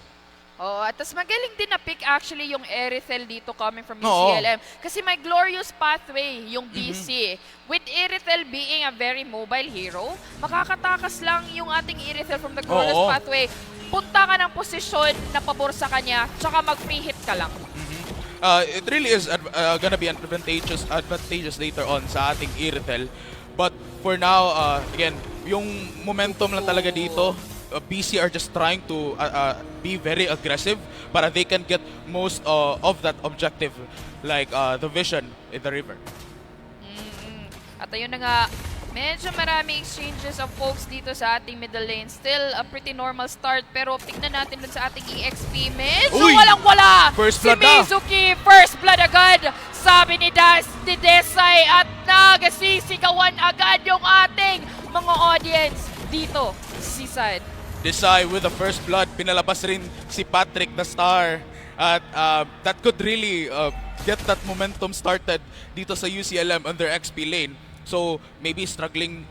Oh, at tas magaling din na pick actually yung Erithel dito coming from UCLM. Kasi may glorious pathway yung BC. With Erithel being a very mobile hero, makakatakas lang yung ating Erithel from the glorious pathway. Punta ka ng posisyon na pabor sa kanya, tsaka mag-free hit ka lang. It really is gonna be advantageous later on sa ating Erithel. But for now, again, yung momentum lang talaga dito. BC are just trying to be very aggressive para they can get most of that objective, like the vision in the river. At ayun na nga, medyo maraming exchanges of folks dito sa ating middle lane. Still a pretty normal start, pero tignan natin dun sa ating EXP. Medyo walang-wala si Mizuki. First blood agad, sabi ni Desai, at nagsisigawan agad yung ating mga audience dito sa seaside. Desai with the first blood, pinalabas rin si Patrick the Star. At that could really get that momentum started dito sa UCLM on their XP lane. So maybe struggling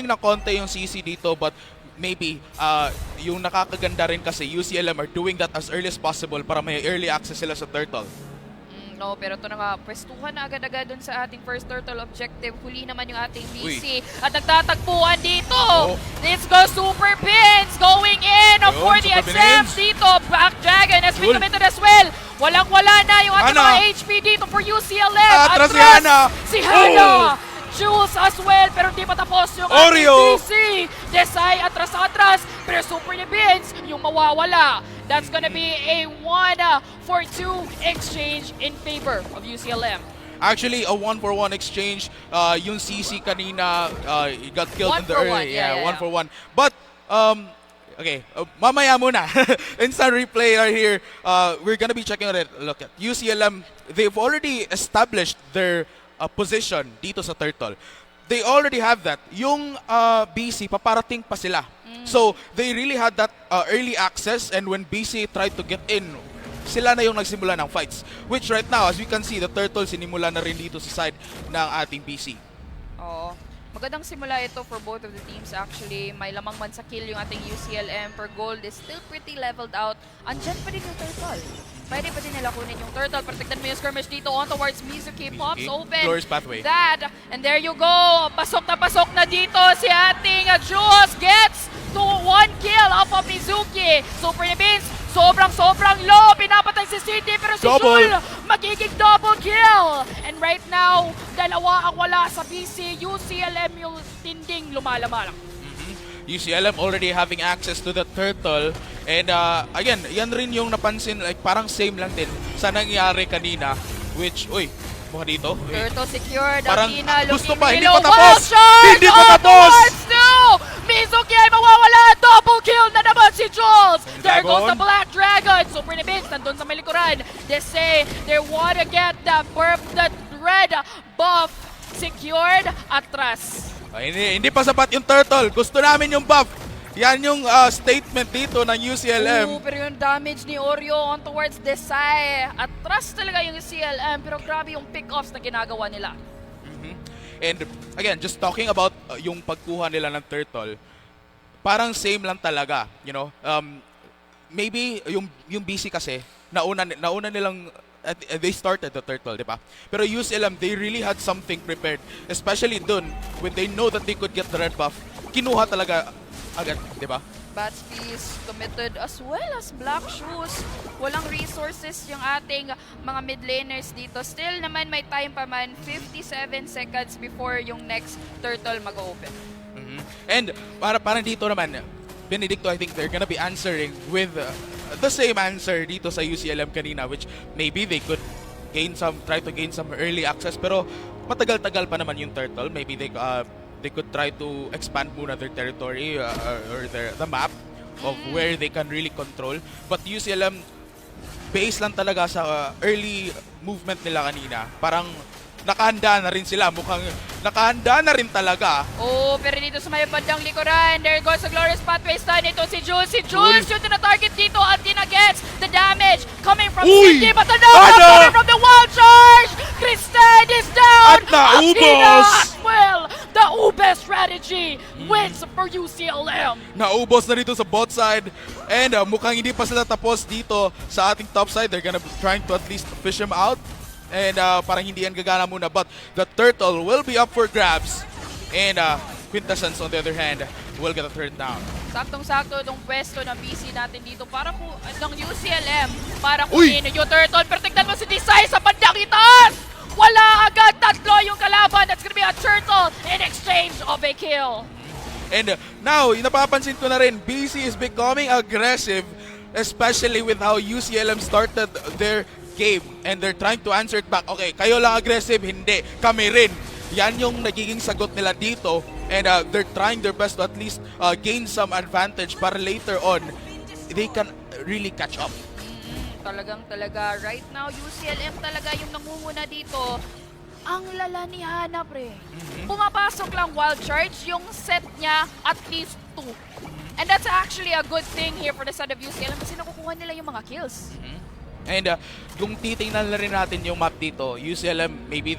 na konti yung CC dito, but maybe yung nakakaganda rin kasi UCLM are doing that as early as possible para may early access sila sa Turtle. No, pero ito na nga, pwestuhan na agad-agad dun sa ating first turtle objective. Huli naman yung ating BC. At nagtatagpuan dito. Let's go Super Pins going in for the attempt dito. Back Dragon has been committed as well. Walang-wala na yung ating mga HP dito for UCLM. Atras si Hana. Jules as well, pero hindi pa tapos yung ating BC. Desai atras-atras, pero Super Pins yung mawawala. That's gonna be a 1-for-2 exchange in favor of UCLM. Actually, a 1-for-1 exchange. Yung CC kanina, he got killed in the early. Yeah, 1-for-1. But, okay, mamaya muna. Instant replay right here. We're gonna be checking on it. Look at UCLM. They've already established their position dito sa Turtle. They already have that. Yung BC, paparating pa sila. So, they really had that early access, and when BC tried to get in, sila na yung nagsimula ng fights. Which right now, as we can see, the Turtle sinimula na rin dito sa side ng ating BC. Oo. Magandang simula ito for both of the teams actually. May lamang man sa kill yung ating UCLM. For gold is still pretty leveled out. Andyan pa din yung Turtle. Pwede pa din nila kunin yung Turtle. Pero tignan mo yung skirmish dito on towards Mizuki. Pops open. Glorious pathway. That. And there you go. Pasok na dito si ating Jules gets to 1 kill off of Mizuki. Super Nibins. Sobrang low. Pinapatay si Cindy pero si Jul magiging double kill. And right now, dalawa ang wala sa BC. UCLM yung tinding lumalaman. UCLM already having access to the Turtle. And again, yan rin yung napansin, like parang same lang din sa nangyari kanina. Which, mukha dito. Turtle secured. Parang gusto pa, hindi pa tapos! Hindi pa tapos! Mizuki ay mawawala. Double kill na naman si Jules. There goes the Black Dragon. Super Nibins nandun sa may likuran. They say they wanna get that red buff secured. Atras. Hindi pa sapat yung Turtle. Gusto namin yung buff. Yan yung statement dito ng UCLM. Pero yung damage ni Oreo on towards Desai. Atras talaga yung UCLM. Pero grabe yung pick-offs na ginagawa nila. And again, just talking about yung pagkuha nila ng Turtle, parang same lang talaga, you know. Maybe yung BC kasi nauna nilang they started the Turtle, di ba? Pero UCLM, they really had something prepared, especially dun when they know that they could get the red buff. Kinuha talaga agad, di ba? Batsby is committed as well as Black Shoes. Walang resources yung ating mga mid laners dito. Still naman may time pa man, 57 seconds before yung next Turtle mag-open. And para dito naman, Benedicto, I think they're gonna be answering with the same answer dito sa UCLM kanina, which maybe they could try to gain some early access, pero matagal-tagal pa naman yung Turtle. Maybe they could try to expand muna their territory or the map of where they can really control. But UCLM, based lang talaga sa early movement nila kanina. Parang nakahanda na rin sila. Mukhang nakahanda na rin talaga. Oh, pero dito sa may bandang likuran, there goes the glorious pathway stun. Ito si Jules. Si Jules yung tina-target dito at gets the damage coming from Cindy. But the knockdown coming from the wild charge. Kristen is down. At naubos. Athena at well, the Ube strategy wins for UCLM. Naubos na dito sa bot side. And mukhang hindi pa sila tapos dito sa ating top side. They're gonna be trying to at least fish him out. And parang hindi yan gagana muna. But the turtle will be up for grabs. And Quintessence on the other hand will get a third down. Saktong-sakto itong pwesto ng BC natin dito para po ng UCLM para kunin yung turtle. Pero tignan mo si Desai sa bandang itaas! Wala agad, tatlo yung kalaban. That's gonna be a turtle in exchange of a kill. And now, napapansin ko na rin, BC is becoming aggressive, especially with how UCLM started their game and they're trying to answer it back. Okay, kayo lang aggressive, hindi. Kami rin. Yan yung nagiging sagot nila dito and they're trying their best to at least gain some advantage para later on, they can really catch up. Talaga. Right now, UCLM talaga yung nangunguna dito. Ang lala ni Hana, pre. Pumapasok lang wild charge, yung set niya at least 2. And that's actually a good thing here for the side of UCLM kasi nakukuha nila yung mga kills. And kung titingnan na rin natin yung map dito, UCLM, maybe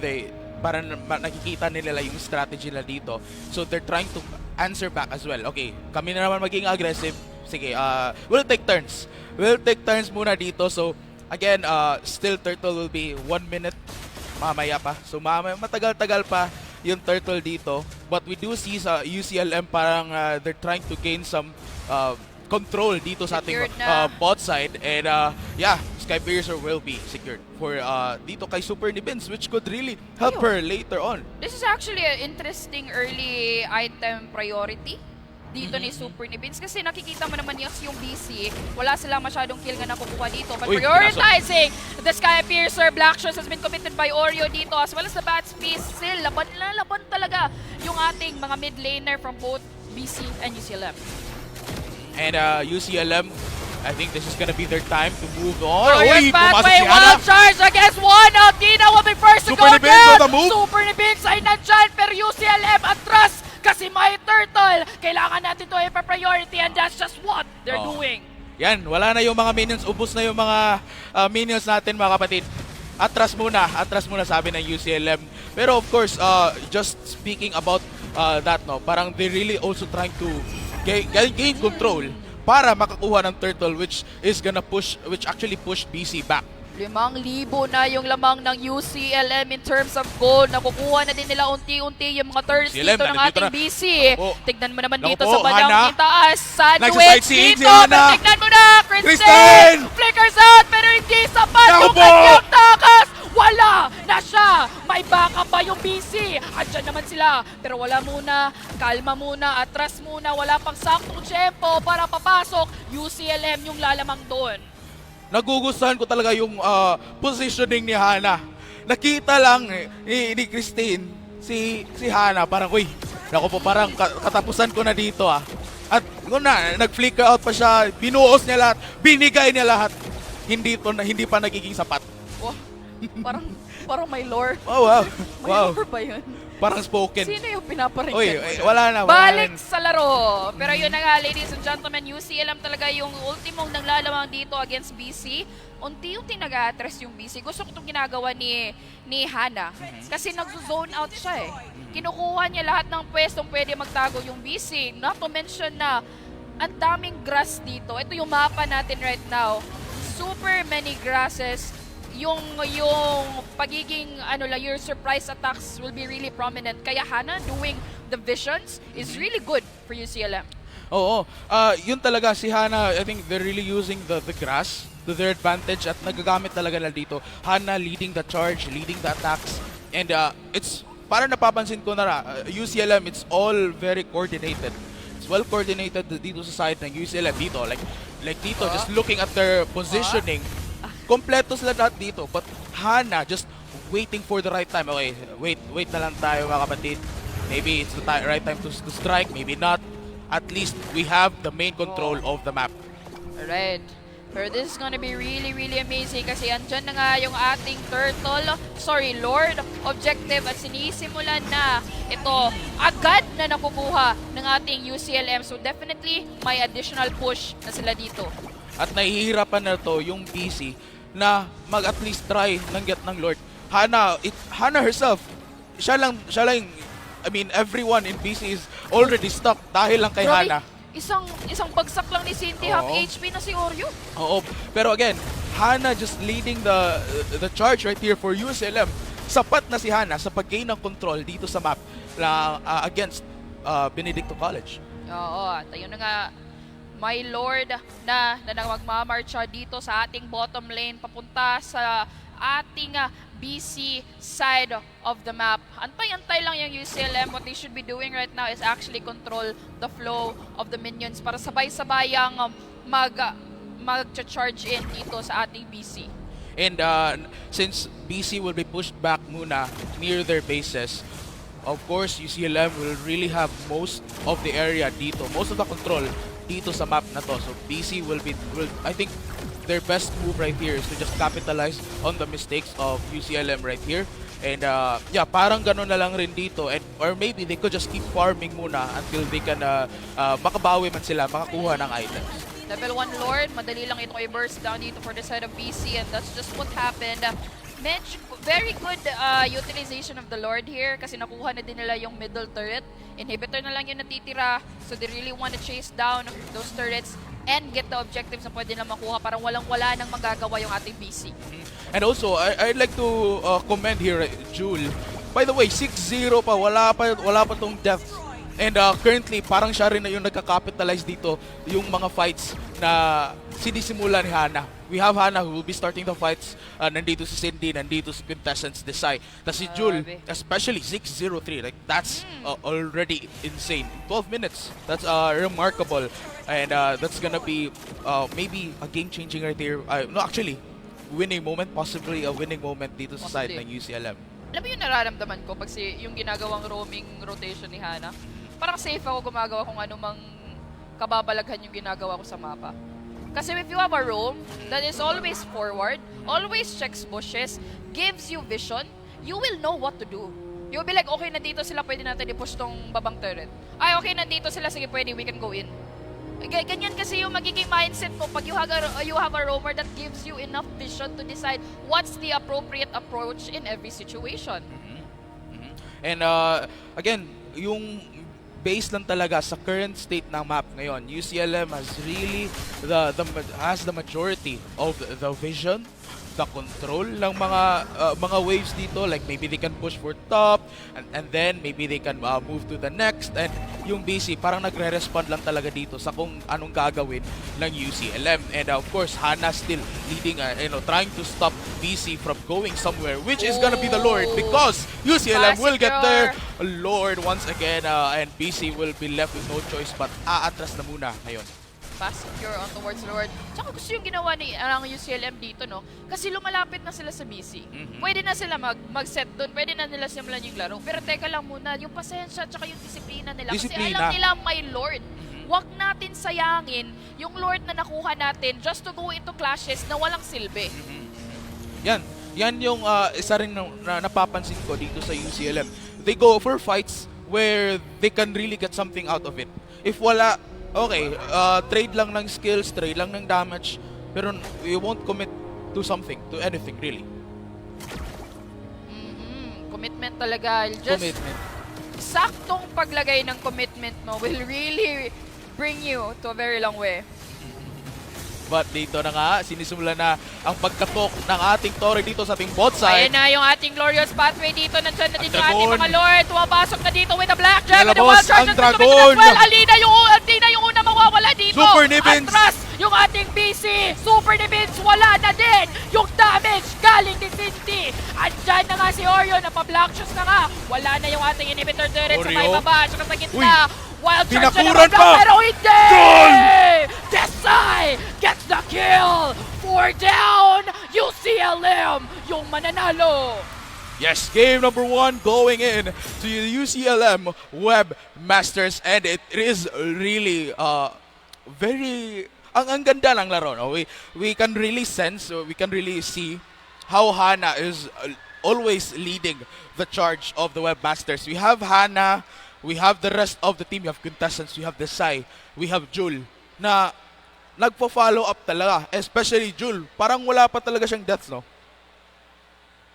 para nakikita nila yung strategy nila dito. So they're trying to answer back as well. Okay, kami na naman maging aggressive. Sige, we'll take turns. We'll take turns muna dito. So again, still turtle will be 1 minute mamaya pa. So matagal-tagal pa yung turtle dito. But we do see sa UCLM parang they're trying to gain some control dito sa ating bot side. And yeah, Skypiercer will be secured for dito kay Super Nibins, which could really help her later on. This is actually an interesting early item priority dito ni Super Nibins kasi nakikita mo naman yung BC, wala silang masyadong kill nga nakukuha dito. But prioritizing the Skypiercer, Black Shoes has been committed by Oreo dito as well as the Bats piece. Still, laban talaga yung ating mga mid laner from both BC and UCLM. And UCLM, I think this is gonna be their time to move on. Glorious pathway, wild charge against one out. Dina will be first to go down. Super Nibins ay nandyan, pero UCLM atras kasi may turtle. Kailangan natin to i-priority and that's just what they're doing. Yan, wala na yung mga minions. Ubus na yung mga minions natin, mga kapatid. Atras muna sabi ng UCLM. Pero of course, just speaking about that, no, parang they really also trying to gain control para makakuha ng turtle which actually pushed BC back. 5,000 na yung lamang ng UCLM in terms of gold. Nakukuha na din nila unti-unti yung mga turrets dito ng ating BC. Tignan mo naman dito sa bandang itaas. Sandwich dito. Tignan mo na, Kristen! Flickers out pero hindi sapat yung kanyang takas. Wala na siya. May backup pa yung BC. Andyan naman sila. Pero wala muna. Kalma muna. Atras muna. Wala pang saktong tempo para papasok. UCLM yung lalamang doon. Nagugustuhan ko talaga yung positioning ni Hana. Nakita lang ni Christine si Hana parang, uy, naku po, parang katapusan ko na dito At nag-flicker out pa siya, binuos niya lahat, binigay niya lahat. Hindi pa nagiging sapat. Oh, parang may lore. Oh, wow. May lore ba yun? Parang spoken. Sino yung pinaparinggan? Uy, wala na. Balik sa laro. Pero yun na nga, ladies and gentlemen, UCLM talaga yung ultimong nanglalamang dito against BC. Unti-unti nag-a-address yung BC. Gusto ko itong ginagawa ni Hana. Kasi nag-zone out siya Kinukuha niya lahat ng pwestong pwede magtago yung BC. Not to mention na ang daming grass dito. Ito yung mapa natin right now. Super many grasses. Yung pagiging your surprise attacks will be really prominent. Kaya Hana doing the visions is really good for UCLM. Oo. Yun talaga si Hana, I think they're really using the grass to their advantage at nagagamit talaga na dito. Hana leading the charge, leading the attacks. And it's para napapansin ko na UCLM, it's all very coordinated. It's well coordinated dito sa side ng UCLM dito. Like dito, just looking at their positioning. Kompleto sila lahat dito, but Hana just waiting for the right time. Okay, wait na lang tayo, mga kapatid. Maybe it's the right time to strike, maybe not. At least we have the main control of the map. Alright. Pero this is gonna be really, really amazing kasi andyan na nga yung ating Lord objective at sinisimulan na ito agad na nakukuha ng ating UCLM. So definitely may additional push na sila dito. At nahihirapan na to yung BC na mag at least try ng get ng Lord. Hana herself, siya lang, I mean, everyone in BC is already stuck dahil lang kay Hana. Isang bagsak lang ni Cindy, half HP na si Oreo. Oo, pero again, Hana just leading the charge right here for UCLM. Sapat na si Hana sa pag-gain ng control dito sa map against Benedicto College. Oo, at ayun na nga, my Lord na magmamarcha dito sa ating bottom lane papunta sa ating BC side of the map. Antay-antay lang yung UCLM. What they should be doing right now is actually control the flow of the minions para sabay-sabayang mag-charge in dito sa ating BC. And since BC will be pushed back muna near their bases, of course, UCLM will really have most of the area dito, most of the control dito sa map na to. So BC will I think their best move right here is to just capitalize on the mistakes of UCLM right here. And yeah, parang ganun na lang rin dito. Or maybe they could just keep farming muna until they can makabawi man sila, makakuha ng items. Level 1 Lord, madali lang ito i-burst down dito for the side of BC, and that's just what happened. Very good utilization of the Lord here kasi nakuha na din nila yung middle turret. Inhibitor na lang yung natitira, so they really want to chase down those turrets and get the objectives na pwede na makuha. Parang walang-wala nang magagawa yung ating BC. And also, I'd like to commend here, Jul. By the way, 6-0 pa, wala pa tong death. And currently, parang siya rin na yung nagka-capitalize dito yung mga fights na sinisimula ni Hana. We have Hana who will be starting the fights. Nandito si Cindy, nandito si Quintessence Desai. Tapos si Jul, especially 6-0-3. Like, that's already insane. 12 minutes. That's remarkable. And that's gonna be maybe a game-changing right here. No, actually, winning moment. Possibly a winning moment dito sa side ng UCLM. Alam mo yung nararamdaman ko pag yung ginagawang roaming rotation ni Hana? Parang safe ako gumagawa kung anumang kababalaghan yung ginagawa ko sa mapa. Kasi if you have a roam that is always forward, always checks bushes, gives you vision, you will know what to do. You'll be like, okay, nandito sila, pwede natin i-push tong babang turret. Ay, okay, nandito sila, sige, pwede, we can go in. Ganyan kasi yung magiging mindset mo pag you have a roamer that gives you enough vision to decide what's the appropriate approach in every situation. And again, yung based lang talaga sa current state ng map ngayon, UCLM has really has the majority of the vision, the control ng mga waves dito. Like maybe they can push for top and then maybe they can move to the next. And yung BC parang nagre-respond lang talaga dito sa kung anong gagawin ng UCLM. And of course, Hana still leading, trying to stop BC from going somewhere, which is gonna be the Lord, because UCLM will get their Lord once again, and BC will be left with no choice but aatras na muna ngayon. Fast secure on towards Lord. Tsaka gusto yung ginawa ni UCLM dito, no? Kasi lumalapit na sila sa BC. Pwede na sila mag-set doon. Pwede na nila simulan yung laro. Pero teka lang muna, yung pasensya tsaka yung disiplina nila. Kasi alam nila may Lord. Huwag natin sayangin yung Lord na nakuha natin just to go into clashes na walang silbi. Yan yung isa rin na napapansin ko dito sa UCLM. They go for fights where they can really get something out of it. If wala, okay, trade lang ng skills, trade lang ng damage, pero you won't commit to something, to anything really. Commitment talaga. Just saktong paglagay ng commitment mo will really bring you to a very long way. But dito na nga, sinisimulan na ang pagkatok ng ating Torre dito sa ating bot side. Ayan na yung ating glorious pathway dito. Nandiyan na dito ating mga Lord. Tumapasok na dito with the Blackjack. And the wild charge ang Dragon. Well, Alina yung una mawawala dito. Super Nibins. Atras yung ating BC. Super Nibins, wala na din. Yung damage galing ni Cindy. Andyan na nga si Oreo. Napa-black shoes na nga. Wala na yung ating inhibitor turret sa may baba. Saka sa gitna. Wild charge na naman lang, pero hindi! Desai gets the kill! 4 down! UCLM yung mananalo! Yes, game number 1 going in to the UCLM Web Masters, and it is really very ang ganda ng laro. No? We can really sense, we can really see how Hana is always leading the charge of the webmasters. We have Hana, we have the rest of the team, we have contestants, we have Desai, we have Jul, na nagpo-follow up talaga. Especially Jul, parang wala pa talaga siyang deaths, no?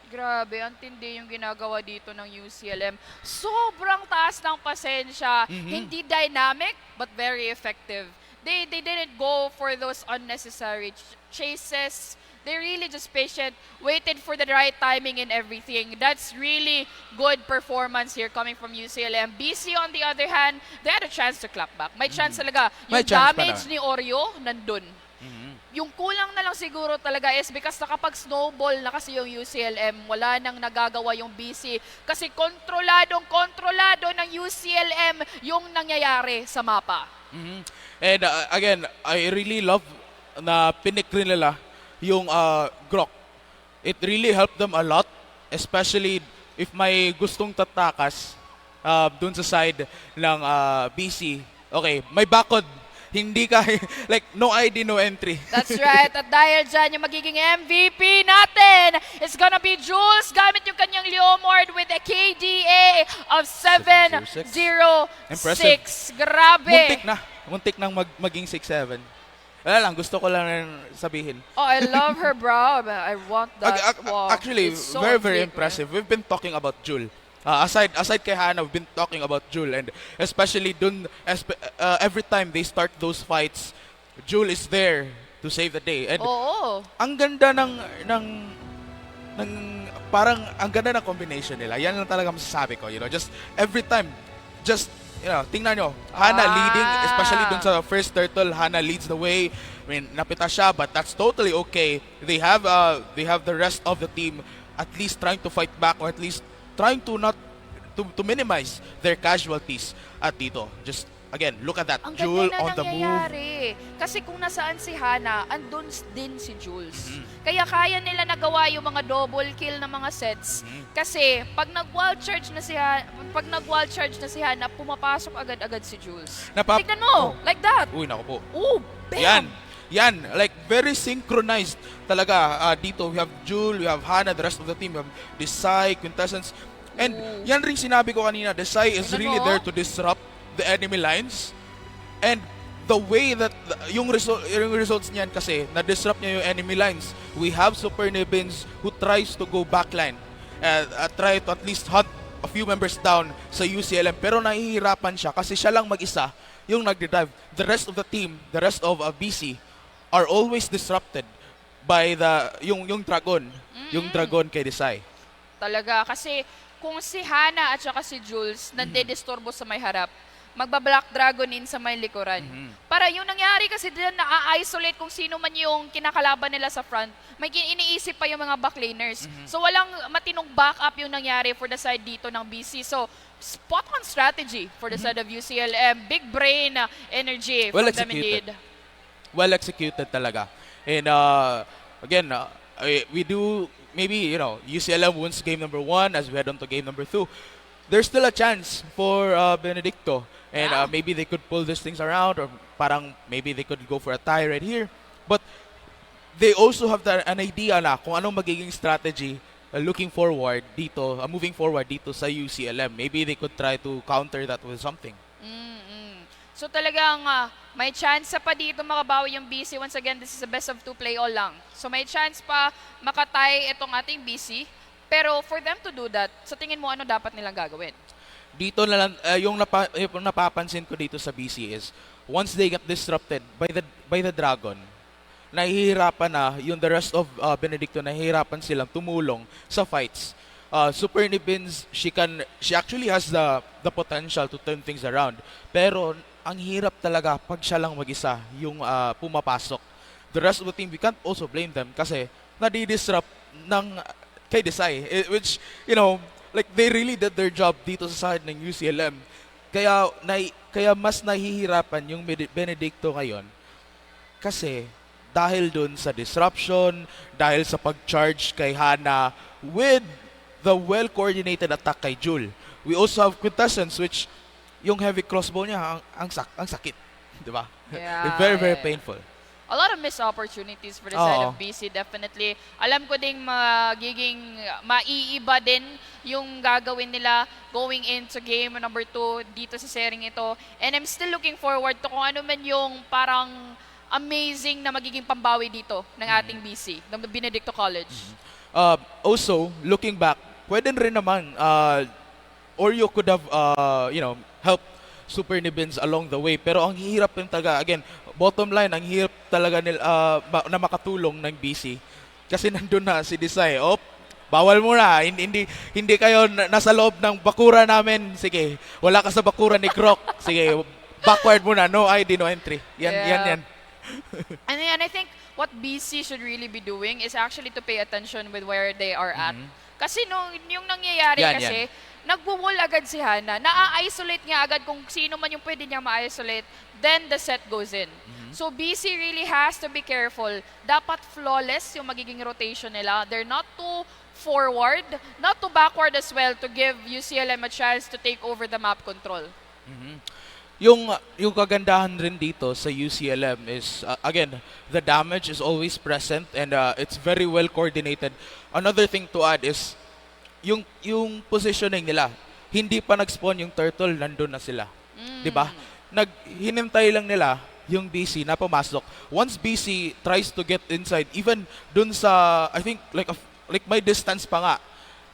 Grabe, ang tindi yung ginagawa dito ng UCLM. Sobrang taas ng pasensya. Hindi dynamic, but very effective. They didn't go for those unnecessary chases. They really just patient, waited for the right timing and everything. That's really good performance here coming from UCLM. BC, on the other hand, they had a chance to clap back. May chance talaga. Yung damage ni Oreo, nandun. Yung kulang na lang siguro talaga is because nakapag-snowball na kasi yung UCLM, wala nang nagagawa yung BC. Kasi kontrolado ng UCLM yung nangyayari sa mapa. And again, I really love na pinik rin nila yung Grok. It really helped them a lot, especially if may gustong tatakas dun sa side ng BC. Okay, may bakod. Hindi ka, like, no ID, no entry. That's right. At dahil dyan, yung magiging MVP natin is gonna be Jules gamit yung kanyang Leomord with a KDA of 706. Grabe. Muntik nang maging 6-7. Wala lang, gusto ko lang rin sabihin. Oh, I love her, bro. I want that. Wow. Actually, so very impressive. We've been talking about Jul. Aside kay Hana, we've been talking about Jul, and especially dun, every time they start those fights, Jul is there to save the day. And ang ganda ng parang ang ganda ng combination nila. Yan lang talaga masasabi ko, you know, just every time, just, you know, tingnan nyo, Hana leading, especially dun sa first turtle, Hana leads the way. I mean, napita siya, but that's totally okay. They have the rest of the team at least trying to fight back, or at least trying to not to minimize their casualties at dito. Just again, look at that. Ang Jul ganda on the move. Kasi kung nasaan si Hana, andun din si Jules. Kaya kaya nila nagawa yung mga double kill na mga sets. Kasi pag nag-wild charge na si Hana, pumapasok agad-agad si Jules. Tignan mo, like that. Uy, naku po. Oh, bam! Yan, like very synchronized talaga. Dito, we have Jul, we have Hana, the rest of the team, we have Desai, contestants. And yan rin sinabi ko kanina, Desai is really there to disrupt the enemy lines. And the way that, yung results niyan kasi, na-disrupt niya yung enemy lines. We have Super Nibins who tries to go backline. Try to at least hunt a few members down sa UCLM. Pero nahihirapan siya kasi siya lang mag-isa yung nagde-dive. The rest of the team, the rest of BC, are always disrupted by yung Dragon. Yung Dragon kay Desai. Talaga, kasi kung si Hana at saka si Jules nandedisturbo sa may harap, magba-Black Dragon in sa may likuran. Para yung nangyari kasi din na-isolate kung sino man yung kinakalaban nila sa front, may iniisip pa yung mga backlaners. So walang matinong backup yung nangyari for the side dito ng BC. So spot on strategy for the side of UCLM. Big brain energy from them indeed. Well executed talaga. And again, we do, maybe, you know, UCLM wins game number 1 as we head on to game number 2. There's still a chance for Benedicto. And maybe they could pull these things around, or parang maybe they could go for a tie right here. But they also have an idea na kung anong magiging strategy moving forward dito sa UCLM. Maybe they could try to counter that with something. So talagang may chance pa dito makabawi yung BC. Once again, this is a best of 2 play all lang. So may chance pa makatay itong ating BC. Pero for them to do that, sa tingin mo ano dapat nilang gagawin? Dito na lang, yung napapansin ko dito sa BC is, once they get disrupted by the Dragon, nahihirapan na yung the rest of Benedicto, nahihirapan silang tumulong sa fights. Super Nibins, she actually has the potential to turn things around. Pero ang hirap talaga pag siya lang mag-isa yung pumapasok. The rest of the team, we can't also blame them kasi nadi-disrupt ng kay Desai, which, you know, like they really did their job dito sa side ng UCLM. Kaya mas nahihirapan yung Benedicto ngayon kasi dahil dun sa disruption, dahil sa pag-charge kay Hana with the well-coordinated attack kay Jul. We also have contestants which yung heavy crossbow niya ang sakit, 'di ba? Yeah, very painful. a lot of missed opportunities for the side of BC, definitely. Alam ko ding magiging maiiba din yung gagawin nila going into game number 2 dito sa sharing ito. And I'm still looking forward to kung ano man yung parang amazing na magiging pambawi dito ng ating BC, ng Benedicto College. Also, looking back, pwede rin naman, or you could have, helped Super Nibins along the way. Pero ang hirap yung talaga, again, bottom line, ang hirap talaga na makatulong ng BC. Kasi nandun na si Desai, bawal mo na, hindi kayo nasa loob ng bakura namin. Sige, wala ka sa bakura ni Croc. Sige, backward muna, no ID, no entry. Yan. And I think what BC should really be doing is actually to pay attention with where they are at. Kasi yung nangyayari kasi, nagwo-wall agad si Hana, na-isolate niya agad kung sino man yung pwede niya ma-isolate, then the set goes in. So BC really has to be careful. Dapat flawless yung magiging rotation nila. They're not too forward, not too backward as well to give UCLM a chance to take over the map control. Yung kagandahan rin dito sa UCLM is, again, the damage is always present and it's very well coordinated. Another thing to add is, yung positioning nila, hindi pa nag-spawn yung turtle, nandun na sila. Diba? Hinintay lang nila yung BC na pumasok. Once BC tries to get inside, even dun sa, I think, like may distance pa nga,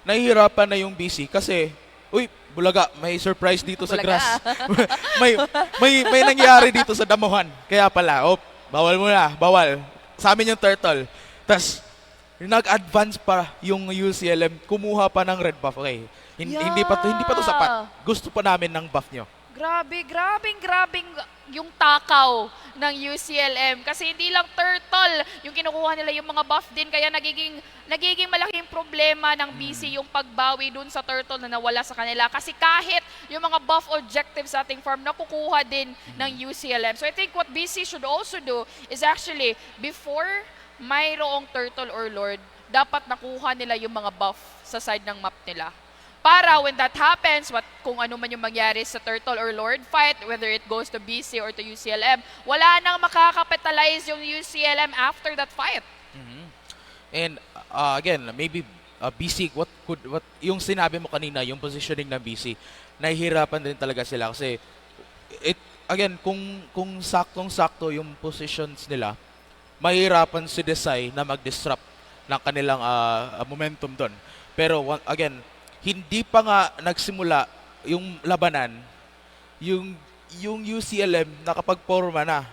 nahihirapan na yung BC kasi, bulaga, may surprise dito sa grass. may nangyari dito sa damuhan. Kaya pala, bawal muna, bawal. Sa amin yung turtle. Tas, nag-advance pa yung UCLM, kumuha pa ng red buff. Okay, hindi pa to sapat. Gusto pa namin ng buff nyo. Grabe yung takaw ng UCLM. Kasi hindi lang turtle yung kinukuha nila, yung mga buff din. Kaya nagiging malaking problema ng BC yung pagbawi dun sa turtle na nawala sa kanila. Kasi kahit yung mga buff objectives sa ating farm, nakukuha din ng UCLM. So I think what BC should also do is actually, before mayroong turtle or lord, dapat nakuha nila yung mga buff sa side ng map nila. Para when that happens, kung ano man yung mangyari sa turtle or lord fight, whether it goes to BC or to UCLM, wala nang makakapitalize yung UCLM after that fight. And again, maybe BC, what yung sinabi mo kanina, yung positioning ng BC, nahihirapan din talaga sila kasi again, kung saktong-sakto yung positions nila, mahirapan si Desai na mag-disrupt ng kanilang momentum doon. Pero again, hindi pa nga nagsimula yung labanan, yung UCLM nakapag-forma na.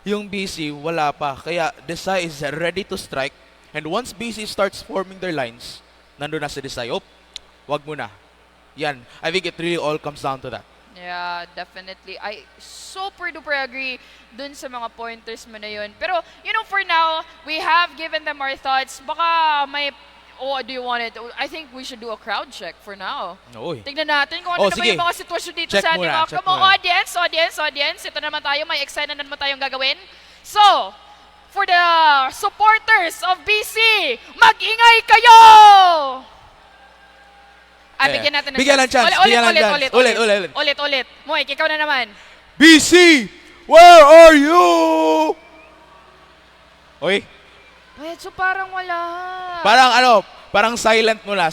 Yung BC, wala pa. Kaya Desai is ready to strike. And once BC starts forming their lines, nandun na si Desai, wag mo na. Yan. I think it really all comes down to that. Yeah, definitely. I super duper agree dun sa mga pointers mo na yun. Pero, for now, we have given them our thoughts. Baka may do you want it? I think we should do a crowd check for now. Tignan natin kung ano naman yung mga sitwasyon dito check sa ating mga audience. Ito naman tayo, may excited naman tayong gagawin. So, for the supporters of BC, mag-ingay kayo! Bigyan natin ng chance. Ulit. Moik, ikaw na naman. BC, where are you? So parang wala. Parang silent muna,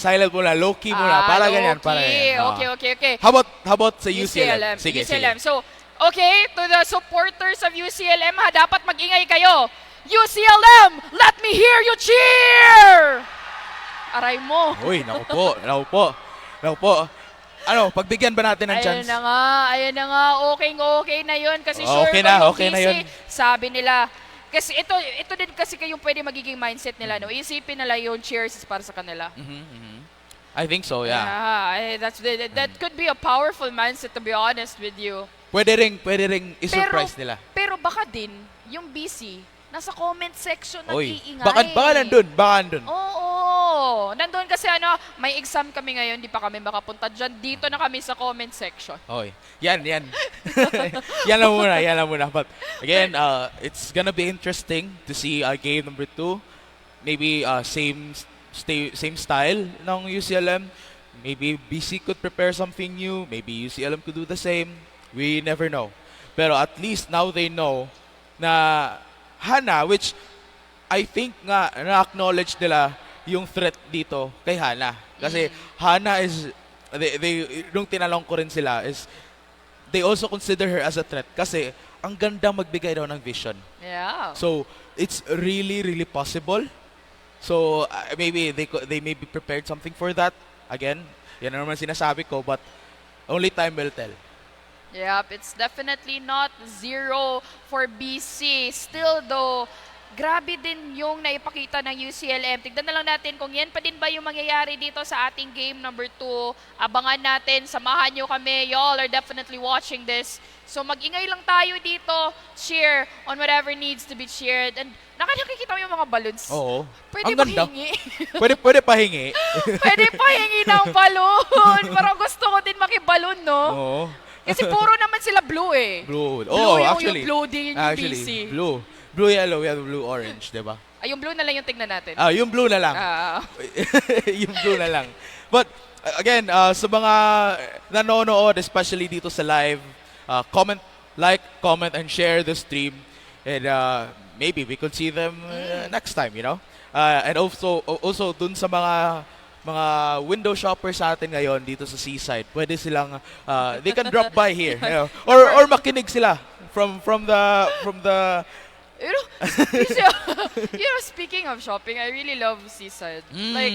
low-key muna, para ganyan. Okay. How about sa UCLM? Sige. So, okay, to the supporters of UCLM, dapat mag-ingay kayo. UCLM, let me hear you cheer! Aray mo. Naku po. Pagbigyan ba natin ng chance? Ayan na nga. Okay na yun. Kasi sure okay na yun. Sabi nila, kasi ito din kasi yung pwede magiging mindset nila, no? Isipin nila yung cheers is para sa kanila. I think so, yeah. That could be a powerful mindset, to be honest with you. Pwede ring i-surprise nila. Pero baka din, yung BC, nasa comment section nag-iingay. Baka nandun. Oo. Nandun kasi may exam kami ngayon, di pa kami makapunta dyan. Dito na kami sa comment section. Yan. yan lang muna. But again, it's gonna be interesting to see game number 2. Maybe same style ng UCLM. Maybe BC could prepare something new. Maybe UCLM could do the same. We never know. Pero at least now they know na Hana, which I think nga na-acknowledge nila yung threat dito kay Hana. Kasi Hana is, nung tinanong ko rin sila, is they also consider her as a threat kasi ang ganda magbigay daw ng vision. Yeah. So, it's really, really possible. So, maybe they maybe prepared something for that. Again, yan naman sinasabi ko, but only time will tell. Yep, it's definitely not zero for BC. Still though, grabe din yung naipakita ng UCLM. Tignan na lang natin kung yan pa din ba yung mangyayari dito sa ating game number 2. Abangan natin, samahan nyo kami. Y'all are definitely watching this. So mag-ingay lang tayo dito, cheer on whatever needs to be cheered. And nakikita mo yung mga balloons. Oo. Pwede ang ganda. pahingi. Pwede pahingi. Pwede pahingi ng balloon. Parang gusto ko din makiballoon, no? Oo. Kasi puro naman sila blue eh. Blue. Blue yung actually. blue din yung actually, BC. Blue. Blue yellow, we have blue orange, di ba? Ay, yung blue na lang yung tignan natin. Yung blue na lang. Yung blue na lang. But again, sa mga nanonood, especially dito sa live, comment, and share the stream. And maybe we could see them next time, you know? And also dun sa mga window shoppers sa atin ngayon dito sa Seaside, pwede silang they can drop by here, you know? Or makinig sila from the speaking of shopping, I really love Seaside. Like,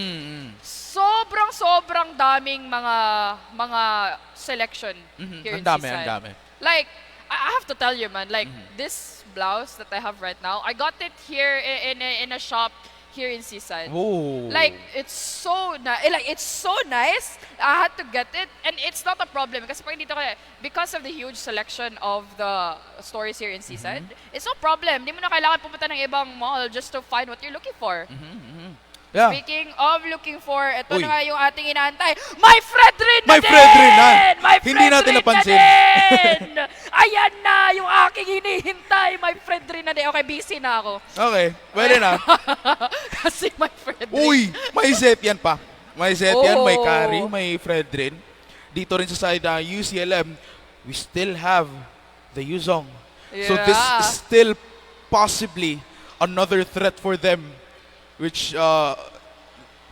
sobrang daming mga selection here in Seaside. Ang dami. Like, I have to tell you, man, like, this blouse that I have right now, I got it here in a shop here in Seaside. Ooh. Like, it's so nice. I had to get it, and it's not a problem kasi pag dito because of the huge selection of the stores here in Seaside, it's no problem. Hindi mo na kailangan pumunta ng ibang mall just to find what you're looking for. Yeah. Speaking of looking for, ito na nga yung ating inaantay. My Fredrin na My Fredrin na! My Hindi natin napansin. Ayan na yung aking hinihintay. My Fredrin na din. Okay, busy na ako. Okay, pwede na. Kasi my Fredrin. Uy, may set yan pa. May set yan, may carry, may Fredrin. Dito rin sa side ng UCLM, we still have the Yuzong. Yeah. So this is still possibly another threat for them. Which,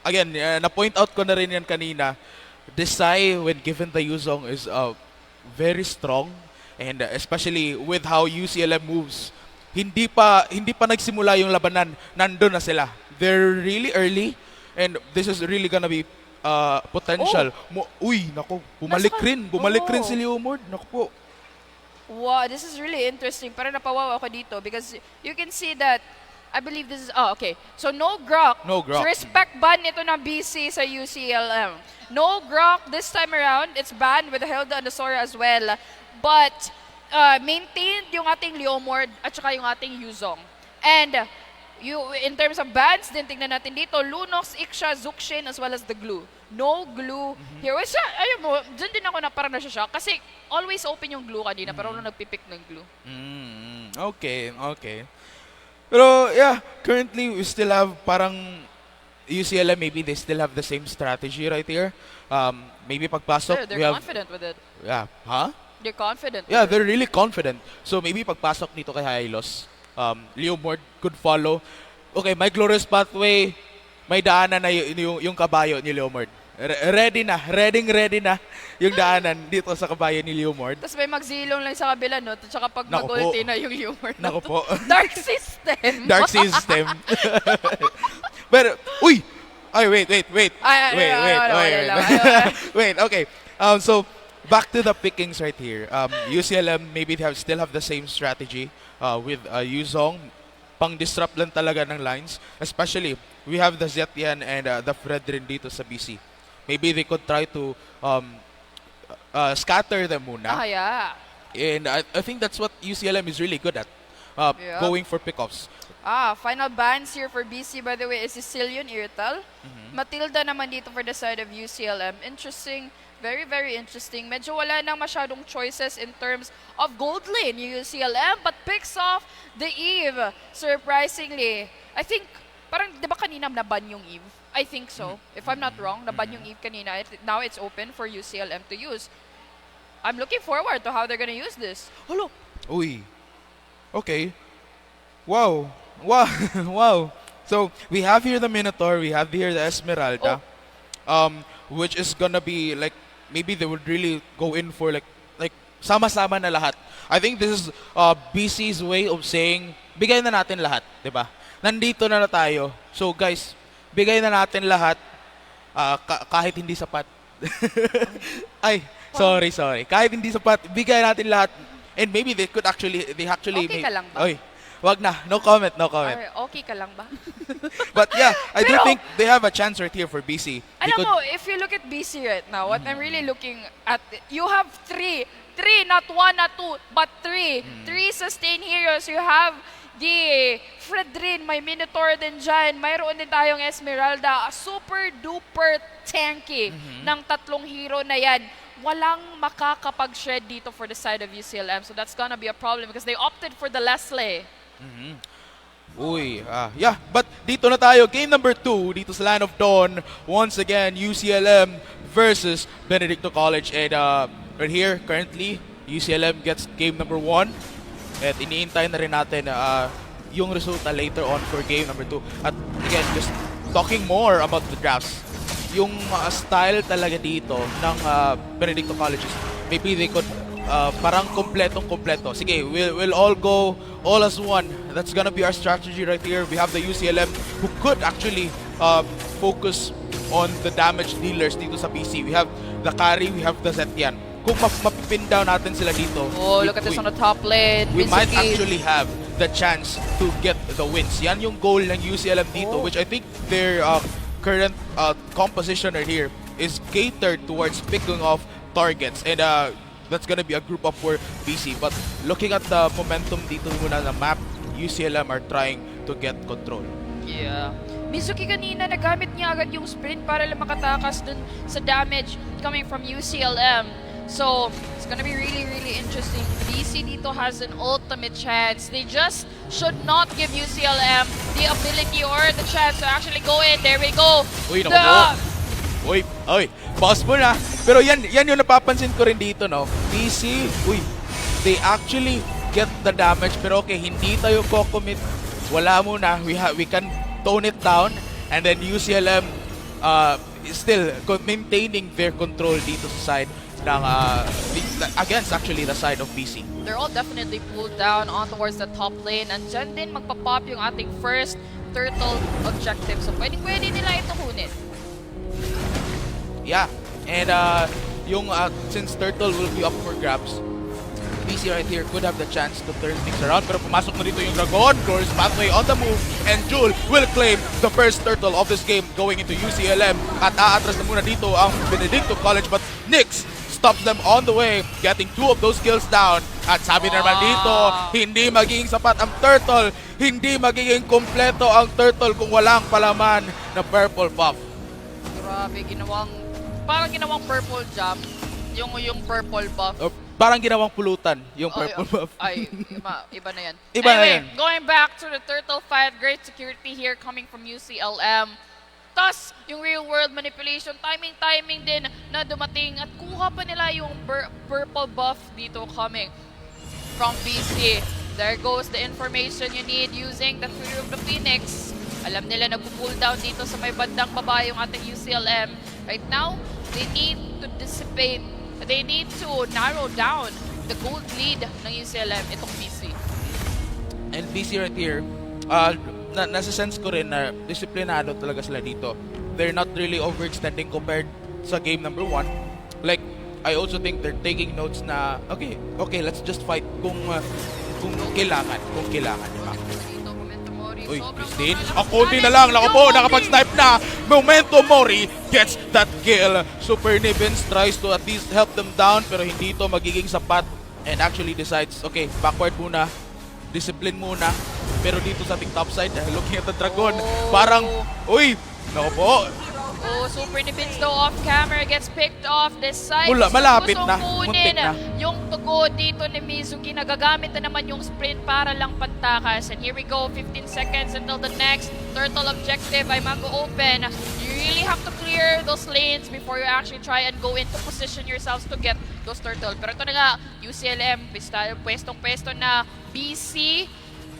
again, na-point out ko na rin yan kanina. Desai, when given the Yuzong, is very strong. And especially with how UCLM moves. Hindi pa nagsimula yung labanan. Nandun na sila. They're really early. And this is really gonna be potential. Uy, naku, bumalik rin si Leomord. Naku po. Wow, this is really interesting. Parang napawaw ako dito because you can see that I believe this is, okay. So no Grok. No Grok. So respect ban ito ng BC sa UCLM. No Grok this time around. It's banned with Hilda and the Sora as well. But maintained yung ating Leomord at saka yung ating Yuzong. And in terms of bans, din tingnan natin dito, Lunox, Iksha, Zukshin, as well as the glue. No glue here. Which, ayun mo, dyan din ako na parang nasya-shock. Kasi always open yung glue kanina, pero nung nagpipick ng glue. Okay. Pero yeah, currently we still have parang UCLM, maybe they still have the same strategy right here. Maybe pagpasok, They're confident with it. Yeah, huh? They're confident. Yeah, they're really confident. So maybe pagpasok nito kay Hylos, Leomord could follow. Okay, may glorious pathway, may daanan na yung kabayo ni Leomord. Ready na yung daanan dito sa kabayo ni Leomord. Tapos may magzilong lang sa kabila, no? Tsaka pag mag-ulti na yung Leomord. Naku po. Dark system. Dark system. Pero, uy! Ay, wait. Wait, okay. So, back to the pickings right here. UCLM maybe still have the same strategy with Yuzong. Pang-disrupt lang talaga ng lines. Especially, we have the Zetian and the Fredrin dito sa BC. Maybe they could try to scatter them muna. Yeah. And I think that's what UCLM is really good at. Going for pickoffs. Final bans here for BC, by the way, is Sicilian Irtal. Matilda naman dito for the side of UCLM. Interesting. Very, very interesting. Medyo wala nang masyadong choices in terms of gold lane, UCLM, but picks off the Eve. Surprisingly. I think, parang, di ba kanina naban yung Eve? I think so. If I'm not wrong, naban yung Eve kanina. Now it's open for UCLM to use. I'm looking forward to how they're gonna use this. Hello. Uy. Okay. Wow. Wow. Wow. So we have here the Minotaur, we have here the Esmeralda. Which is gonna be like maybe they would really go in for like sama-sama na lahat. I think this is BC's way of saying bigay na natin lahat, 'di ba? Nandito na tayo. So guys, bigay na natin lahat kahit hindi sapat. Ay, sorry. Kahit hindi sapat, bigay natin lahat. And maybe they actually Okay ka lang ba? Oy, wag na. No comment. Okay ka lang ba? But yeah, I do think they have a chance right here for BC. Alam mo, if you look at BC right now, what I'm really looking at, you have three, not one, not two, but three. Three sustained heroes. You have the Fredrin, may Minotaur din dyan. Mayroon din tayong Esmeralda. Super duper tanky ng tatlong hero na yan. Walang makakapag-shred dito for the side of UCLM. So that's gonna be a problem because they opted for the Leslie. Yeah, but dito na tayo. Game number 2 dito sa Land of Dawn. Once again, UCLM versus Benedicto College. And right here, currently, UCLM gets game number 1. At iniintay na rin natin yung resulta later on for game number 2. At again, just talking more about the drafts. Yung style talaga dito ng Benedicto Colleges, maybe they could parang kompleto. Sige, we'll all go all as one. That's gonna be our strategy right here. We have the UCLM who could actually focus on the damage dealers dito sa PC. We have the carry, we have the Zetian. Kung mapipin down natin sila dito, look at this on the top lane. We might actually have the chance to get the wins. Yan yung goal ng UCLM dito, which I think their current composition right here is catered towards picking off targets, and that's gonna be a group up for BC. But looking at the momentum dito muna na map, UCLM are trying to get control. Yeah. Mizuki kanina nagamit niya agad yung sprint para lang makatakas dun sa damage coming from UCLM. So, it's gonna be really, really interesting. BC dito has an ultimate chance. They just should not give UCLM the ability or the chance to actually go in. There we go. Uy, naku po. Uy, pause mo na. Pero yan yung napapansin ko rin dito, no? BC, they actually get the damage. Pero okay, hindi tayo co-commit. Wala muna. We can tone it down. And then UCLM is still maintaining their control dito sa side ng against actually the side of BC. They're all definitely pulled down on towards the top lane, and dyan din magpapop yung ating first turtle objective. So pwede nila ito kunin. Yeah, and yung since turtle will be up for grabs, BC right here could have the chance to turn things around. Pero pumasok na dito yung Dragon, Glorious Pathway on the move, and Jul will claim the first turtle of this game going into UCLM. At aatras na muna dito ang Benedicto College, but Nyx stops them on the way, getting 2 of those kills down. At sabi naman dito, hindi magiging sapat ang turtle, hindi magiging kompleto ang turtle kung walang palaman na purple buff. Grabe, parang ginawang purple jump, yung purple buff. Parang ginawang pulutan yung purple buff. Ay, iba na yan. Iba na yan. Going back to the turtle fight, great security here coming from UCLM. Tas, yung real world manipulation, timing din na dumating at kuha pa nila yung purple buff dito coming from BC. There goes the information you need using the Fury of the Phoenix. Alam nila nag-pull down dito sa may bandang baba yung ating UCLM. Right now, they need to dissipate, they need to narrow down the gold lead ng UCLM, itong BC. And BC right here, nasa-sense ko rin na disiplinado talaga sila dito. They're not really overextending compared sa game number 1. Like, I also think they're taking notes na, okay, let's just fight kung kailangan, di ba? Uy, Christine, ang konti na lang, nakapag-snipe na. Memento Mori gets that kill. Super Nibins tries to at least help them down, pero hindi ito magiging sapat, and actually decides, okay, backward muna, discipline muna. Pero dito sa ating top side, looking at the Dragon, parang, naku po. Super Nibins though off camera, gets picked off this side. Malapit na, muntik na. Yung tugo dito ni Mizuki, nagagamit na naman yung sprint para lang pantakas. And here we go, 15 seconds until the next turtle objective ay mag-open. You really have to clear those lanes before you actually try and go into position yourselves to get those turtle. Pero ito na nga, UCLM, pwestong-pwesto na BC.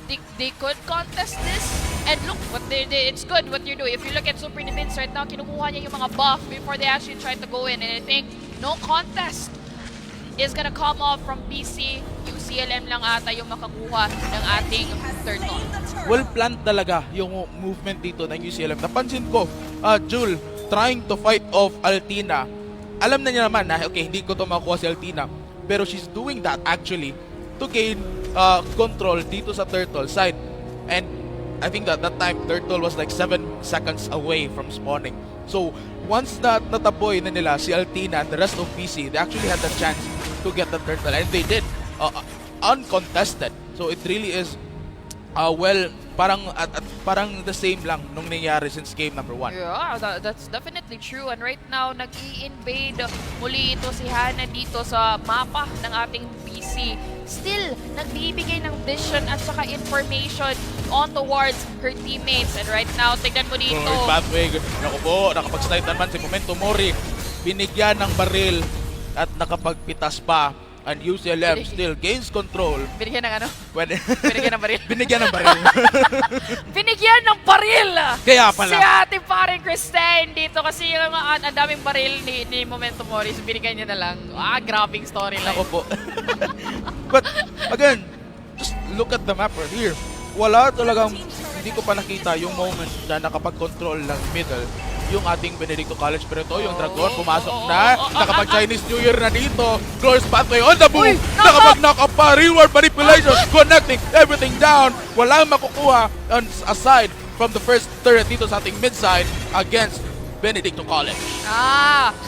they could contest this. And look, it's good what you're doing. If you look at Super Nibins right now, kinukuha niya yung mga buff before they actually try to go in. And I think no contest is gonna come off from BC. UCLM lang ata yung makakuha ng ating turtle. Well planned talaga yung movement dito ng UCLM. Napansin ko, Jul trying to fight off Altina. Alam na niya naman na, okay, hindi ko to makuha si Altina. Pero she's doing that actually to gain control dito sa turtle side. And I think that time, turtle was like 7 seconds away from spawning. So, once na nataboy na nila si Altina and the rest of PC, they actually had the chance to get the turtle. And they did. Uncontested. So, it really is, parang the same lang nung nangyari since game number 1. Yeah, that's definitely true. And right now, nag-i-invade muli ito si Hannah dito sa mapa ng ating PC. Still, nagbibigay ng vision at saka information on towards her teammates. And right now, tignan mo dito. Pathway. Naku po, nakapag-slide naman si Momento Mori. Binigyan ng baril at nakapagpitas pa. And UCLM still gains control. Binigyan ng ano? Pwede. Binigyan ng baril. Binigyan ng baril. Binigyan ng baril! Kaya pala. Si ating paring Christine dito kasi yung ang daming baril ni Momento Mori. So binigyan niya na lang. Grabing storyline. Ako po. But again, just look at the map right here. Wala talagang, hindi ko pa nakita yung moment na nakapag-control ng middle yung ating Benedicto College. Pero ito, yung Dragon, pumasok na. Nakapag-Chinese New Year na dito. Glorious Pathway on the move. Nakapag-knock up pa. Reward manipulation. Connecting everything down. Walang makukuha aside from the first turret dito sa ating mid-side against Benedicto College.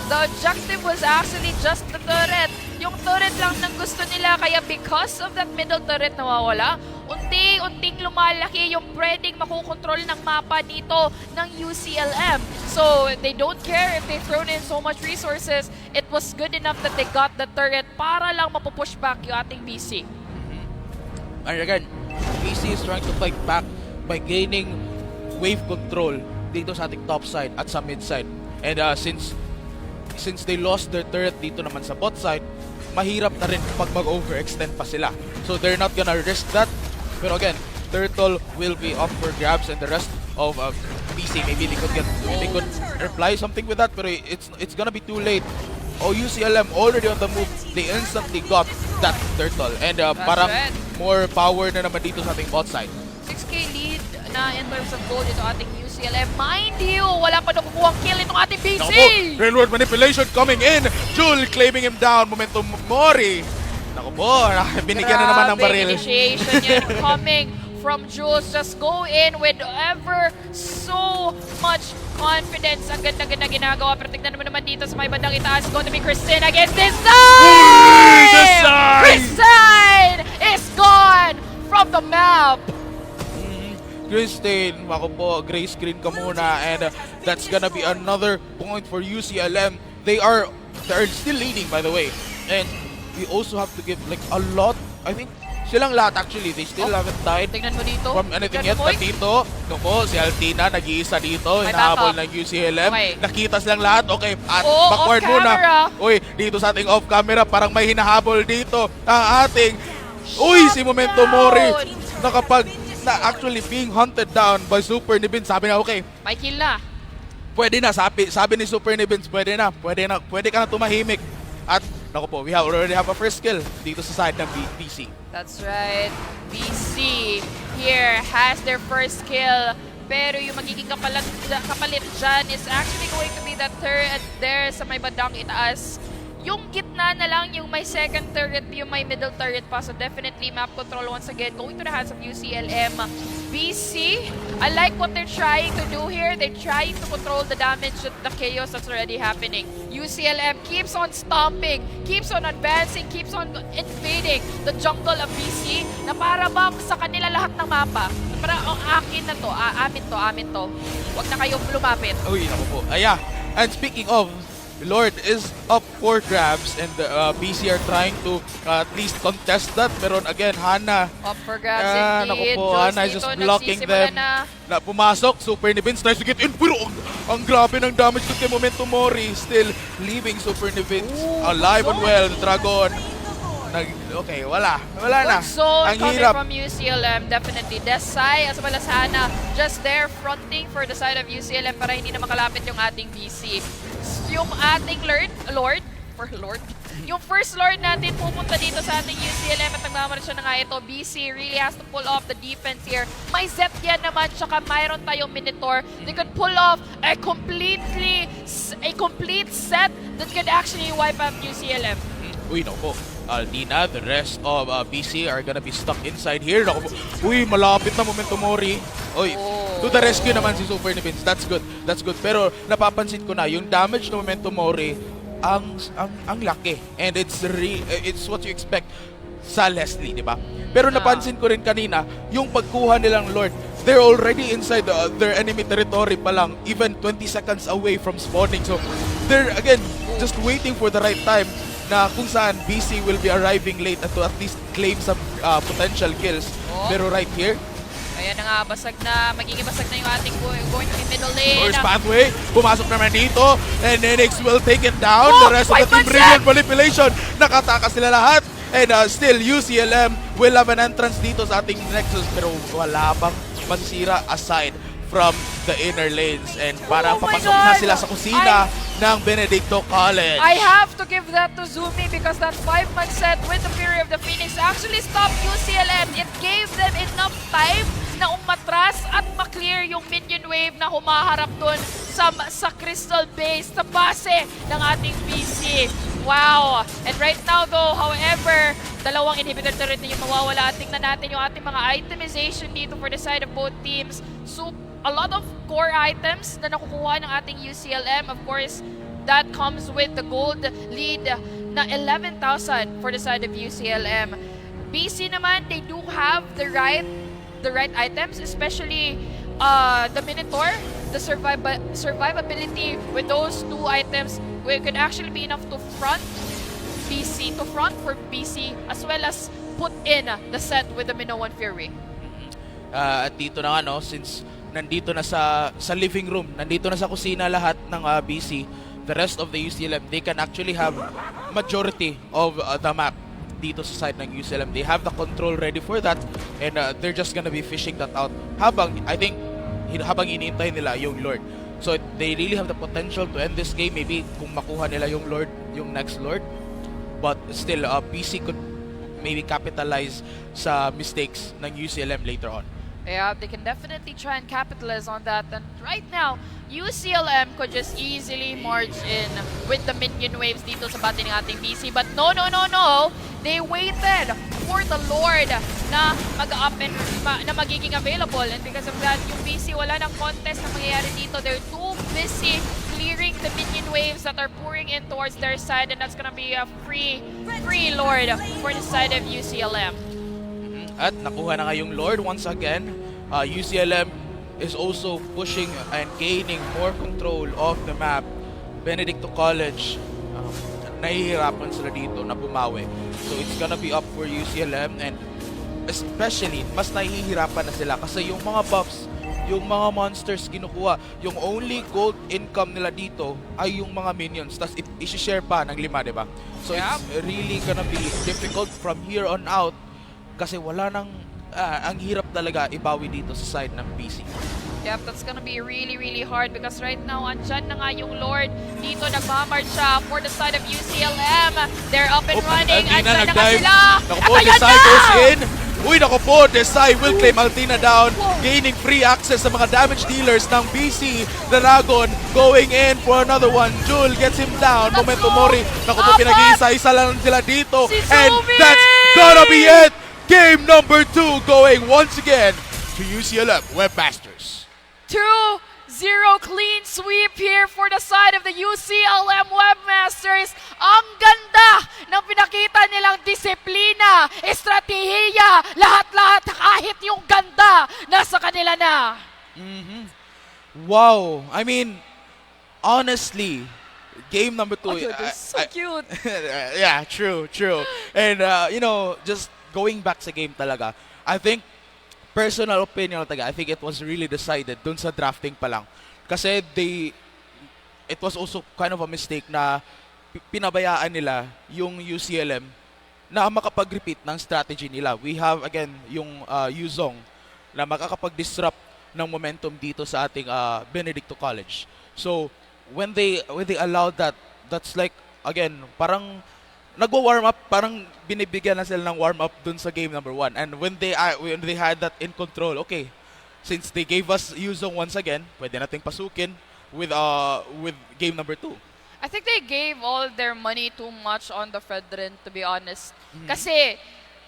The objective was actually just the turret. Yung turret lang nang gusto nila, kaya because of that middle turret nawawala, unti-unting lumalaki yung pwedeng makukontrol ng mapa dito ng UCLM. So, they don't care if they've thrown in so much resources. It was good enough that they got the turret para lang mapupush back yung ating BC. And again, BC is trying to fight back by gaining wave control dito sa ating top side at sa mid side. And since they lost their turret dito naman sa bot side, mahirap na rin pag mag-overextend pa sila. So they're not gonna risk that. Pero again, Turtle will be up for grabs and the rest of PC, maybe they could reply something with that, pero it's gonna be too late. UCLM already on the move. They instantly got that Turtle. And parang more power na naman dito sa ating bot side. 6k lead na in terms of gold ito ating UCLM. Mind you, wala pa nakukuhang kill itong ating BC! Railroad manipulation coming in. Jul claiming him down. Momentum Mori. Naku po, binigyan na naman ng baril. Initiation yan coming from Jules. Just go in with ever so much confidence. Ang ganda-ganda ginagawa. Pero tignan naman dito sa may bandang itaas. It's going to be Christine against this side! Christine is gone from the map. Christine, ako po, gray screen ka muna, and that's gonna be another point for UCLM. They're still leading, by the way, and we also have to give like a lot. I think silang lahat actually, they still haven't died from anything yet. But dito, si Altina nag-iisa dito, hinahabol ng UCLM. Nakita silang lahat. Okay, at backward muna. Uy, dito sa ating off-camera, parang may hinahabol dito ang ating si Momento Mori actually being hunted down by Super Nibins. Sabi na, okay, may kill na. Pwede na, sabi ni Super Nibins, pwede ka na tumahimik. At, naku po, we already have a first kill dito sa side ng BC. That's right. BC here has their first kill. Pero yung magiging kapalit dyan is actually going to be that turret there sa may bandang itaas. Yung gitna na lang yung may second turret, yung may middle turret pa. So definitely map control once again going to the hands of UCLM. BC, I like what they're trying to do here. They're trying to control the damage, the chaos that's already happening. UCLM keeps on stomping, keeps on advancing, keeps on invading the jungle of BC na para bang sa kanila lahat ng mapa. Para akin na to, amin to. Huwag na kayong lumapit. Uy, naku po. And speaking of, Lord is up for grabs and the BC are trying to at least contest that. Pero again, Hannah. Up for grabs indeed. Hannah is just blocking them. Pumasok, Super Nibins tries to get in. Pero ang grabe ng damage to kay Momento Mori. Still leaving Super Nibins alive and well. The Dragon Okay, wala na. Good zone Ang coming hirap. from UCLM, definitely. Desai as well as Hannah just there fronting for the side of UCLM para hindi na makalapit yung ating BC. Yung ating Lord, yung first Lord natin pupunta dito sa ating UCLM at nagmamarsya na nga ito. BC really has to pull off the defense here. May Zetyan naman, tsaka mayroon tayong Minotaur. They could pull off a complete set that could actually wipe out UCLM. Uy, naku po. Aldina, the rest of BC are gonna be stuck inside here. Naku po. Uy, malapit na Momentum Mori. Uy, to the rescue naman si Super Nibins. That's good. Pero napapansin ko na, yung damage ng Momentum Mori, ang laki. And it's what you expect sa Leslie, di ba? Pero napansin ko rin kanina, yung pagkuha nilang Lord, they're already inside their enemy territory pa lang, even 20 seconds away from spawning. So, they're, again, just waiting for the right time na kung saan BC will be arriving late to at least claim some potential kills. Pero right here, ayan na nga, magiging basag na yung ating going to the middle lane. first pathway, pumasok naman dito, and NX will take it down. The rest of the team, brilliant manipulation. Nakatakas sila lahat. And still, UCLM will have an entrance dito sa ating Nexus, pero wala bang masira aside from the inner lanes. And para papasok na sila sa kusina ng Benedicto College. I have to give that to Zumi because that 5-man set with the Fury of the Phoenix actually stopped UCLM. It gave them enough time na umatras at maklear yung minion wave na humaharap dun sa Crystal Base, sa base ng ating BC. Wow! And right now though, however, dalawang inhibitor turret na yung mawawala. Tingnan natin yung ating mga itemization dito for the side of both teams. So, a lot of core items na nakukuha ng ating UCLM. Of course, that comes with the gold lead na 11,000 for the side of UCLM. BC naman, they do have the right items, especially the Minotaur, the survivability with those two items could actually be enough to front for BC as well as put in the set with the Minoan Fury. At dito na nga, no, since nandito na sa living room, nandito na sa kusina lahat ng BC, the rest of the UCLM, they can actually have majority of the map dito sa side ng UCLM. They have the control ready for that, and they're just gonna be fishing that out habang iniintay nila yung Lord. So they really have the potential to end this game, maybe kung makuha nila yung Lord, yung next Lord. But still, BC could maybe capitalize sa mistakes ng UCLM later on. Yeah, they can definitely try and capitalize on that. And right now, UCLM could just easily march in with the minion waves dito sa bati ng ating BC. But no. They waited for the Lord na mag-up and na magiging available. And because of that, yung BC wala ng contest na mangyayari dito. They're too busy clearing the minion waves that are pouring in towards their side. And that's gonna be a free Lord for the side of UCLM. At nakuha na nga yung Lord once again. UCLM is also pushing and gaining more control of the map. Benedicto College, nahihirapan sila dito na bumawi. So it's gonna be up for UCLM, and especially, mas nahihirapan na sila kasi yung mga buffs, yung mga monsters kinukuha. Yung only gold income nila dito ay yung mga minions. Tapos isi-share pa ng 5, diba? So it's really gonna be difficult from here on out kasi wala nang, ang hirap talaga ibawi dito sa side ng BC. Yep, that's gonna be really hard because right now, andyan na nga yung Lord. Dito nagmamarch siya for the side of UCLM. They're up and running. Andyan na nga sila. Naku po, Desai goes in. Uy, naku po, Desai will claim Altina down, gaining free access sa mga damage dealers ng BC. Dragon going in for another one. Jul gets him down. Momentum Mori. Naku po, pinag-iisa-isa lang sila dito. And that's gonna be it. Game number 2 going once again to UCLM Webmasters. 2-0 clean sweep here for the side of the UCLM Webmasters. Ang ganda ng pinakita nilang disiplina, estratehiya, lahat-lahat kahit yung ganda nasa kanila na. Wow, I mean, honestly, game number 2. So cute. Yeah, true. And just going back sa game talaga, I think, personal opinion talaga, I think it was really decided dun sa drafting pa lang. Kasi it was also kind of a mistake na pinabayaan nila yung UCLM na makapag-repeat ng strategy nila. We have again yung Yuzong na makakapag-disrupt ng momentum dito sa ating Benedicto College. So when they allow that, that's like again parang nagwo-warm up, parang binibigyan na sila ng warm up dun sa game number 1. And when they had that in control, okay, since they gave us Yuzong once again, pwede nating pasukin with game number 2. I think they gave all their money too much on the Fredrin, to be honest. Kasi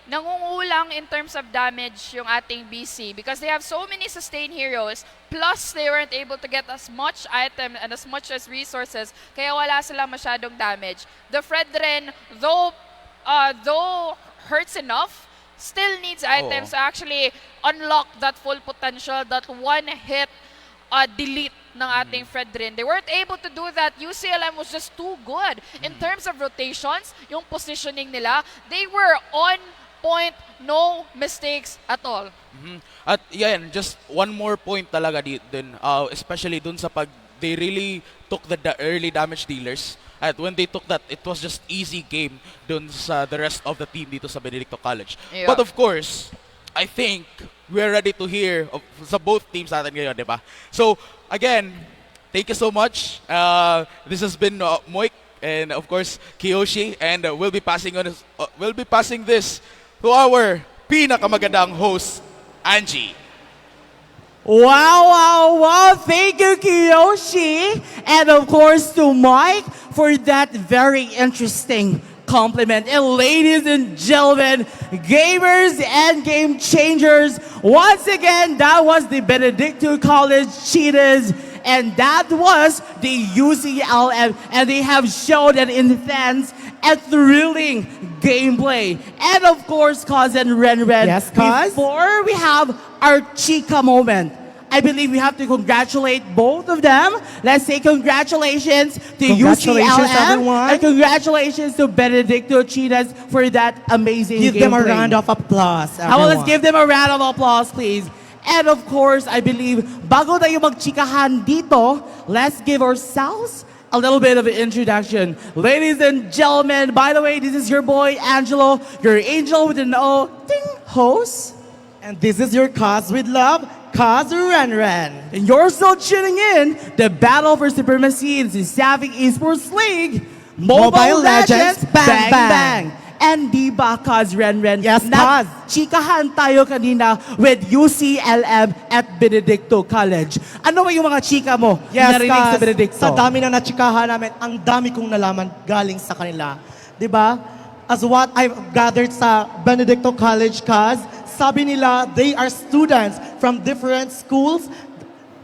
nangungulang in terms of damage yung ating BC because they have so many sustained heroes, plus they weren't able to get as much item and as much as resources, kaya wala sila masyadong damage. The Fredrin, though hurts enough, still needs items to actually unlock that full potential, that one-hit delete ng ating Fredrin. They weren't able to do that. UCLM was just too good. In terms of rotations, yung positioning nila, they were on point, no mistakes at all. At yan, just one more point talaga din, especially dun sa they really took the early damage dealers. At when they took that, it was just easy game dun sa the rest of the team dito sa Benedicto College. Yeah. But of course, I think we're ready to hear sa both teams natin ngayon, di ba? So, again, thank you so much. This has been Moik and of course Kiyoshi, and we'll be passing this to our pinakamagandang host, Angie. Wow! Thank you, Kiyoshi. And of course to Mike for that very interesting compliment. And ladies and gentlemen, gamers and game changers, once again, that was the Benedicto College Cheetahs. And that was the UCLM. And they have shown an intense and thrilling gameplay. And of course, Cousin Renren. Yes, Cuz? Before we have our Chica moment, I believe we have to congratulate both of them. Let's say congratulations to Congratulations, UCLM everyone. and congratulations to Benedicto Cheetahs for that amazing Give them a gameplay. round of applause, How about let's everyone. give them a round of applause, please. And of course, I believe, bago tayo magchikahan dito, let's give ourselves a little bit of an introduction. Ladies and gentlemen, by the way, this is your boy, Angelo, your angel with an O, ding, host. And this is your cause with love, Cause Renren. And you're still tuning in, the battle for supremacy in the CESAFI Esports League, Mobile Legends, Bang Bang. And di ba, Cause Renren, Yes, Cause. chikahan tayo kanina with UCLM at Benedicto College. Ano ba yung mga chika mo narinig sa Cause, Benedicto? sa dami na nachikahan namin, ang dami kong nalaman galing sa kanila. Diba? As what I've gathered sa Benedicto College, Cause, sabi nila, they are students from different schools,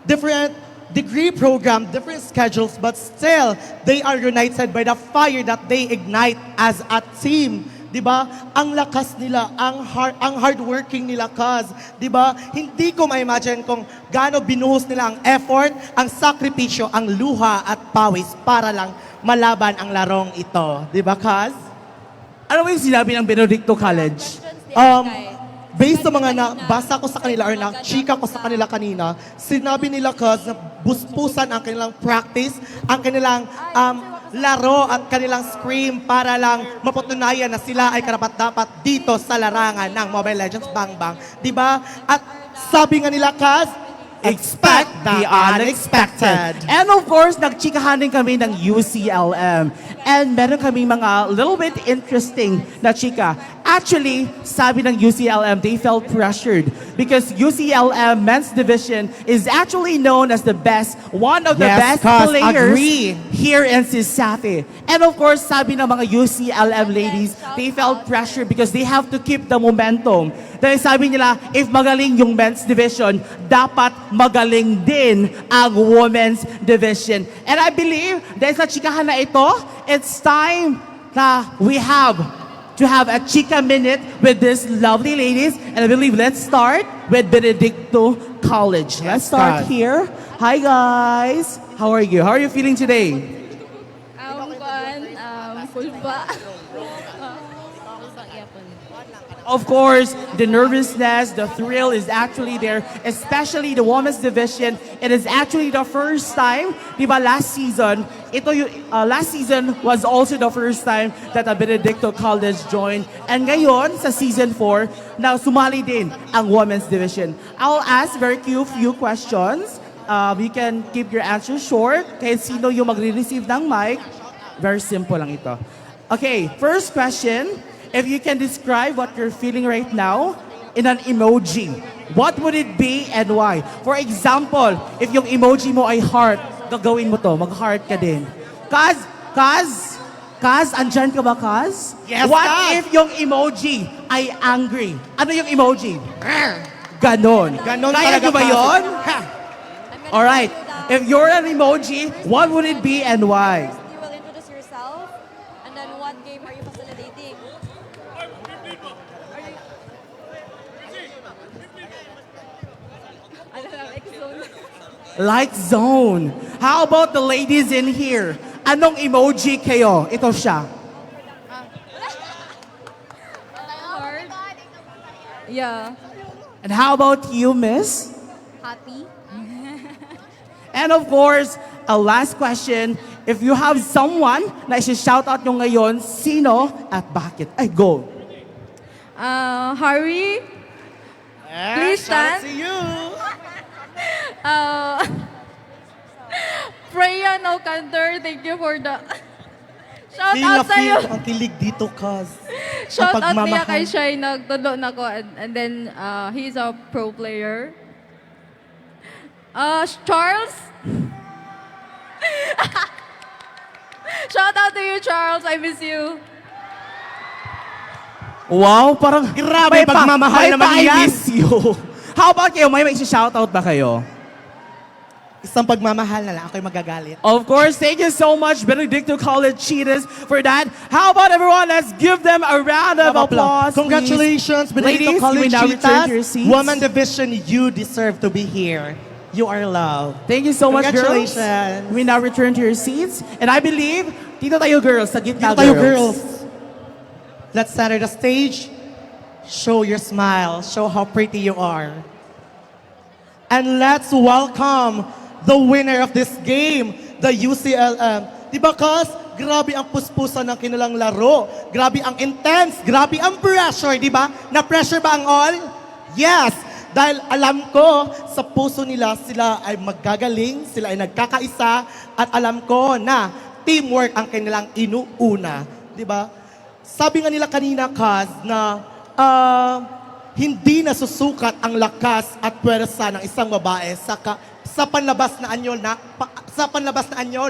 different degree program, different schedules, but still, they are united by the fire that they ignite as a team. Diba? Ang lakas nila, ang hardworking nila, Cause. Diba? Hindi ko ma-imagine kung gaano binuhos nila ang effort, ang sakripisyo, ang luha at pawis para lang malaban ang larong ito. Diba, Cause? Ano ba yung sinabi ng Benedicto College? Based sa mga nabasa ko sa kanila or na-chika ko sa kanila kanina, sinabi nila, Cause, na buspusan ang kanilang practice, ang kanilang laro at kanilang scream para lang mapatunayan na sila ay karapat-dapat dito sa larangan ng Mobile Legends Bang Bang. Diba? At sabi nga nila, Cause, expect the unexpected. And of course, nagchikahan din kami ng UCLM. And meron kami mga little bit interesting na chika. Actually, sabi ng UCLM, they felt pressured because UCLM men's division is actually known as the best, one of the best players here in CESAFI. And of course, sabi ng mga UCLM ladies, they felt pressured because they have to keep the momentum. Dahil sabi nila, if magaling yung men's division, dapat magaling din ang women's division. And I believe, dahil sa chikahan na ito, it's time na we have to have a Chica Minute with these lovely ladies. And I believe let's start with Benedicto College. Let's start here. Hi guys. How are you? How are you feeling today? Full ba? Of course, the nervousness, the thrill is actually there, especially the women's division. It is actually the first time, di ba, last season, last season was also the first time that a Benedicto College joined. And ngayon, sa season 4, now sumali din ang women's division. I'll ask very few questions. You can keep your answers short. Kahit sino yung magre-receive ng mic, very simple lang ito. Okay, first question. If you can describe what you're feeling right now in an emoji, what would it be and why? For example, if yung emoji mo ay heart, gagawin mo to, mag-heart ka din. Kaz, andyan ka ba, Kaz? Yes, what Kaz. if yung emoji ay angry? Ano yung emoji? Ganon. Kaya talaga, nyo ba Kaz. yun? Alright, if you're an emoji, what would it be and why? You will introduce yourself, and then what game are you facilitating? Like zone. How about the ladies in here? Anong emoji kayo? Ito siya. Heart. Yeah. And how about you, miss? Happy. And of course, a last question. If you have someone na isi-shoutout nyo ngayon, sino at bakit? Ay, go. Harry. Please stand. Shout out to you. Freya Nokander, thank you for the... Shout Feel out na sa'yo. feel ang kilig dito, Kaz. Shout Ang out niya pagmamahal. kay Shai, nagtudlo na ko. And then, he's a pro player. Charles. Shout out to you, Charles. I miss you. Wow, parang Grabe, pagmamahal naman I yan. miss you. How about kayo? May isi-shoutout ba kayo? Isang pagmamahal na lang, ako'y magagalit. Of course, thank you so much, Benedicto College Cheetahs, for that. How about everyone? Let's give them a round of applause. Congratulations, please. Benedicto Ladies, you College may now return to your Cheetahs. seats. Women Division, you deserve to be here. You are loved. Thank you so much, girls. Congratulations. We now return to your seats. And I believe, dito tayo girls, sa gitna Dito tayo, girls. Let's center the stage. Show your smile. Show how pretty you are. And let's welcome the winner of this game, the UCLM. Diba, Kas? Grabe ang puspusan ng kanilang laro. Grabe ang intense. Grabe ang pressure, diba? Na-pressure ba ang all? Yes! Dahil alam ko, sa puso nila, sila ay maggagaling, sila ay nagkakaisa, at alam ko na teamwork ang kanilang inuuna. Diba? Sabi nga nila kanina, Kaz, na hindi nasusukat ang lakas at pwersa ng isang babae sa panlabas na anyo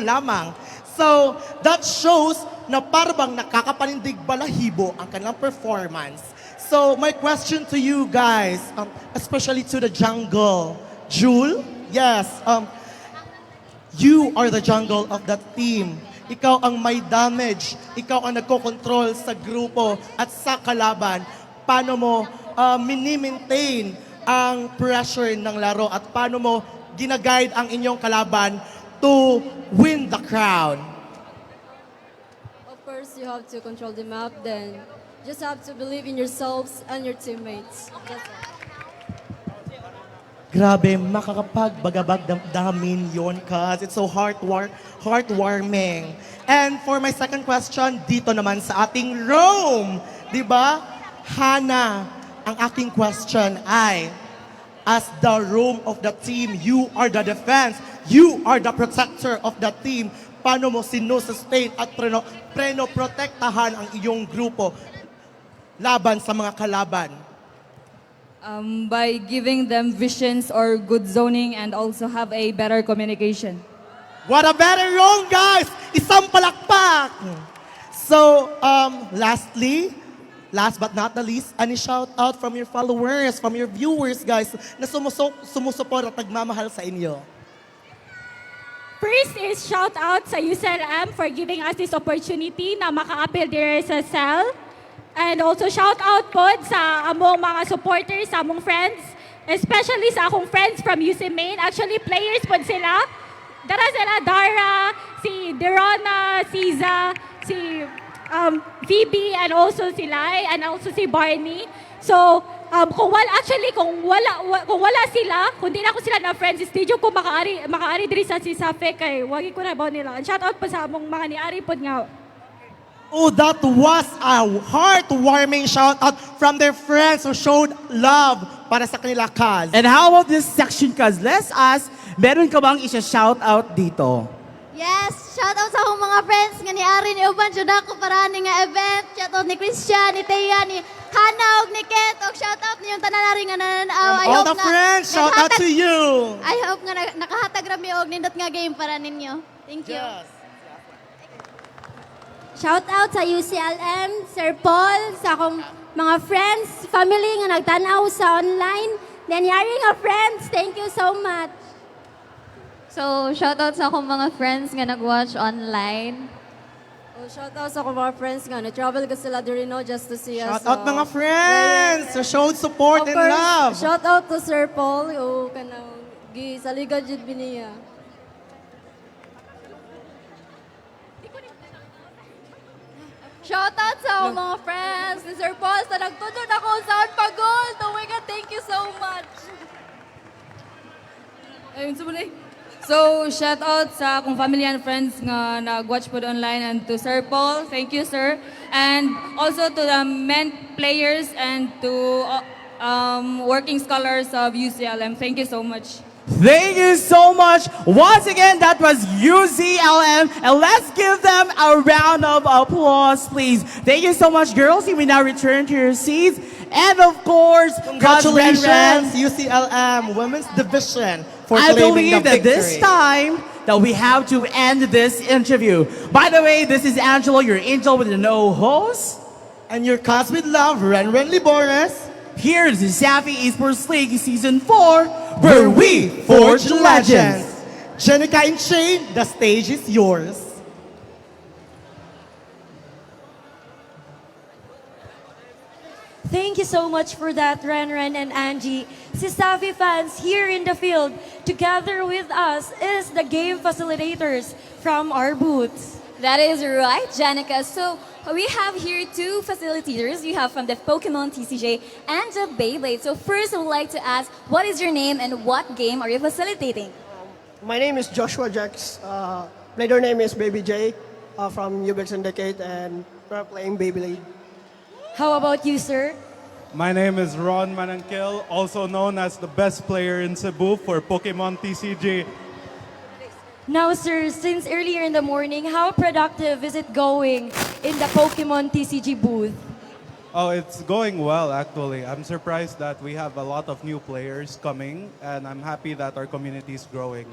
lamang. So, that shows na parang nakakapanindig balahibo ang kanilang performance. So, my question to you guys, especially to the jungle, Jewel, yes, you are the jungle of that team. Ikaw ang may damage, ikaw ang nagko-control sa grupo at sa kalaban. Paano mo mini-maintain ang pressure ng laro at paano mo ginaguide ang inyong kalaban to win the crown? Of course, you have to control the map, then just have to believe in yourselves and your teammates. That's all. Grabe, makakapagbagabag damin yon, Kaz. It's so heartwarming. And for my second question, dito naman sa ating Rome, di ba? Hana, ang aking question ay, as the room of the team, you are the defense, you are the protector of the team. Paano mo sinusustain at preno-protektahan ang iyong grupo laban sa mga kalaban? By giving them visions or good zoning and also have a better communication. What a better room, guys! Isang palakpak! So, last but not the least, any shout out from your followers, from your viewers, guys, na sumusuport at nagmamahal sa inyo? First is shout out sa UCLM for giving us this opportunity na maka-appeal dire sa CEL. And also shout out po sa among mga supporters, sa among friends, especially sa akong friends from UC Maine. Actually, players po sila. Dara sila, Dara, si Derona, Siza, si Phoebe, and also si Lai, and also si Barney. So, kung wala sila, kung di na ako sila na friends, studio ko makaari diri sa CESAFI kay wagi ko na ba nila. Shout out pa sa among mga niari pod nga. Oh, that was a heartwarming shout out from their friends who showed love para sa kanila, Kaz. And how about this section, Kaz? Let's ask, meron ka bang isa-shout out dito? Yes, shout out sa akong mga friends nga ni Ari ni Uban jud ako para ni nga event. Shout out ni Christian, ni Teya, ni Hana ug ni Ket. Og shout out niyong tanan nari nga nananaw. All the friends, shout out to you. I hope nga nakahatag rami og nindot nga game para ninyo. Thank you. Shout out sa UCLM, Sir Paul, sa akong mga friends, family nga nagtanaw sa online. Then yari nga friends, thank you so much. So, shoutout sa akong mga friends nga nag-watch online. Oh, shout out sa akong mga friends nga na-travel ka sila diri no just to see us. Shout out mga friends who showed support and love. Shout out to Sir Paul o kanang gi sa liga jud biniya. Shoutout sa akong mga friends ni Sir Paul sa nagtudod ako sa pagol. Oh my God, thank you so much. Ayun, so, shout out sa akong family and friends nga nag-watch po online and to Sir Paul, thank you sir. And also to the men players and to working scholars of UCLM, thank you so much. Thank you so much. Once again, that was UCLM. And let's give them a round of applause, please. Thank you so much, girls. You may now return to your seats. And of course, congratulations, UCLM Women's Division, for I claiming believe the that this victory. time that we have to end this interview. By the way, this is Angelo, your angel with no host. And your cause with love, Renren Libores. Here is the CESAFI Esports League Season 4, where we forge legends. Jenica and Shane, the stage is yours. Thank you so much for that, Renren and Angie. CESAFI fans here in the field, together with us is the game facilitators from our booths. That is right, Janica. So, we have here two facilitators. You have from the Pokemon TCG and the Beyblade. So first, I would like to ask, what is your name and what game are you facilitating? My name is Joshua Jax. Player name is Baby J from UBEX Syndicate, and we're playing Beyblade. How about you, sir? My name is Ron Manangkil, also known as the best player in Cebu for Pokemon TCG. Now, sir, since earlier in the morning, how productive is it going in the Pokemon TCG booth? Oh, it's going well, actually. I'm surprised that we have a lot of new players coming, and I'm happy that our community is growing.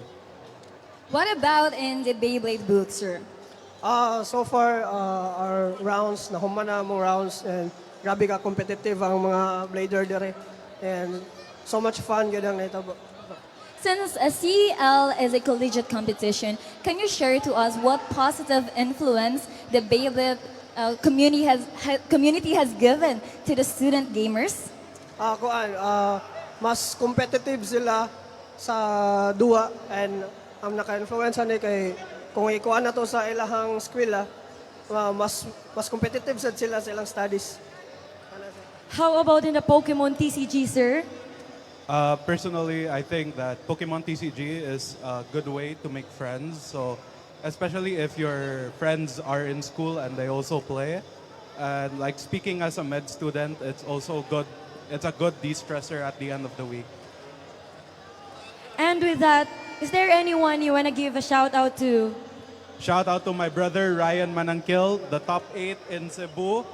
What about in the Beyblade booth, sir? So far, our rounds, nahuman na mong rounds, and grabe ka competitive ang mga blader dire. And so much fun yun ang naitabo. Since a CEL is a collegiate competition, can you share to us what positive influence the Beyblade community has given to the student gamers? Mas competitive sila sa duwa, and ang naka-influence ni kay kung ikuan na to sa ilahang eskwela, mas competitive sad sila sa ilang studies. How about in the Pokemon TCG, sir? Personally, I think that Pokemon TCG is a good way to make friends. So, especially if your friends are in school and they also play. And like speaking as a med student, it's also good. It's a good de-stressor at the end of the week. And with that, is there anyone you want to give a shout out to? Shout out to my brother Ryan Manangkil, the top 8 in Cebu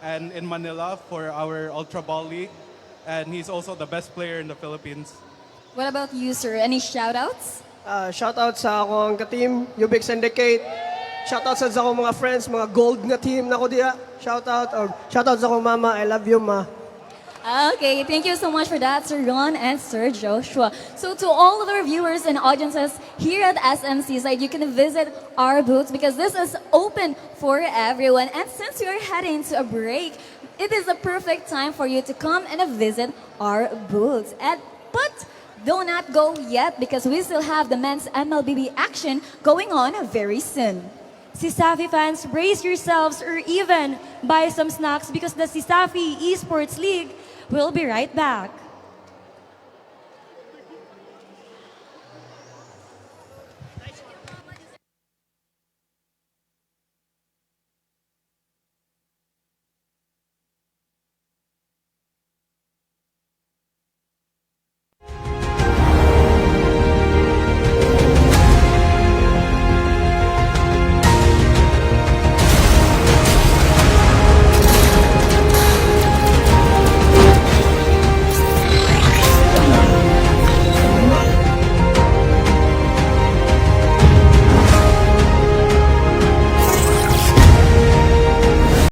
and in Manila for our Ultra Ball League. And he's also the best player in the Philippines. What about you, sir? Any shout-outs? Shout-out sa akong ka-team, UBEX Syndicate. Shout-out sa akong mga friends, mga gold na team na ko diya. Shout-out sa akong mama. I love you, ma. Okay, thank you so much for that, Sir Ron and Sir Joshua. So to all of our viewers and audiences here at SMC side, you can visit our booths because this is open for everyone. And since we are heading to a break, it is a perfect time for you to come and visit our booths. But do not go yet because we still have the men's MLBB action going on very soon. CESAFI fans, brace yourselves or even buy some snacks because the CESAFI Esports League will be right back.